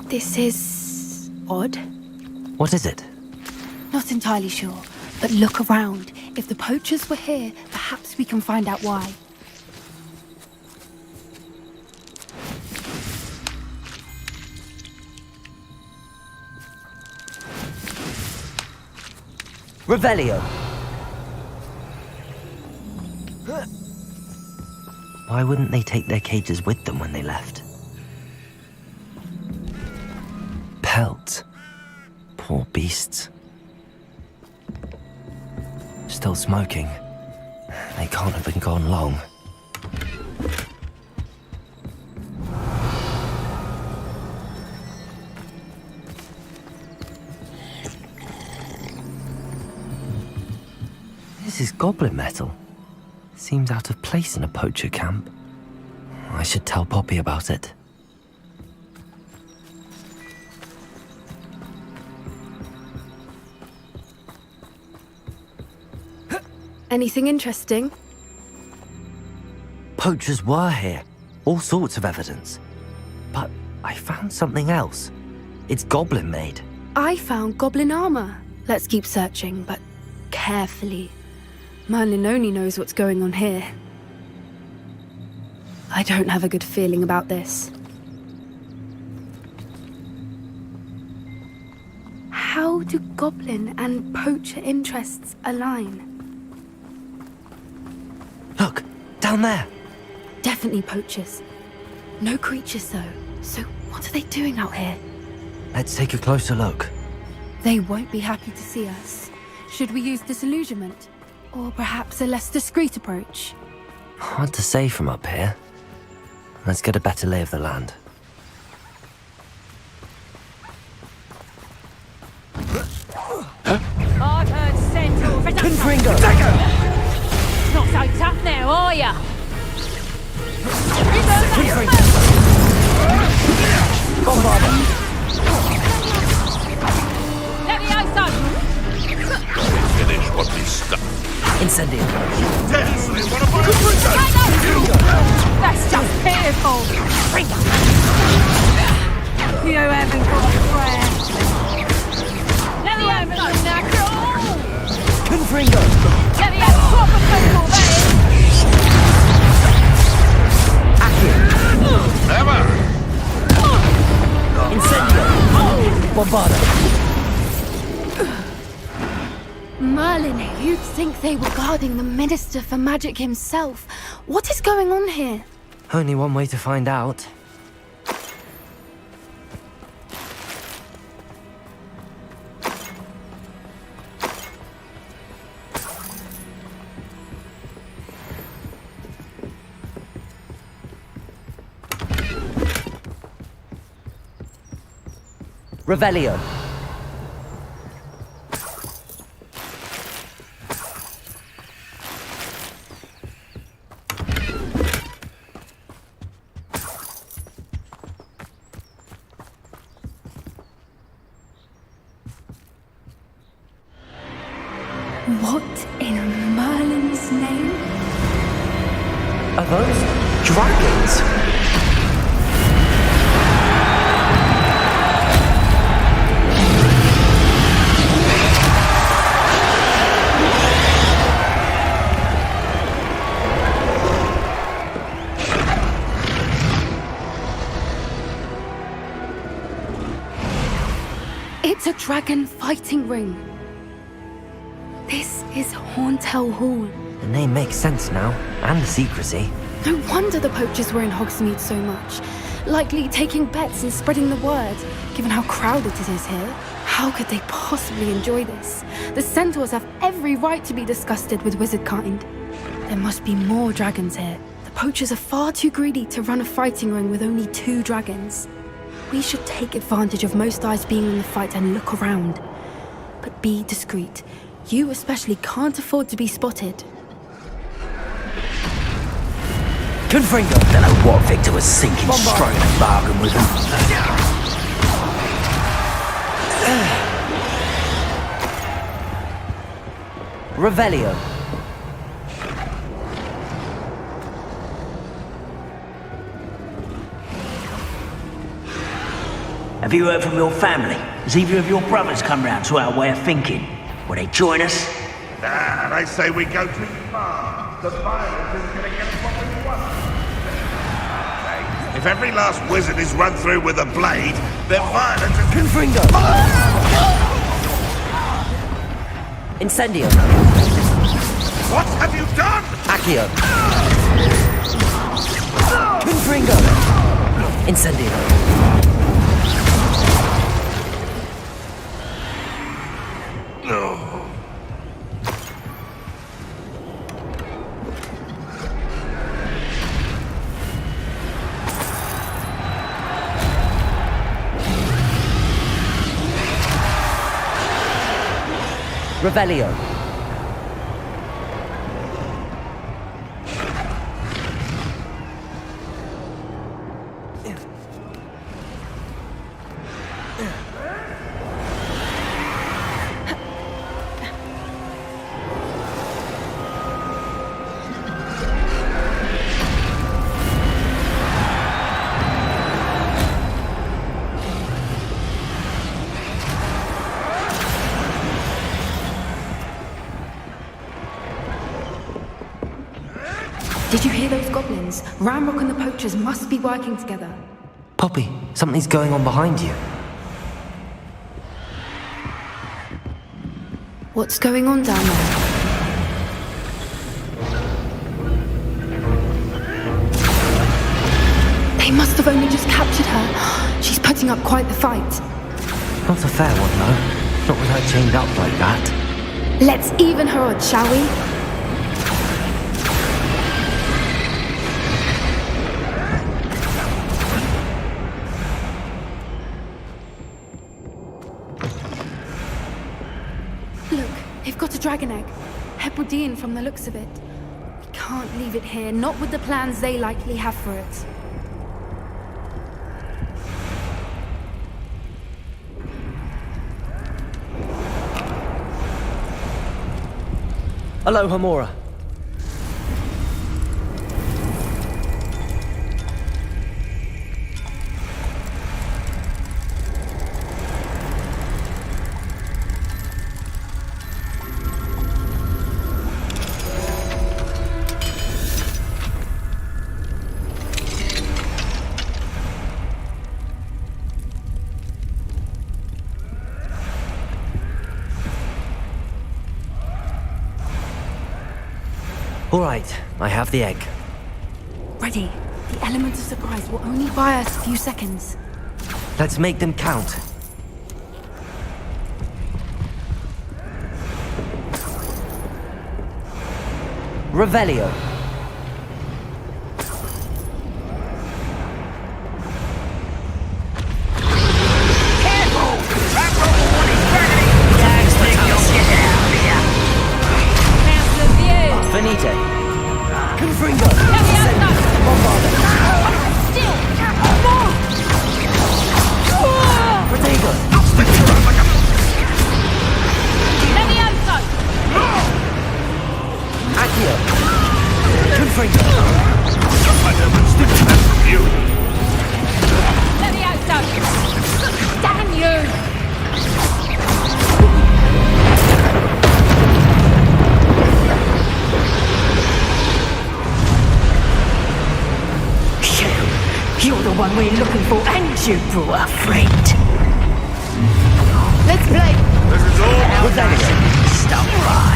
This is odd. What is it? Not entirely sure, but look around. If the poachers were here, perhaps we can find out why. Revelio! Why wouldn't they take their cages with them when they left? Pelt. Poor beasts. Still smoking. They can't have been gone long. This is goblin metal. Seems out of place in a poacher camp. I should tell Poppy about it. Anything interesting? Poachers were here. All sorts of evidence. But I found something else. It's goblin made. I found goblin armor. Let's keep searching, but carefully. Merlin only knows what's going on here. I don't have a good feeling about this. How do goblin and poacher interests align? Look, down there. Definitely poachers. No creatures though. So what are they doing out here? Let's take a closer look. They won't be happy to see us. Should we use disillusionment? Or perhaps a less discreet approach? Hard to say from up here. Let's get a better lay of the land. I've heard centaurs. Confringo! Not so tough now, are ya? Levioso! Finish what we start. Incendio. That's just pitiful! You haven't got a prayer. Levioso, natural! Confringo! Levio, proper football, that is! Never! Incendio! Bombarda! Merlin, you'd think they were guarding the Minister for Magic himself. What is going on here? Only one way to find out. Revelio. What in Merlin's name? Are those dragons? dragon fighting ring. This is Hauntel Hall. The name makes sense now, and the secrecy. No wonder the poachers were in Hogsmeade so much. Likely taking bets and spreading the word, given how crowded it is here. How could they possibly enjoy this? The centaurs have every right to be disgusted with wizard kind. There must be more dragons here. The poachers are far too greedy to run a fighting ring with only 2 dragons. We should take advantage of most eyes being in the fight and look around. But be discreet. You especially can't afford to be spotted. Confringo! Don't know what Victor was thinking, striking a bargain with him. Revelio. Have you heard from your family? Has either of your brothers come round to our way of thinking? Will they join us? Ah, they say we go too far. The violence is going to get us what we want. If every last wizard is run through with a blade, then violence is... Confringo! Incendio. What have you done? Accio. Confringo. Incendio. No. Revelio. Did you hear those goblins? Ramrock and the poachers must be working together. Poppy, something's going on behind you. What's going on down there? They must have only just captured her. She's putting up quite the fight. Not a fair one, though. Not with her chained up like that. Let's even her odds, shall we? Look, they've got a dragon egg. Hebridean from the looks of it. We can't leave it here, not with the plans they likely have for it. Hello, Hamora. All right, I have the egg. Ready. The element of surprise will only buy us a few seconds. Let's make them count. Revelio. Finite. Confringo. Protego. Accio. Confringo. Damn you! You're the one we're looking for, and you brought a friend. Let's play. This is all Stop by.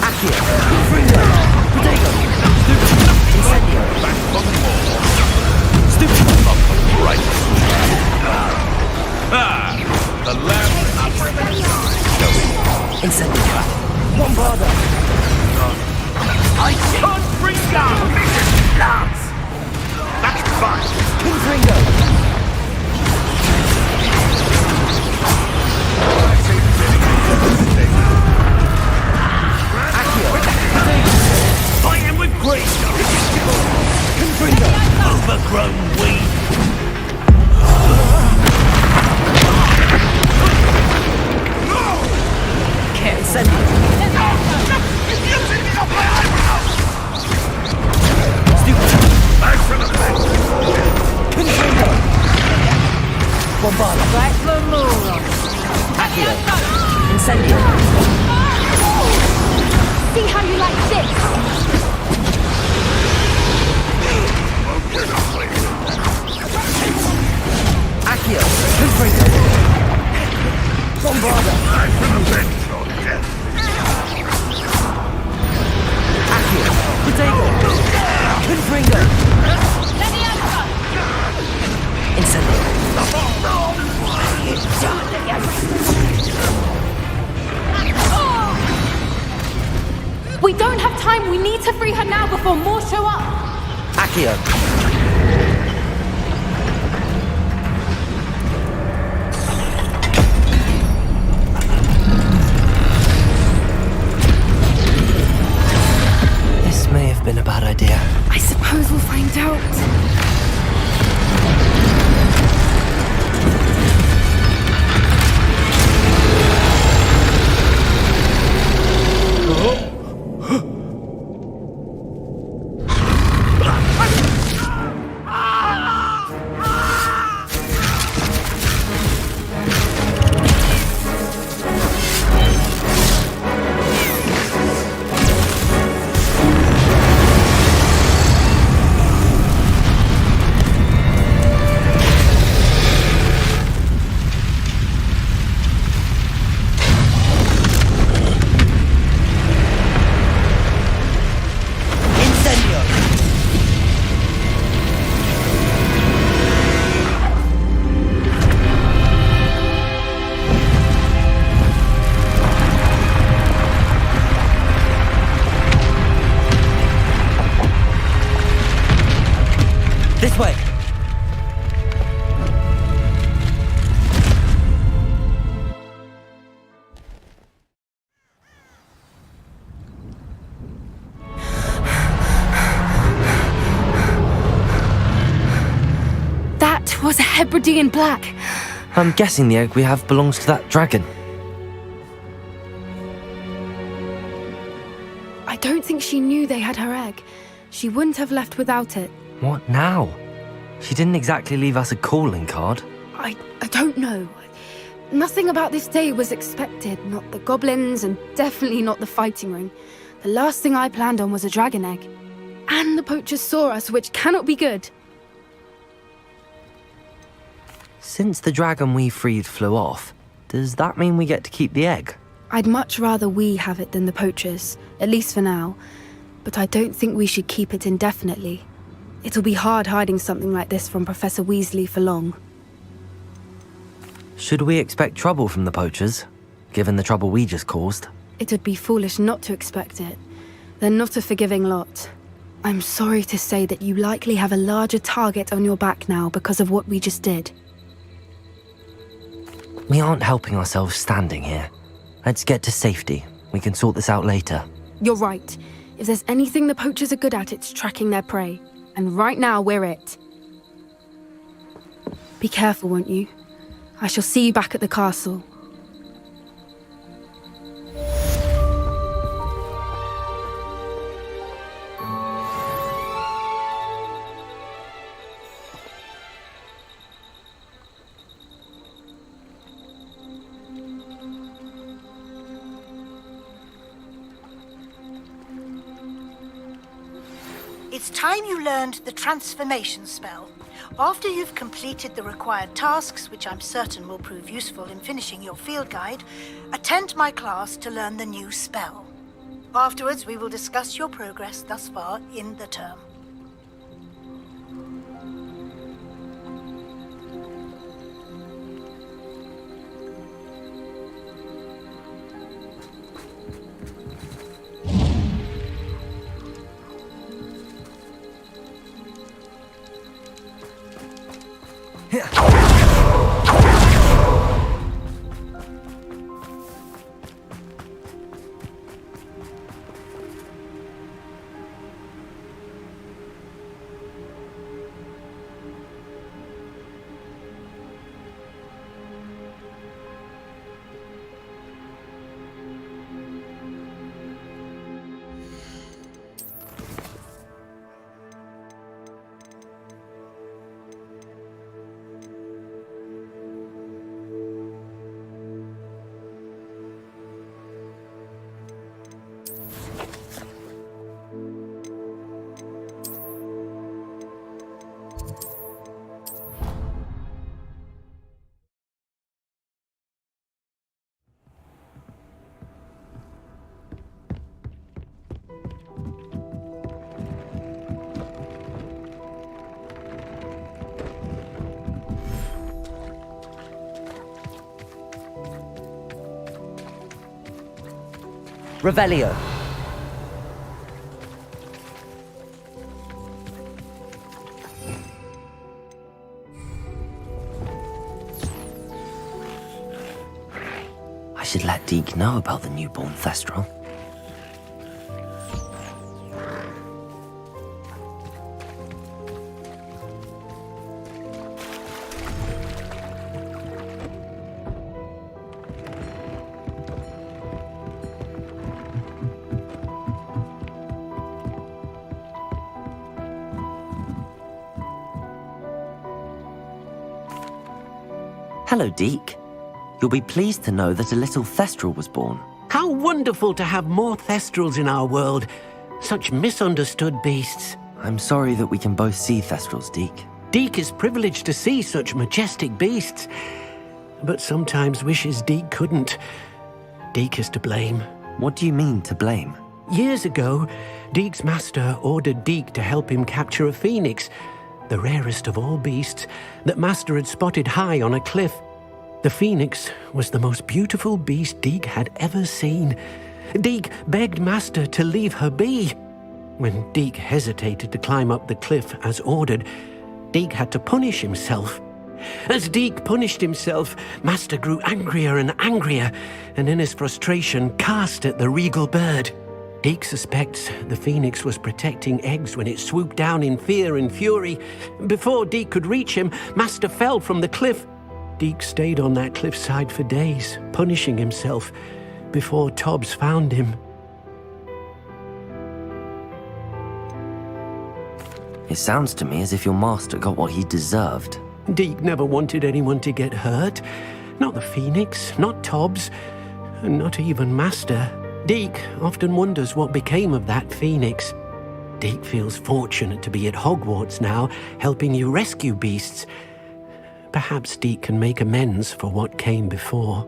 Accio. Fringo. Protego. Incendio. back from the wall. Stupid. Right. Ah, the lamp Incendio. Bombarda. I can't bring down Lance. That's fine. Confringo. Accio. Fight him with grace. Confringo. Overgrown weed. Incendio. Stupid. Back for the back. Confringo. Bombarda. Right for more. Accio. Incendio. See how you like this? Accio. Confringo. Bombarda. Back for the bench, oh yes. Accio. Protego. Confringo. Incendio. We don't have time. We need to free her now before more show up. Accio. This may have been a bad idea. I suppose we'll find out. This way. That was a Hebridean black. I'm guessing the egg we have belongs to that dragon. I don't think she knew they had her egg. She wouldn't have left without it. What now? She didn't exactly leave us a calling card. I don't know. Nothing about this day was expected. Not the goblins, and definitely not the fighting ring. The last thing I planned on was a dragon egg. And the poachers saw us, which cannot be good. Since the dragon we freed flew off, does that mean we get to keep the egg? I'd much rather we have it than the poachers, at least for now. But I don't think we should keep it indefinitely. It'll be hard hiding something like this from Professor Weasley for long. Should we expect trouble from the poachers, given the trouble we just caused? It would be foolish not to expect it. They're not a forgiving lot. I'm sorry to say that you likely have a larger target on your back now because of what we just did. We aren't helping ourselves standing here. Let's get to safety. We can sort this out later. You're right. If there's anything the poachers are good at, it's tracking their prey. And right now, we're it. Be careful, won't you? I shall see you back at the castle. It's time you learned the transformation spell. After you've completed the required tasks, which I'm certain will prove useful in finishing your field guide, attend my class to learn the new spell. Afterwards, we will discuss your progress thus far in the term. Revelio. I should let Deke know about the newborn Thestral. Hello, Deke. You'll be pleased to know that a little Thestral was born. How wonderful to have more Thestrals in our world. Such misunderstood beasts. I'm sorry that we can both see Thestrals, Deke. Deke is privileged to see such majestic beasts, but sometimes wishes Deke couldn't. Deke is to blame. What do you mean, to blame? Years ago, Deke's master ordered Deke to help him capture a phoenix, the rarest of all beasts, that Master had spotted high on a cliff. The phoenix was the most beautiful beast Deke had ever seen. Deke begged Master to leave her be. When Deke hesitated to climb up the cliff as ordered, Deke had to punish himself. As Deke punished himself, Master grew angrier and angrier, and in his frustration cast at the regal bird. Deke suspects the phoenix was protecting eggs when it swooped down in fear and fury. Before Deke could reach him, Master fell from the cliff. Deke stayed on that cliffside for days, punishing himself, before Tobbs found him. It sounds to me as if your master got what he deserved. Deke never wanted anyone to get hurt. Not the phoenix, not Tobbs, and not even Master. Deke often wonders what became of that phoenix. Deke feels fortunate to be at Hogwarts now, helping you rescue beasts. Perhaps Deke can make amends for what came before.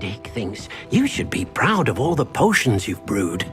Dick thinks you should be proud of all the potions you've brewed.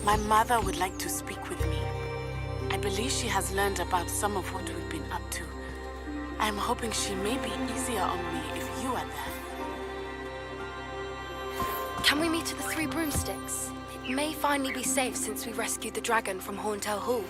My mother would like to speak with me. I believe she has learned about some of what we've been up to. I am hoping she may be easier on me if you are there. Can we meet at the Three Broomsticks? It may finally be safe since we rescued the dragon from Horntail Hall.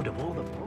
proud of all the potions.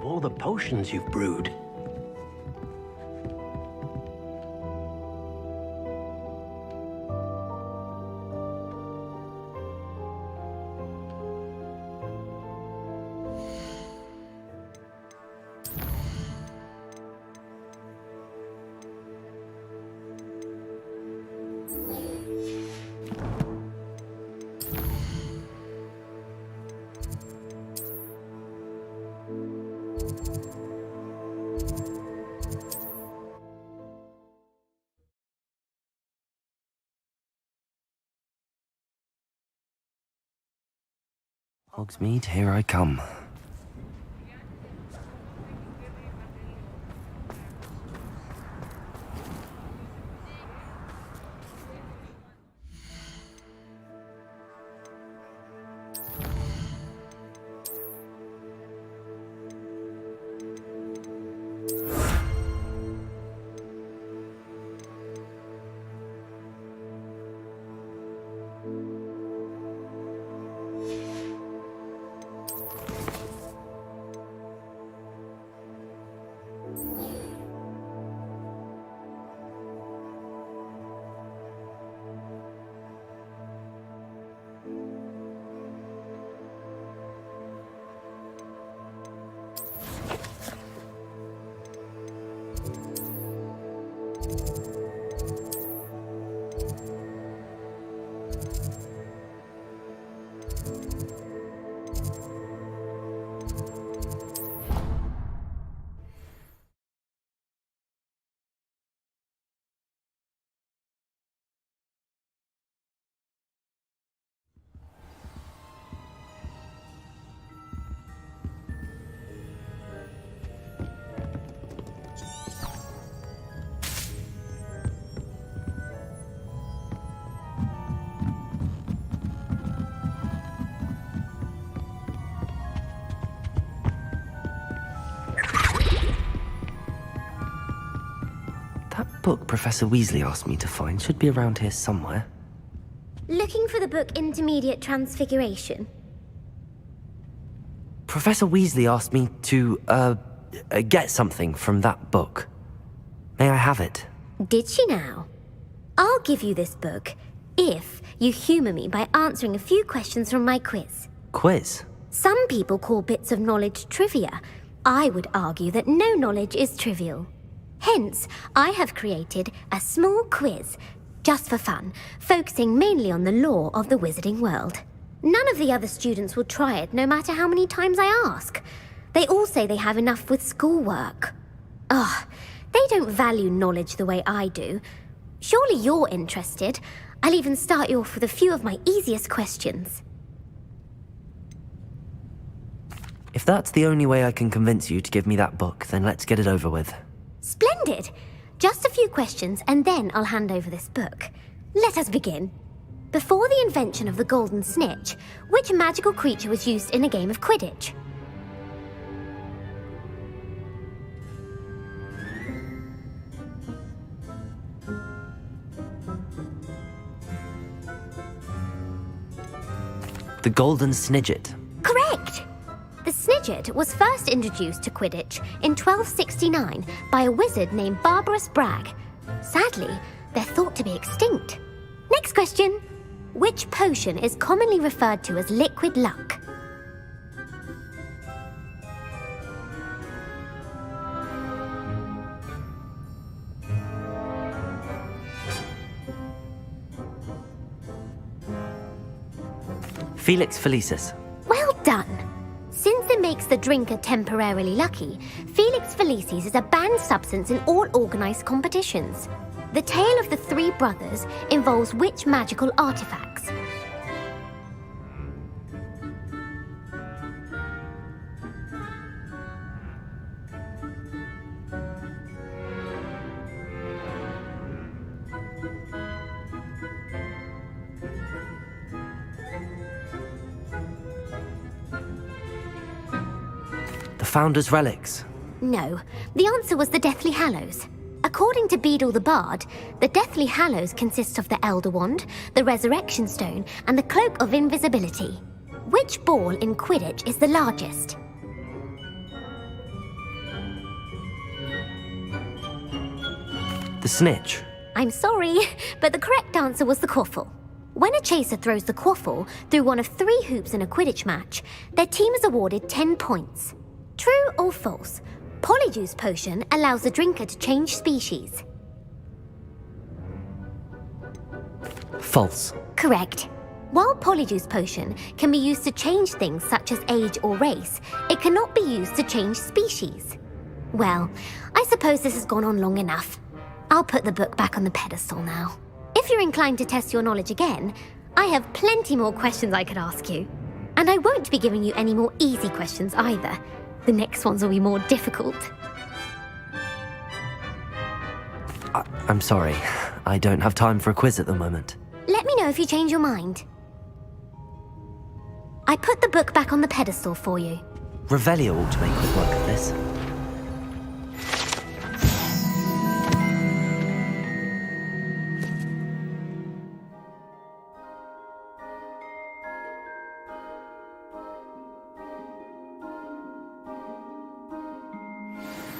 All the potions you've brewed. Hogsmeade, here I come. book Professor Weasley asked me to find should be around here somewhere. Looking for the book Intermediate Transfiguration? Professor Weasley asked me to, get something from that book. May I have it? Did she now? I'll give you this book if you humour me by answering a few questions from my quiz. Quiz? Some people call bits of knowledge trivia. I would argue that no knowledge is trivial. Hence, I have created a small quiz, just for fun, focusing mainly on the lore of the wizarding world. None of the other students will try it, no matter how many times I ask. They all say they have enough with schoolwork. Ugh, they don't value knowledge the way I do. Surely you're interested. I'll even start you off with a few of my easiest questions. If that's the only way I can convince you to give me that book, then let's get it over with. Splendid! Just a few questions and then I'll hand over this book. Let us begin. Before the invention of the golden snitch, which magical creature was used in a game of Quidditch? The Golden Snidget. Correct! The Snidget was first introduced to Quidditch in 1269 by a wizard named Barbarous Bragg. Sadly, they're thought to be extinct. Next question. Which potion is commonly referred to as liquid luck? Felix Felicis. Well done! Since it makes the drinker temporarily lucky, Felix Felicis is a banned substance in all organised competitions. The tale of the three brothers involves which magical artifacts? The Founder's Relics. No, the answer was the Deathly Hallows. According to Beadle the Bard, the Deathly Hallows consists of the Elder Wand, the Resurrection Stone, and the Cloak of Invisibility. Which ball in Quidditch is the largest? The Snitch. I'm sorry, but the correct answer was the Quaffle. When a chaser throws the Quaffle through one of 3 hoops in a Quidditch match, their team is awarded 10 points. True or false? Polyjuice Potion allows the drinker to change species. False. Correct. While Polyjuice Potion can be used to change things such as age or race, it cannot be used to change species. Well, I suppose this has gone on long enough. I'll put the book back on the pedestal now. If you're inclined to test your knowledge again, I have plenty more questions I could ask you. And I won't be giving you any more easy questions either. The next ones will be more difficult. I'm sorry. I don't have time for a quiz at the moment. Let me know if you change your mind. I put the book back on the pedestal for you. Revelio ought to make quick work of this.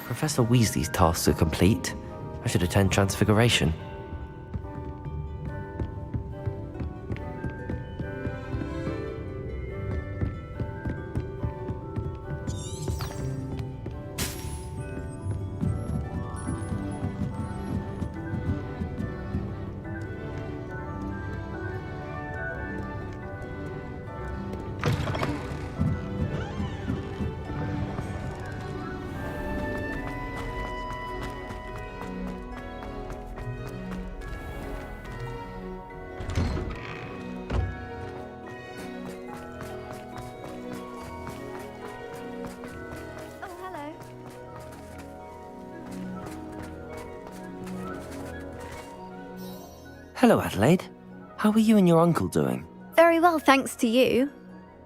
Professor Weasley's tasks are complete. I should attend Transfiguration. Hello, Adelaide. How are you and your uncle doing? Very well, thanks to you.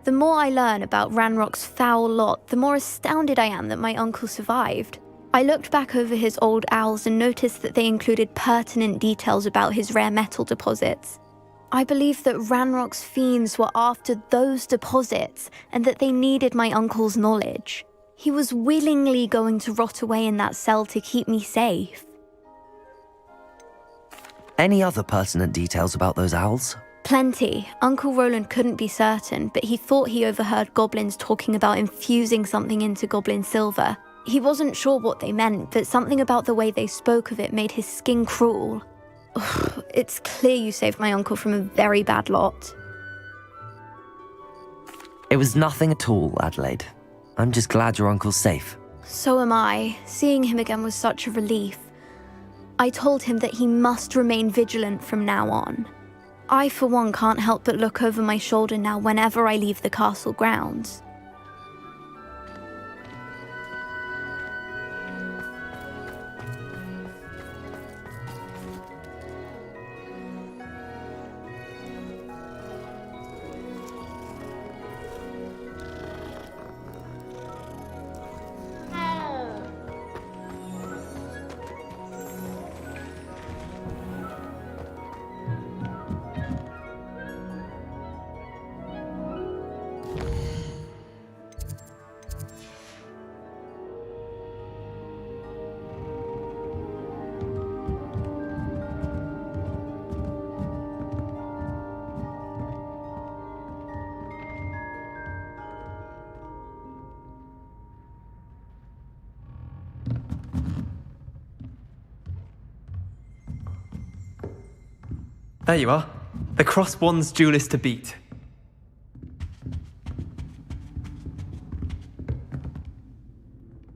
The more I learn about Ranrock's foul lot, the more astounded I am that my uncle survived. I looked back over his old owls and noticed that they included pertinent details about his rare metal deposits. I believed that Ranrock's fiends were after those deposits and that they needed my uncle's knowledge. He was willingly going to rot away in that cell to keep me safe. Any other pertinent details about those owls? Plenty. Uncle Roland couldn't be certain, but he thought he overheard goblins talking about infusing something into goblin silver. He wasn't sure what they meant, but something about the way they spoke of it made his skin crawl. Ugh, it's clear you saved my uncle from a very bad lot. It was nothing at all, Adelaide. I'm just glad your uncle's safe. So am I. Seeing him again was such a relief. I told him that he must remain vigilant from now on. I, for one, can't help but look over my shoulder now whenever I leave the castle grounds. There you are. The cross-wands duelist to beat.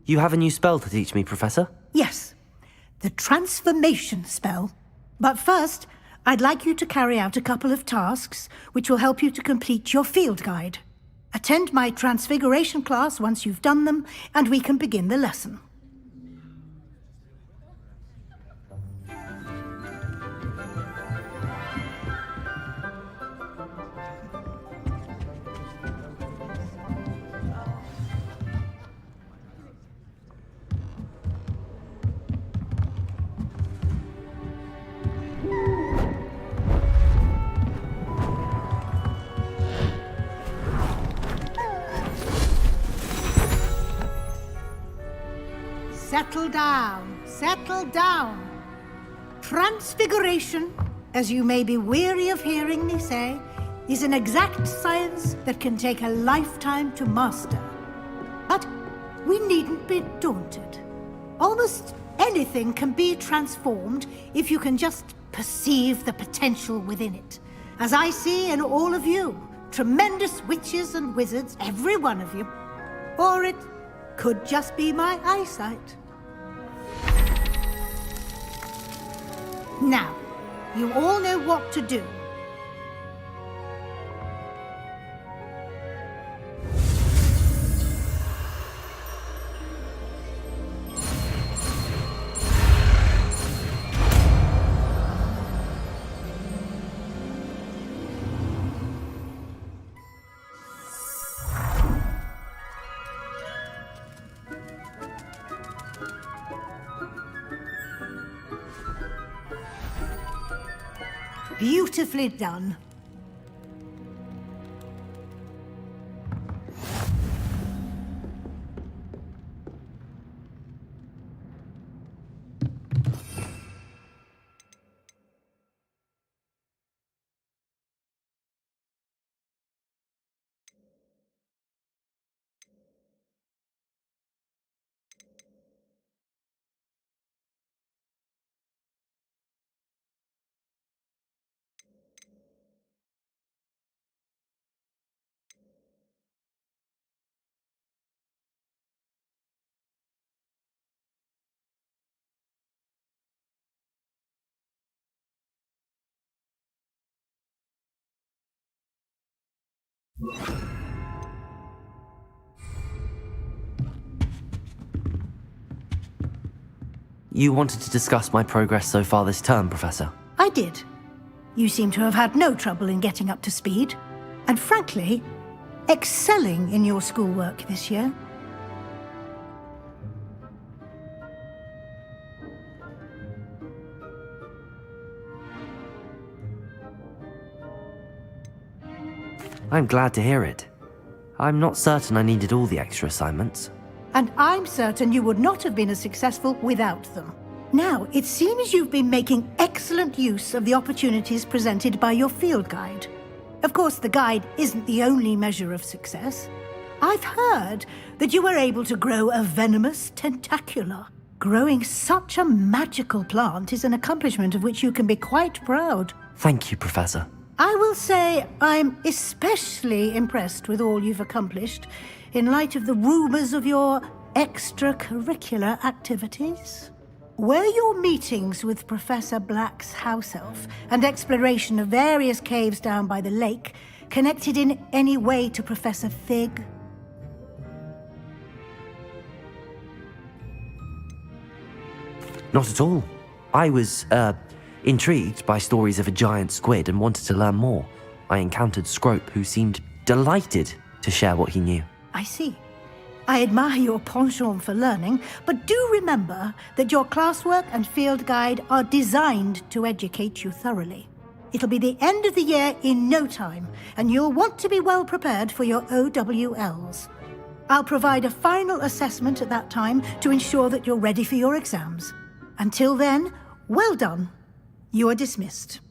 You have a new spell to teach me, Professor? Yes, the transformation spell. But first, I'd like you to carry out a couple of tasks which will help you to complete your field guide. Attend my transfiguration class once you've done them, and we can begin the lesson. Settle down, settle down. Transfiguration, as you may be weary of hearing me say, is an exact science that can take a lifetime to master. But we needn't be daunted. Almost anything can be transformed if you can just perceive the potential within it. As I see in all of you, tremendous witches and wizards, every one of you. Or it could just be my eyesight. Now, you all know what to do. Beautifully done. You wanted to discuss my progress so far this term, Professor? I did. You seem to have had no trouble in getting up to speed, and frankly, excelling in your schoolwork this year. I'm glad to hear it. I'm not certain I needed all the extra assignments. And I'm certain you would not have been as successful without them. Now, it seems you've been making excellent use of the opportunities presented by your field guide. Of course, the guide isn't the only measure of success. I've heard that you were able to grow a venomous tentacula. Growing such a magical plant is an accomplishment of which you can be quite proud. Thank you, Professor. I will say I'm especially impressed with all you've accomplished in light of the rumors of your extracurricular activities. Were your meetings with Professor Black's house elf and exploration of various caves down by the lake connected in any way to Professor Fig? Not at all. I was, intrigued by stories of a giant squid and wanted to learn more. I encountered Scrope, who seemed delighted to share what he knew. I see. I admire your penchant for learning, but do remember that your classwork and field guide are designed to educate you thoroughly. It'll be the end of the year in no time, and you'll want to be well prepared for your OWLs. I'll provide a final assessment at that time to ensure that you're ready for your exams. Until then, well done. You are dismissed.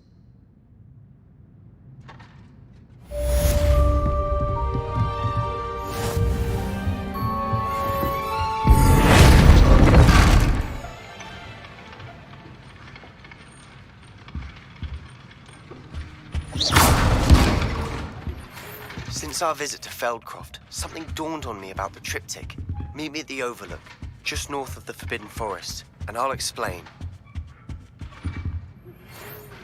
Since our visit to Feldcroft, something dawned on me about the triptych. Meet me at the Overlook, just north of the Forbidden Forest, and I'll explain.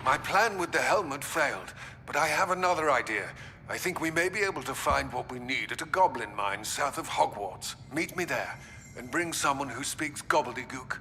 My plan with the helmet failed, but I have another idea. I think we may be able to find what we need at a goblin mine south of Hogwarts. Meet me there, and bring someone who speaks gobbledygook.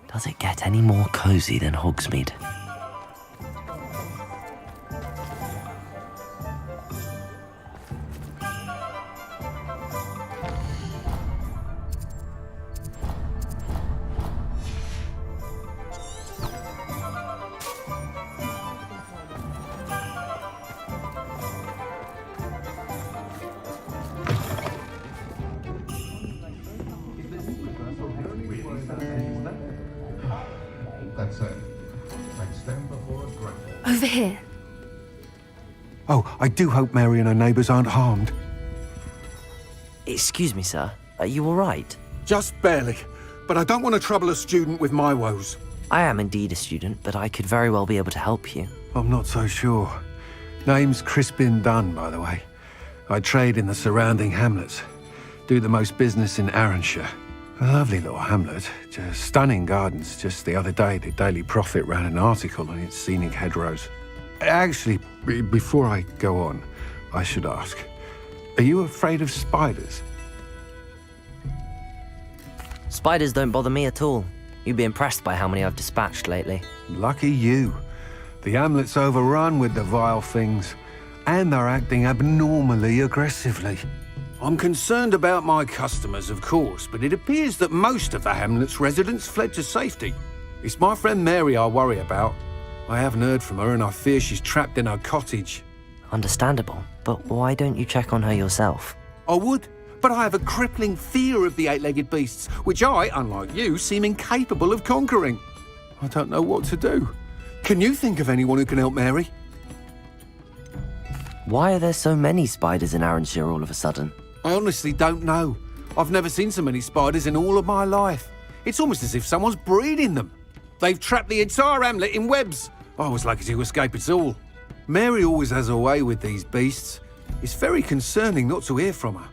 Does it get any more cozy than Hogsmeade? That's it. I'd stand before a grapple. Over here. Oh, I do hope Mary and her neighbours aren't harmed. Excuse me, sir. Are you all right? Just barely. But I don't want to trouble a student with my woes. I am indeed a student, but I could very well be able to help you. I'm not so sure. Name's Crispin Dunn, by the way. I trade in the surrounding hamlets. Do the most business in Arranshire. A lovely little hamlet. Just stunning gardens. Just the other day, the Daily Prophet ran an article on its scenic hedgerows. Actually, before I go on, I should ask, are you afraid of spiders? Spiders don't bother me at all. You'd be impressed by how many I've dispatched lately. Lucky you. The hamlet's overrun with the vile things, and they're acting abnormally aggressively. I'm concerned about my customers, of course, but it appears that most of the hamlet's residents fled to safety. It's my friend Mary I worry about. I haven't heard from her and I fear she's trapped in her cottage. Understandable, but why don't you check on her yourself? I would, but I have a crippling fear of the eight-legged beasts, which I, unlike you, seem incapable of conquering. I don't know what to do. Can you think of anyone who can help Mary? Why are there so many spiders in Arranshire all of a sudden? I honestly don't know. I've never seen so many spiders in all of my life. It's almost as if someone's breeding them. They've trapped the entire hamlet in webs. I was lucky to escape it all. Mary always has a way with these beasts. It's very concerning not to hear from her.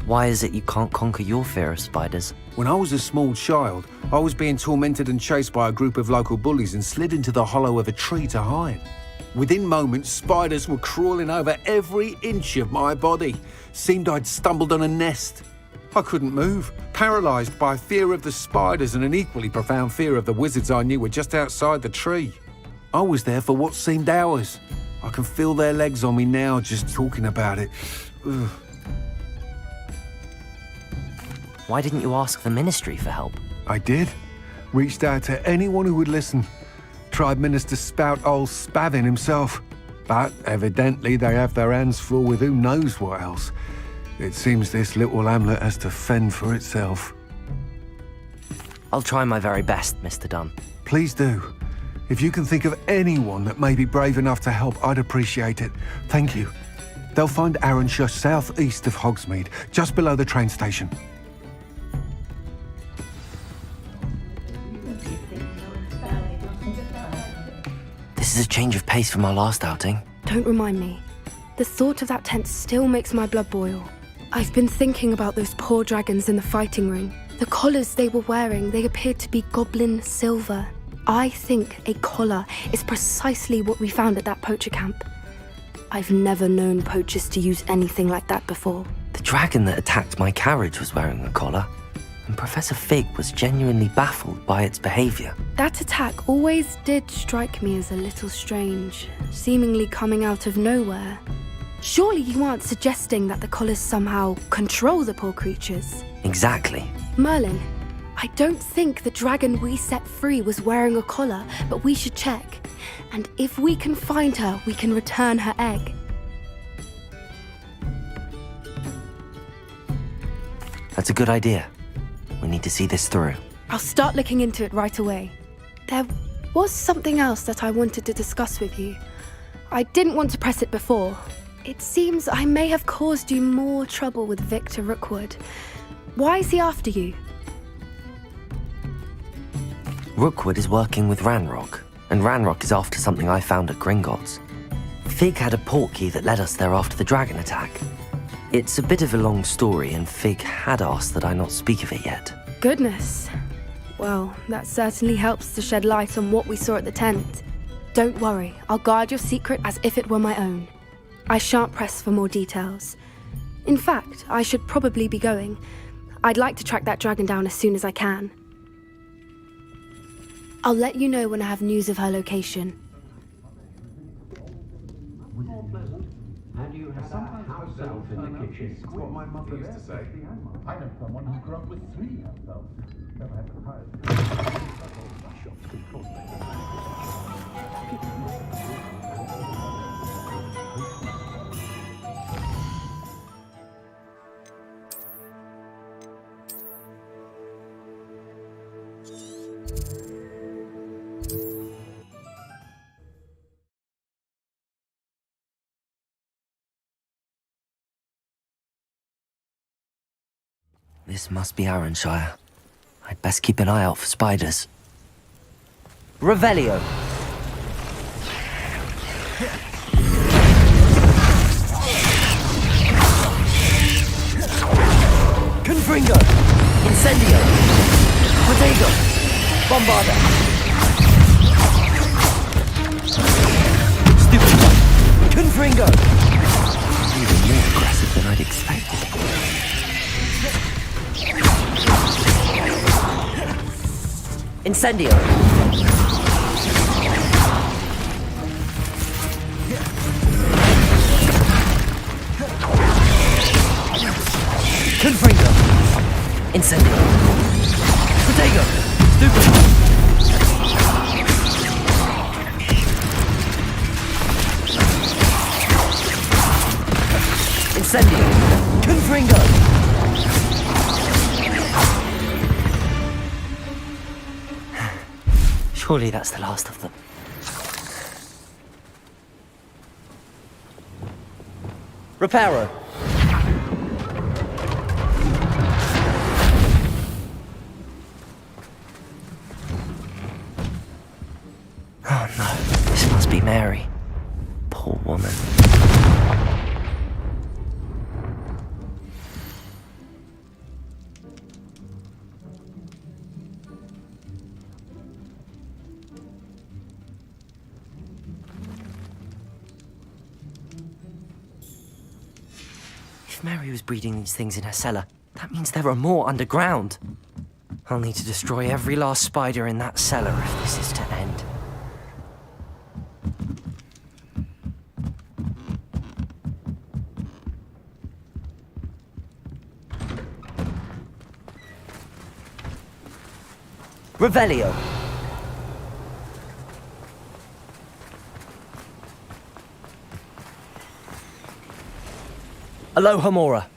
Why is it you can't conquer your fear of spiders? When I was a small child, I was being tormented and chased by a group of local bullies and slid into the hollow of a tree to hide. Within moments, spiders were crawling over every inch of my body. Seemed I'd stumbled on a nest. I couldn't move, paralysed by fear of the spiders and an equally profound fear of the wizards I knew were just outside the tree. I was there for what seemed hours. I can feel their legs on me now just talking about it. Ugh. Why didn't you ask the ministry for help? I did. Reached out to anyone who would listen. Tried Minister Spout old Spavin himself. But evidently they have their hands full with who knows what else. It seems this little hamlet has to fend for itself. I'll try my very best, Mr. Dunn. Please do. If you can think of anyone that may be brave enough to help, I'd appreciate it. Thank you. They'll find Arranshire southeast of Hogsmeade, just below the train station. This is a change of pace from our last outing. Don't remind me. The thought of that tent still makes my blood boil. I've been thinking about those poor dragons in the fighting ring. The collars they were wearing, they appeared to be goblin silver. I think a collar is precisely what we found at that poacher camp. I've never known poachers to use anything like that before. The dragon that attacked my carriage was wearing a collar, and Professor Fig was genuinely baffled by its behaviour. That attack always did strike me as a little strange, seemingly coming out of nowhere. Surely you aren't suggesting that the collars somehow control the poor creatures? Exactly. Merlin, I don't think the dragon we set free was wearing a collar, but we should check. And if we can find her, we can return her egg. That's a good idea. We need to see this through. I'll start looking into it right away. There was something else that I wanted to discuss with you. I didn't want to press it before. It seems I may have caused you more trouble with Victor Rookwood. Why is he after you? Rookwood is working with Ranrock, and Ranrock is after something I found at Gringotts. Fig had a portkey that led us there after the dragon attack. It's a bit of a long story, and Fig had asked that I not speak of it yet. Goodness. Well, that certainly helps to shed light on what we saw at the tent. Don't worry, I'll guard your secret as if it were my own. I shan't press for more details. In fact, I should probably be going. I'd like to track that dragon down as soon as I can. I'll let you know when I have news of her location. And you have a house elf in the kitchen. That's what my mother used to say. I know someone who grew up with 3 house elves. Never had to hire. This must be Arranshire. I'd best keep an eye out for spiders. Revelio! Confringo! Incendio! Protego! Bombarda! Stupid! Confringo! Even more aggressive than I'd expected. Incendio! Confringo! Incendio! Protego! Stupid! Surely that's the last of them. Reparo! Oh no, this must be Mary. Poor woman. If Mary was breeding these things in her cellar, that means there are more underground. I'll need to destroy every last spider in that cellar if this is to end. Revelio. Aloha Mora.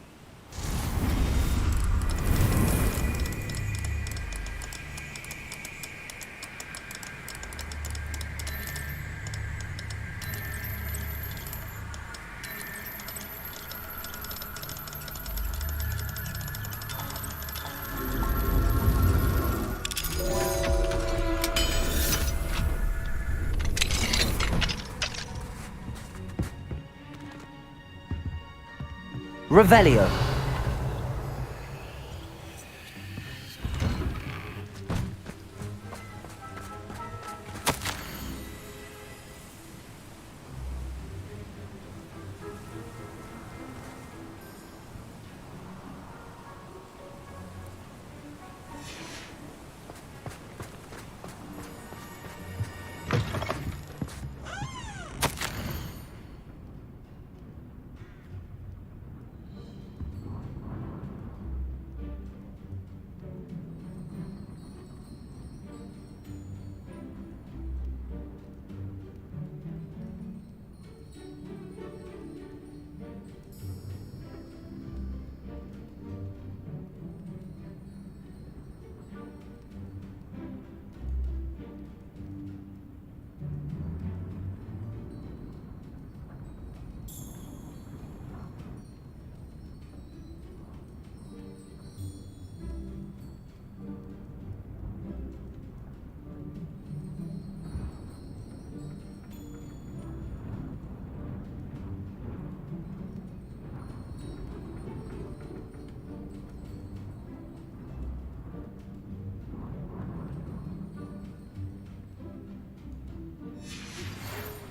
Revelio.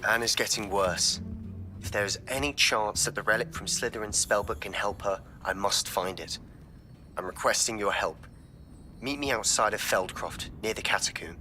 Anne is getting worse. If there is any chance that the relic from Slytherin's spellbook can help her, I must find it. I'm requesting your help. Meet me outside of Feldcroft, near the catacomb.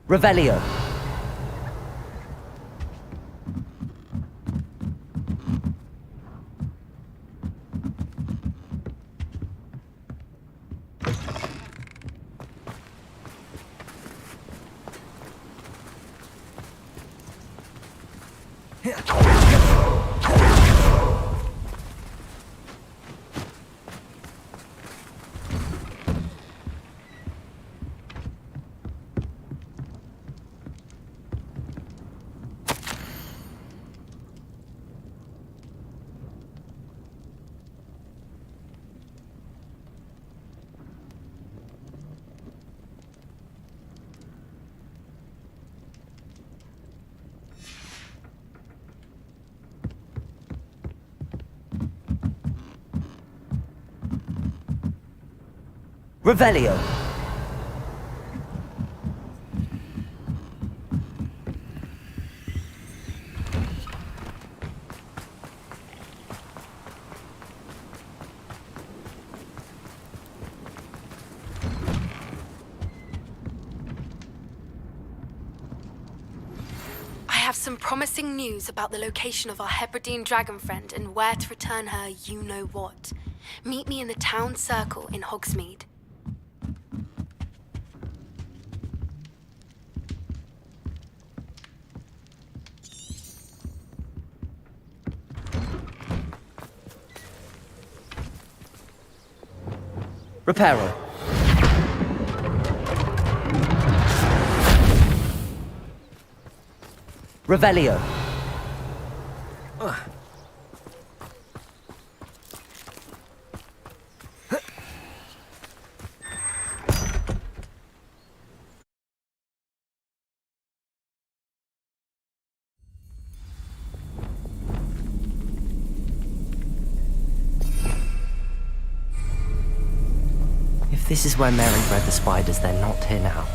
Revelio. Revelio. I have some promising news about the location of our Hebridean dragon friend and where to return her you-know-what. Meet me in the town circle in Hogsmeade. Reparo. Revelio. If this is where Mary bred the spiders, they're not here now.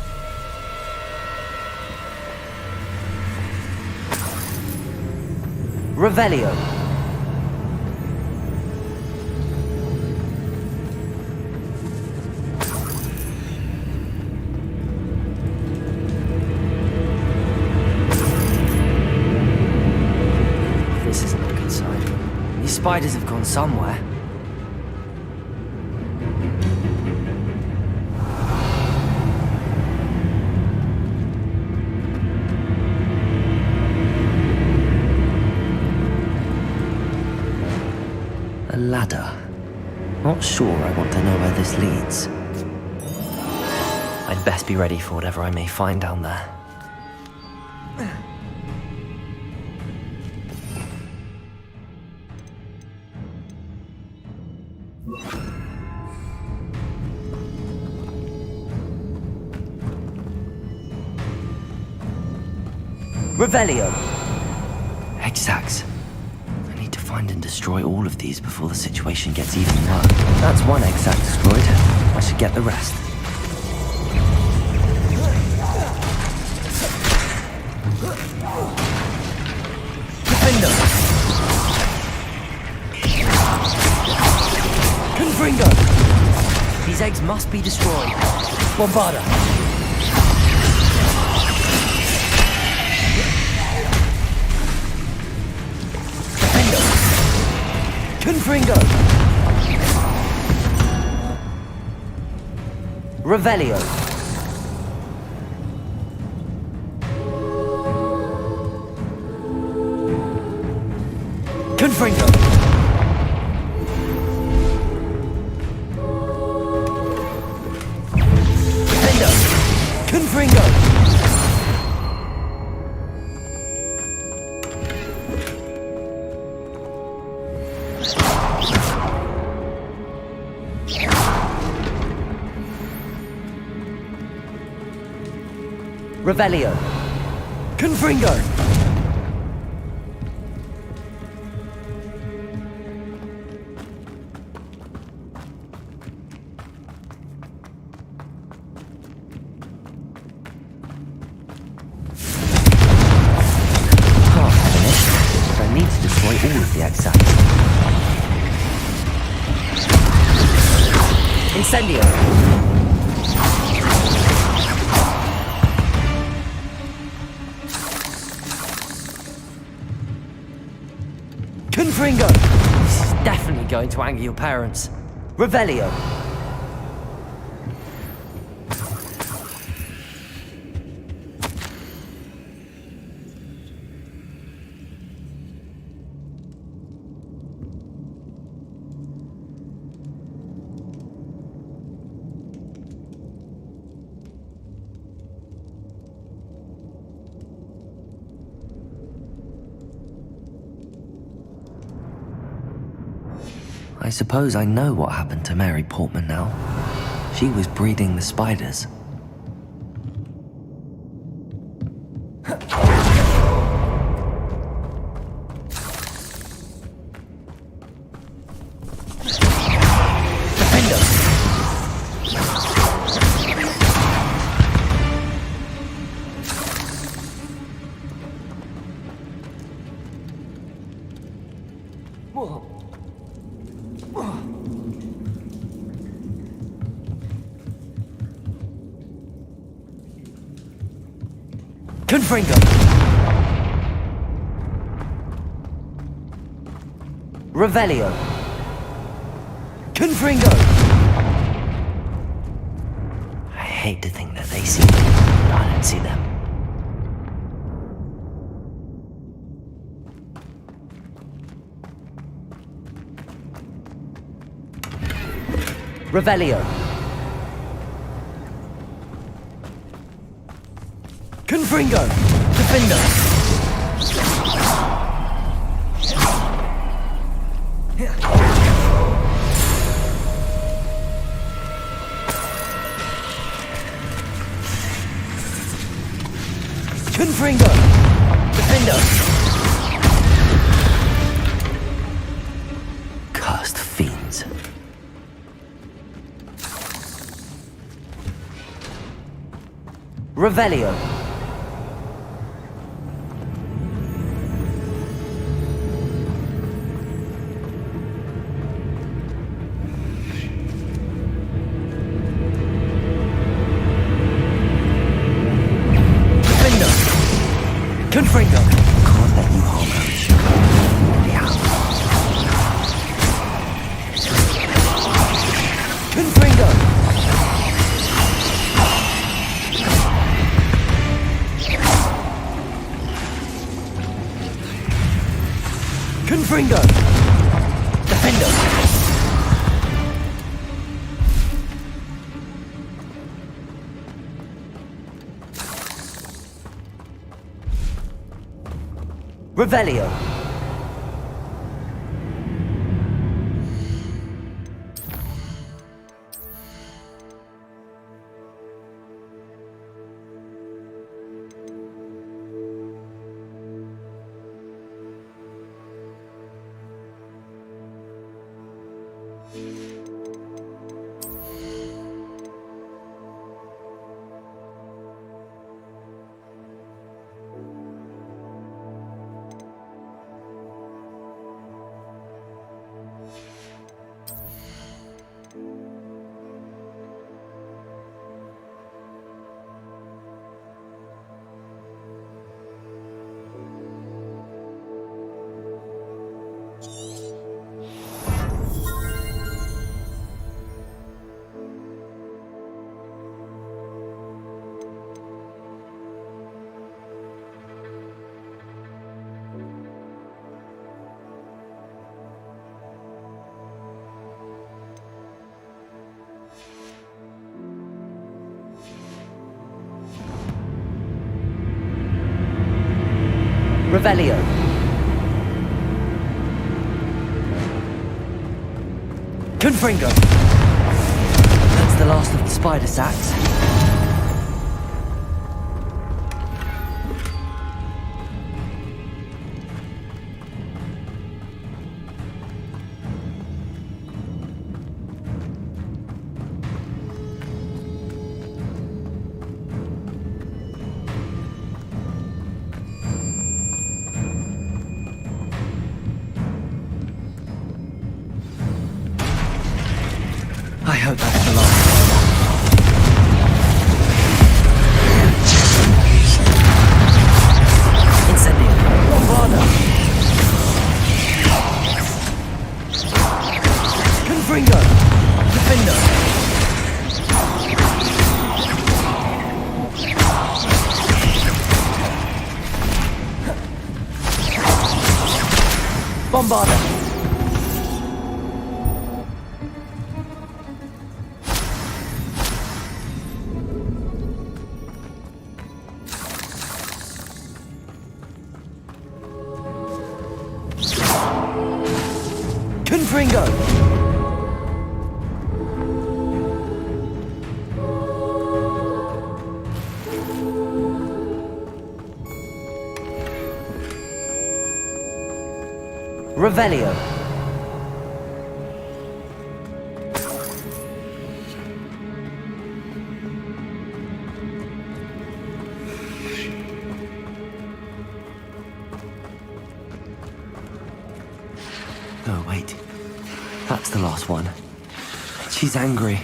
Revelio. This isn't a good sign. These spiders have gone somewhere. A ladder. Not sure I want to know where this leads. I'd best be ready for whatever I may find down there. Revelio! Egg sacs. I need to find and destroy all of these before the situation gets even worse. That's one egg sac destroyed. I should get the rest. Defender! Confringo! These eggs must be destroyed. Bombarda! Confringo! Revelio! Confringo! Defender! Confringo! Revelio. Confringo! Half finished, but I need to destroy all of the egg sacs. Incendio! Confringo! This is definitely going to anger your parents. Revelio! I suppose I know what happened to Mary Portman now. She was breeding the spiders. Defender! Whoa. Confringo! Revelio. Confringo! I hate to think that they see me, but I don't see them. Revelio. Confringo! Defender! Confringo! Defender! Cursed fiends. Revelio. Confringo! Can't let you harm her. Confringo! Confringo! Defender! Revelio. Revelio. Confringo. That's the last of the spider sacks. I hope that's the last. Incendio. Bombarda. Confringo. Defender. Bombarda. Confringo! Revelio. Oh, wait. That's the last one. She's angry.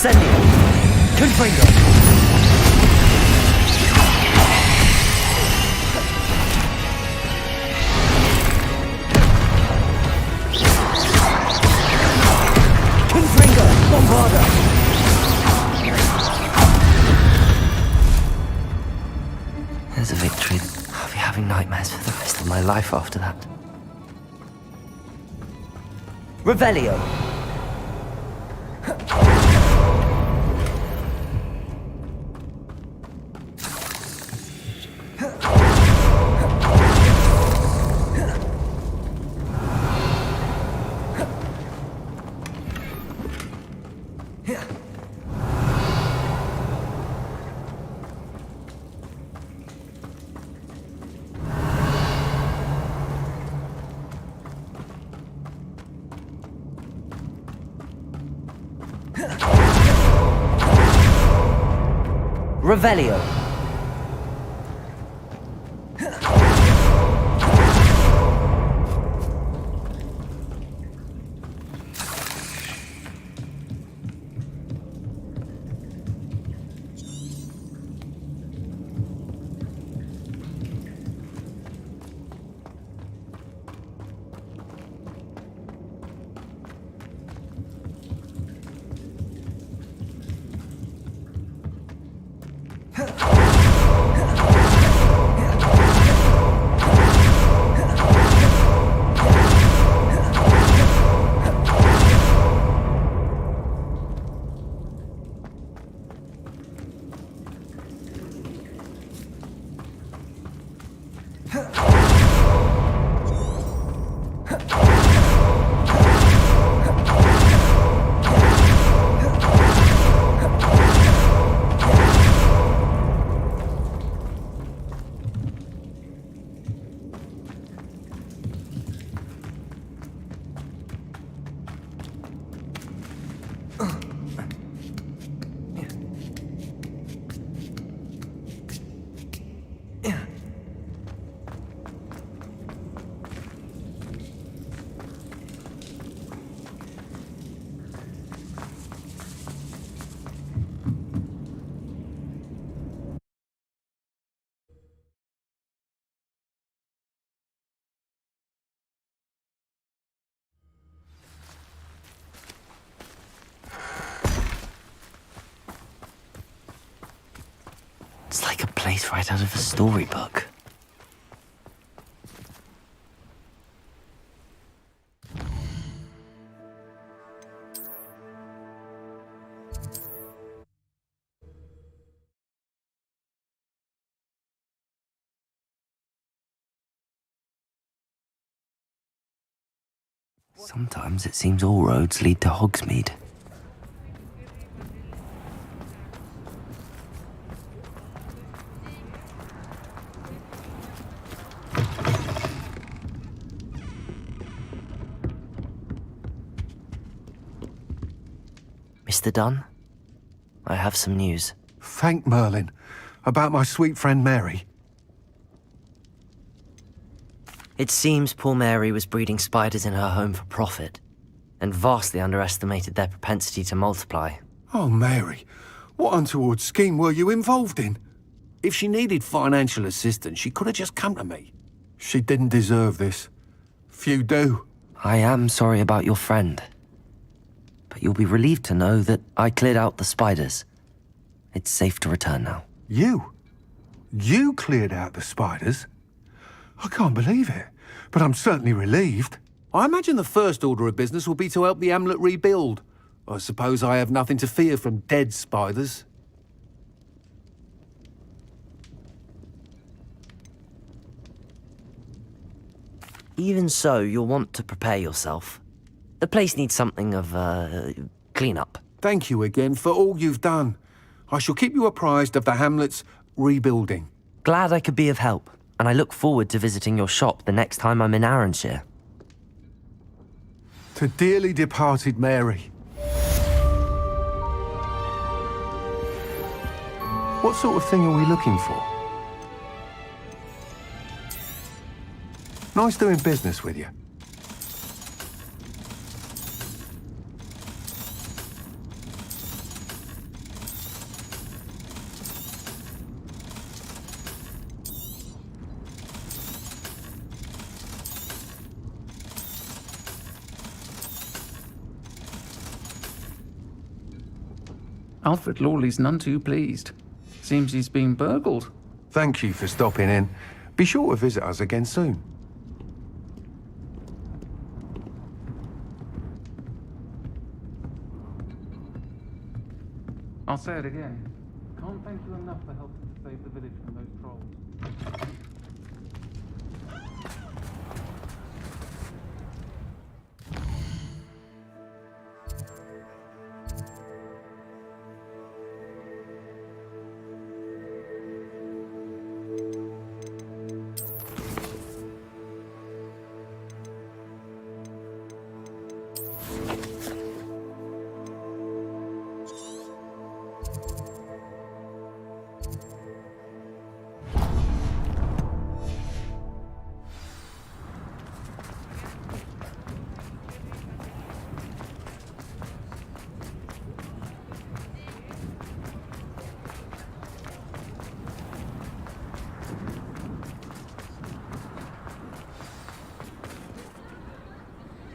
Incendio! Confringo! Confringo! Bombarda! There's a victory. I'll be having nightmares for the rest of my life after that. Revelio! Revelio. It's like a place right out of a storybook. Sometimes it seems all roads lead to Hogsmeade. Mr. Dunn, I have some news. Thank Merlin. About my sweet friend Mary. It seems poor Mary was breeding spiders in her home for profit, and vastly underestimated their propensity to multiply. Oh, Mary, what untoward scheme were you involved in? If she needed financial assistance, she could have just come to me. She didn't deserve this. Few do. I am sorry about your friend, but you'll be relieved to know that I cleared out the spiders. It's safe to return now. You? You cleared out the spiders? I can't believe it, but I'm certainly relieved. I imagine the first order of business will be to help the amulet rebuild. I suppose I have nothing to fear from dead spiders. Even so, you'll want to prepare yourself. The place needs something of clean-up. Thank you again for all you've done. I shall keep you apprised of the hamlet's rebuilding. Glad I could be of help, and I look forward to visiting your shop the next time I'm in Arranshire. To dearly departed Mary. What sort of thing are we looking for? Nice doing business with you. Alfred Lawley's none too pleased. Seems he's been burgled. Thank you for stopping in. Be sure to visit us again soon. I'll say it again. Can't thank you enough for helping to save the village from those trolls.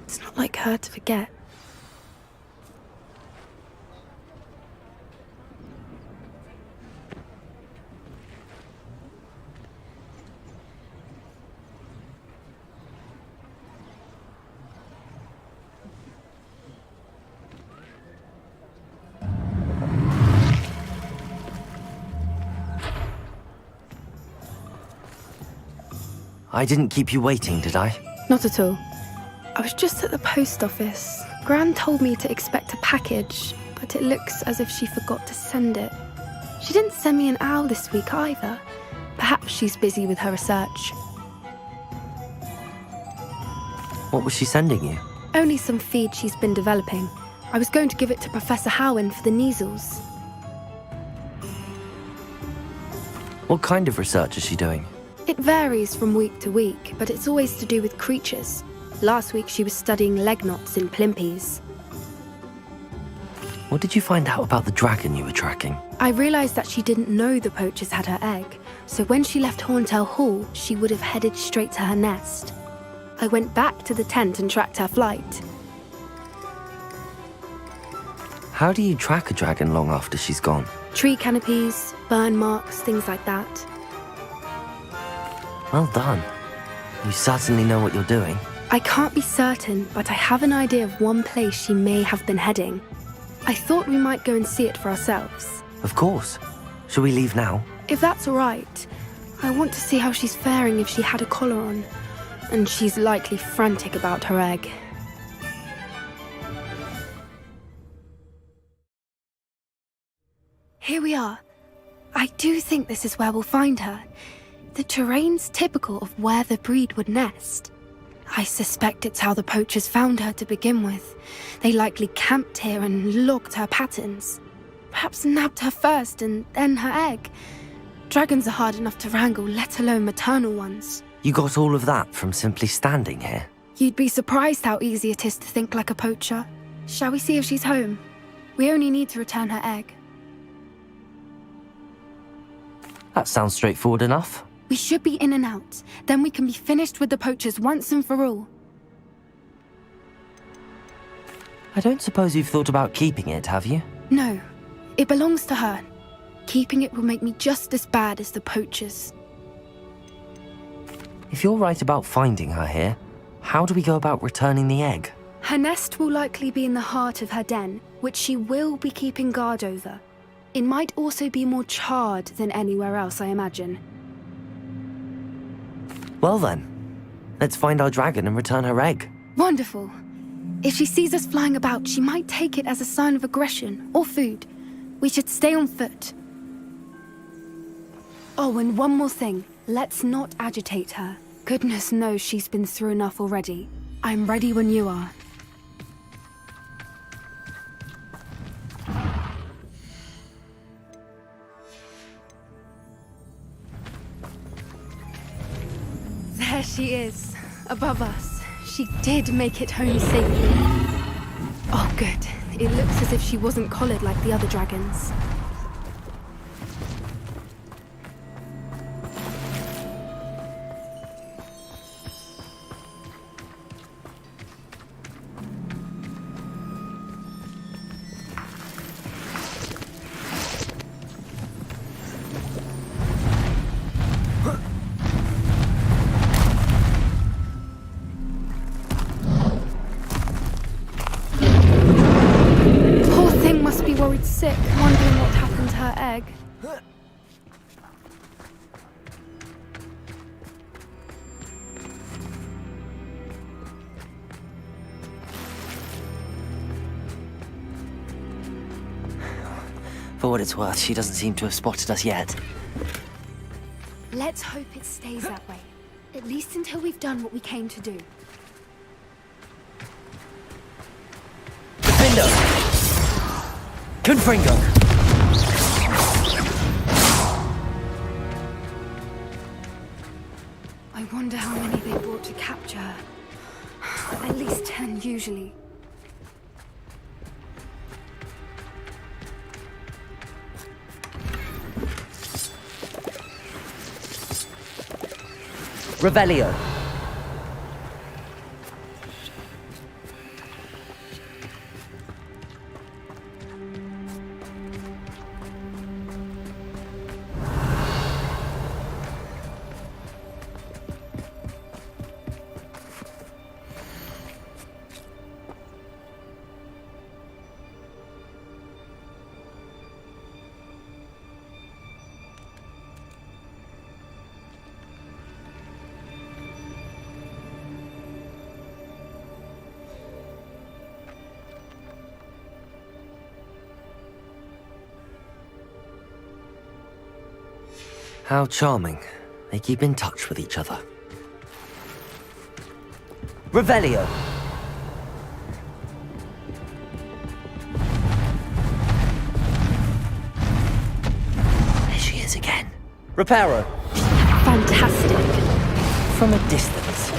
It's not like her to forget. I didn't keep you waiting, did I? Not at all. I was just at the post office. Gran told me to expect a package, but it looks as if she forgot to send it. She didn't send me an owl this week either. Perhaps she's busy with her research. What was she sending you? Only some feed she's been developing. I was going to give it to Professor Howen for the measles. What kind of research is she doing? It varies from week to week, but it's always to do with creatures. Last week she was studying leg knots in plimpies. What did you find out about the dragon you were tracking? I realised that she didn't know the poachers had her egg, so when she left Horntail Hall, she would have headed straight to her nest. I went back to the tent and tracked her flight. How do you track a dragon long after she's gone? Tree canopies, burn marks, things like that. Well done. You certainly know what you're doing. I can't be certain, but I have an idea of one place she may have been heading. I thought we might go and see it for ourselves. Of course. Shall we leave now? If that's all right. I want to see how she's faring if she had a collar on. And she's likely frantic about her egg. Here we are. I do think this is where we'll find her. The terrain's typical of where the breed would nest. I suspect it's how the poachers found her to begin with. They likely camped here and logged her patterns. Perhaps nabbed her first and then her egg. Dragons are hard enough to wrangle, let alone maternal ones. You got all of that from simply standing here? You'd be surprised how easy it is to think like a poacher. Shall we see if she's home? We only need to return her egg. That sounds straightforward enough. We should be in and out. Then we can be finished with the poachers once and for all. I don't suppose you've thought about keeping it, have you? No. It belongs to her. Keeping it will make me just as bad as the poachers. If you're right about finding her here, how do we go about returning the egg? Her nest will likely be in the heart of her den, which she will be keeping guard over. It might also be more charred than anywhere else, I imagine. Well then, let's find our dragon and return her egg. Wonderful. If she sees us flying about, she might take it as a sign of aggression or food. We should stay on foot. Oh, and one more thing. Let's not agitate her. Goodness knows she's been through enough already. I'm ready when you are. There she is, above us. She did make it home safely. Oh, good. It looks as if she wasn't collared like the other dragons. sick, wondering what happened to her egg. For what it's worth, she doesn't seem to have spotted us yet. Let's hope it stays that way. At least until we've done what we came to do. Defender! Confringo! I wonder how many they brought to capture her. At least 10 usually. Revelio. How charming. They keep in touch with each other. Revelio! There she is again. Reparo! Fantastic. From a distance.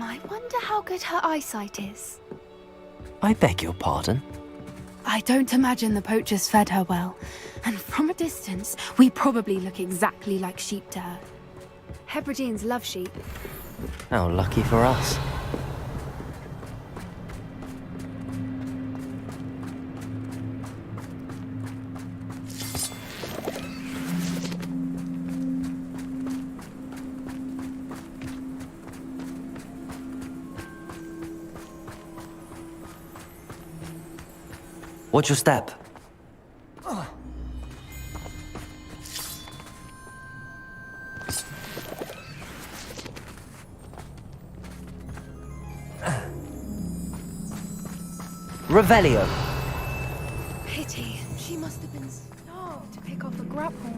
I wonder how good her eyesight is. I beg your pardon? I don't imagine the poachers fed her well. And from a distance, we probably look exactly like sheep to her. Hebrideans love sheep. How lucky for us. Watch your step. Revelio. Pity. She must have been starved to pick off a grapple.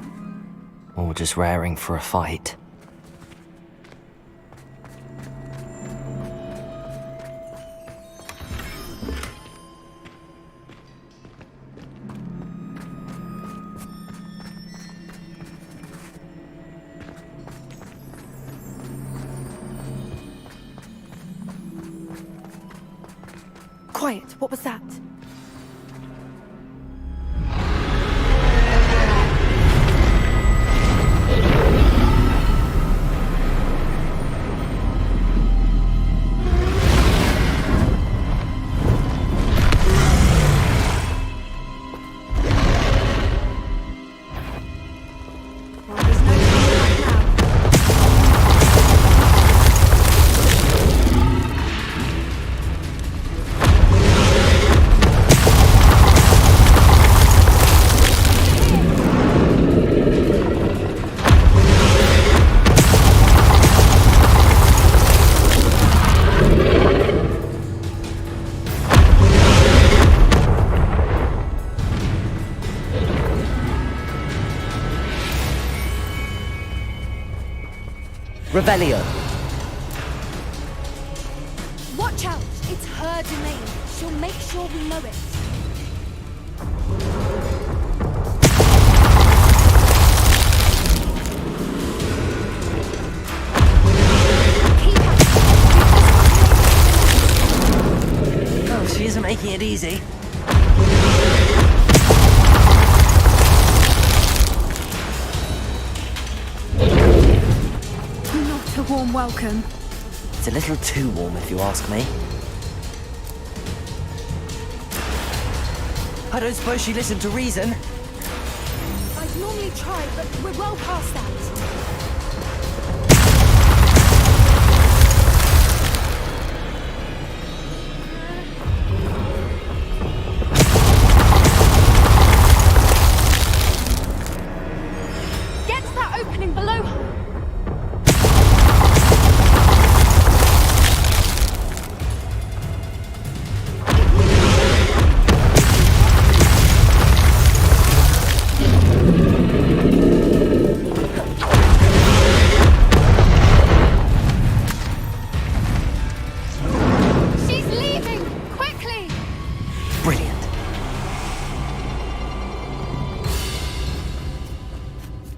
Or just raring for a fight. Quiet. What was that? Revelio. Watch out! It's her domain. She'll make sure we know it. Oh, she isn't making it easy. Not a warm welcome. It's a little too warm, if you ask me. I don't suppose she listened to reason. I'd normally try, but we're well past that. Get to that opening below her. She's leaving! Quickly! Brilliant.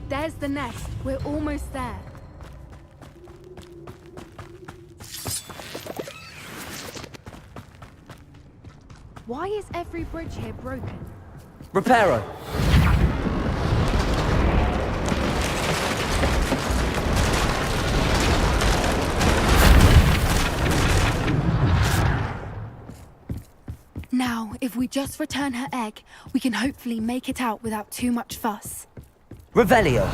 There's the nest. We're almost there. Why is every bridge here broken? Reparo. Now, if we just return her egg, we can hopefully make it out without too much fuss. Revelio.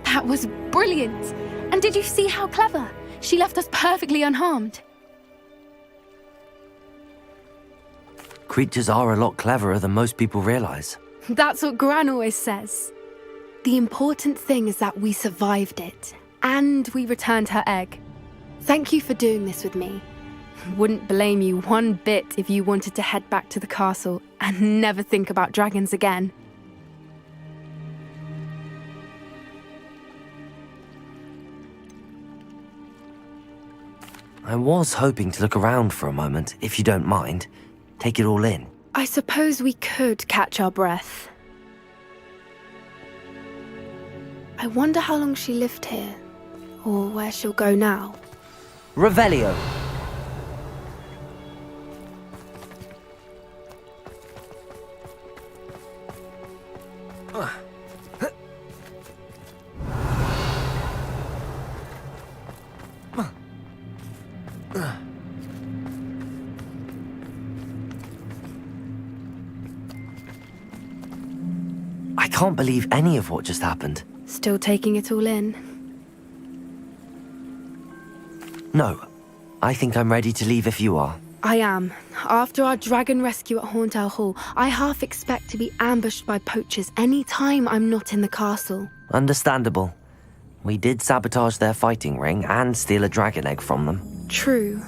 That was brilliant! And did you see how clever? She left us perfectly unharmed. Creatures are a lot cleverer than most people realize. That's what Gran always says. The important thing is that we survived it, and we returned her egg. Thank you for doing this with me. Wouldn't blame you one bit if you wanted to head back to the castle and never think about dragons again. I was hoping to look around for a moment, if you don't mind. Take it all in. I suppose we could catch our breath. I wonder how long she lived here, or where she'll go now. Revelio. I can't believe any of what just happened. Still taking it all in? No, I think I'm ready to leave if you are. I am. After our dragon rescue at Hauntel Hall, I half expect to be ambushed by poachers any time I'm not in the castle. Understandable. We did sabotage their fighting ring and steal a dragon egg from them. True.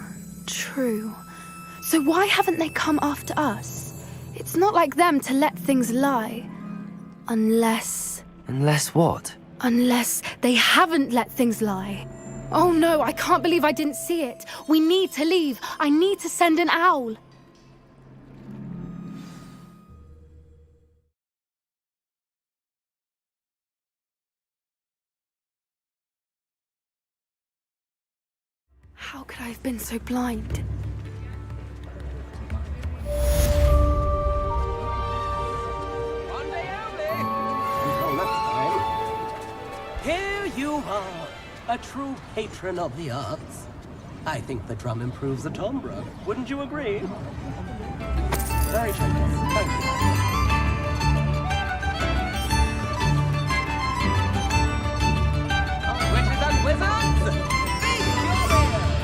So why haven't they come after us? It's not like them to let things lie. Unless what? Unless they haven't let things lie. Oh no, I can't believe I didn't see it. We need to leave. I need to send an owl. How could I have been so blind? Here you are, a true patron of the arts. I think the drum improves the timbre. Wouldn't you agree? Very generous. Thank you. Witches and wizards, feast your ears!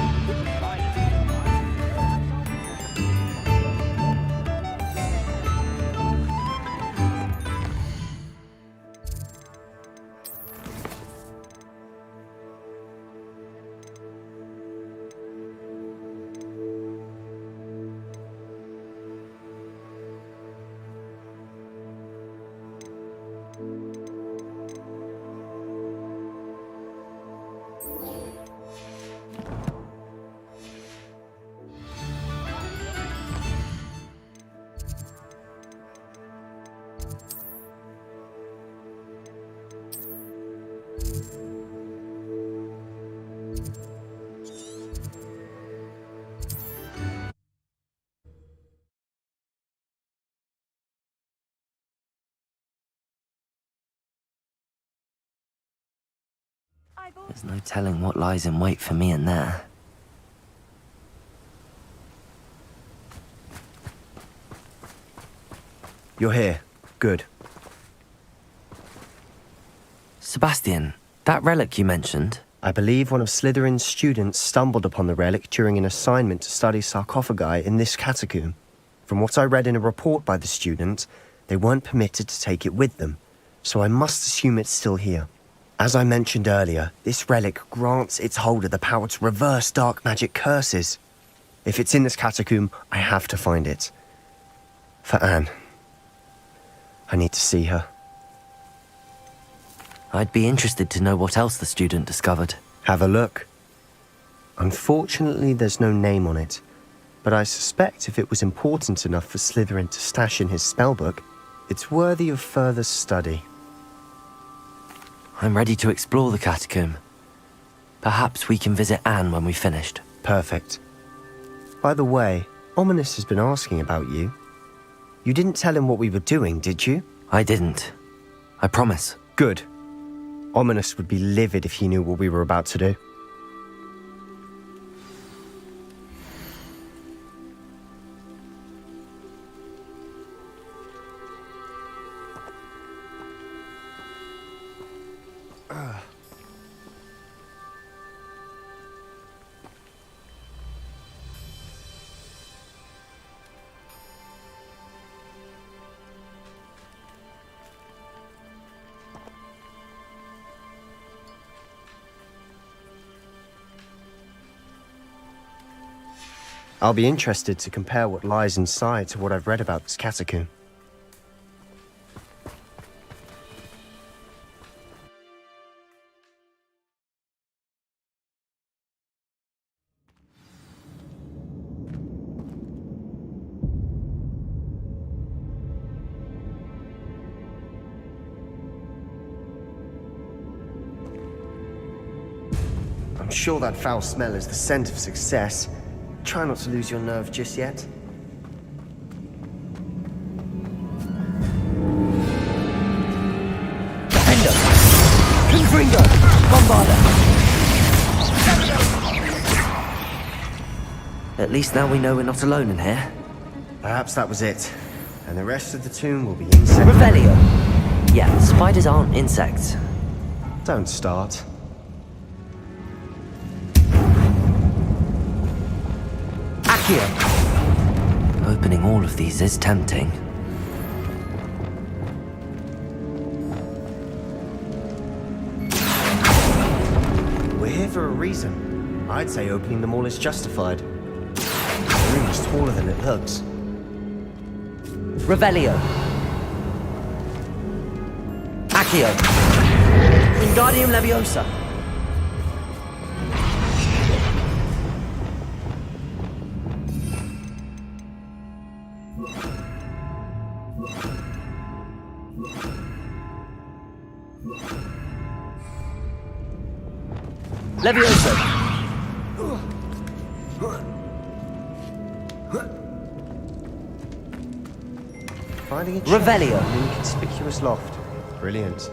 There's no telling what lies in wait for me in there. You're here. Good. Sebastian, that relic you mentioned? I believe one of Slytherin's students stumbled upon the relic during an assignment to study sarcophagi in this catacomb. From what I read in a report by the student, they weren't permitted to take it with them, so I must assume it's still here. As I mentioned earlier, this relic grants its holder the power to reverse dark magic curses. If it's in this catacomb, I have to find it. For Anne. I need to see her. I'd be interested to know what else the student discovered. Have a look. Unfortunately, there's no name on it, but I suspect if it was important enough for Slytherin to stash in his spellbook, it's worthy of further study. I'm ready to explore the catacomb. Perhaps we can visit Anne when we've finished. Perfect. By the way, Ominous has been asking about you. You didn't tell him what we were doing, did you? I didn't. I promise. Good. Ominous would be livid if he knew what we were about to do. I'll be interested to compare what lies inside to what I've read about this catacomb. I'm sure that foul smell is the scent of success. Try not to lose your nerve just yet. Defender! Confringo! Bombarder! At least now we know we're not alone in here. Perhaps that was it. And the rest of the tomb will be insects. Revelio! Yeah, spiders aren't insects. Don't start. Opening all of these is tempting. We're here for a reason. I'd say opening them all is justified. The room is taller than it looks. Revelio. Accio. Wingardium Leviosa. Leviosa! Finding a chair Revelio. in an inconspicuous loft. Brilliant.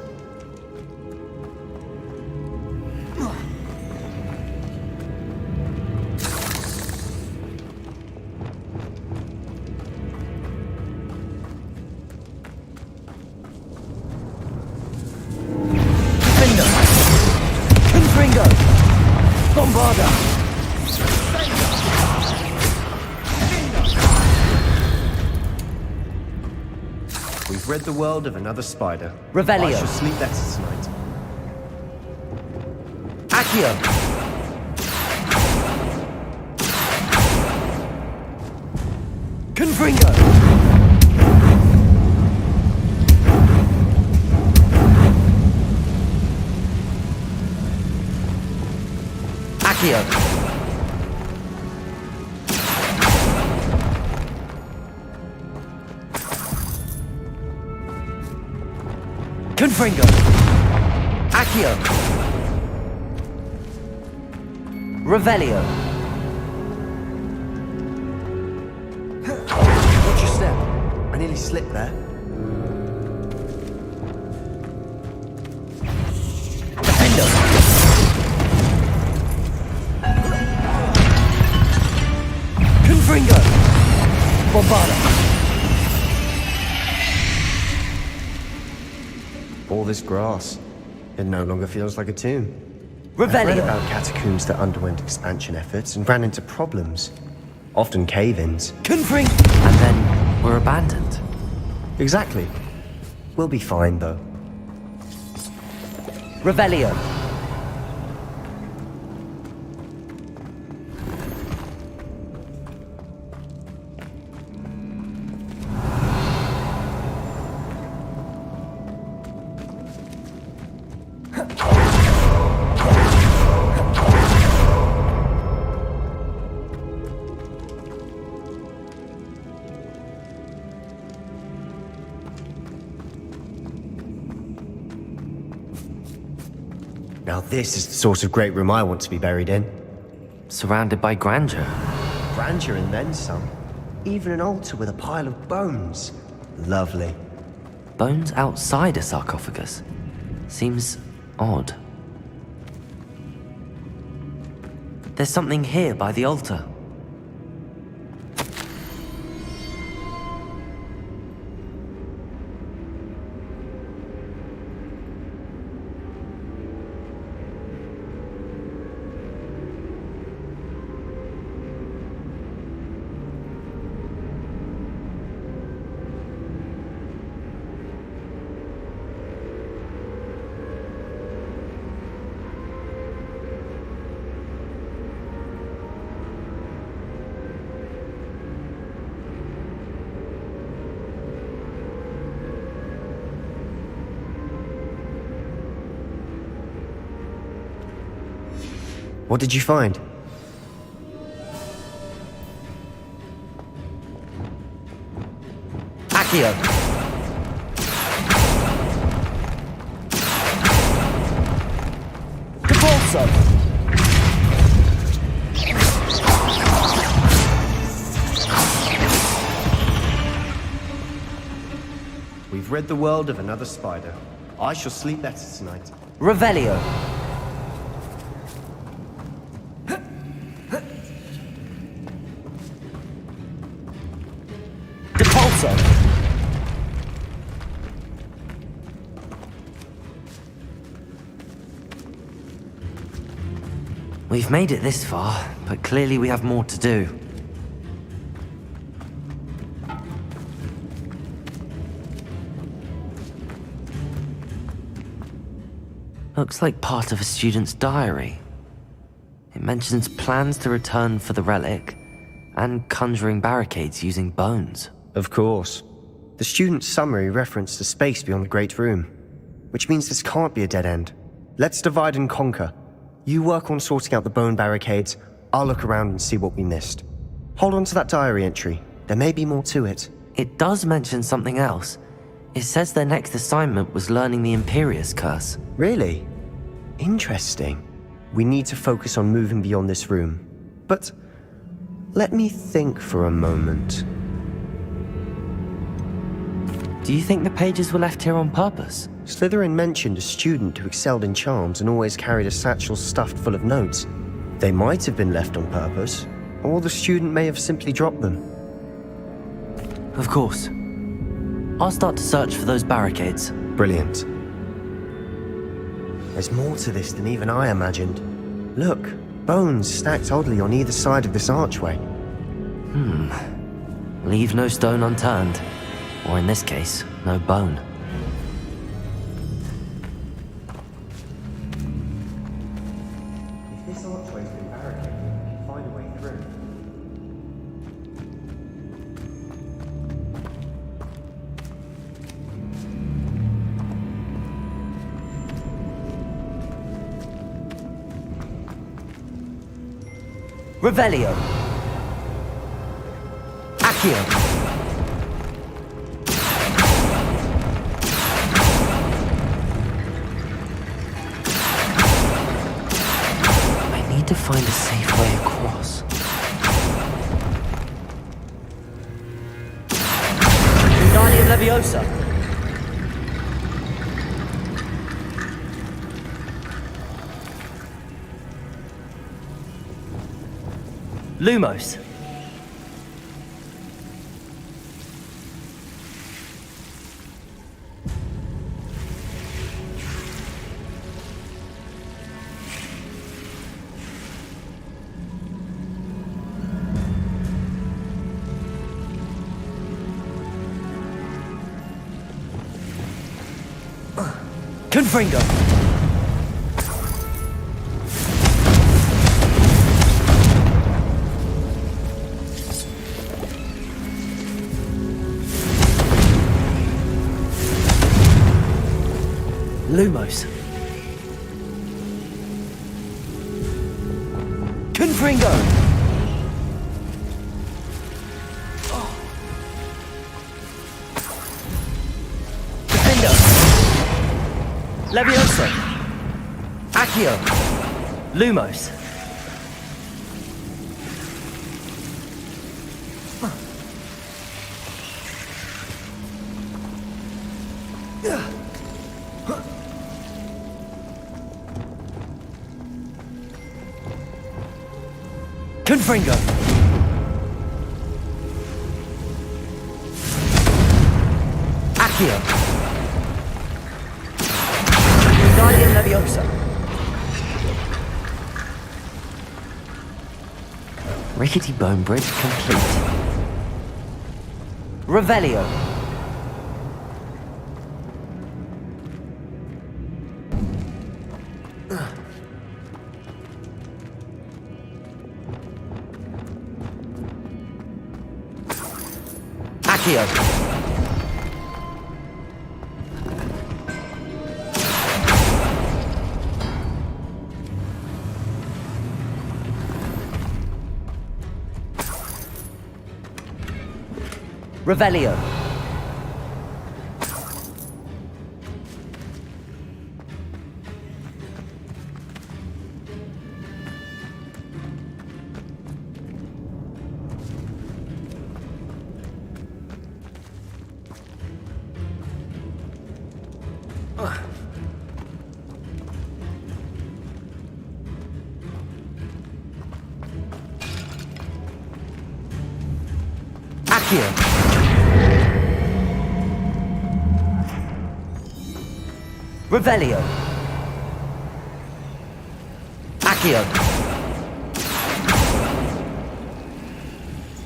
Bombarder! We've read the world of another spider. Revelio. I shall sleep better tonight. Accio! Confringo! Accio! Confringo! Accio! Revelio! Watch your step. I nearly slipped there. Defender! Confringo! Bombarda! All this grass. It no longer feels like a tomb. Revelio! I've read about catacombs that underwent expansion efforts and ran into problems. Often cave-ins. Confring! And then were abandoned. Exactly. We'll be fine, though. Revelio! Now this is the sort of great room I want to be buried in. Surrounded by grandeur. Grandeur and then some. Even an altar with a pile of bones. Lovely. Bones outside a sarcophagus? Seems odd. There's something here by the altar. What did you find? Accio! Capolso! We've rid the world of another spider. I shall sleep better tonight. Revelio! We've made it this far, but clearly we have more to do. Looks like part of a student's diary. It mentions plans to return for the relic, and conjuring barricades using bones. Of course. The student's summary referenced a space beyond the Great Room, which means this can't be a dead end. Let's divide and conquer. You work on sorting out the bone barricades, I'll look around and see what we missed. Hold on to that diary entry. There may be more to it. It does mention something else. It says their next assignment was learning the Imperius Curse. Really? Interesting. We need to focus on moving beyond this room. But let me think for a moment. Do you think the pages were left here on purpose? Slytherin mentioned a student who excelled in charms and always carried a satchel stuffed full of notes. They might have been left on purpose, or the student may have simply dropped them. Of course. I'll start to search for those barricades. Brilliant. There's more to this than even I imagined. Look, bones stacked oddly on either side of this archway. Leave no stone unturned. Or in this case, no bone. If this archway's been barricaded, we can find a way through. Revelio! Accio! To find a safe way across. Wingardium Leviosa. Lumos. Confringo! Lumos. Confringo! Defendo! Levioso! Accio! Lumos! Confringo! Accio! Guardian Leviosa! Rickety Bone Bridge complete. Revelio! Accio! Revelio! Accio! Revelio! Accio!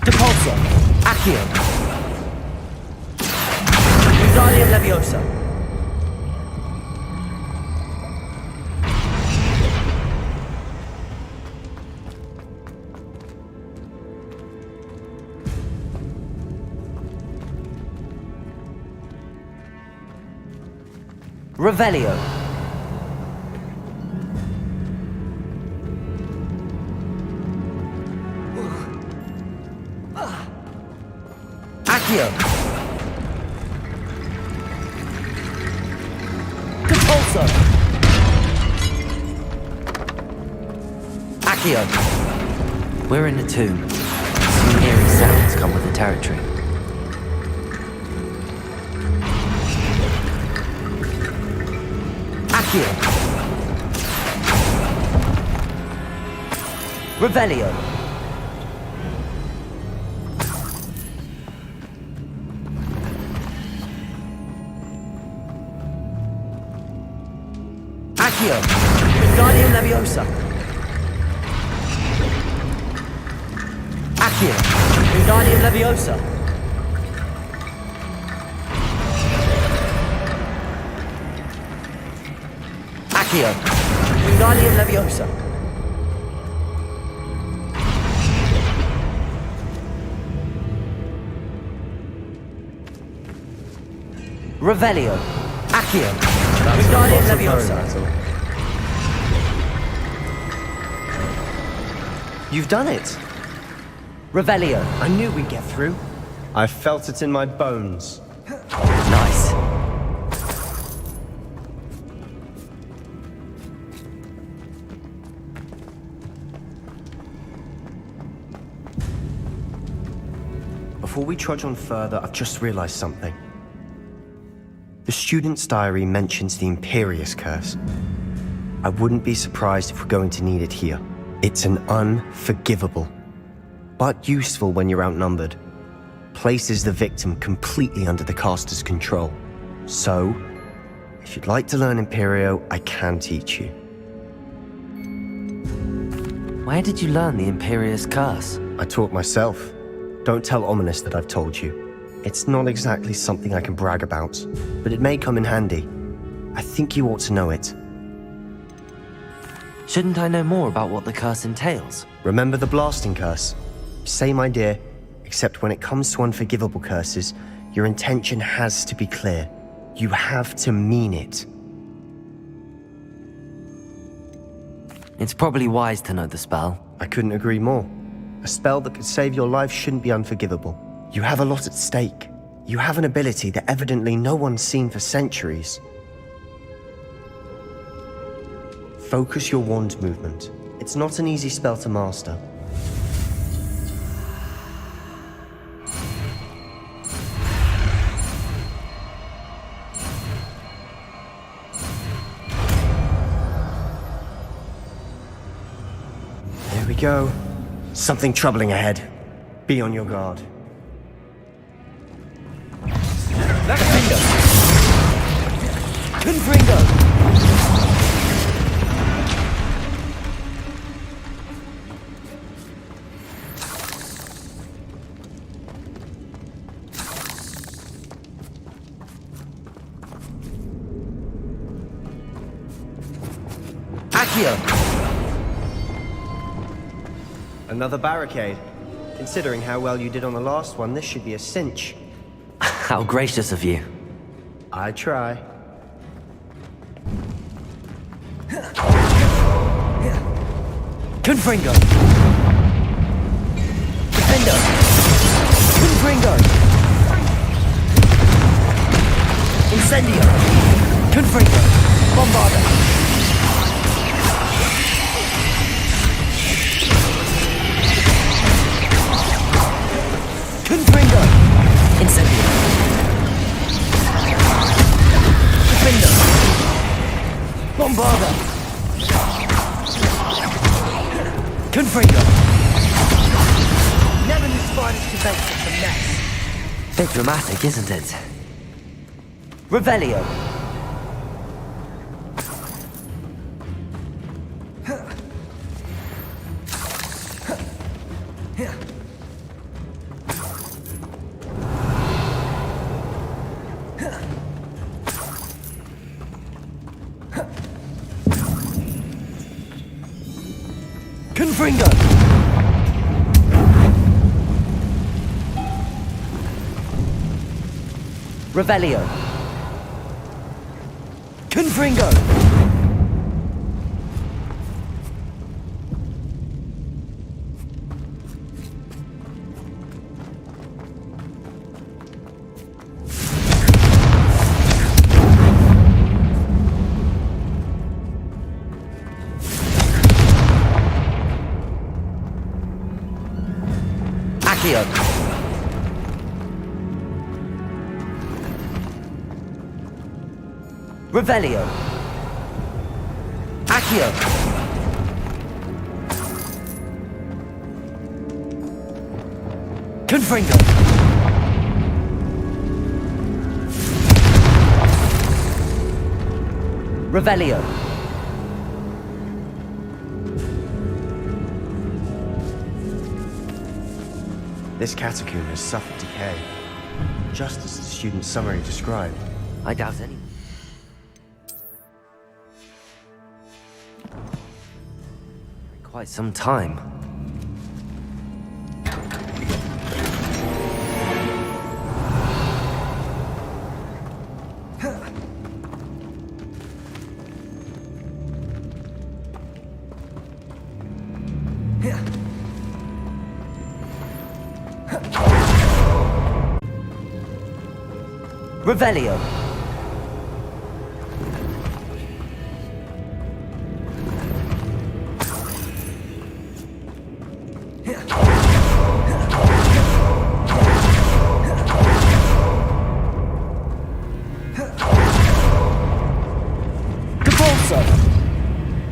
Depulso! Accio! Guardian Leviosa! Revelio! Accio! Depulso! Accio! We're in a tomb. Some eerie sounds come with the territory. Accio! Revelio! Accio! Guardian Leviosa! Accio! Guardian Leviosa! Accio! Guardian Leviosa! Revelio! Accio! Guardian Leviosa! You've done it! Revelio! I knew we'd get through. I felt it in my bones. Nice. Before we trudge on further, I've just realized something. The student's diary mentions the Imperious Curse. I wouldn't be surprised if we're going to need it here. It's an unforgivable, but useful when you're outnumbered. Places the victim completely under the caster's control. So, if you'd like to learn Imperio, I can teach you. Where did you learn the Imperious Curse? I taught myself. Don't tell Ominous that I've told you. It's not exactly something I can brag about, but it may come in handy. I think you ought to know it. Shouldn't I know more about what the curse entails? Remember the blasting curse? Same idea, except when it comes to unforgivable curses, your intention has to be clear. You have to mean it. It's probably wise to know the spell. I couldn't agree more. A spell that could save your life shouldn't be unforgivable. You have a lot at stake. You have an ability that evidently no one's seen for centuries. Focus your wand movement. It's not an easy spell to master. There we go. Something troubling ahead. Be on your guard. Confringo! Another barricade. Considering how well you did on the last one, this should be a cinch. How gracious of you. I try. Confringo! Defender! Confringo! Incendio! Confringo! Bombarda! Confringo! Incendio! Defender! Bombarda! Confringo! Never knew spiders could make such a mess. Bit dramatic, isn't it? Revelio! Confringo! Revelio! Confringo! Accio! Revelio! Accio! Confringo! Revelio! This catacomb has suffered decay, just as the student's summary described. I doubt any. Quite some time. Revelio!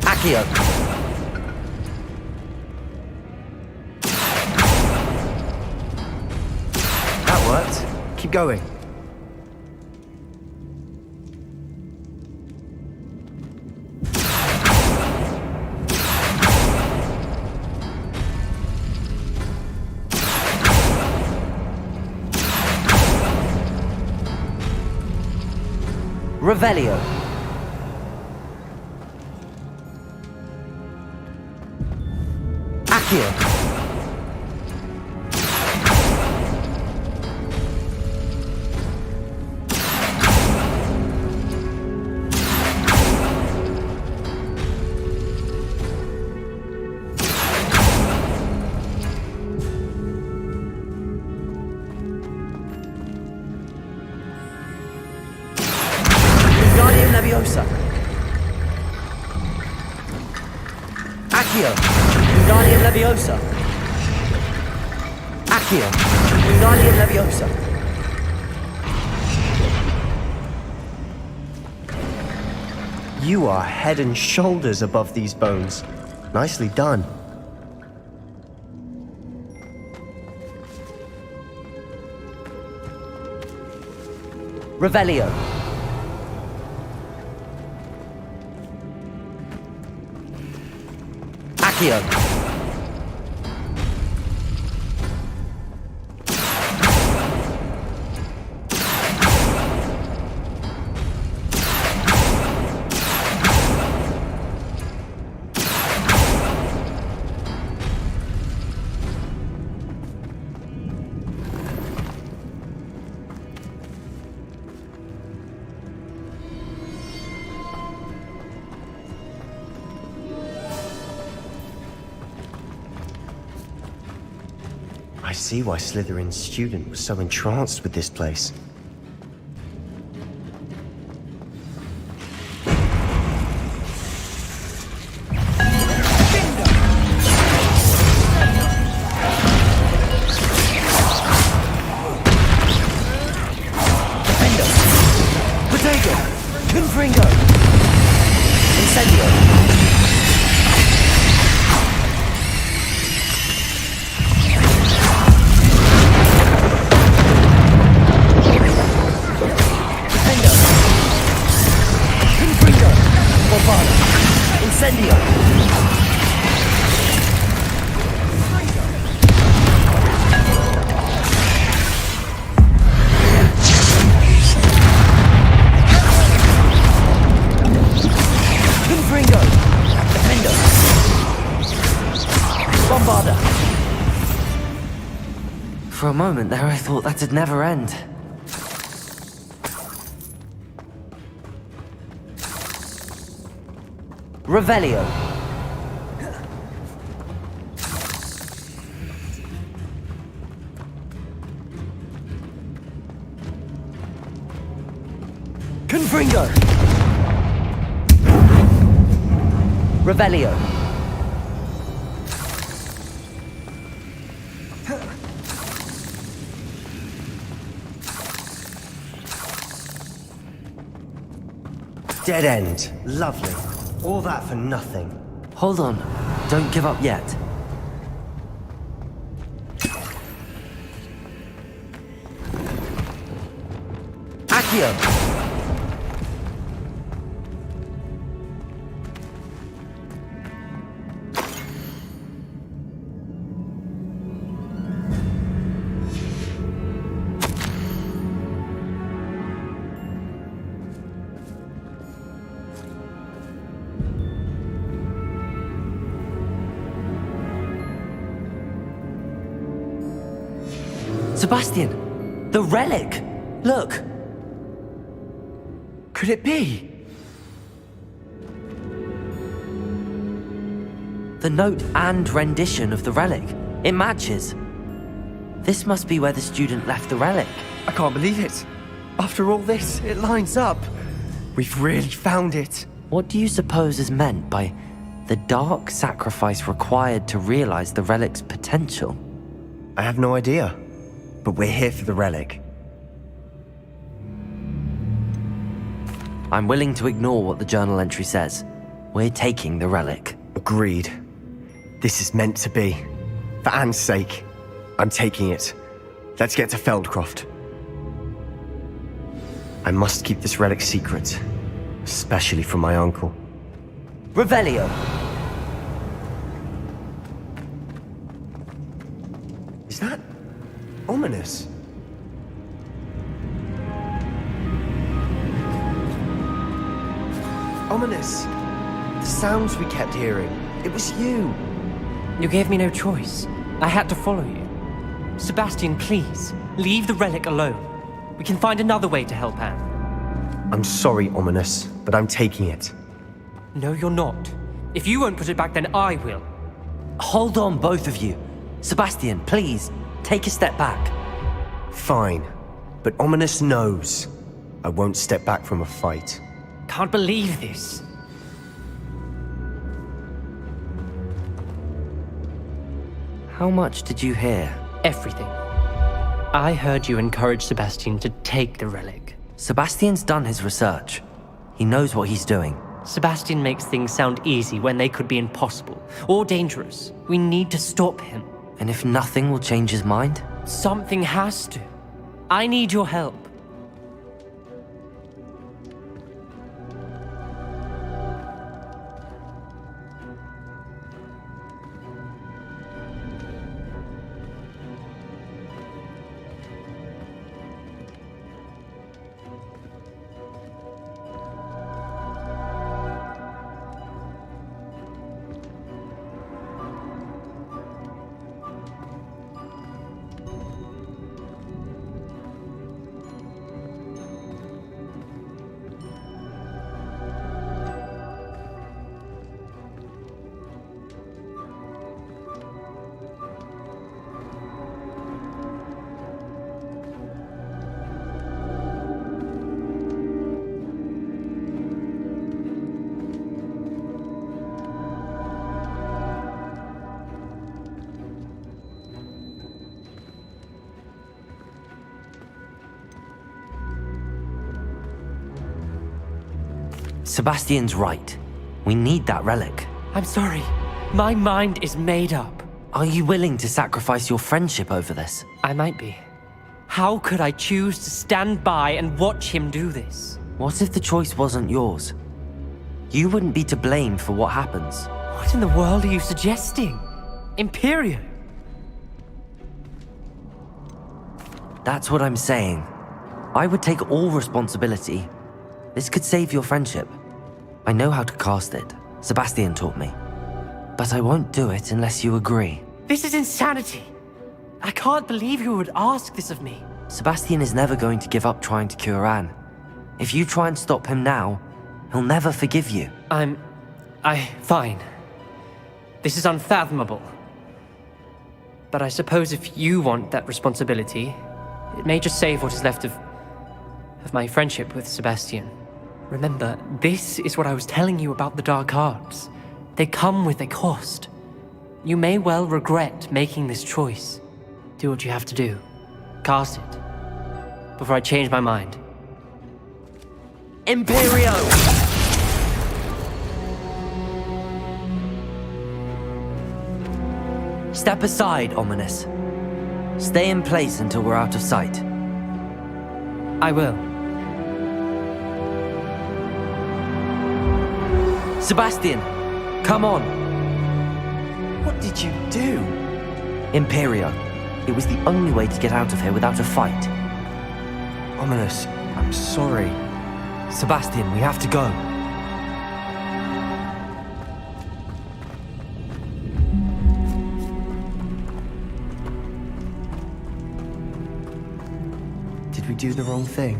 Accio! That worked. Keep going. Revelio! Accio! Leviosa. Accio. Wingardium Leviosa. Accio. Wingardium Leviosa. You are head and shoulders above these bones. Nicely done. Revelio. Accio. I see why Slytherin's student was so entranced with this place. Defendo. Protego. Confringo. Incendio. Incendio! Confringo! Defendo! Bombarda! For a moment there I thought that'd never end. Revelio. Confringo. Revelio. Dead end. Lovely. All that for nothing. Hold on. Don't give up yet. Accio! Sebastian! The relic! Look! Could it be? The note and rendition of the relic. It matches. This must be where the student left the relic. I can't believe it. After all this, it lines up. We've really found it. What do you suppose is meant by the dark sacrifice required to realize the relic's potential? I have no idea. But we're here for the relic. I'm willing to ignore what the journal entry says. We're taking the relic. Agreed. This is meant to be. For Anne's sake, I'm taking it. Let's get to Feldcroft. I must keep this relic secret, especially from my uncle. Revelio! Is that ominous? Ominous. The sounds we kept hearing. It was you. You gave me no choice. I had to follow you. Sebastian, please, leave the relic alone. We can find another way to help Anne. I'm sorry, Ominous, but I'm taking it. No, you're not. If you won't put it back, then I will. Hold on, both of you. Sebastian, please, take a step back. Fine, but Ominous knows I won't step back from a fight. Can't believe this. How much did you hear? Everything. I heard you encourage Sebastian to take the relic. Sebastian's done his research. He knows what he's doing. Sebastian makes things sound easy when they could be impossible or dangerous. We need to stop him. And if nothing will change his mind? Something has to. I need your help. Sebastian's right. We need that relic. I'm sorry. My mind is made up. Are you willing to sacrifice your friendship over this? I might be. How could I choose to stand by and watch him do this? What if the choice wasn't yours? You wouldn't be to blame for what happens. What in the world are you suggesting? Imperio? That's what I'm saying. I would take all responsibility. This could save your friendship. I know how to cast it. Sebastian taught me. But I won't do it unless you agree. This is insanity. I can't believe you would ask this of me. Sebastian is never going to give up trying to cure Anne. If you try and stop him now, he'll never forgive you. Fine. This is unfathomable. But I suppose if you want that responsibility, it may just save what is left of my friendship with Sebastian. Remember, this is what I was telling you about the dark arts. They come with a cost. You may well regret making this choice. Do what you have to do. Cast it. Before I change my mind. Imperio! Step aside, Ominous. Stay in place until we're out of sight. I will. Sebastian, come on. What did you do? Imperio. It was the only way to get out of here without a fight. Ominous, I'm sorry. Sebastian, we have to go. Did we do the wrong thing?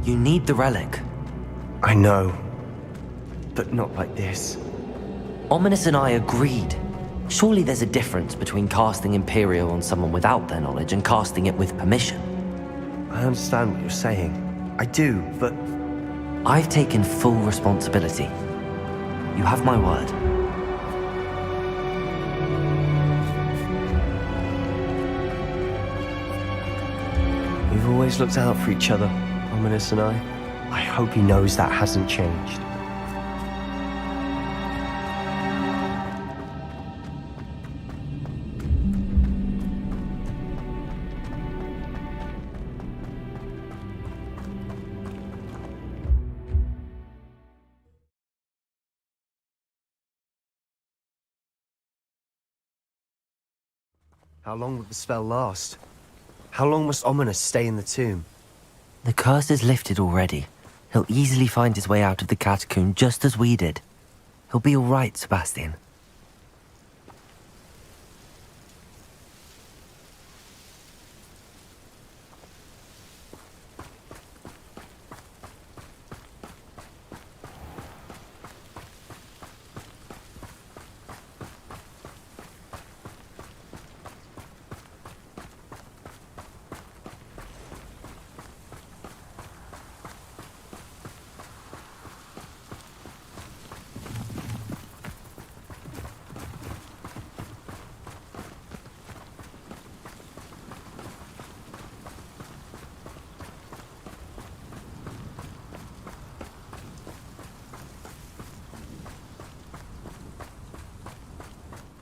You need the relic. I know. But not like this. Ominous and I agreed. Surely there's a difference between casting Imperio on someone without their knowledge and casting it with permission. I understand what you're saying. I do, but... I've taken full responsibility. You have my word. We've always looked out for each other, Ominous and I. I hope he knows that hasn't changed. How long would the spell last? How long must Ominous stay in the tomb? The curse is lifted already. He'll easily find his way out of the catacomb just as we did. He'll be all right, Sebastian.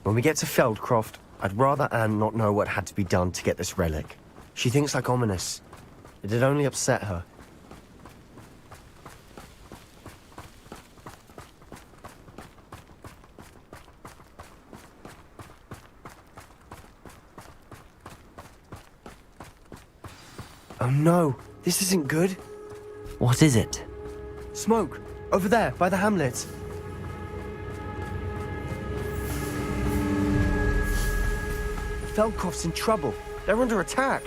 When we get to Feldcroft, I'd rather Anne not know what had to be done to get this relic. She thinks like ominous. It'd only upset her. Oh no, this isn't good. What is it? Smoke, over there, by the hamlet. Feldcroft's in trouble. They're under attack.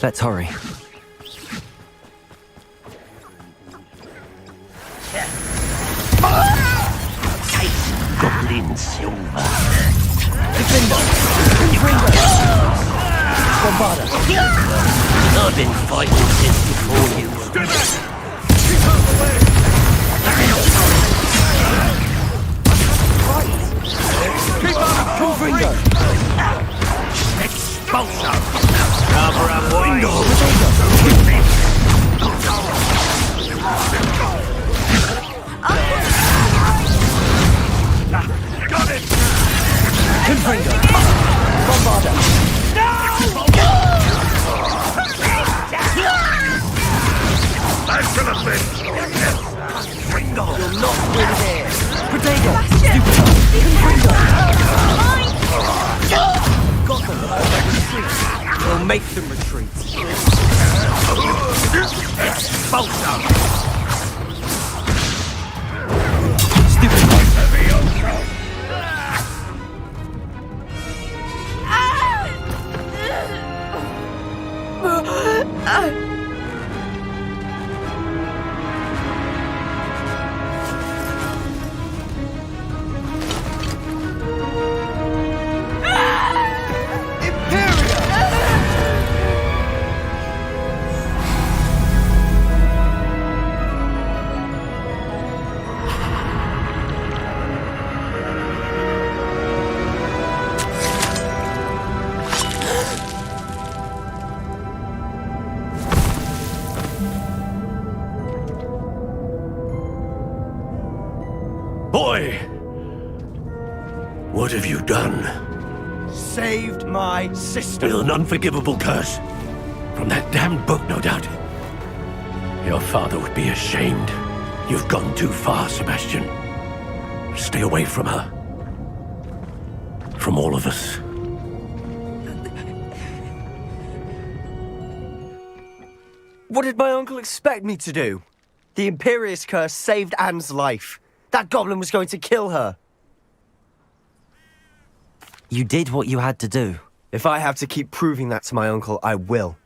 Let's hurry. Goblin silver. I've been fighting since before you. Expulso! Cover up, Got it! Confringo! Bombarda! That should have been! Ringo! You're not good here! Protego! Got them! Retreat! We'll make them retreat! Expulso! Stupid! Boy! What have you done? Saved my sister! With an unforgivable curse. From that damned book, no doubt. Your father would be ashamed. You've gone too far, Sebastian. Stay away from her. From all of us. What did my uncle expect me to do? The Imperious curse saved Anne's life. That goblin was going to kill her. You did what you had to do. If I have to keep proving that to my uncle, I will.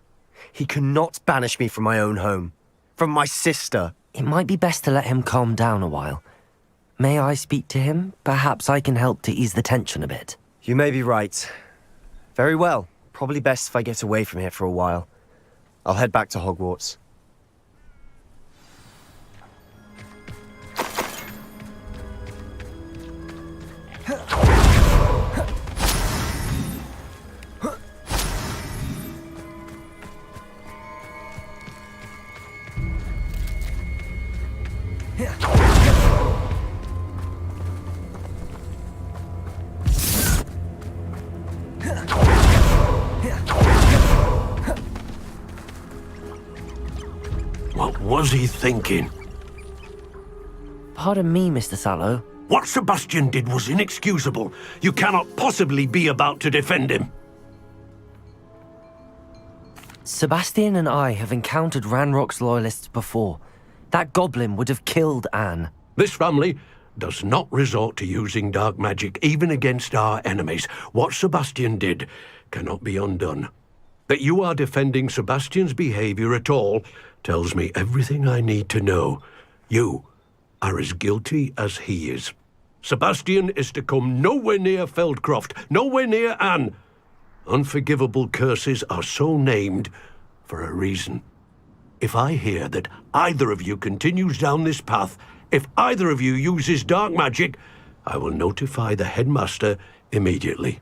He cannot banish me from my own home. From my sister. It might be best to let him calm down a while. May I speak to him? Perhaps I can help to ease the tension a bit. You may be right. Very well. Probably best if I get away from here for a while. I'll head back to Hogwarts. What was he thinking? Pardon me, Mr. Sallow. What Sebastian did was inexcusable. You cannot possibly be about to defend him. Sebastian and I have encountered Ranrock's loyalists before. That goblin would have killed Anne. This family does not resort to using dark magic even against our enemies. What Sebastian did cannot be undone. That you are defending Sebastian's behavior at all tells me everything I need to know. You are as guilty as he is. Sebastian is to come nowhere near Feldcroft, nowhere near Anne. Unforgivable curses are so named for a reason. If I hear that either of you continues down this path, if either of you uses dark magic, I will notify the headmaster immediately.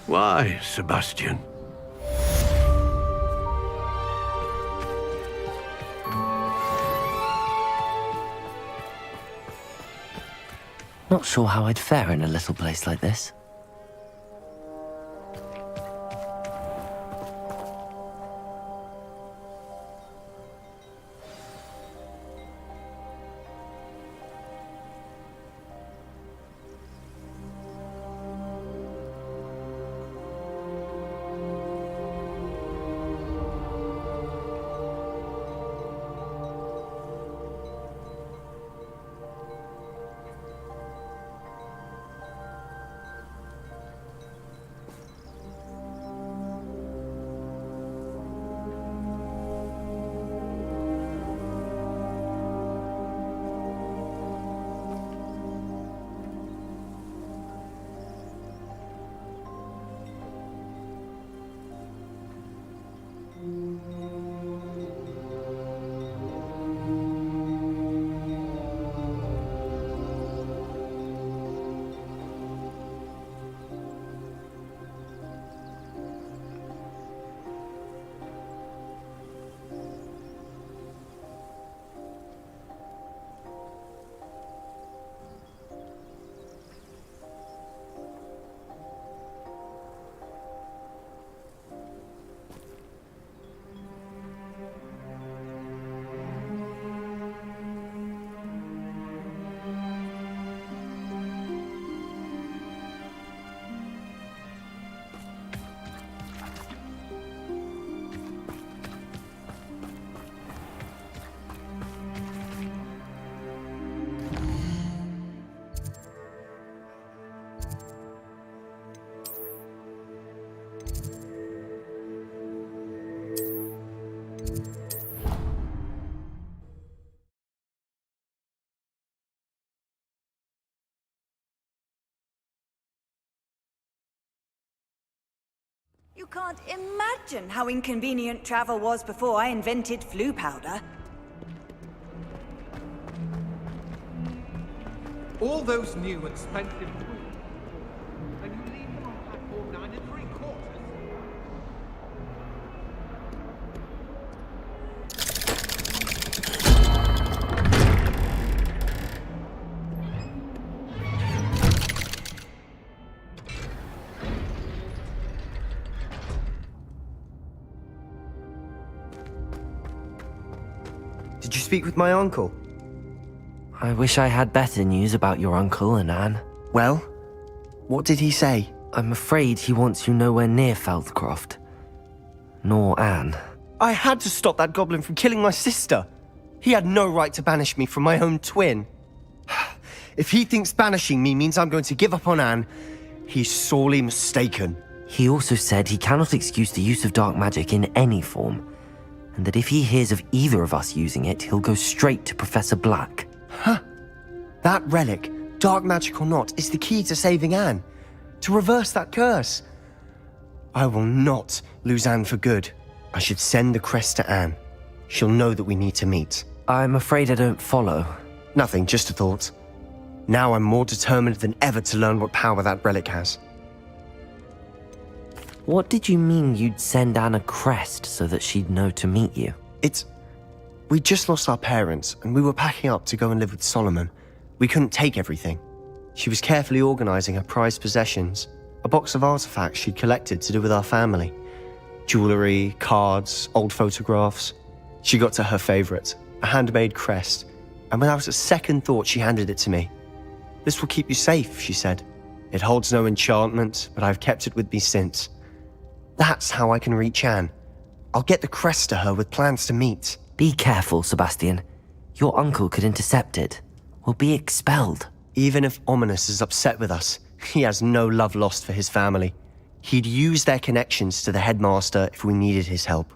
Why, Sebastian? Not sure how I'd fare in a little place like this. You can't imagine how inconvenient travel was before I invented flu powder. All those new expensive tools, and you leave them on platform 9 3/4. Did you speak with my uncle? I wish I had better news about your uncle and Anne. Well, what did he say? I'm afraid he wants you nowhere near Feldcroft. Nor Anne. I had to stop that goblin from killing my sister. He had no right to banish me from my own twin. If he thinks banishing me means I'm going to give up on Anne, he's sorely mistaken. He also said he cannot excuse the use of dark magic in any form, and that if he hears of either of us using it, he'll go straight to Professor Black. Huh. That relic, dark magic or not, is the key to saving Anne. To reverse that curse. I will not lose Anne for good. I should send the crest to Anne. She'll know that we need to meet. I'm afraid I don't follow. Nothing, just a thought. Now I'm more determined than ever to learn what power that relic has. What did you mean you'd send Anne a crest so that she'd know to meet you? We just lost our parents, and we were packing up to go and live with Solomon. We couldn't take everything. She was carefully organizing her prized possessions, a box of artifacts she'd collected to do with our family. Jewelry, cards, old photographs. She got to her favorite, a handmade crest, and without a second thought she handed it to me. "This will keep you safe," she said. "It holds no enchantment, but I've kept it with me since. That's how I can reach Anne. I'll get the crest to her with plans to meet." Be careful, Sebastian. Your uncle could intercept it. We'll be expelled. Even if Ominous is upset with us, he has no love lost for his family. He'd use their connections to the headmaster if we needed his help.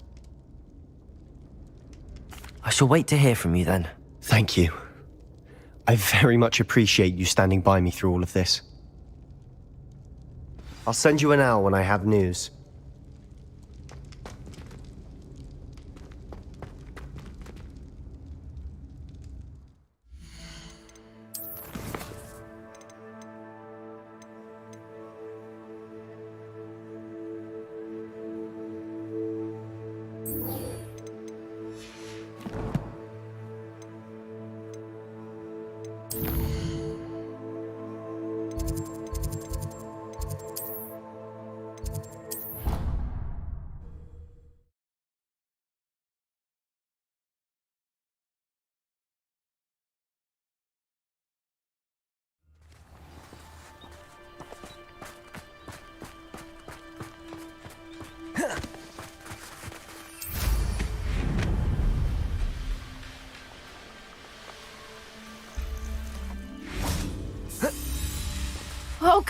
I shall wait to hear from you then. Thank you. I very much appreciate you standing by me through all of this. I'll send you an owl when I have news.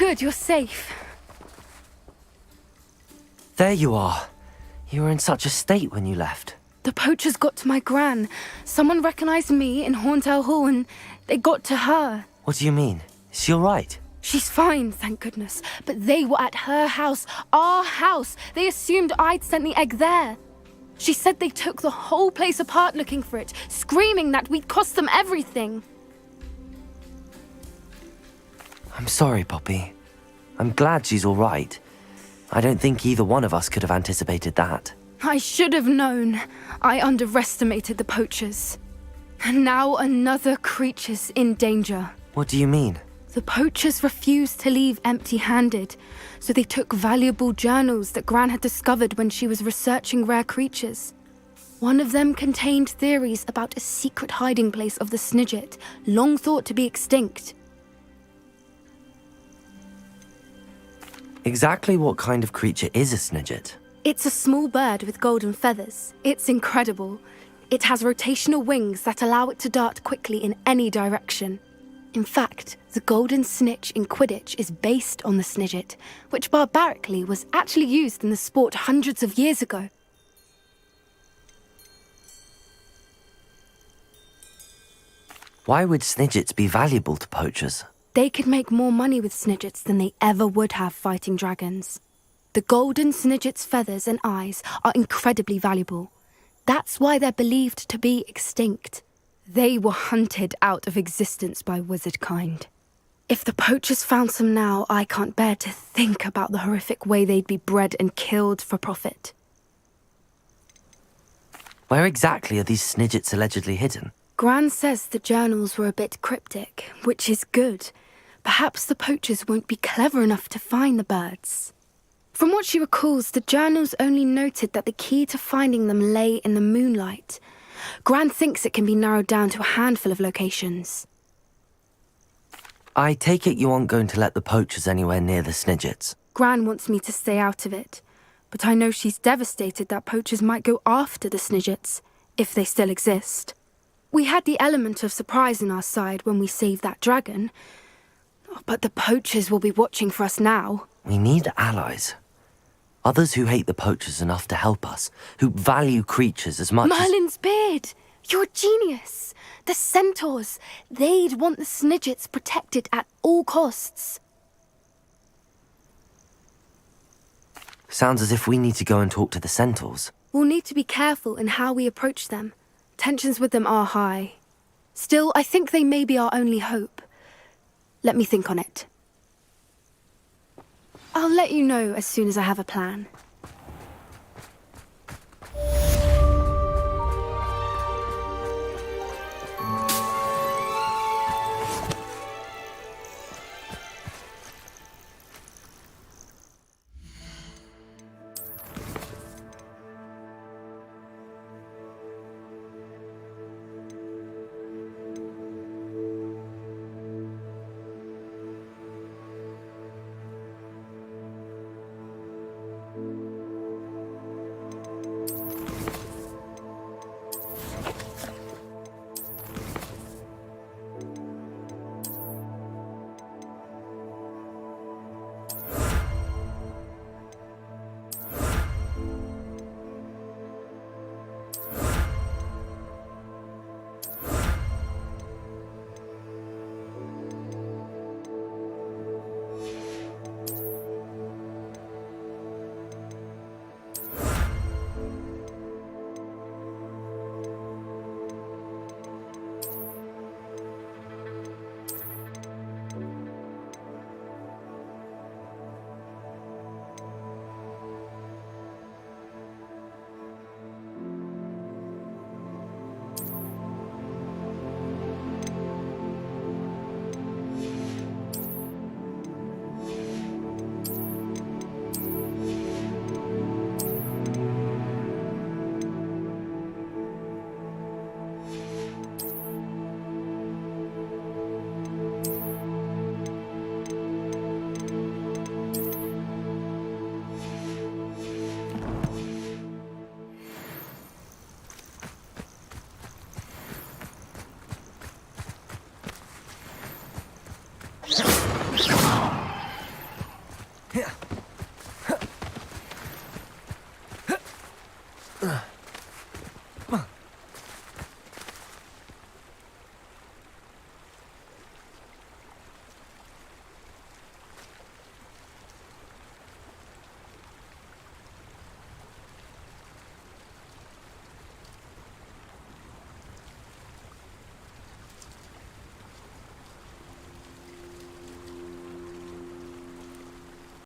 good, you're safe. There you are. You were in such a state when you left. The poachers got to my gran. Someone recognized me in Horntail Hall and they got to her. What do you mean? Is she all right? She's fine, thank goodness. But they were at her house, our house. They assumed I'd sent the egg there. She said they took the whole place apart looking for it, screaming that we'd cost them everything. I'm sorry, Poppy. I'm glad she's all right. I don't think either one of us could have anticipated that. I should have known. I underestimated the poachers. And now another creature's in danger. What do you mean? The poachers refused to leave empty-handed, so they took valuable journals that Gran had discovered when she was researching rare creatures. One of them contained theories about a secret hiding place of the Snidget, long thought to be extinct. Exactly what kind of creature is a Snidget? It's a small bird with golden feathers. It's incredible. It has rotational wings that allow it to dart quickly in any direction. In fact, the golden snitch in Quidditch is based on the Snidget, which barbarically was actually used in the sport hundreds of years ago. Why would Snidgets be valuable to poachers? They could make more money with Snidgets than they ever would have fighting dragons. The golden Snidget's feathers and eyes are incredibly valuable. That's why they're believed to be extinct. They were hunted out of existence by wizard kind. If the poachers found some now, I can't bear to think about the horrific way they'd be bred and killed for profit. Where exactly are these Snidgets allegedly hidden? Gran says the journals were a bit cryptic, which is good. Perhaps the poachers won't be clever enough to find the birds. From what she recalls, the journals only noted that the key to finding them lay in the moonlight. Gran thinks it can be narrowed down to a handful of locations. I take it you aren't going to let the poachers anywhere near the Snidgets. Gran wants me to stay out of it, but I know she's devastated that poachers might go after the Snidgets, if they still exist. We had the element of surprise on our side when we saved that dragon, but the poachers will be watching for us now. We need allies. Others who hate the poachers enough to help us, who value creatures as much Merlin's beard! You're a genius! The centaurs! They'd want the Snidgets protected at all costs. Sounds as if we need to go and talk to the centaurs. We'll need to be careful in how we approach them. Tensions with them are high. Still, I think they may be our only hope. Let me think on it. I'll let you know as soon as I have a plan. Ugh.